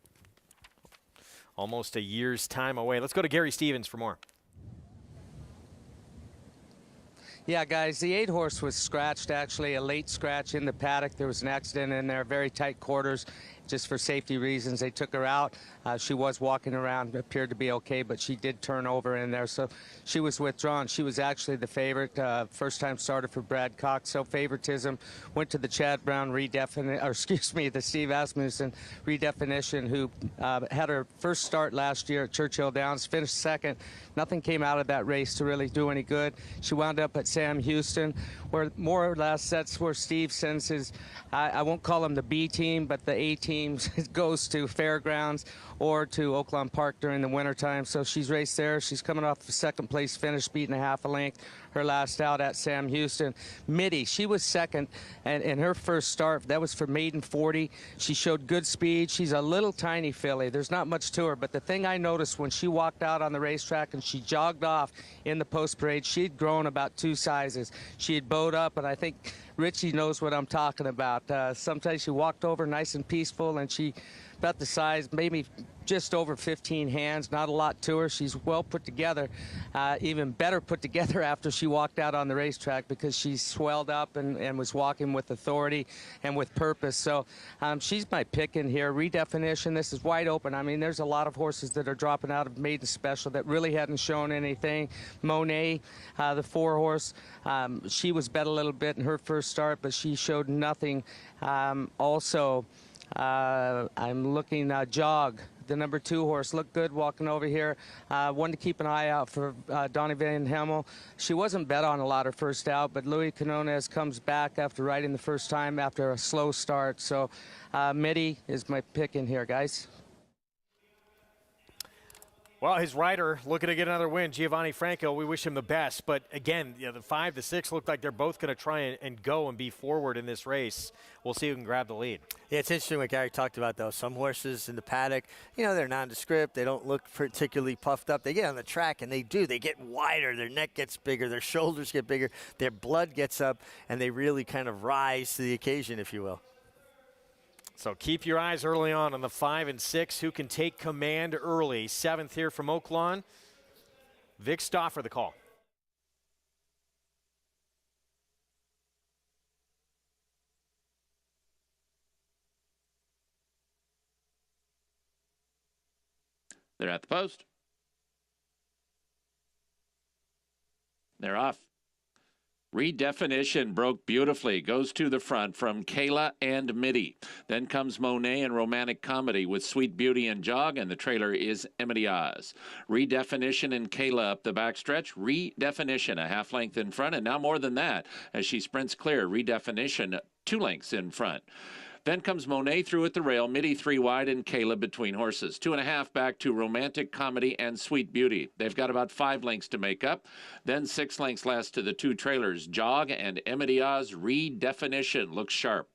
Almost a year's time away. Let's go to Gary Stevens for more. Yeah, guys, the 8 horse was scratched, actually, a late scratch in the paddock. There was an accident in there, very tight quarters. Just for safety reasons, they took her out. She was walking around, appeared to be okay, but she did turn over in there, so she was withdrawn. She was actually the favorite, first-time starter for Brad Cox. So favoritism went to the Chad Brown the Steve Asmussen redefinition, who had her first start last year at Churchill Downs, finished second. Nothing came out of that race to really do any good. She wound up at Sam Houston, where more or less that's where Steve sends his, I won't call him the B team, but the A team goes to Fairgrounds or to Oaklawn Park during the wintertime. So she's raced there. She's coming off the second place finish, beating a half a length her last out at Sam Houston. Mitty, she was second, and in her first start, that was for maiden 40. She showed good speed. She's a little tiny filly. There's not much to her, but the thing I noticed when she walked out on the racetrack and she jogged off in the post parade, she'd grown about 2 sizes. She had bowed up, and I think Richie knows what I'm talking about. Sometimes she walked over nice and peaceful, and she about the size, maybe just over 15 hands, not a lot to her. She's well put together, even better put together after she walked out on the racetrack, because she swelled up and was walking with authority and with purpose. So she's my pick in here. Redefinition, this is wide open. I mean, there's a lot of horses that are dropping out of maiden special that really hadn't shown anything. Monet, the 4 horse, she was bet a little bit in her first start, but she showed nothing. Also, I'm looking Jog, the number 2 horse, looked good walking over here. One to keep an eye out for Donnie Van Hemel. She wasn't bet on a lot her first out, but Louis Quinones comes back after riding the first time after a slow start. So Mitty is my pick in here, guys. Well, his rider looking to get another win, Giovanni Franco. We wish him the best. But again, the 5, the 6 look like they're both going to try and go and be forward in this race. We'll see who can grab the lead. Yeah, it's interesting what Gary talked about, though. Some horses in the paddock, they're nondescript. They don't look particularly puffed up. They get on the track, and they do. They get wider. Their neck gets bigger. Their shoulders get bigger. Their blood gets up, and they really kind of rise to the occasion, if you will. So keep your eyes early on the 5 and 6, who can take command early. 7th here from Oaklawn. Vic Stauffer, the call. They're at the post. They're off. Redefinition broke beautifully, goes to the front from Kayla and Mitty. Then comes Monet and Romantic Comedy with Sweet Beauty and Jog, and the trailer is Emily Oz. Redefinition and Kayla up the backstretch. Redefinition a half length in front, and now more than that as she sprints clear. Redefinition 2 lengths in front. Then comes Monet through at the rail, Mitty 3 wide, and Kayla between horses. 2.5 back to Romantic Comedy and Sweet Beauty. They've got about 5 lengths to make up. Then 6 lengths last to the 2 trailers. Jog and Emadia's Redefinition looks sharp.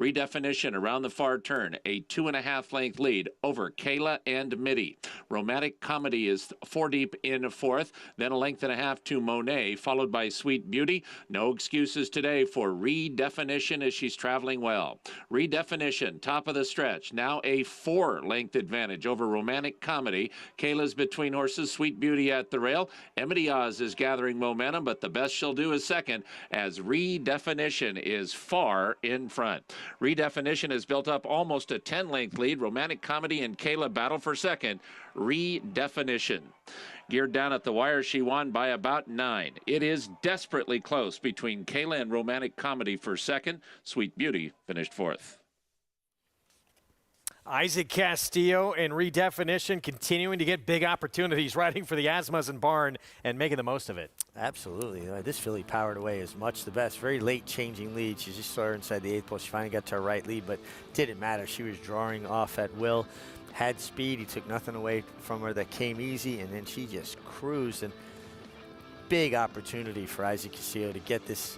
Redefinition around the far turn, a 2.5 length lead over Kayla and Mitty. Romantic Comedy is 4 deep in 4th, then 1.5 lengths to Monet, followed by Sweet Beauty. No excuses today for Redefinition as she's traveling well. Redefinition, top of the stretch, now a 4-length advantage over Romantic Comedy. Kayla's between horses, Sweet Beauty at the rail. Emadia's is gathering momentum, but the best she'll do is second as Redefinition is far in front. Redefinition has built up almost a 10-length lead. Romantic Comedy and Kayla battle for second. Redefinition. Geared down at the wire, she won by about 9. It is desperately close between Kayla and Romantic Comedy for second. Sweet Beauty finished 4th. Isaac Castillo and Redefinition continuing to get big opportunities riding for the Asmussen barn and making the most of it. Absolutely. This filly powered away as much the best. Very late changing lead. She just saw her inside the 8th pole. She finally got to her right lead, but didn't matter. She was drawing off at will, had speed. He took nothing away from her that came easy, and then she just cruised. And big opportunity for Isaac Castillo to get this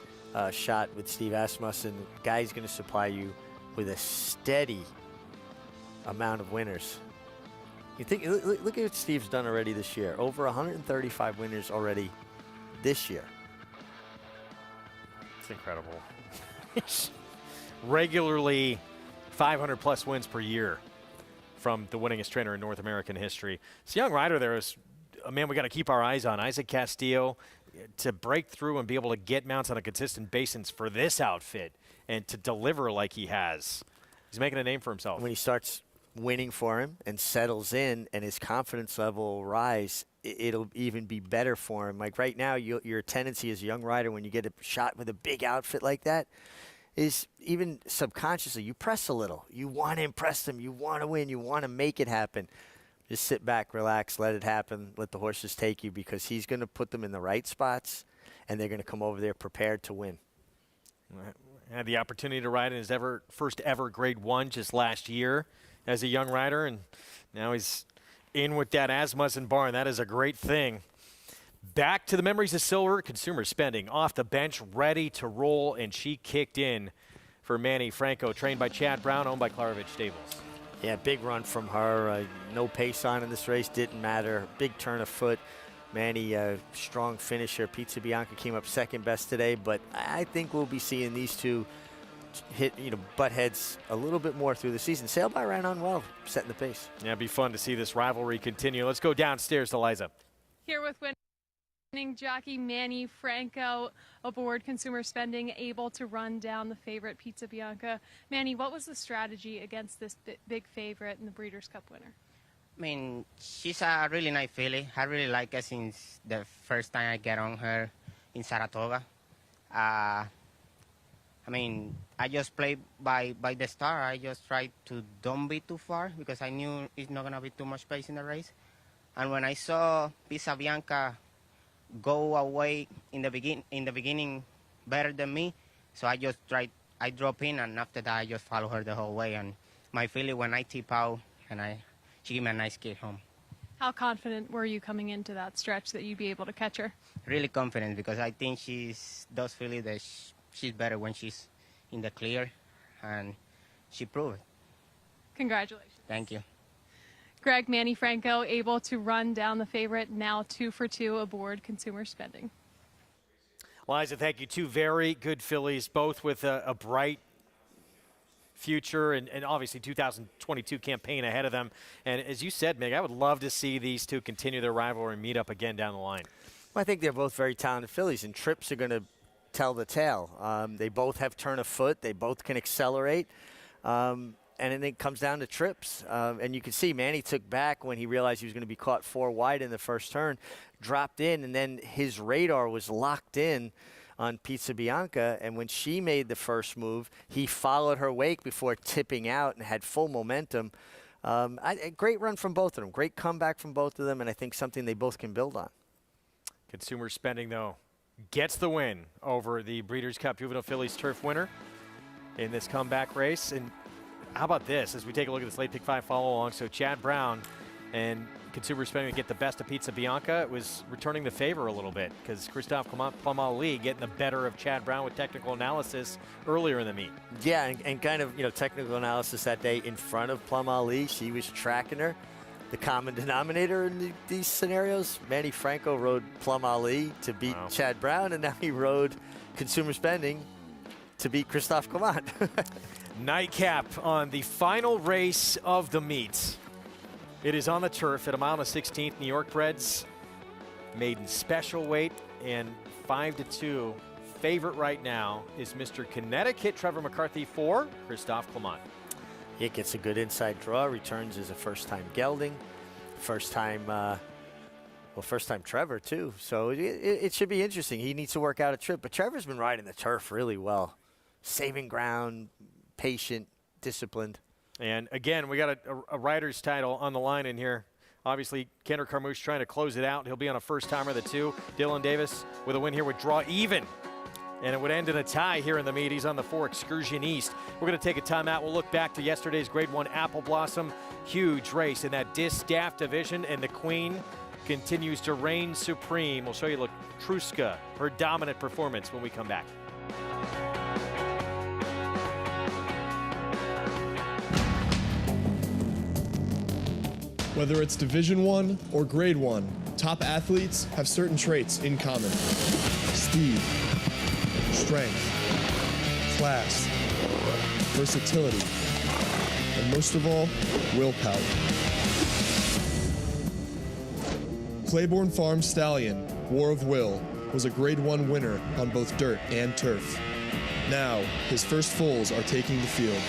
shot with Steve Asmussen. The guy's going to supply you with a steady amount of winners. You think, look at what Steve's done already this year. Over 135 winners already this year. It's incredible. Regularly 500 plus wins per year from the winningest trainer in North American history. This young rider there is a man we got to keep our eyes on. Isaac Castillo, to break through and be able to get mounts on a consistent basis for this outfit and to deliver like he has. He's making a name for himself. When he starts winning for him and settles in and his confidence level will rise, it'll even be better for him. Like right now, your tendency as a young rider when you get a shot with a big outfit like that is even subconsciously you press a little. You want to impress them. You want to win. You want to make it happen. Just sit back, relax, let it happen, let the horses take you because he's going to put them in the right spots and they're going to come over there prepared to win. Had the opportunity to ride in his first ever Grade 1 just last year as a young rider, and now he's in with that Asmussen barn. That is a great thing. Back to the memories of silver. Consumer Spending off the bench, ready to roll, and she kicked in for Manny Franco, trained by Chad Brown, owned by Klarovich Stables. Yeah, big run from her. No pace on in this race, didn't matter. Big turn of foot. Manny, strong finisher. Pizza Bianca came up second best today, but I think we'll be seeing these two hit, butt heads a little bit more through the season. Sailby ran on well, setting the pace. Yeah, it'd be fun to see this rivalry continue. Let's go downstairs to Liza. Here with winning jockey Manny Franco aboard Consumer Spending, able to run down the favorite Pizza Bianca. Manny, what was the strategy against this big favorite and the Breeders' Cup winner? I mean, she's a really nice filly. I really like her since the first time I get on her in Saratoga. I mean, I just played by the start. I just tried to don't be too far because I knew it's not going to be too much pace in the race. And when I saw Pizza Bianca go away in the beginning better than me, so I just tried, I drop in, and after that I just follow her the whole way. And my filly, when I tip out, and she gave me a nice kick home. How confident were you coming into that stretch that you'd be able to catch her? Really confident because I think she's better when she's in the clear, and she proved it. Congratulations. Thank you. Greg, Manny Franco able to run down the favorite, now 2 for 2 aboard Consumer Spending. Liza, thank you. Two very good fillies, both with a bright future and obviously 2022 campaign ahead of them. And as you said, Meg, I would love to see these two continue their rivalry and meet up again down the line. Well, I think they're both very talented fillies, and trips are going to tell the tale. They both have turn of foot. They both can accelerate. And then it comes down to trips. And you can see Manny took back when he realized he was going to be caught 4 wide in the first turn, dropped in, and then his radar was locked in on Pizza Bianca. And when she made the first move, he followed her wake before tipping out and had full momentum. A great run from both of them. Great comeback from both of them, and I think something they both can build on. Consumer Spending, though, gets the win over the Breeders' Cup Juvenile Fillies Turf winner in this comeback race. And how about this as we take a look at this late pick 5 follow along? So Chad Brown and Consumer Spending to get the best of Pizza Bianca. It was returning the favor a little bit because Christophe Plum Ali getting the better of Chad Brown with technical analysis earlier in the meet. Yeah, and kind of, technical analysis that day in front of Plum Ali. She was tracking her. The common denominator in these scenarios, Manny Franco rode Plum Ali to beat Chad Brown, and now he rode Consumer Spending to beat Christophe Clement. Nightcap on the final race of the meet. It is on the turf at a mile and 16th. New York Breds, maiden special weight, and 5-2. Favorite right now is Mr. Connecticut Trevor McCarthy for Christophe Clement. It gets a good inside draw, returns as a first-time gelding, first-time Trevor too. So it should be interesting. He needs to work out a trip, but Trevor's been riding the turf really well. Saving ground, patient, disciplined. And again, we got a rider's title on the line in here. Obviously, Kendrick Carmouche trying to close it out. He'll be on a first-timer, the 2. Dylan Davis with a win here would draw even. And it would end in a tie here in the meet. He's on the 4 Excursion East. We're going to take a timeout. We'll look back to yesterday's Grade 1 Apple Blossom. Huge race in that Distaff division, and the Queen continues to reign supreme. We'll show you Latruska, her dominant performance when we come back. Whether it's Division 1 or Grade 1, top athletes have certain traits in common. Speed, strength, class, versatility, and most of all, willpower. Claiborne Farms Stallion, War of Will, was a Grade 1 winner on both dirt and turf. Now, his first foals are taking the field.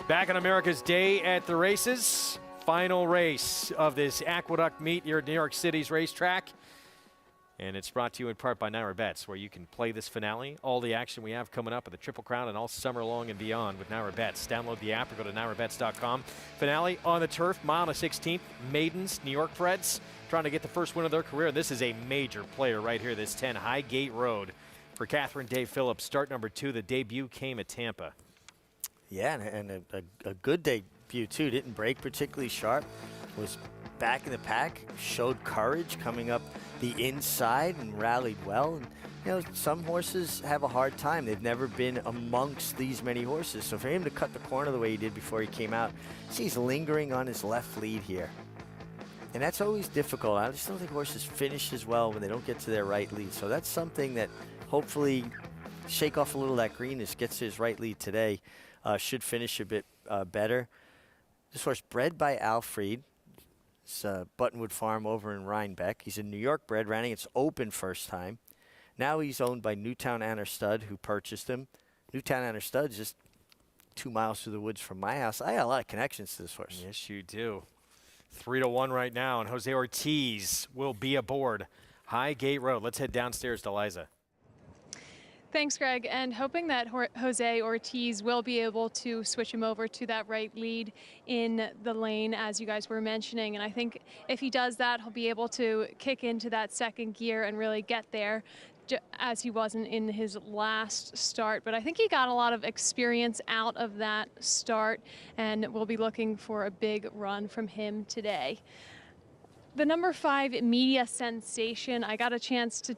Back on America's Day at the Races. Final race of this Aqueduct meet here at New York City's racetrack. And it's brought to you in part by Naira Bets, where you can play this finale, all the action we have coming up at the Triple Crown and all summer long and beyond with Naira Bets. Download the app or go to nairabets.com. Finale on the turf, mile and 16th. Maidens, New York Breds, trying to get the first win of their career. This is a major player right here, this 10 Highgate Road for Catherine Day Phillips. Start number 2, the debut came at Tampa. Yeah, and a good debut, too. Didn't break particularly sharp. Was back in the pack. Showed courage coming up the inside and rallied well. And, you know, some horses have a hard time. They've never been amongst these many horses. So for him to cut the corner the way he did before he came out, he's lingering on his left lead here. And that's always difficult. I just don't think horses finish as well when they don't get to their right lead. So that's something that hopefully shake off a little of that greenness, gets to his right lead today. Should finish a bit better. This horse bred by Alfred. It's Buttonwood Farm over in Rhinebeck. He's a New York bred, ran against Open first time. Now he's owned by Newtown Anner Stud, who purchased him. Newtown Anner Stud just 2 miles through the woods from my house. I got a lot of connections to this horse. Yes, you do. 3-1 right now, and Jose Ortiz will be aboard Highgate Road. Let's head downstairs to Liza. Thanks, Greg, and hoping that Jose Ortiz will be able to switch him over to that right lead in the lane, as you guys were mentioning. And I think if he does that, he'll be able to kick into that second gear and really get there, as he wasn't in his last start. But I think he got a lot of experience out of that start, and we'll be looking for a big run from him today. The number 5 Media Sensation, I got a chance to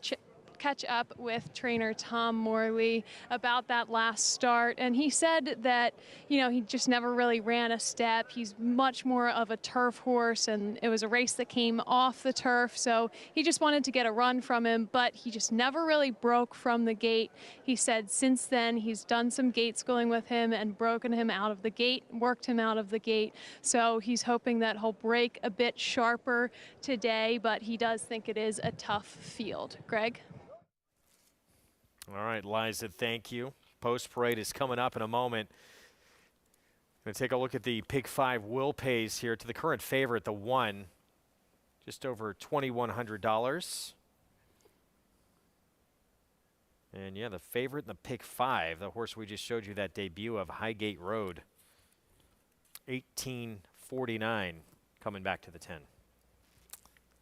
catch up with trainer Tom Morley about that last start, and he said that, you know, he just never really ran a step. He's much more of a turf horse, and it was a race that came off the turf, so he just wanted to get a run from him, but he just never really broke from the gate. He said since then he's done some gate schooling with him and broken him out of the gate, worked him out of the gate, so he's hoping that he'll break a bit sharper today, but he does think it is a tough field. Greg? All right, Liza, thank you. Post parade is coming up in a moment. Going to take a look at the Pick 5 Will Pays here to the current favorite, the 1, just over $2,100. And yeah, the favorite in the Pick 5, the horse we just showed you that debut of, Highgate Road, $18.49, coming back to the 10.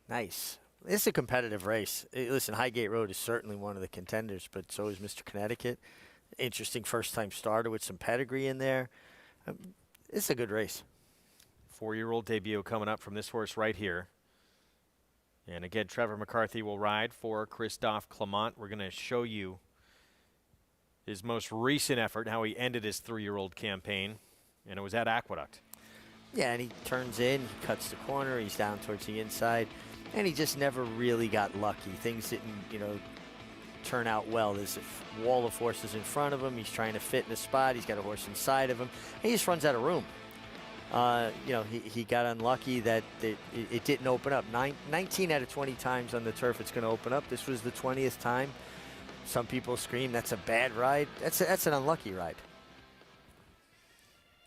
Nice. It's a competitive race. Listen, Highgate Road is certainly one of the contenders, but so is Mr. Connecticut. Interesting first-time starter with some pedigree in there. It's a good race. 4-year-old debut coming up from this horse right here. And again, Trevor McCarthy will ride for Christophe Clement. We're going to show you his most recent effort, how he ended his 3-year-old campaign, and it was at Aqueduct. Yeah, and he turns in, he cuts the corner, he's down towards the inside. And he just never really got lucky. Things didn't, you know, turn out well. There's a wall of horses in front of him. He's trying to fit in a spot. He's got a horse inside of him. He just runs out of room. You know, he got unlucky that it didn't open up. 19 out of 20 times on the turf it's going to open up. This was the 20th time. Some people scream that's a bad ride. That's an unlucky ride.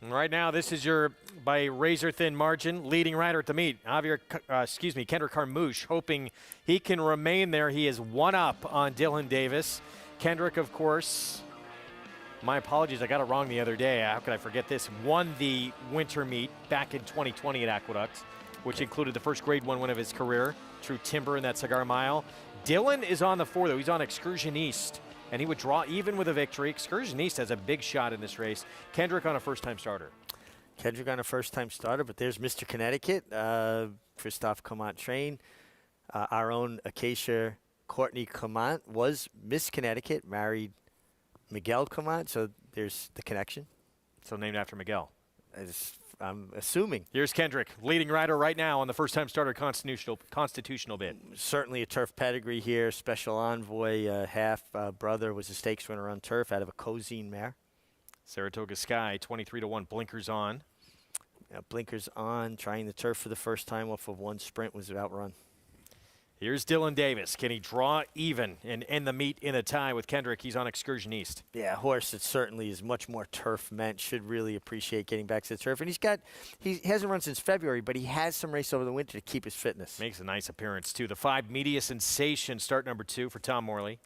Right now, this is your, by razor-thin margin, leading rider at the meet. Kendrick Carmouche, hoping he can remain there. He is 1 up on Dylan Davis. Kendrick, of course, my apologies, I got it wrong the other day. How could I forget this? Won the winter meet back in 2020 at Aqueduct, which included the first Grade 1 win of his career, True Timber in that Cigar Mile. Dylan is on the 4, though. He's on Excursioniste, and he would draw even with a victory. Excursioniste has a big shot in this race. Kendrick on a first-time starter. Kendrick on a first-time starter, but there's Mr. Connecticut, Christophe Clement train. Our own Acacia Courtney Clement was Miss Connecticut, married Miguel Clement, so there's the connection. So named after Miguel. I'm assuming. Here's Kendrick, leading rider right now on the first-time starter constitutional bid. Certainly a turf pedigree here. Special envoy, half-brother, was a stakes winner on turf out of a Cozine mare. Saratoga Sky, 23-1, blinkers on. Blinkers on, trying the turf for the first time off of 1 sprint, was outrun. Here's Dylan Davis. Can he draw even and end the meet in a tie with Kendrick? He's on Excursioniste. Yeah, a horse that certainly is much more turf meant, should really appreciate getting back to the turf. And he hasn't run since February, but he has some race over the winter to keep his fitness. Makes a nice appearance, too. The 5 Media Sensation, start number 2 for Tom Morley.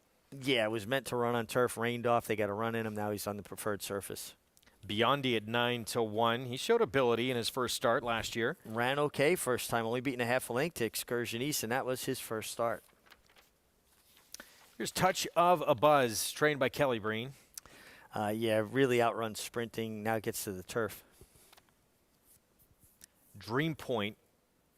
Yeah, it was meant to run on turf, rained off. They got a run in him. Now he's on the preferred surface. Biondi at 9-1. He showed ability in his first start last year. Ran okay first time, only beating a half a length to Excursioniste, and that was his first start. Here's Touch of a Buzz, trained by Kelly Breen. Yeah, really outruns sprinting. Now gets to the turf. Dream Point,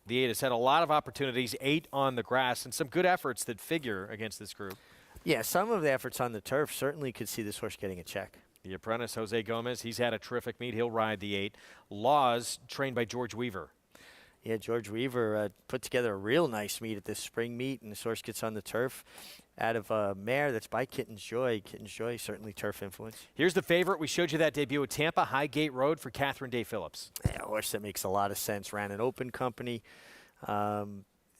the 8 has had a lot of opportunities, 8 on the grass, and some good efforts that figure against this group. Yeah, some of the efforts on the turf certainly could see this horse getting a check. The apprentice, Jose Gomez, he's had a terrific meet. He'll ride the 8. Laws, trained by George Weaver. Yeah, George Weaver put together a real nice meet at this spring meet, and this horse gets on the turf out of a mare that's by Kitten's Joy. Kitten's Joy, certainly turf influence. Here's the favorite. We showed you that debut at Tampa, Highgate Road for Catherine Day Phillips. Yeah, a horse that makes a lot of sense. Ran an open company,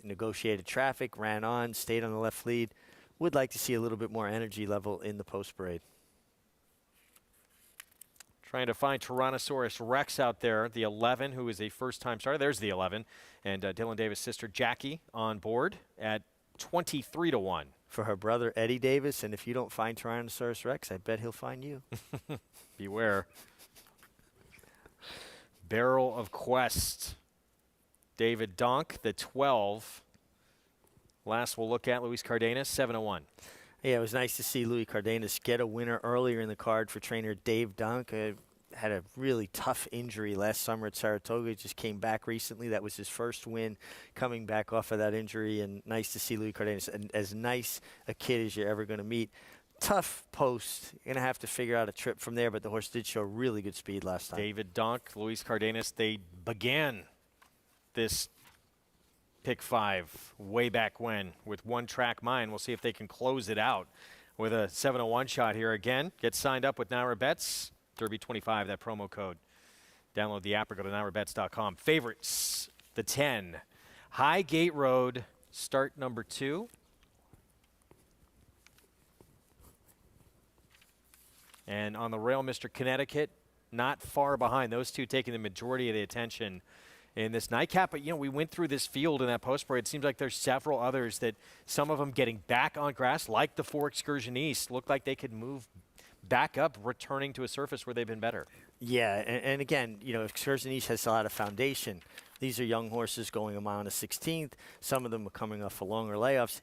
negotiated traffic, ran on, stayed on the left lead. Would like to see a little bit more energy level in the post parade. Trying to find Tyrannosaurus Rex out there, the 11, who is a first-time starter. There's the 11. And Dylan Davis' sister Jackie on board at 23-1. For her brother Eddie Davis, and if you don't find Tyrannosaurus Rex, I bet he'll find you. Beware. Barrel of Quest. David Donk, the 12. Last we'll look at Luis Cardenas, 7-1. Yeah, it was nice to see Luis Cardenas get a winner earlier in the card for trainer Dave Dunk. Had a really tough injury last summer at Saratoga. He just came back recently. That was his first win coming back off of that injury, and nice to see Luis Cardenas. And as nice a kid as you're ever going to meet. Tough post. You're going to have to figure out a trip from there, but the horse did show really good speed last time. David Dunk, Luis Cardenas, they began this pick 5 way back when with One Track Mind. We'll see if they can close it out with a 7-1 shot here again. Get signed up with Naira Bets. Derby 25, that promo code. Download the app or go to nairabets.com. Favorites, the 10. Highgate Road, start number 2. And on the rail, Mr. Connecticut, not far behind. Those two taking the majority of the attention in this nightcap. But, you know, we went through this field in that post parade. It seems like there's several others that some of them getting back on grass, like the 4 Excursioniste, look like they could move back up, returning to a surface where they've been better. Yeah, and again, you know, Excursioniste has a lot of foundation. These are young horses going a mile and a 16th. Some of them are coming off of longer layoffs.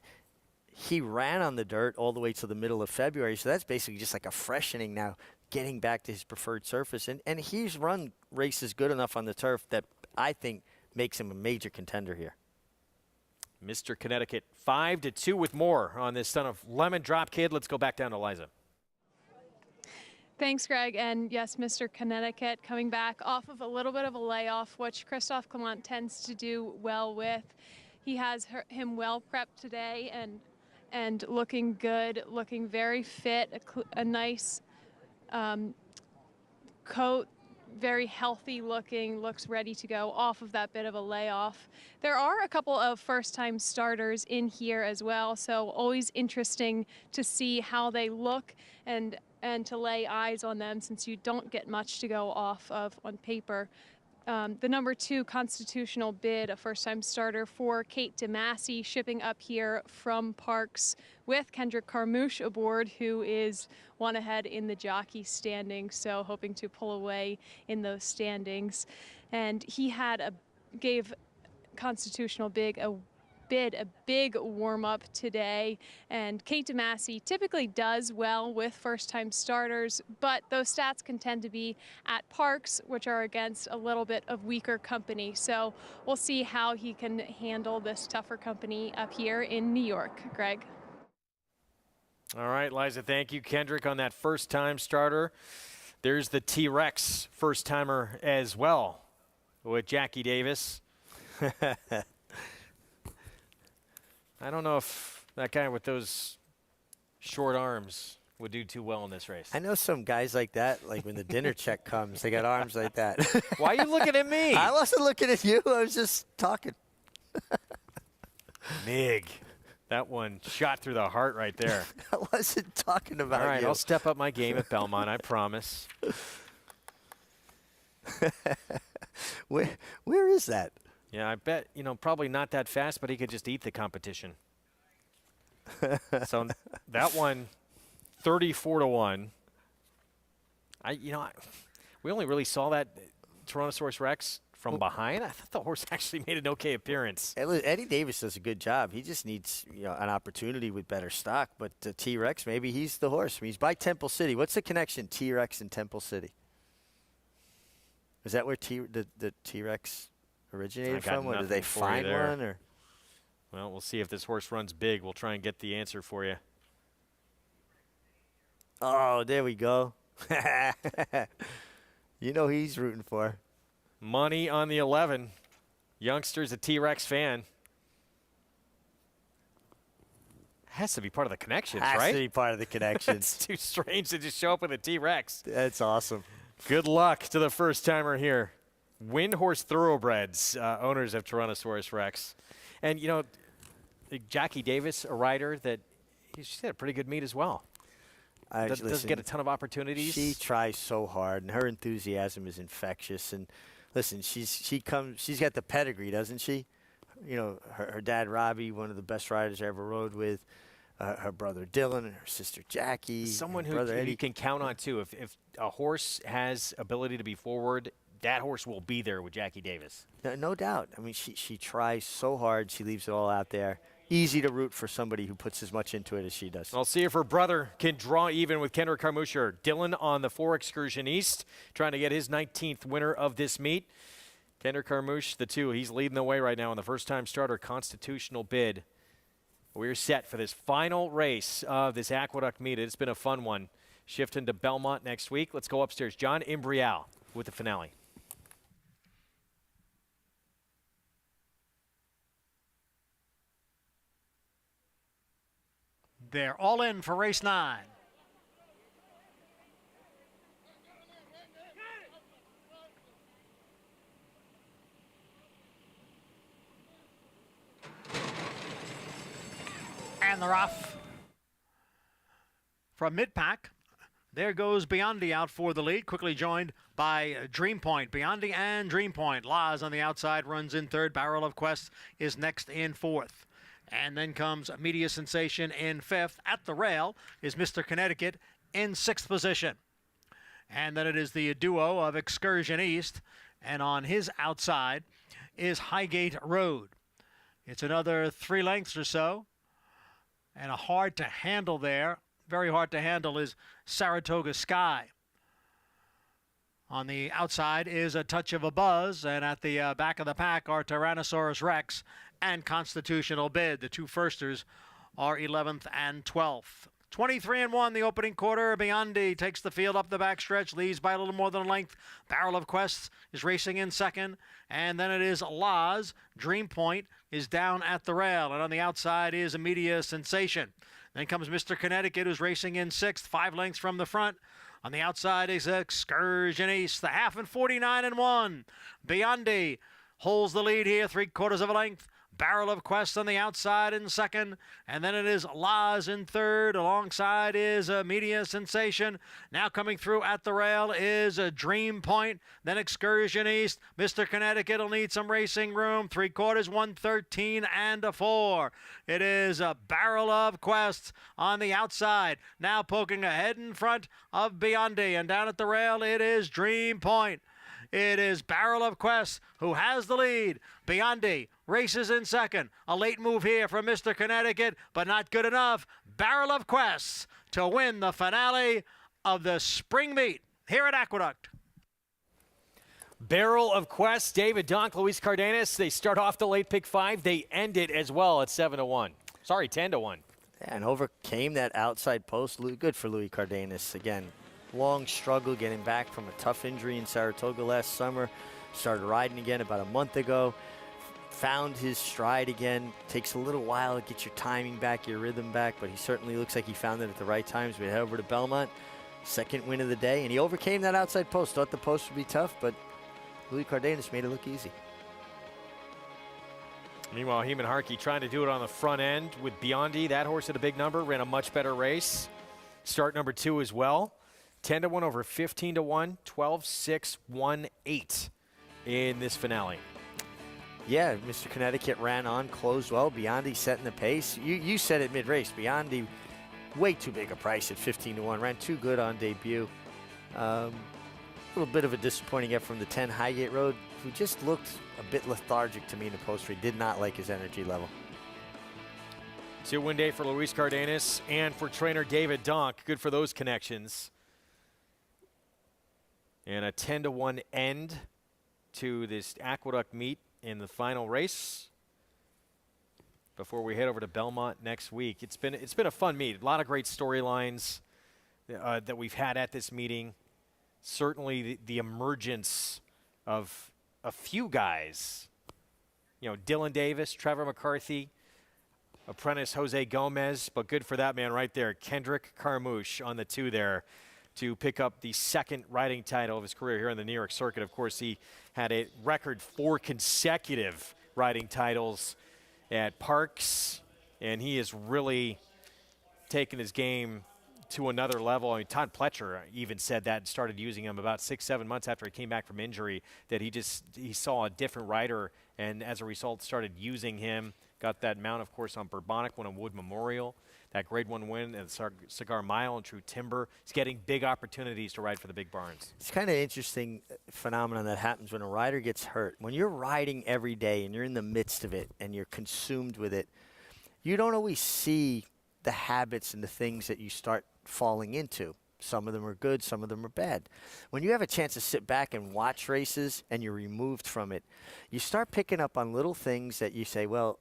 He ran on the dirt all the way to the middle of February, so that's basically just like a freshening now, getting back to his preferred surface. And he's run races good enough on the turf that I think makes him a major contender here. Mr. Connecticut, 5-2 with more on this son of Lemon Drop Kid. Let's go back down to Liza. Thanks, Greg. And yes, Mr. Connecticut coming back off of a little bit of a layoff, which Christophe Clement tends to do well with. He has him well prepped today and looking good, looking very fit, a nice coat, very healthy looking, looks ready to go off of that bit of a layoff. There are a couple of first-time starters in here as well, so always interesting to see how they look and to lay eyes on them, since you don't get much to go off of on paper. The number 2 Constitutional Bid, a first-time starter for Kate DeMassey, shipping up here from Parks with Kendrick Carmouche aboard, who is one ahead in the jockey standings, so hoping to pull away in those standings. And he gave Constitutional Bid a big warm-up today, and Kate DeMassey typically does well with first-time starters, but those stats can tend to be at Parks, which are against a little bit of weaker company. So we'll see how he can handle this tougher company up here in New York. Greg. All right, Liza, thank you. Kendrick on that first-time starter. There's the T-Rex first-timer as well with Jackie Davis. I don't know if that guy with those short arms would do too well in this race. I know some guys like that, like when the dinner check comes, they got arms like that. Why are you looking at me? I wasn't looking at you. I was just talking. Mig. That one shot through the heart right there. I wasn't talking about you. All right, I'll step up my game at Belmont, I promise. Where is that? Yeah, I bet, you know, probably not that fast, but he could just eat the competition. So that one, 34-1. We only really saw that Tyrannosaurus Rex from behind. I thought the horse actually made an okay appearance. Eddie Davis does a good job. He just needs, you know, an opportunity with better stock. But T-Rex, maybe he's the horse. I mean, he's by Temple City. What's the connection, T-Rex and Temple City? Is that where the T-Rex originated from, or did they find one? Or? Well, we'll see if this horse runs big. We'll try and get the answer for you. Oh, there we go. You know who he's rooting for. Money on the 11. Youngster's a T-Rex fan. Has to be part of the connections, right? Has to be part of the connections. It's too strange to just show up with a T-Rex. That's awesome. Good luck to the first-timer here. Windhorse Thoroughbreds, owners of Tyrannosaurus Rex. And, you know, Jackie Davis, a rider that she's had a pretty good meet as well. Doesn't get a ton of opportunities. She tries so hard, and her enthusiasm is infectious. And listen, she's got the pedigree, doesn't she? You know, her dad Robbie, one of the best riders I ever rode with. Her brother Dylan and her sister Jackie. Someone who you can count on too. If a horse has ability to be forward, that horse will be there with Jackie Davis. No doubt. I mean, she tries so hard. She leaves it all out there. Easy to root for somebody who puts as much into it as she does. I'll see if her brother can draw even with Kendrick Carmouche. Dylan on the 4 Excursion East, trying to get his 19th winner of this meet. Kendrick Carmouche, the 2, he's leading the way right now in the first-time starter constitutional bid. We're set for this final race of this Aqueduct meet. It's been a fun one. Shifting to Belmont next week. Let's go upstairs. John Imbrial with the finale. They're all in for race 9. And they're off. From mid-pack, there goes Biondi out for the lead, quickly joined by Dream Point. Biondi and Dream Point. Laz on the outside runs in 3rd. Barrel of Quest is next in 4th. And then comes Media Sensation in 5th. At the rail is Mr. Connecticut in 6th position. And then it is the duo of Excursion East. And on his outside is Highgate Road. It's another 3 lengths or so. And a hard to handle there, very hard to handle, is Saratoga Sky. On the outside is A Touch of a Buzz, and at the back of the pack are Tyrannosaurus Rex and Constitutional Bid. The 2 firsters are 11th and 12th. 23-1 the opening quarter. Biondi takes the field up the backstretch, leads by a little more than a length. Barrel of Quest is racing in 2nd, and then it is Laz. Dream Point is down at the rail, and on the outside is Media Sensation. Then comes Mr. Connecticut, who's racing in 6th, 5 lengths from the front. On the outside is Excursion East, the half and 49-1. Biondi holds the lead here, 3/4 of a length. Barrel of Quest on the outside in 2nd, and then it is Laz in 3rd. Alongside is a Media Sensation. Now coming through at the rail is a Dream Point, then Excursion East. Mr. Connecticut will need some racing room. 3/4, 113 and a 4. It is a Barrel of Quest on the outside. Now poking ahead in front of Biondi, and down at the rail it is Dream Point. It is Barrel of Quest who has the lead. Biondi races in 2nd. A late move here from Mr. Connecticut, but not good enough. Barrel of Quest to win the finale of the spring meet here at Aqueduct. Barrel of Quest, David Donk, Luis Cardenas. They start off the late pick 5. They end it as well at 7-1. Sorry, 10-1. And overcame that outside post. Good for Luis Cardenas. Again, long struggle getting back from a tough injury in Saratoga last summer. Started riding again about a month ago. Found his stride again. Takes a little while to get your timing back, your rhythm back, but he certainly looks like he found it at the right times. We head over to Belmont. 2nd win of the day, and he overcame that outside post. Thought the post would be tough, but Luis Cardenas made it look easy. Meanwhile, Heeman Harkey trying to do it on the front end with Biondi. That horse at a big number, ran a much better race. Start number 2 as well. 10-1 over 15-1, 12-6, 1-8 in this finale. Yeah, Mr. Connecticut ran on, closed well. Biondi setting the pace. You said it mid-race. Biondi, way too big a price at 15-1. Ran too good on debut. A little bit of a disappointing effort from the 10 Highgate Road, who just looked a bit lethargic to me in the post race. Did not like his energy level. 2-win day for Luis Cardenas and for trainer David Donk. Good for those connections. And a 10-1 end to this Aqueduct meet in the final race before we head over to Belmont next week. It's been a fun meet. A lot of great storylines that we've had at this meeting. Certainly the emergence of a few guys. You know, Dylan Davis, Trevor McCarthy, apprentice Jose Gomez, but good for that man right there, Kendrick Carmouche on the 2 there, to pick up the 2nd riding title of his career here on the New York circuit. Of course, he had a record 4 consecutive riding titles at Parks, and he has really taken his game to another level. I mean, Todd Pletcher even said that and started using him about 6-7 months after he came back from injury, that he saw a different rider, and as a result started using him. Got that mount, of course, on Bourbonic, won on Wood Memorial, that Grade 1 win at Cigar Mile and True Timber. He's getting big opportunities to ride for the big barns. It's kind of interesting phenomenon that happens when a rider gets hurt. When you're riding every day and you're in the midst of it and you're consumed with it, you don't always see the habits and the things that you start falling into. Some of them are good, some of them are bad. When you have a chance to sit back and watch races and you're removed from it, you start picking up on little things that you say, well,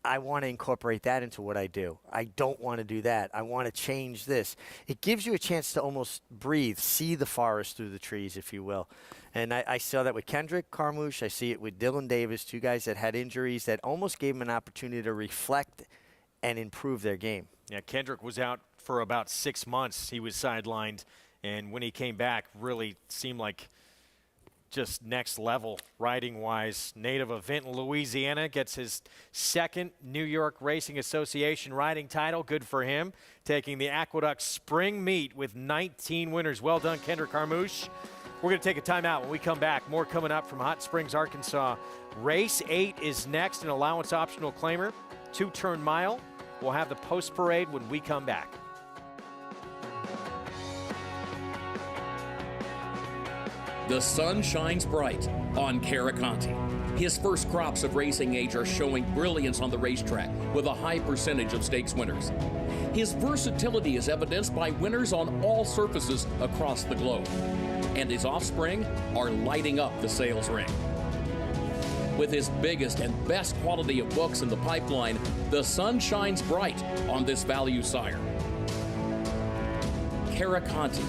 I want to incorporate that into what I do. I don't want to do that. I want to change this. It gives you a chance to almost breathe, see the forest through the trees, if you will. And I saw that with Kendrick Carmouche. I see it with Dylan Davis, two guys that had injuries that almost gave them an opportunity to reflect and improve their game. Yeah, Kendrick was out for about 6 months. He was sidelined, and when he came back, really seemed like just next level riding-wise. Native of Vinton, Louisiana, gets his second New York Racing Association riding title. Good for him. Taking the Aqueduct Spring Meet with 19 winners. Well done, Kendrick Carmouche. We're going to take a timeout. When we come back, more coming up from Hot Springs, Arkansas. Race 8 is next, an allowance optional claimer, 2-turn mile. We'll have the post parade when we come back. The sun shines bright on Caraconti. His first crops of racing age are showing brilliance on the racetrack with a high percentage of stakes winners. His versatility is evidenced by winners on all surfaces across the globe. And his offspring are lighting up the sales ring. With his biggest and best quality of books in the pipeline, the sun shines bright on this value sire. Caraconti,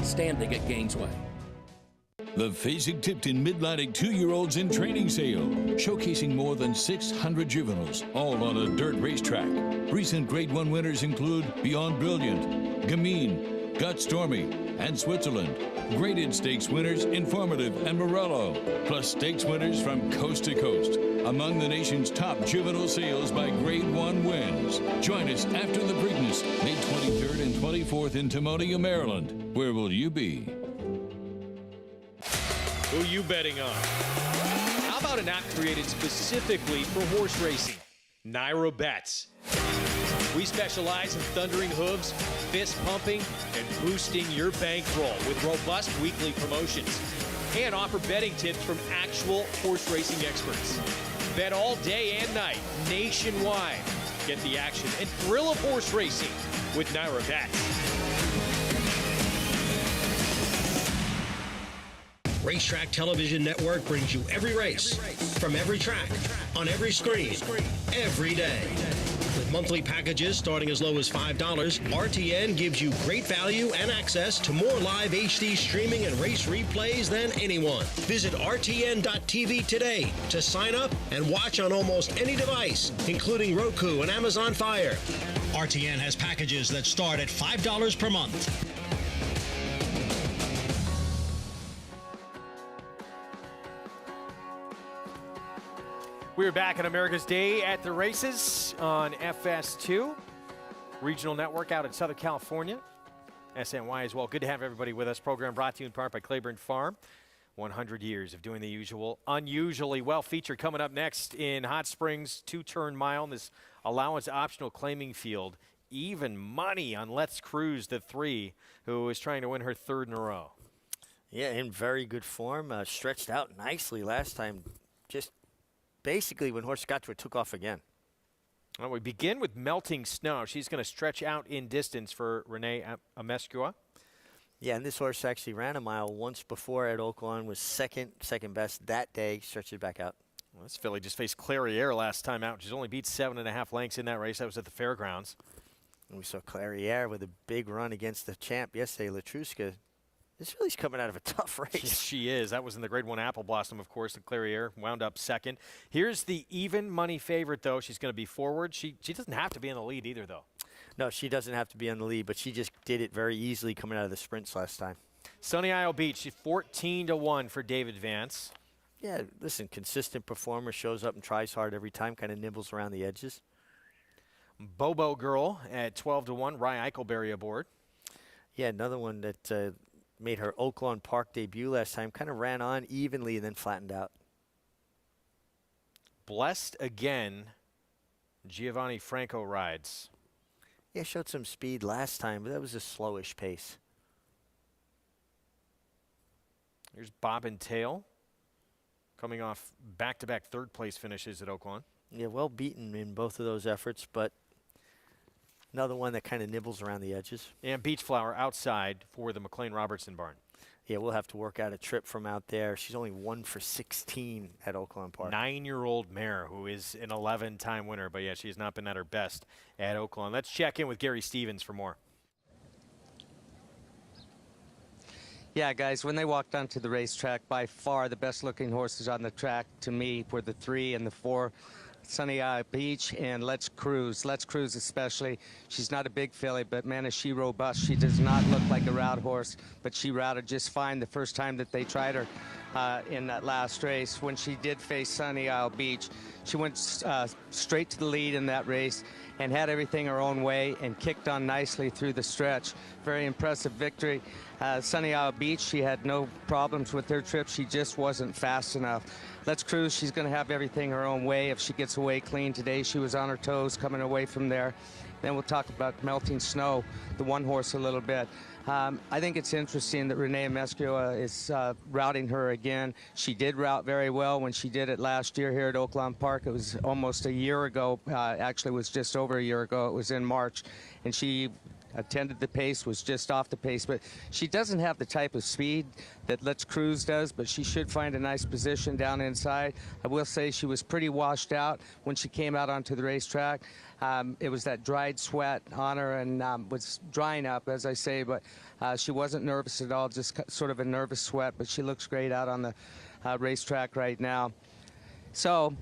standing at Gainesway. The Fasig-Tipton Mid-Atlantic 2-year-olds in training sale, showcasing more than 600 juveniles, all on a dirt racetrack. Recent Grade 1 winners include Beyond Brilliant, Gamine, Got Stormy, and Switzerland. Graded stakes winners Informative and Morello, plus stakes winners from coast to coast. Among the nation's top juvenile sales by Grade 1 wins. Join us after the Preakness, May 23rd and 24th in Timonium, Maryland. Where will you be? Who you betting on? How about an app created specifically for horse racing? Naira Bets. We specialize in thundering hooves, fist pumping, and boosting your bankroll with robust weekly promotions. And offer betting tips from actual horse racing experts. Bet all day and night, nationwide. Get the action and thrill of horse racing with Naira Bets. Racetrack Television Network brings you every race, from every track, on every screen, every day. With monthly packages starting as low as $5, RTN gives you great value and access to more live HD streaming and race replays than anyone. Visit RTN.tv today to sign up and watch on almost any device, including Roku and Amazon Fire. RTN has packages that start at $5 per month. We're back on America's Day at the Races on FS2, regional network out in Southern California, SNY as well. Good to have everybody with us. Program brought to you in part by Claiborne Farm. 100 years of doing the usual, unusually well. Feature coming up next in Hot Springs, 2-turn mile in this allowance optional claiming field. Even money on Let's Cruise, the 3, who is trying to win her 3rd in a row. Yeah, in very good form. Stretched out nicely last time. Just basically, when horse got to it, took off again. Well, we begin with Melting Snow. She's going to stretch out in distance for Renee Amescua. Yeah, and this horse actually ran a mile once before at Oaklawn, was second best that day, stretched it back out. Well, this filly just faced Clairiere last time out. She's only beat 7.5 lengths in that race. That was at the Fairgrounds. And we saw Clairiere with a big run against the champ yesterday, Latruska. This filly's coming out of a tough race. Yes, she is. That was in the Grade 1 Apple Blossom, of course. The Clairiere wound up second. Here's the even money favorite, though. She's going to be forward. She doesn't have to be in the lead either, though. No, she doesn't have to be on the lead, but she just did it very easily coming out of the sprints last time. Sunny Isle Beach, she's 14-1 for David Vance. Yeah, listen, consistent performer, shows up and tries hard every time, kind of nibbles around the edges. Bobo Girl at 12-1. Rye Eichelberry aboard. Yeah, another one that made her Oaklawn Park debut last time. Kind of ran on evenly and then flattened out. Blessed Again. Giovanni Franco rides. Yeah, showed some speed last time, but that was a slowish pace. Here's Bob and Tail coming off back-to-back third-place finishes at Oaklawn. Yeah, well beaten in both of those efforts, but another one that kind of nibbles around the edges. And Beach Flower outside for the McLean-Robertson barn. Yeah, we'll have to work out a trip from out there. She's only 1 for 16 at Oaklawn Park. 9-year-old Mare, who is an 11-time winner, but yeah, she's not been at her best at Oaklawn. Let's check in with Gary Stevens for more. Yeah, guys, when they walked onto the racetrack, by far the best-looking horses on the track to me were the 3 and the 4. Sunny Isle Beach and Let's Cruise. Let's Cruise especially. She's not a big filly, but man, is she robust. She does not look like a route horse, but she routed just fine the first time that they tried her in that last race. When she did face Sunny Isle Beach, she went straight to the lead in that race and had everything her own way and kicked on nicely through the stretch. Very impressive victory. Sunny Isle Beach, she had no problems with her trip. She just wasn't fast enough. Let's Cruise, she's going to have everything her own way. If she gets away clean today, she was on her toes coming away from there. Then we'll talk about Melting Snow, the one horse, a little bit. I think it's interesting that Renee Mescua is routing her again. She did route very well when she did it last year here at Oaklawn Park. It was almost a year ago. Actually, it was just over a year ago. It was in March. And she attended the pace, was just off the pace, but she doesn't have the type of speed that Let's Cruise does, but she should find a nice position down inside. I will say she was pretty washed out when she came out onto the racetrack. It was that dried sweat on her and was drying up, as I say, but she wasn't nervous at all, just sort of a nervous sweat, but she looks great out on the racetrack right now. So,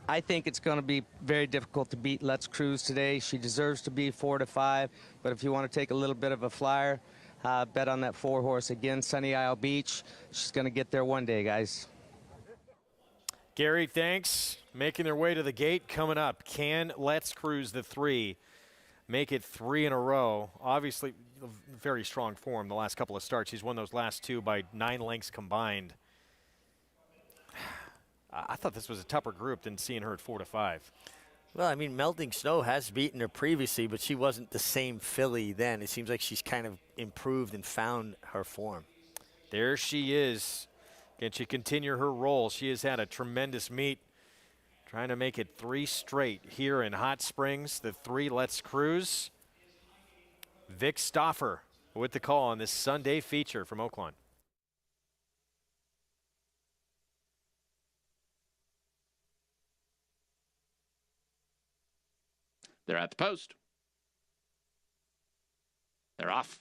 I think it's going to be very difficult to beat Let's Cruise today. She deserves to be 4-5, but if you want to take a little bit of a flyer, bet on that 4 horse again, Sunny Isle Beach. She's going to get there one day, guys. Gary, thanks. Making their way to the gate coming up. Can Let's Cruise the 3 make it 3 in a row? Obviously, very strong form the last couple of starts. She's won those last 2 by 9 lengths combined. I thought this was a tougher group than seeing her at 4-5. Well, I mean, Melting Snow has beaten her previously, but she wasn't the same filly then. It seems like she's kind of improved and found her form. There she is. Can she continue her roll? She has had a tremendous meet, trying to make it 3 straight here in Hot Springs. The 3 Let's Cruise. Vic Stauffer with the call on this Sunday feature from Oaklawn. They're at the post. They're off.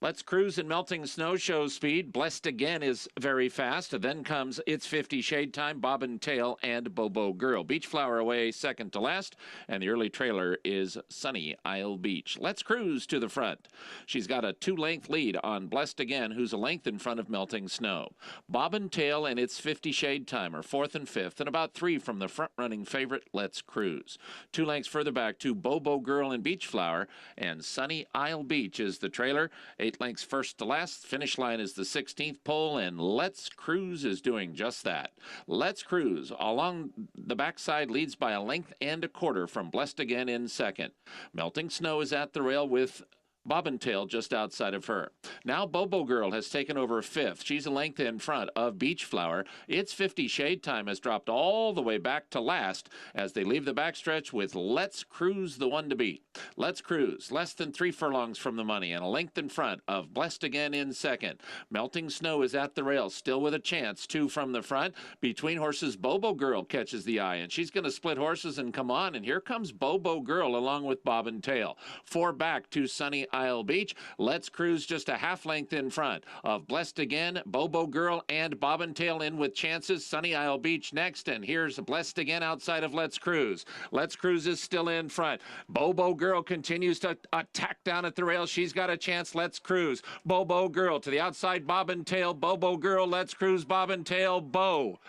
Let's Cruise and Melting Snow shows speed. Blessed Again is very fast. Then comes It's 50 Shade Time, Bob and Tail, and Bobo Girl. Beach Flower away second to last, and the early trailer is Sunny Isle Beach. Let's Cruise to the front. She's got a 2-length lead on Blessed Again, who's a length in front of Melting Snow. Bob and Tail and It's 50 Shade Time are 4th and 5th, and about 3 from the front-running favorite, Let's Cruise. 2 lengths further back to Bobo Girl and Beach Flower, and Sunny Isle Beach is the trailer. 8 lengths first to last. Finish line is the 16th pole, and Let's Cruise is doing just that. Let's Cruise along the backside leads by a length and a quarter from Blessed Again in second. Melting Snow is at the rail with Bob and Tail just outside of her. Now Bobo Girl has taken over 5th. She's a length in front of Beach Flower. It's 50 Shade Time has dropped all the way back to last as they leave the backstretch with Let's Cruise the one to beat. Let's Cruise less than 3 furlongs from the money and a length in front of Blessed Again in second. Melting Snow is at the rail, still with a chance. 2 from the front. Between horses, Bobo Girl catches the eye, and she's going to split horses and come on, and here comes Bobo Girl along with Bob and Tail. 4 back to Sunny Isle Beach. Let's Cruise just a half length in front of Blessed Again, Bobo Girl, and Bob and Tail in with chances. Sunny Isle Beach next, and here's Blessed Again outside of Let's Cruise. Let's Cruise is still in front. Bobo Girl continues to attack down at the rail. She's got a chance. Let's Cruise. Bobo Girl to the outside. Bob and Tail. Bobo Girl. Let's Cruise. Bob and Tail. Bo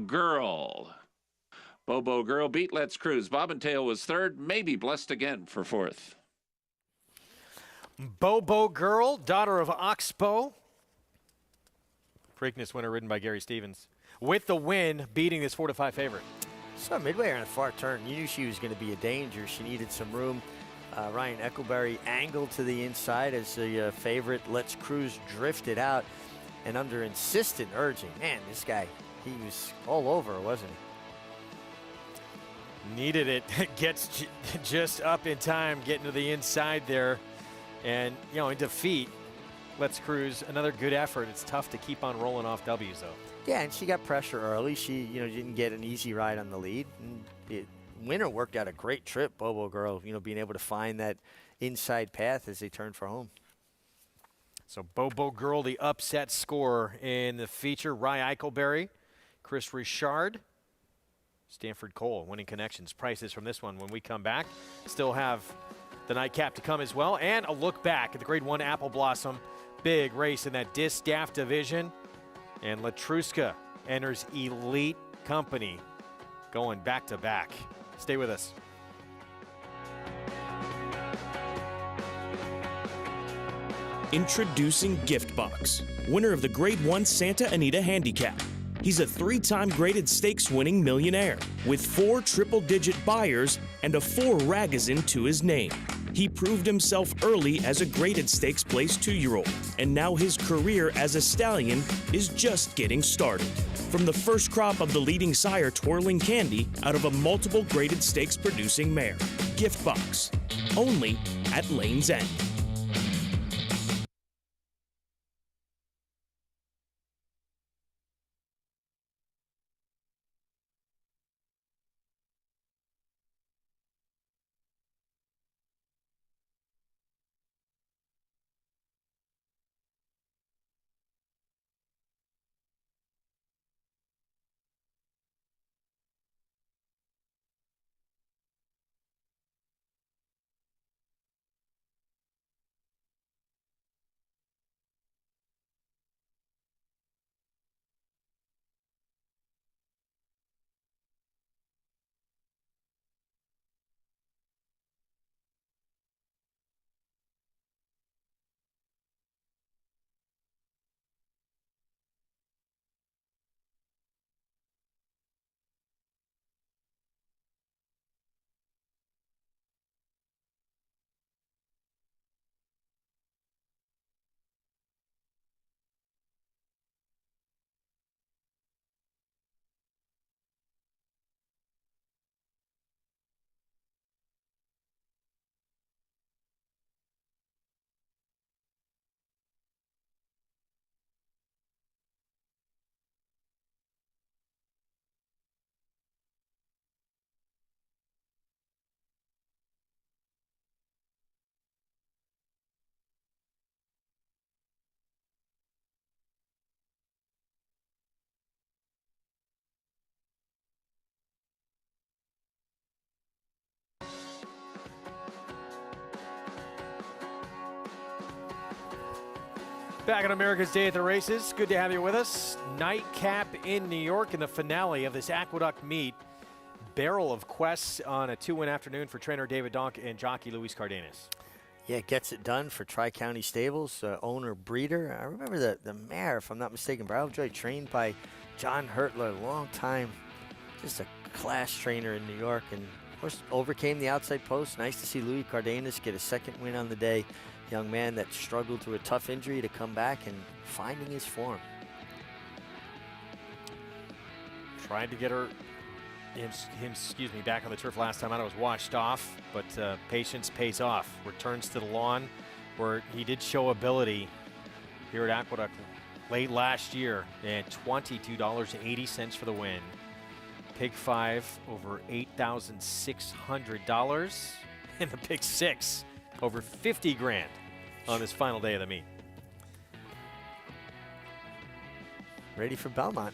Girl. Bobo Girl beat Let's Cruise. Bobbentail was third, maybe Blessed Again for fourth. Bobo Girl, daughter of Oxbow. Preakness winner ridden by Gary Stevens. With the win, beating this 4-5 favorite. So midway on the far turn, you knew she was going to be a danger. She needed some room. Ryan Eckelberry angled to the inside as the favorite Let's Cruise drifted out. And under insistent urging, man, this guy, he was all over, wasn't he? Needed it. Gets just up in time, getting to the inside there. And, you know, in defeat, Let's Cruise, another good effort. It's tough to keep on rolling off W's, though. Yeah, and she got pressure early. She, didn't get an easy ride on the lead. And winner worked out a great trip, Bobo Girl, being able to find that inside path as they turned for home. So Bobo Girl, the upset scorer in the feature. Rye Eichelberry, Chris Richard, Stanford Cole winning connections. Prices from this one when we come back. Still have the Nightcap to come as well. And a look back at the Grade 1 Apple Blossom. Big race in that Distaff division. And Latruska enters Elite Company, going back to back. Stay with us. Introducing Gift Box, winner of the Grade 1 Santa Anita Handicap. He's a 3-time graded stakes winning millionaire with 4 triple-digit buyers and a 4 Ragazin to his name. He proved himself early as a graded stakes place 2-year-old, and now his career as a stallion is just getting started. From the first crop of the leading sire Twirling Candy out of a multiple graded stakes producing mare. Gift Box, only at Lane's End. Back on America's Day at the Races. Good to have you with us. Nightcap in New York in the finale of this Aqueduct meet. Barrel of quests on a 2-win afternoon for trainer David Donk and jockey Luis Cardenas. Yeah, gets it done for Tri-County Stables, owner breeder. I remember the mare, if I'm not mistaken, Bravo Joy, trained by John Hurtler, long time, just a class trainer in New York, and of course overcame the outside post. Nice to see Luis Cardenas get a second win on the day. Young man that struggled through a tough injury to come back and finding his form. Tried to get him back on the turf last time out. It was washed off, but patience pays off. Returns to the lawn where he did show ability here at Aqueduct late last year, and $22.80 for the win. Pig 5 over $8,600, and the Pig 6 over 50 grand on this final day of the meet. Ready for Belmont.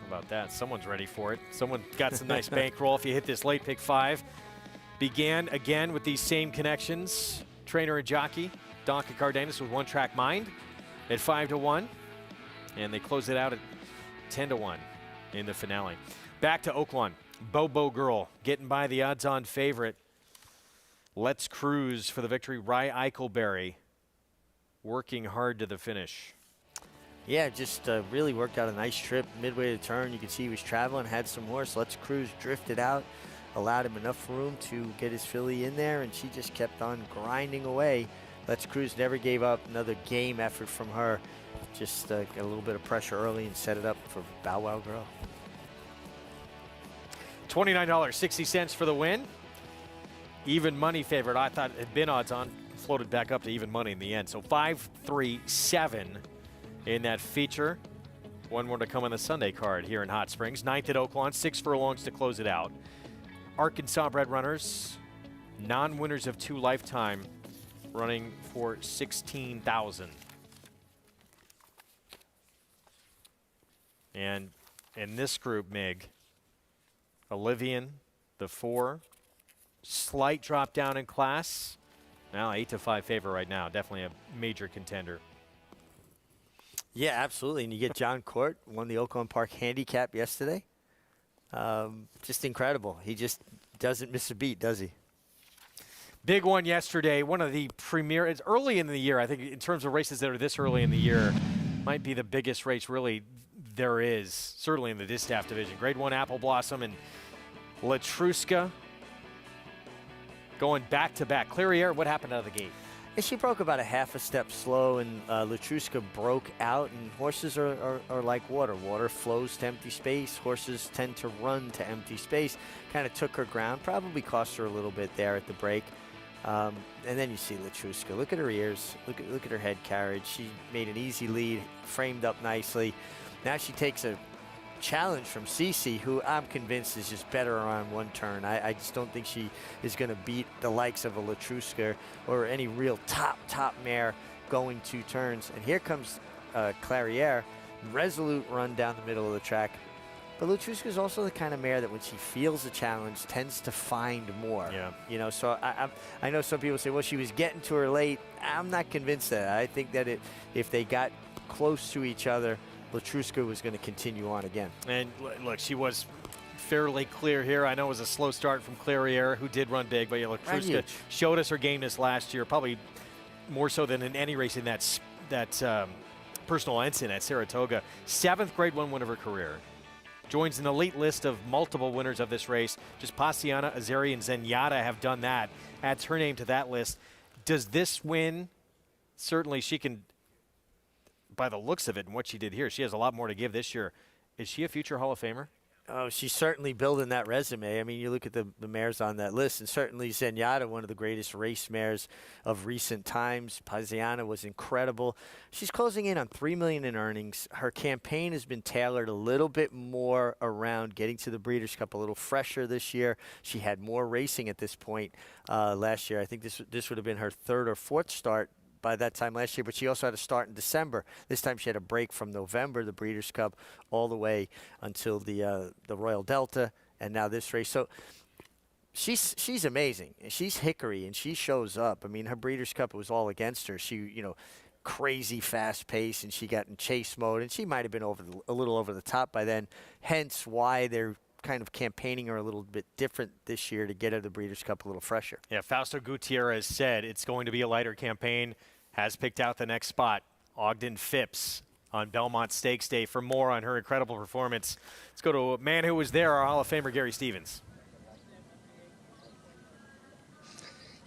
How about that? Someone's ready for it. Someone got some nice bankroll if you hit this late Pick 5. Began again with these same connections. Trainer and jockey, Donk and Cardenas with One Track Mind at 5-1. And they closed it out at 10-1 in the finale. Back to Oaklawn. Bobo Girl getting by the odds-on favorite. Let's Cruise for the victory. Rye Eichelberry working hard to the finish. Yeah, just really worked out a nice trip. Midway to the turn, you can see he was traveling, had some horse. Let's Cruise drifted out, allowed him enough room to get his filly in there, and she just kept on grinding away. Let's Cruise never gave up. Another game effort from her. Just got a little bit of pressure early and set it up for Bow Wow Girl. $29.60 for the win. Even money favorite. I thought it had been odds on. Floated back up to even money in the end. So 5-3-7 in that feature. One more to come on the Sunday card here in Hot Springs. 9th at Oaklawn, 6 furlongs to close it out. Arkansas bred runners, non-winners of 2 lifetime, running for $16,000. And in this group, Mig, Olivian, the 4, slight drop down in class. Now 8-5 favor right now. Definitely a major contender. Yeah, absolutely. And you get John Court, won the Oaklawn Park Handicap yesterday. Just incredible. He just doesn't miss a beat, does he? Big one yesterday. One of the premier. It's early in the year. I think in terms of races that are this early in the year, might be the biggest race really there is. Certainly in the Distaff division. Grade 1 Apple Blossom and Latruska going back to back. Clairiere, what happened out of the gate? She broke about a half a step slow, and Latruska broke out, and horses are like water. Water flows to empty space. Horses tend to run to empty space. Kind of took her ground, probably cost her a little bit there at the break. And then you see Latruska. Look at her ears. Look at her head carriage. She made an easy lead, framed up nicely. Now she takes a challenge from Cece, who I'm convinced is just better on one turn. I just don't think she is going to beat the likes of a Latruska or any real top mare going 2 turns. And here comes Clairiere, resolute run down the middle of the track. But Latruska is also the kind of mare that when she feels a challenge tends to find more. Yeah. You know, so I know some people say, well, she was getting to her late. I'm not convinced of that. I think that if they got close to each other, Latruska was going to continue on again. And look, she was fairly clear here. I know it was a slow start from Clairiere, who did run big, but yeah, Latruska showed us her gameness last year, probably more so than in any race in that personal ensign at Saratoga. 7th Grade 1 win of her career. Joins an elite list of multiple winners of this race. Just Passiana, Azeri, and Zenyatta have done that. Adds her name to that list. Does this win, certainly she can, by the looks of it and what she did here, she has a lot more to give this year. Is she a future Hall of Famer? Oh, she's certainly building that resume. I mean, you look at the mares on that list, and certainly Zenyatta, one of the greatest race mares of recent times. Paziana was incredible. She's closing in on $3 million in earnings. Her campaign has been tailored a little bit more around getting to the Breeders' Cup a little fresher this year. She had more racing at this point last year. I think this would have been her 3rd or 4th start by that time last year, but she also had a start in December. This time she had a break from November, the Breeders' Cup, all the way until the Royal Delta, and now this race. So she's amazing. She's Hickory, and she shows up. I mean, her Breeders' Cup, it was all against her. She, crazy fast pace, and she got in chase mode, and she might have been a little over the top by then, hence why they're kind of campaigning her a little bit different this year to get her the Breeders' Cup a little fresher. Yeah, Fausto Gutierrez said it's going to be a lighter campaign, has picked out the next spot, Ogden Phipps on Belmont Stakes Day. For more on her incredible performance, let's go to a man who was there, our Hall of Famer, Gary Stevens.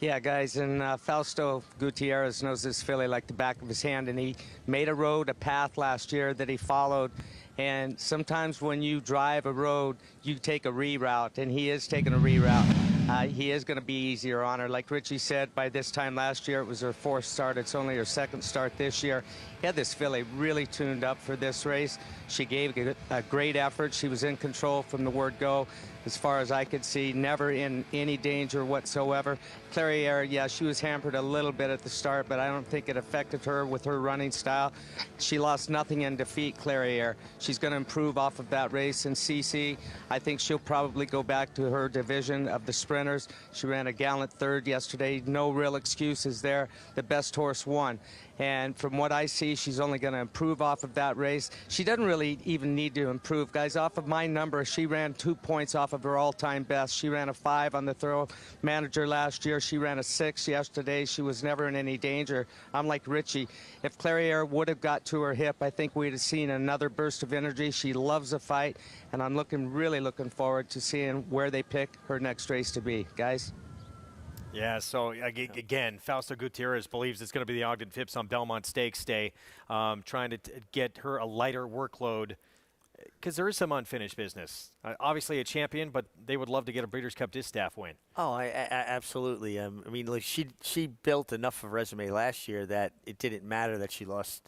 Yeah, guys, and Fausto Gutierrez knows this filly like the back of his hand, and he made a path last year that he followed. And sometimes when you drive a road, you take a reroute, and he is taking a reroute. He is going to be easier on her. Like Richie said, by this time last year, it was her 4th start. It's only her 2nd start this year. He had this filly really tuned up for this race. She gave a great effort. She was in control from the word go. As far as I could see, never in any danger whatsoever. Clairiere, yeah, she was hampered a little bit at the start, but I don't think it affected her with her running style. She lost nothing in defeat, Clairiere. She's going to improve off of that race. And CC, I think she'll probably go back to her division of the sprinters. She ran a gallant 3rd yesterday. No real excuses there. The best horse won. And from what I see, she's only going to improve off of that race. She doesn't really even need to improve. Guys, off of my number, she ran 2 points off of her all-time best. She ran a 5 on the Thorough Manager last year. She ran a 6 yesterday. She was never in any danger. I'm like Richie. If Clariere would have got to her hip, I think we'd have seen another burst of energy. She loves a fight, and I'm really looking forward to seeing where they pick her next race to be. Guys? Yeah, so again, Fausto Gutierrez believes it's going to be the Ogden Phipps on Belmont Stakes Day, trying to get her a lighter workload because there is some unfinished business. Obviously a champion, but they would love to get a Breeders' Cup Distaff win. Oh, absolutely. I mean, like she built enough of a resume last year that it didn't matter that she lost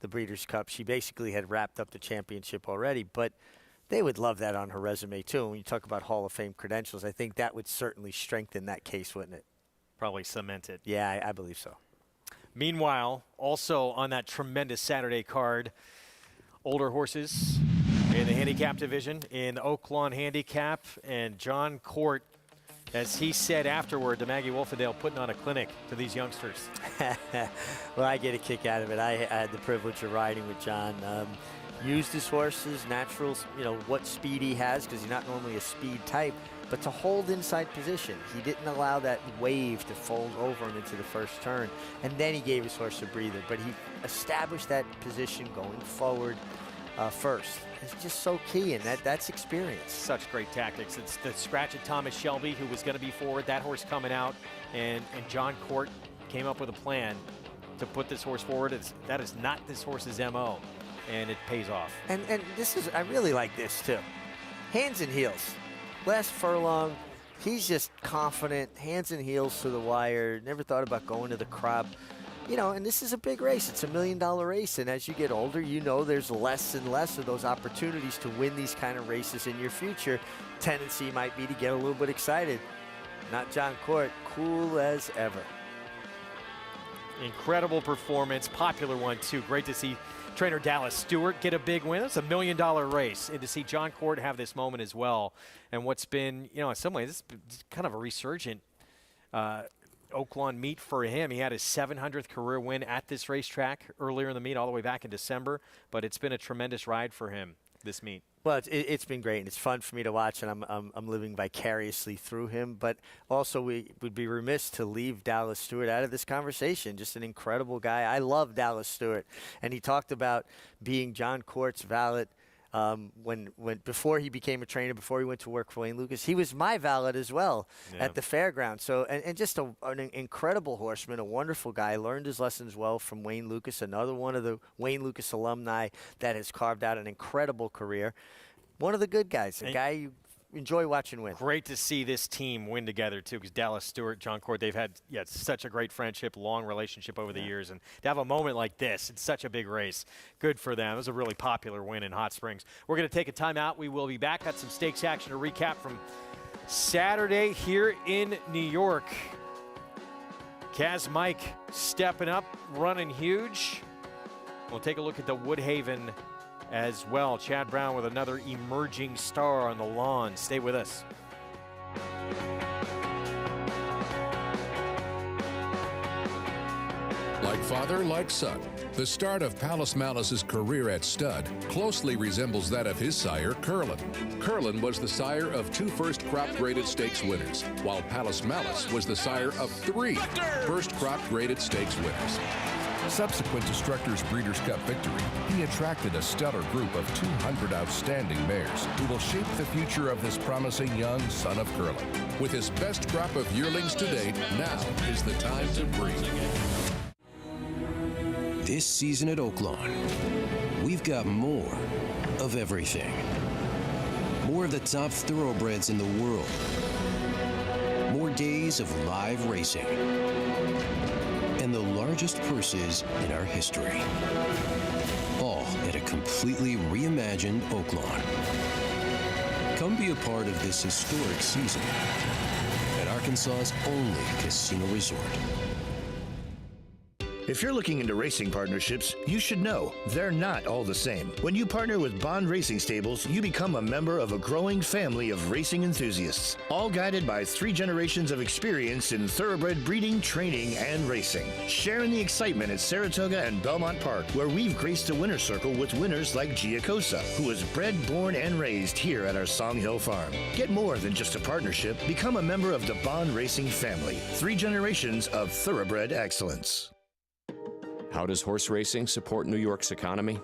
the Breeders' Cup. She basically had wrapped up the championship already, but they would love that on her resume, too. When you talk about Hall of Fame credentials, I think that would certainly strengthen that case, wouldn't it? Probably cement it. Yeah, I believe so. Meanwhile, also on that tremendous Saturday card, older horses in the handicap division in the Oaklawn Handicap, and John Court, as he said afterward to Maggie Wolfendale, putting on a clinic to these youngsters. Well, I get a kick out of it. I had the privilege of riding with John. Used his horses, natural, what speed he has, because he's not normally a speed type, but to hold inside position. He didn't allow that wave to fold over him into the first turn, and then he gave his horse a breather, but he established that position going forward first. It's just so key, and that's experience. Such great tactics. It's the scratch at Thomas Shelby, who was going to be forward, that horse coming out, and John Court came up with a plan to put this horse forward. That is not this horse's MO. And it pays off. And this is, I really like this too. Hands and heels. Last furlong, he's just confident, hands and heels to the wire, never thought about going to the crop. And this is a big race. It's $1 million race, and as you get older, there's less and less of those opportunities to win these kind of races in your future. Tendency might be to get a little bit excited. Not John Court, cool as ever. Incredible performance, popular one too. Great to see trainer Dallas Stewart get a big win. It's $1 million race, and to see John Court have this moment as well. And what's been, in some ways, this is kind of a resurgent Oaklawn meet for him. He had his 700th career win at this racetrack earlier in the meet, all the way back in December. But it's been a tremendous ride for him, this meet. Well, it's been great, and it's fun for me to watch, and I'm living vicariously through him. But also, we would be remiss to leave Dallas Stewart out of this conversation. Just an incredible guy. I love Dallas Stewart, and he talked about being John Court's valet when before he became a trainer, before he went to work for Wayne Lucas. He was my valet as well at the fairground. So, and just an incredible horseman, a wonderful guy. Learned his lessons well from Wayne Lucas, another one of the Wayne Lucas alumni that has carved out an incredible career. One of the good guys, a guy you enjoy watching win. Great to see this team win together, too, because Dallas Stewart, John Court, they've had such a great friendship, long relationship over the years. And to have a moment like this, it's such a big race. Good for them. It was a really popular win in Hot Springs. We're going to take a timeout. We will be back. Got some stakes action to recap from Saturday here in New York. Kaz Mike stepping up, running huge. We'll take a look at the Woodhaven as well. Chad Brown with another emerging star on the lawn. Stay with us. Like father, like son. The start of Palace Malice's career at stud closely resembles that of his sire, Curlin. Curlin was the sire of 2 first crop graded stakes winners, while Palace Malice was the sire of 3 first crop graded stakes winners. Subsequent to Structer's Breeders' Cup victory, he attracted a stellar group of 200 outstanding mares who will shape the future of this promising young son of Curlin. With his best crop of yearlings to date, now is the time to breed. This season at Oaklawn, we've got more of everything. More of the top thoroughbreds in the world. More days of live racing. And the largest purses in our history. All at a completely reimagined Oaklawn. Come be a part of this historic season at Arkansas's only casino resort. If you're looking into racing partnerships, you should know they're not all the same. When you partner with Bond Racing Stables, you become a member of a growing family of racing enthusiasts, all guided by 3 generations of experience in thoroughbred breeding, training, and racing. Share in the excitement at Saratoga and Belmont Park, where we've graced a winner's circle with winners like Giacosa, who was bred, born, and raised here at our Song Hill farm. Get more than just a partnership. Become a member of the Bond Racing family. 3 generations of thoroughbred excellence. How does horse racing support New York's economy?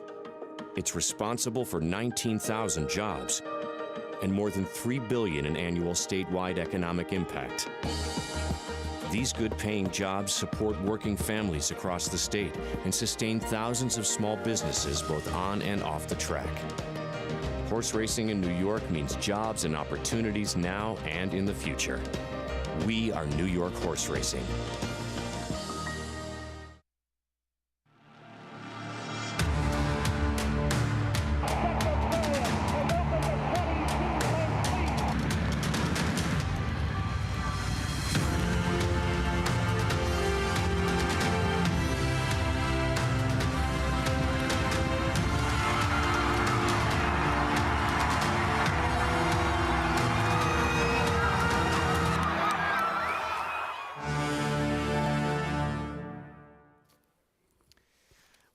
It's responsible for 19,000 jobs and more than $3 billion in annual statewide economic impact. These good-paying jobs support working families across the state and sustain thousands of small businesses both on and off the track. Horse racing in New York means jobs and opportunities now and in the future. We are New York horse racing.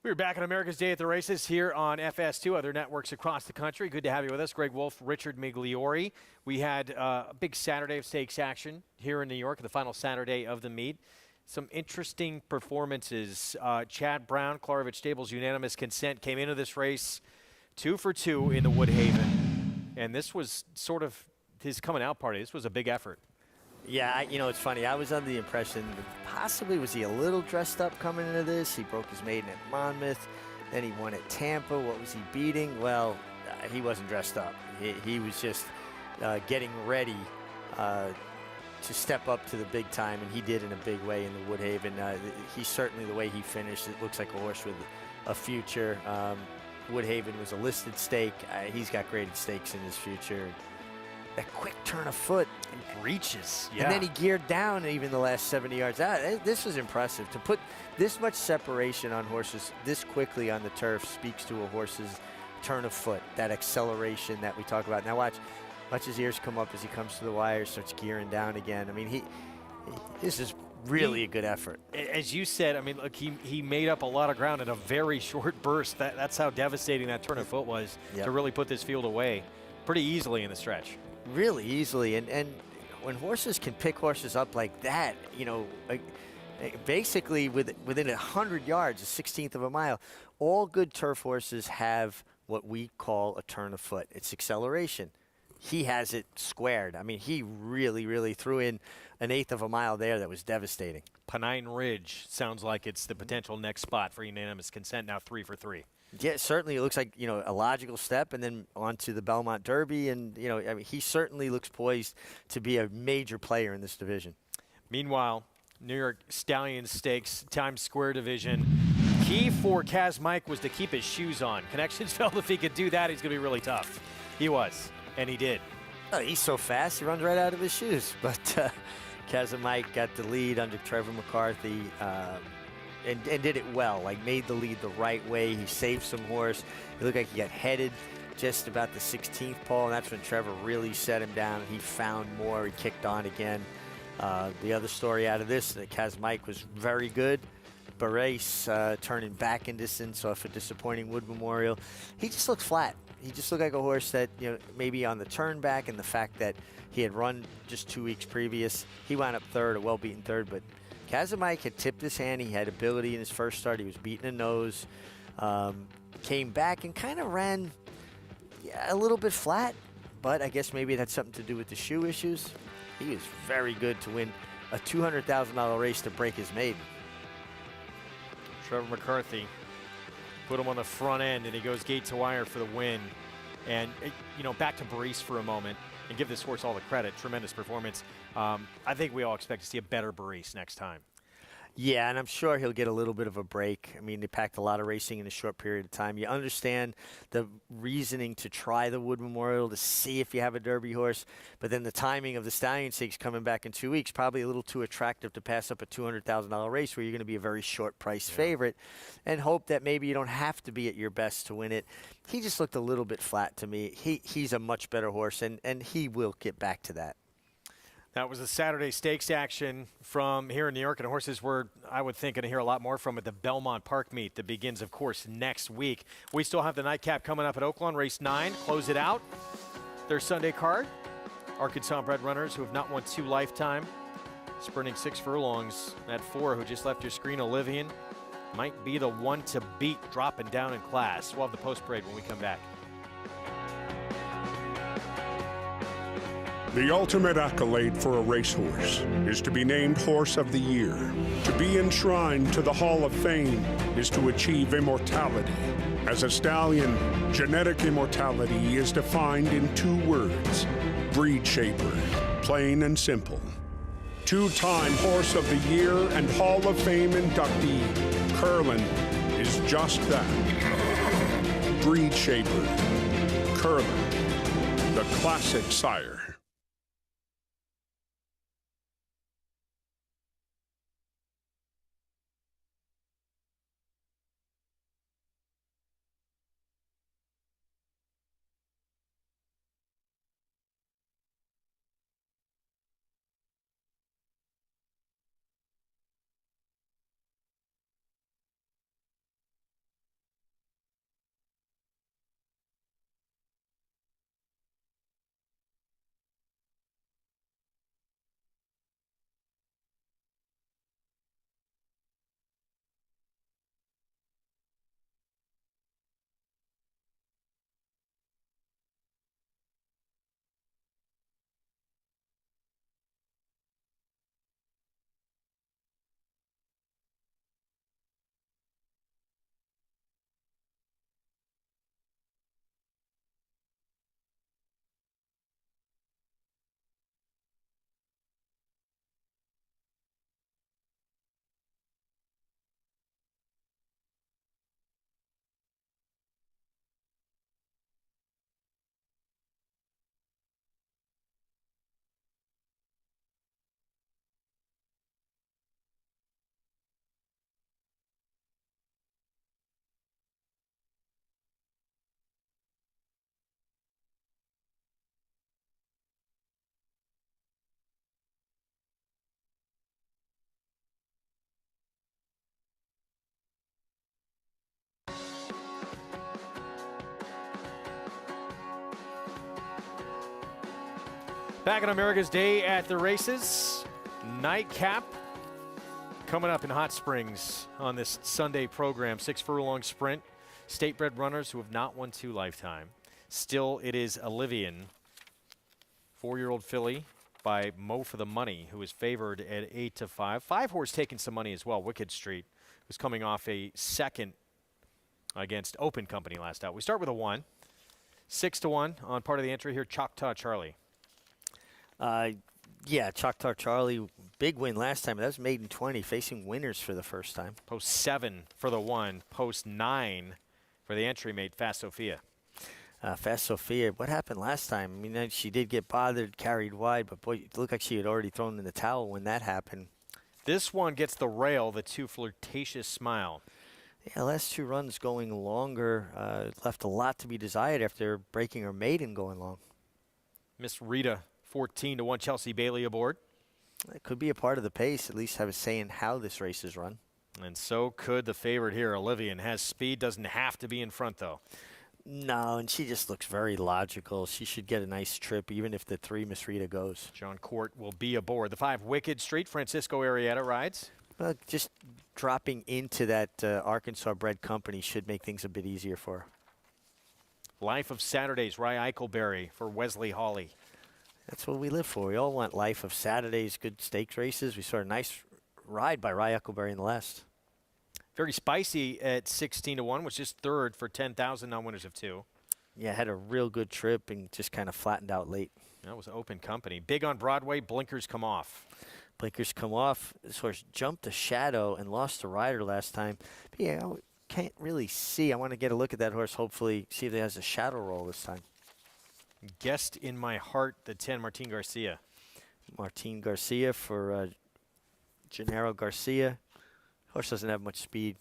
We're back on America's Day at the Races here on FS2, other networks across the country. Good to have you with us. Greg Wolf, Richard Migliori. We had a big Saturday of stakes action here in New York, the final Saturday of the meet. Some interesting performances. Chad Brown, Klarovich Stables, unanimous consent, came into this race 2 for 2 in the Woodhaven. And this was sort of his coming out party. This was a big effort. Yeah, you know, it's funny. I was under the impression that possibly was he a little dressed up coming into this. He broke his maiden at Monmouth. Then he won at Tampa. What was he beating? Well, he wasn't dressed up. He was just getting ready to step up to the big time, and he did in a big way in the Woodhaven. He certainly, the way he finished, it looks like a horse with a future. Woodhaven was a listed stake. He's got graded stakes in his future. That quick turn of foot. And reaches, yeah. And then he geared down even the last 70 yards. This was impressive. To put this much separation on horses this quickly on the turf speaks to a horse's turn of foot, that acceleration that we talk about. Now watch his ears come up as he comes to the wire, starts gearing down again. I mean, this is really a good effort. As you said, I mean, look, he made up a lot of ground in a very short burst. That's how devastating that turn of foot was to really put this field away pretty easily in the stretch. Really easily, and when horses can pick horses up like that, you know, basically within 100 yards, a 16th of a mile, all good turf horses have what we call a turn of foot. It's acceleration. He has it squared. I mean, he really threw in an 1/8 of a mile there that was devastating. Pennine Ridge sounds like it's the potential next spot for unanimous consent, now 3 for 3. Yeah, certainly it looks like, you know, a logical step, and then on to the Belmont Derby. And, you know, I mean, he certainly looks poised to be a major player in this division. Meanwhile, New York Stallion Stakes, Times Square division. Key for Kaz Mike was to keep his shoes on. Connections felt if he could do that, he's going to be really tough. He was, and he did. Oh, he's so fast, he runs right out of his shoes. But Kaz Mike got the lead under Trevor McCarthy. And did it well, like made the lead the right way. He saved some horse. It looked like he got headed just about the 16th pole, and that's when Trevor really set him down. He found more. He kicked on again. The other story out of this, Kaz Mike was very good. Barrace turning back in distance off a disappointing Wood Memorial. He just looked flat. He just looked like a horse that, you know, maybe on the turn back and the fact that he had run just 2 weeks previous, he wound up third, a well-beaten third, but Kaz Mike had tipped his hand. He had ability in his first start. He was beating a nose, came back and kind of ran a little bit flat, but I guess maybe it had something to do with the shoe issues. He was very good to win a $200,000 race to break his maiden. Trevor McCarthy put him on the front end, and he goes gate to wire for the win. And, you know, back to Barrace for a moment and give this horse all the credit. Tremendous performance. I think we all expect to see a better Barrace next time. Yeah, and I'm sure he'll get a little bit of a break. I mean, they packed a lot of racing in a short period of time. You understand the reasoning to try the Wood Memorial to see if you have a Derby horse, but then the timing of the Stallion Stakes coming back in 2 weeks, probably a little too attractive to pass up a $200,000 race where you're going to be a very short price favorite and hope that maybe you don't have to be at your best to win it. He just looked a little bit flat to me. He's a much better horse, and he will get back to that. That was the Saturday Stakes action from here in New York, and horses were, I would think, going to hear a lot more from at the Belmont Park meet that begins, of course, next week. We still have the Nightcap coming up at Oaklawn, race 9. Close it out. Their Sunday card, Arkansas bred runners who have not won 2 lifetime, sprinting 6 furlongs. That 4 who just left your screen, Olivian, might be the one to beat, dropping down in class. We'll have the post parade when we come back. The ultimate accolade for a racehorse is to be named Horse of the Year. To be enshrined to the Hall of Fame is to achieve immortality. As a stallion, genetic immortality is defined in 2 words: breed shaper, plain and simple. 2-time Horse of the Year and Hall of Fame inductee, Curlin, is just that. Breed shaper, Curlin, the classic sire. Back on America's Day at the Races, Nightcap coming up in Hot Springs on this Sunday program. 6 furlong sprint, state-bred runners who have not won 2 lifetime. Still, it is Olivian, 4-year-old filly by Mo for the Money, who is favored at 8-5. 5-horse taking some money as well. Wicked Street was coming off a second against Open Company last out. We start with a 1. 6-1 on part of the entry here, Choctaw Charlie. Yeah, Choctaw Charlie, big win last time. That was maiden 20, facing winners for the first time. Post 7 for the 1, post 9 for the entry mate, Fast Sophia. Fast Sophia, what happened last time? I mean, she did get bothered, carried wide, but boy, it looked like she had already thrown in the towel when that happened. This one gets the rail, the 2 Flirtatious Smile. Yeah, last 2 runs going longer, left a lot to be desired after breaking her maiden going long. Miss Rita, 14-1, Chelsea Bailey aboard. It could be a part of the pace, at least have a say in how this race is run. And so could the favorite here, Olivian. Has speed, doesn't have to be in front, though. No, and she just looks very logical. She should get a nice trip, even if the 3 Miss Rita goes. John Court will be aboard. The 5 Wicked Street, Francisco Arrieta rides. Well, just dropping into that Arkansas bred company should make things a bit easier for her. Life of Saturdays, Rye Eichelberry for Wesley Hawley. That's what we live for. We all want Life of Saturdays, good stakes races. We saw a nice ride by Rye Eichelberry in the last. Very spicy at 16-1, was just 3rd for 10,000 non-winners of 2. Yeah, had a real good trip and just kind of flattened out late. That was Open Company. Big on Broadway, blinkers come off. Blinkers come off. This horse jumped a shadow and lost the rider last time. But yeah, I can't really see. I want to get a look at that horse, hopefully see if it has a shadow roll this time. Guest in my heart, the 10, Martin Garcia. Martin Garcia for Gennaro Garcia. Horse doesn't have much speed.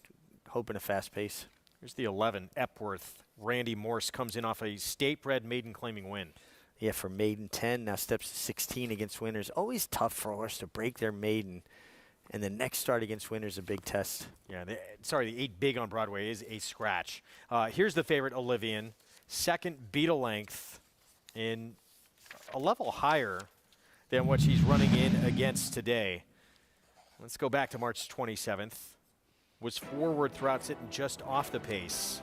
Hoping a fast pace. Here's the 11, Epworth. Randy Morse comes in off a state-bred maiden claiming win. Yeah, for maiden 10, now steps to 16 against winners. Always tough for a horse to break their maiden. And the next start against winners, a big test. Yeah, the 8 big on Broadway is a scratch. Here's the favorite, Olivian. Second beetle length in a level higher than what she's running in against today. Let's go back to March 27th. Was forward throughout, sitting just off the pace.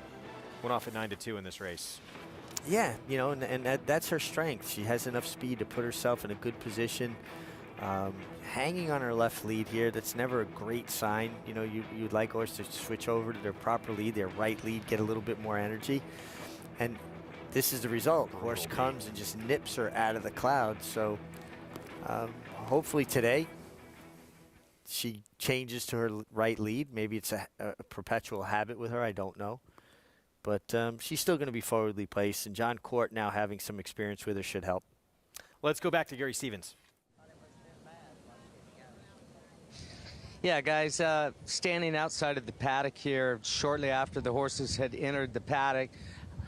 Went off at 9-2 in this race. Yeah, you know, and that's her strength. She has enough speed to put herself in a good position. Hanging on her left lead here, that's never a great sign. You know, you'd like horse to switch over to their proper lead, their right lead, get a little bit more energy. And this is the result. Horse comes and just nips her out of the cloud. So hopefully today she changes to her right lead. Maybe it's a perpetual habit with her. I don't know. But she's still going to be forwardly placed. And John Court now having some experience with her should help. Let's go back to Gary Stevens. Yeah, guys, standing outside of the paddock here shortly after the horses had entered the paddock,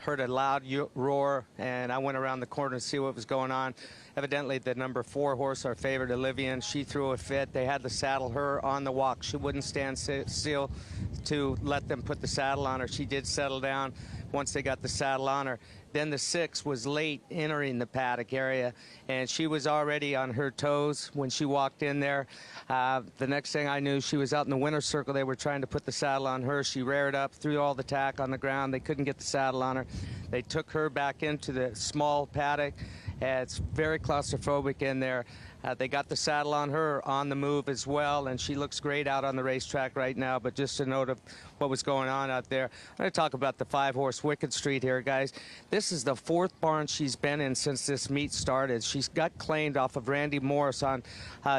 heard a loud roar, and I went around the corner to see what was going on. Evidently, the number 4 horse, our favorite, Olivian, she threw a fit. They had to saddle her on the walk. She wouldn't stand still to let them put the saddle on her. She did settle down once they got the saddle on her. Then the 6 was late entering the paddock area, and she was already on her toes when she walked in there. The next thing I knew, she was out in the winner's circle. They were trying to put the saddle on her. She reared up, threw all the tack on the ground. They couldn't get the saddle on her. They took her back into the small paddock. It's very claustrophobic in there. They got the saddle on her on the move as well, and she looks great out on the racetrack right now. But just a note of what was going on out there. I'm going to talk about the 5-horse Wicked Street here, guys. This is the 4th barn she's been in since this meet started. She's got claimed off of Randy Morris on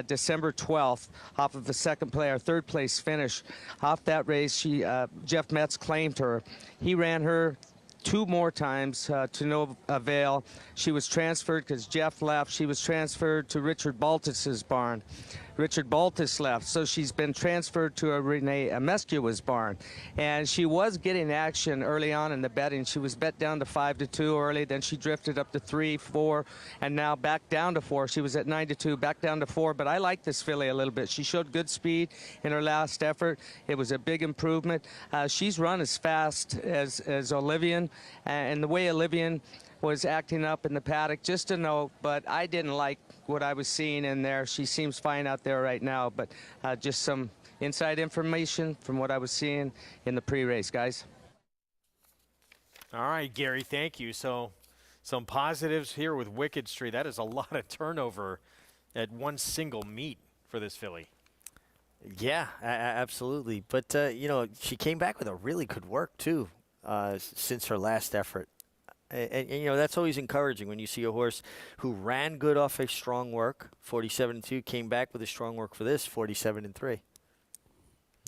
December 12th, off of the third place finish. Off that race, Jeff Metz claimed her. He ran her 2 more times to no avail. She was transferred because Jeff left. She was transferred to Richard Baltus's barn. Richard Baltus left, so she's been transferred to a Renee Amescua's barn. And she was getting action early on in the betting. She was bet down to 5-2 early, then she drifted up to 3, 4, and now back down to 4. She was at 9-2, back down to 4, but I like this filly a little bit. She showed good speed in her last effort. It was a big improvement. She's run as fast as Olivian, and the way Olivian was acting up in the paddock, just a note, but I didn't like what I was seeing in there. She seems fine out there right now, but just some inside information from what I was seeing in the pre-race, guys. All right, Gary, thank you. So some positives here with Wicked Street. That is a lot of turnover at one single meet for this filly. Yeah, absolutely. But, you know, she came back with a really good work, too, since her last effort. And, you know, that's always encouraging when you see a horse who ran good off a strong work, 47-2, came back with a strong work for this, 47-3.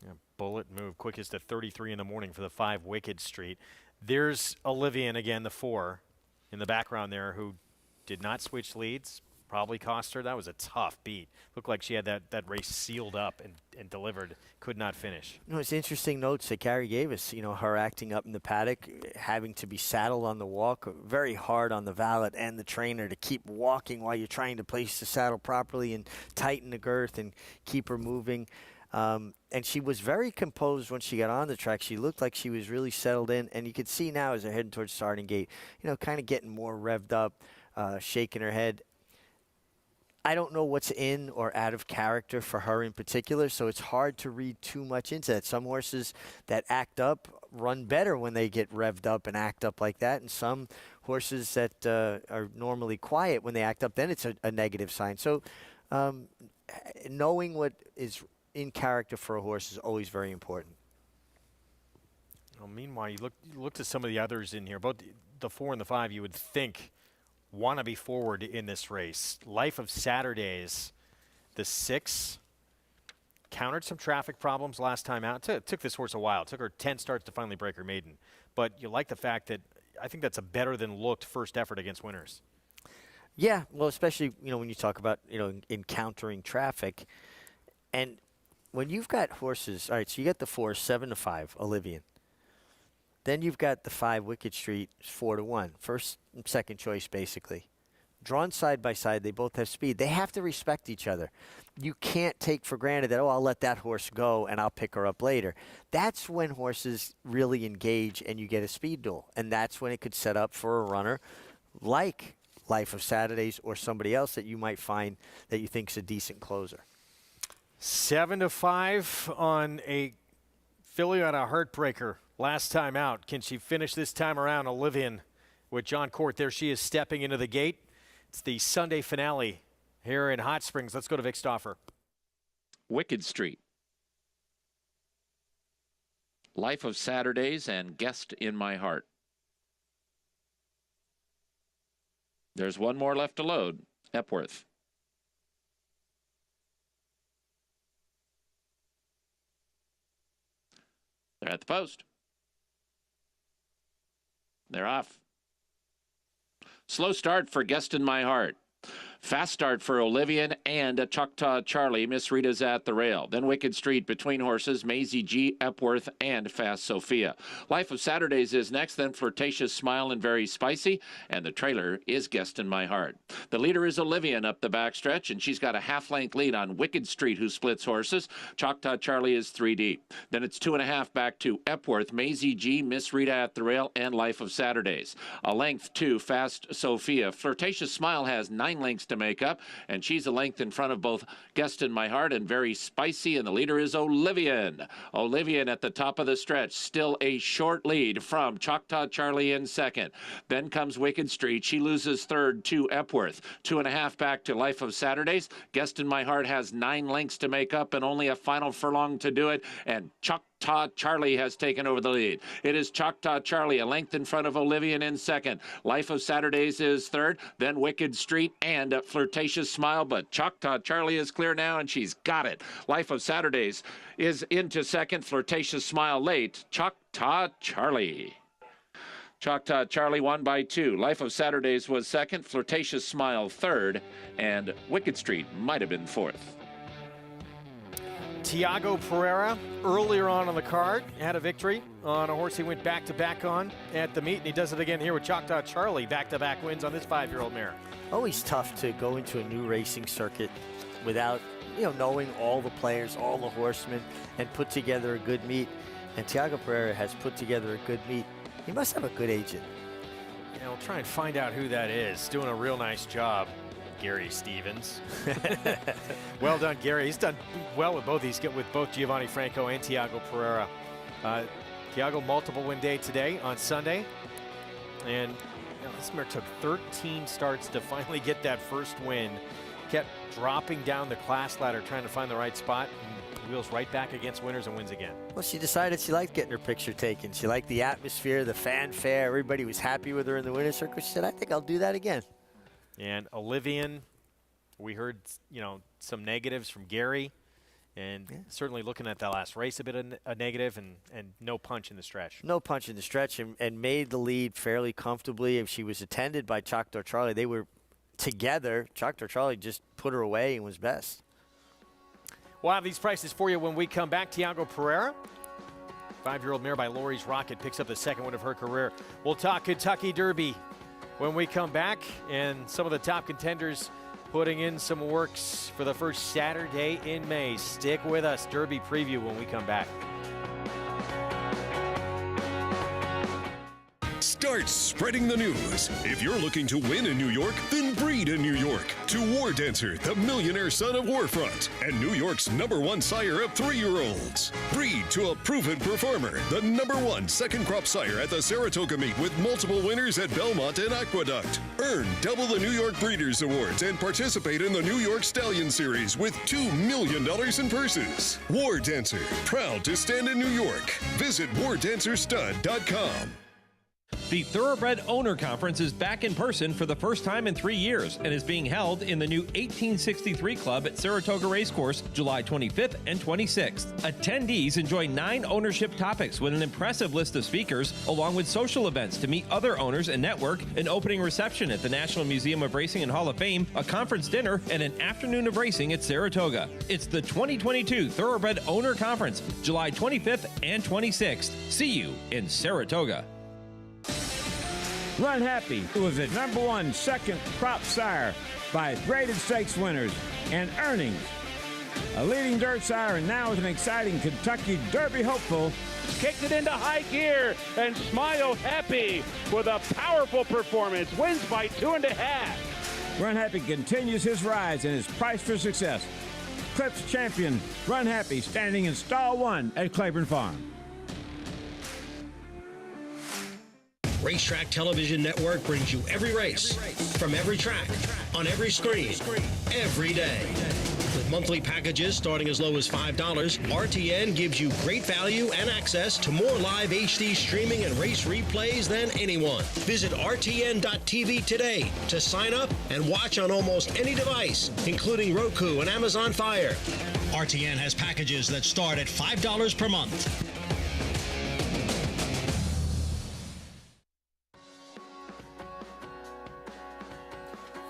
Yeah, bullet move, quickest at 33 in the morning for the 5 Wicked Street. There's Olivian again, the 4 in the background there, who did not switch leads. Probably cost her. That was a tough beat. Looked like she had that race sealed up and delivered. Could not finish. You know, it's interesting notes that Gary gave us. You know, her acting up in the paddock, having to be saddled on the walk, very hard on the valet and the trainer to keep walking while you're trying to place the saddle properly and tighten the girth and keep her moving. And she was very composed when she got on the track. She looked like she was really settled in. And you could see now as they're heading towards starting gate, you know, kind of getting more revved up, shaking her head. I don't know what's in or out of character for her in particular, so it's hard to read too much into that. Some horses that act up run better when they get revved up and act up like that, and some horses that are normally quiet when they act up, then it's a negative sign. So knowing what is in character for a horse is always very important. Well, meanwhile, you looked at some of the others in here, both the 4 and the 5, you would think want to be forward in this race. Life of Saturdays, the 6. Countered some traffic problems last time out. It took this horse a while. It took her 10 starts to finally break her maiden. But you like the fact that I think that's a better than looked first effort against winners. Yeah, well, especially, when you talk about, encountering traffic. And when you've got horses, all right, so you got the 4, 7-5, Olivian. Then you've got the 5, Wicked Street, 4-1. First and second choice, basically. Drawn side by side, they both have speed. They have to respect each other. You can't take for granted that, I'll let that horse go and I'll pick her up later. That's when horses really engage and you get a speed duel. And that's when it could set up for a runner like Life of Saturdays or somebody else that you might find that you think's a decent closer. 7-5 on a filly on a heartbreaker last time out. Can she finish this time around? Olivian with John Court. There she is stepping into the gate. It's the Sunday finale here in Hot Springs. Let's go to Vic Stauffer. Wicked Street. Life of Saturdays and Guest in My Heart. There's one more left to load. Epworth. They're at the post. They're off. Slow start for Guest in My Heart. Fast start for Olivian and a Choctaw Charlie. Miss Rita's at the rail. Then Wicked Street between horses, Maisie G, Epworth, and Fast Sophia. Life of Saturdays is next, then Flirtatious Smile and Very Spicy, and the trailer is Guest in My Heart. The leader is Olivian up the backstretch, and she's got a half-length lead on Wicked Street, who splits horses. Choctaw Charlie is 3 deep. Then it's 2.5 back to Epworth, Maisie G, Miss Rita at the rail, and Life of Saturdays. A length to Fast Sophia. Flirtatious Smile has 9 lengths to make up, and she's a length in front of both Guest in My Heart and Very Spicy, and the leader is Olivian. Olivian at the top of the stretch, still a short lead from Choctaw Charlie in second. Then comes Wicked Street. She loses third to Epworth. 2.5 back to Life of Saturdays. Guest in My Heart has 9 lengths to make up and only a final furlong to do it, and Choctaw Charlie has taken over the lead. It is Choctaw Charlie, a length in front of Olivian in second. Life of Saturdays is third, then Wicked Street and Flirtatious Smile, but Choctaw Charlie is clear now, and she's got it. Life of Saturdays is into second, Flirtatious Smile late, Choctaw Charlie. Choctaw Charlie won by 2. Life of Saturdays was second, Flirtatious Smile third, and Wicked Street might have been fourth. Tiago Pereira, earlier on the card, had a victory on a horse he went back-to-back on at the meet, and he does it again here with Choctaw Charlie. Back-to-back wins on this 5-year-old mare. Always tough to go into a new racing circuit without, knowing all the players, all the horsemen, and put together a good meet. And Tiago Pereira has put together a good meet. He must have a good agent. We'll try and find out who that is. Doing a real nice job. Gary Stevens. Well done, Gary. He's done well with both these, with both Giovanni Franco and Tiago Pereira. Tiago, multiple win day today on Sunday. And this mare took 13 starts to finally get that first win. Kept dropping down the class ladder, trying to find the right spot. And wheels right back against winners and wins again. Well, she decided she liked getting her picture taken. She liked the atmosphere, the fanfare. Everybody was happy with her in the winner's circle. She said, I think I'll do that again. And Olivian, we heard, some negatives from Gary, and certainly looking at that last race a bit of a negative, and no punch in the stretch. No punch in the stretch, and made the lead fairly comfortably. If she was attended by Choctaw Charlie, they were together. Choctaw Charlie just put her away and was best. We'll have these prices for you when we come back. Tiago Pereira, 5-year-old mare by Laurie's Rocket, picks up the second win of her career. We'll talk Kentucky Derby when we come back, and some of the top contenders putting in some works for the first Saturday in May. Stick with us. Derby preview when we come back. Start spreading the news. If you're looking to win in New York, then breed in New York. To War Dancer, the millionaire son of Warfront, and New York's #1 sire of 3-year-olds. Breed to a proven performer, the #1 second crop sire at the Saratoga meet with multiple winners at Belmont and Aqueduct. Earn double the New York Breeders' Awards and participate in the New York Stallion Series with $2 million in purses. War Dancer, proud to stand in New York. Visit wardancerstud.com. The Thoroughbred Owner Conference is back in person for the first time in 3 years and is being held in the new 1863 Club at Saratoga Racecourse, July 25th and 26th. Attendees enjoy 9 ownership topics with an impressive list of speakers, along with social events to meet other owners and network, an opening reception at the National Museum of Racing and Hall of Fame, a conference dinner, and an afternoon of racing at Saratoga. It's the 2022 Thoroughbred Owner Conference, July 25th and 26th. See you in Saratoga. Run Happy was the #1 second crop sire by graded stakes winners and earnings. A leading dirt sire and now is an exciting Kentucky Derby hopeful. Kicked it into high gear, and Smile Happy with a powerful performance wins by 2.5. Run Happy continues his rise and is priced for success. Clips champion Run Happy standing in stall 1 at Claiborne Farm. Racetrack Television Network brings you every race, from every track, on every screen, every day. With monthly packages starting as low as $5, RTN gives you great value and access to more live HD streaming and race replays than anyone. Visit RTN.tv today to sign up and watch on almost any device, including Roku and Amazon Fire. RTN has packages that start at $5 per month.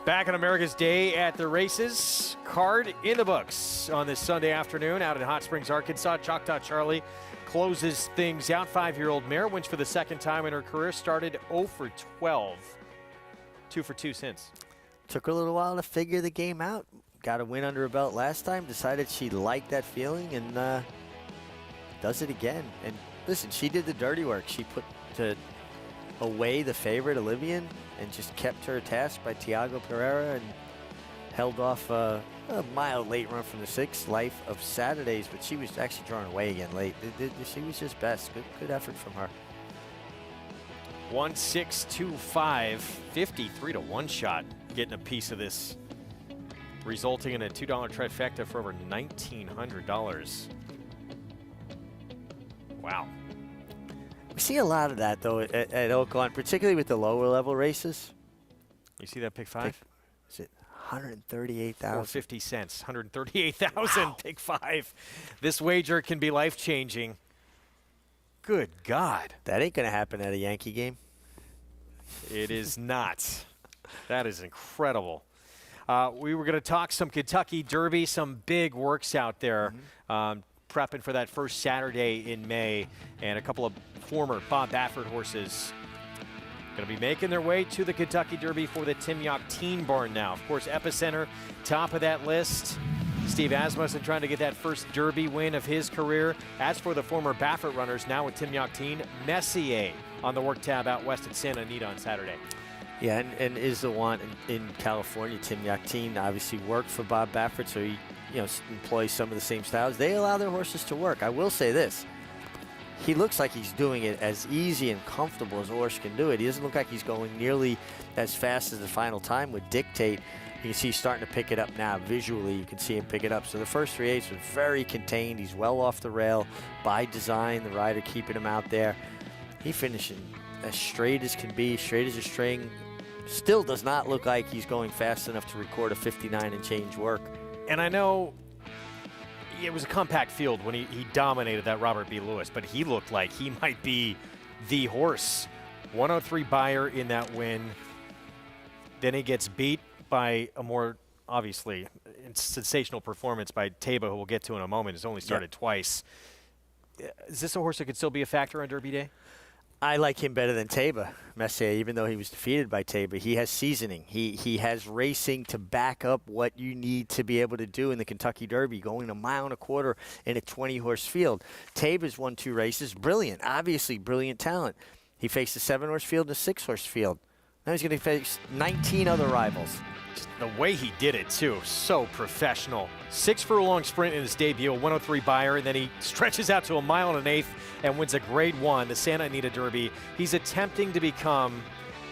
Back on America's Day at the Races, card in the books on this Sunday afternoon out in Hot Springs, Arkansas. Choctaw Charlie closes things out. 5-year-old Mare wins for the second time in her career, started 0 for 12. 2 for 2 since. Took her a little while to figure the game out. Got a win under her belt last time, decided she liked that feeling, and does it again. And listen, she did the dirty work. She put away the favorite, Olivian, and just kept her task by Tiago Pereira and held off a mild late run from the 6th, Life of Saturdays, but she was actually drawn away again late. She was just best. Good effort from her. 1-6-2-5, 53 to 1 shot, getting a piece of this, resulting in a $2 trifecta for over $1,900. Wow. We see a lot of that, though, at Oaklawn, particularly with the lower level races. You see that pick 5? Is it 138,000? 50 cents, 138,000, wow. Pick 5. This wager can be life-changing. Good God. That ain't going to happen at a Yankee game. It is not. That is incredible. We were going to talk some Kentucky Derby, some big works out there. Prepping for that first Saturday in May, and a couple of former Bob Baffert horses going to be making their way to the Kentucky Derby for the Tim Yock Teen Barn now. Of course, Epicenter, top of that list. Steve Asmussen trying to get that first Derby win of his career. As for the former Baffert runners, now with Tim Yock Teen, Messier on the work tab out west at Santa Anita on Saturday. Yeah, and is the one in California. Tim Yock Teen obviously worked for Bob Baffert, so he employs some of the same styles. They allow their horses to work. I will say this. He looks like he's doing it as easy and comfortable as a horse can do it. He doesn't look like he's going nearly as fast as the final time would dictate. You can see he's starting to pick it up now. Visually, you can see him pick it up. So the first 3/8 was very contained. He's well off the rail by design. The rider keeping him out there. He finishing as straight as can be, straight as a string. Still does not look like he's going fast enough to record a 59 and change work. And I know it was a compact field when he dominated that Robert B. Lewis, but he looked like he might be the horse. 103 Beyer in that win. Then he gets beat by a more, obviously, sensational performance by Taba, who we'll get to in a moment. It's only started twice. Is this a horse that could still be a factor on Derby Day? I like him better than Taba, Messier, even though he was defeated by Taba. He has seasoning. He has racing to back up what you need to be able to do in the Kentucky Derby, going 1.25 miles in a 20-horse field. Taba's won 2 races. Brilliant, obviously brilliant talent. He faced a 7-horse field and a 6-horse field. Now he's going to face 19 other rivals. Just the way he did it, too, so professional. 6 furlong sprint in his debut, 103 Beyer, and then he stretches out to 1 1/8 miles and wins a Grade 1, the Santa Anita Derby. He's attempting to become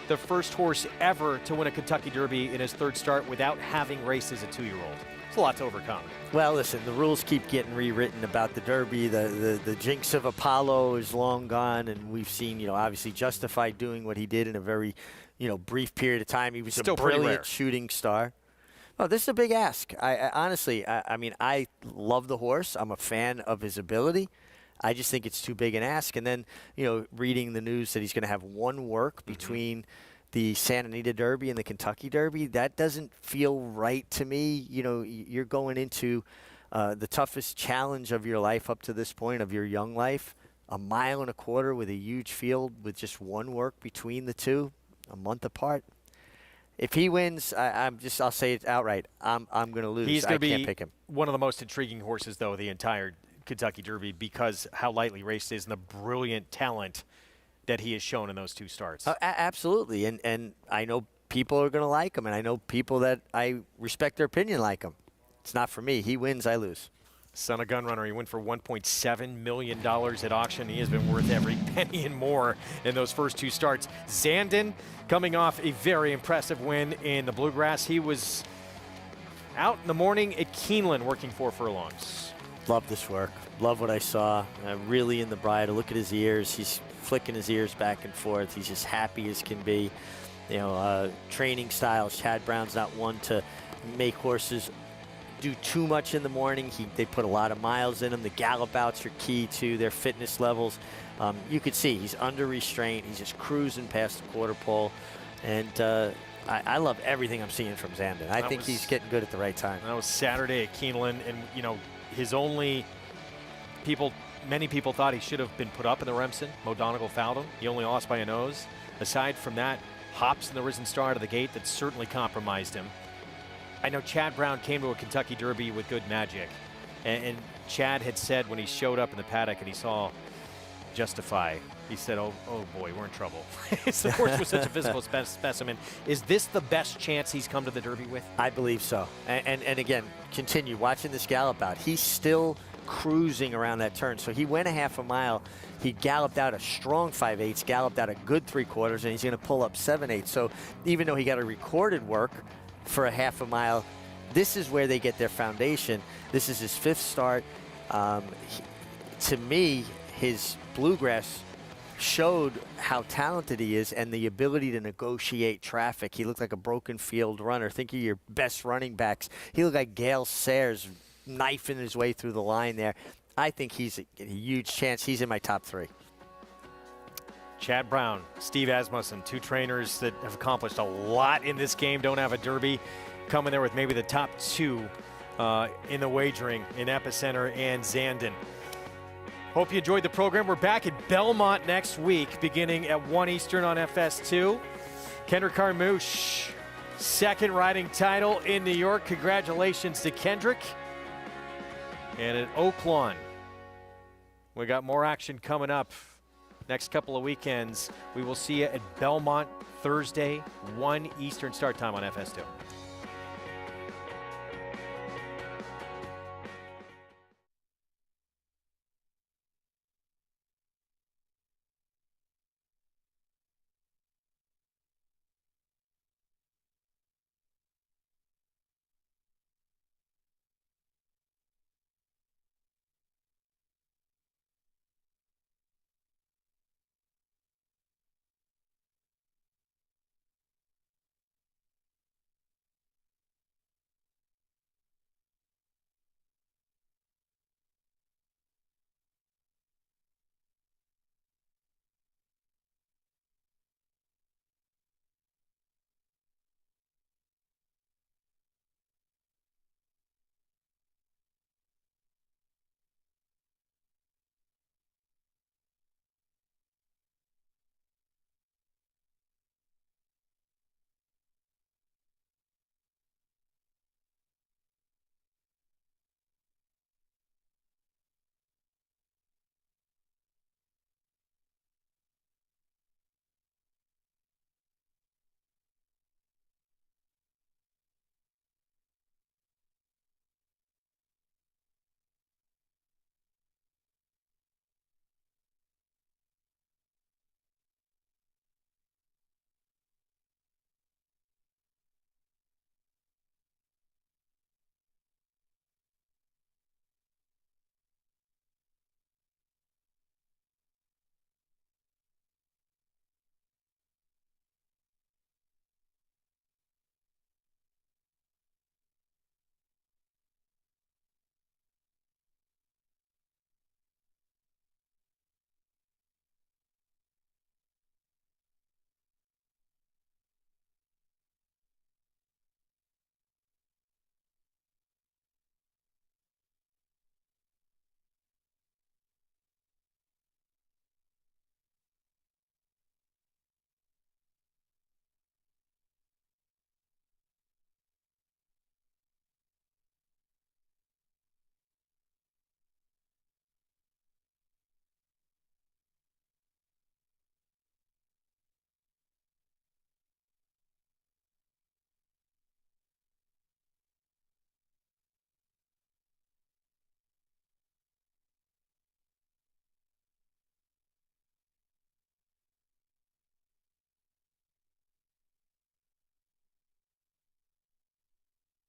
the first horse ever to win a Kentucky Derby in his 3rd start without having raced as a 2-year-old. It's a lot to overcome. Well, listen, the rules keep getting rewritten about the Derby. The jinx of Apollo is long gone, and we've seen, obviously Justify doing what he did in a very, brief period of time. He was Still a brilliant shooting star. Oh, this is a big ask. I honestly, I love the horse. I'm a fan of his ability. I just think it's too big an ask. And then, reading the news that he's going to have one work between the Santa Anita Derby and the Kentucky Derby, that doesn't feel right to me. You're going into the toughest challenge of your life up to this point, of your young life, 1.25 miles with a huge field with just one work between the two, a month apart. If he wins, I'll say it outright. I'm going to lose. He's going to be pick him. One of the most intriguing horses, though, the entire Kentucky Derby, because how lightly raced it is and the brilliant talent that he has shown in those two starts. Absolutely. And I know people are going to like him, and I know people that I respect their opinion like him. It's not for me. He wins, I lose. Son of Gunrunner, he went for $1.7 million at auction. He has been worth every penny and more in those first two starts. Zandon coming off a very impressive win in the Bluegrass. He was out in the morning at Keeneland working 4 furlongs. Love this work. Love what I saw. Really in the bridle. Look at his ears. He's flicking his ears back and forth. He's as happy as can be. Training styles. Chad Brown's not one to make horses do too much in the morning. They put a lot of miles in them. The gallop outs are key to their fitness levels. You could see he's under restraint. He's just cruising past the quarter pole. And I love everything I'm seeing from Zandon. I think he's getting good at the right time. That was Saturday at Keeneland, and his only many people thought he should have been put up in the Remsen. Mo Donegal fouled him. He only lost by a nose. Aside from that, hops in the Risen Star out of the gate that certainly compromised him. I know Chad Brown came to a Kentucky Derby with good magic, and Chad had said when he showed up in the paddock and he saw Justify, he said, oh boy, we're in trouble. The horse was such a physical specimen. Is this the best chance he's come to the Derby with? I believe so. And again, continue watching this gallop out. He's still cruising around that turn. So he went a 1/2 mile. He galloped out a strong 5/8, galloped out a good 3/4, and he's going to pull up 7/8. So even though he got a recorded work for a 1/2 mile, this is where they get their foundation. This is his 5th start. To me, his Bluegrass showed how talented he is and the ability to negotiate traffic. He looked like a broken field runner. Think of your best running backs. He looked like Gale Sayers knifing his way through the line there. I think he's a huge chance. He's in my top 3. Chad Brown, Steve Asmussen, 2 trainers that have accomplished a lot in this game, don't have a Derby, coming there with maybe the top 2 in the wagering in Epicenter and Zandon. Hope you enjoyed the program. We're back at Belmont next week, beginning at 1 Eastern on FS2. Kendrick Carmouche, 2nd riding title in New York. Congratulations to Kendrick. And at Oaklawn, we got more action coming up next couple of weekends. We will see you at Belmont Thursday, 1 Eastern start time on FS2.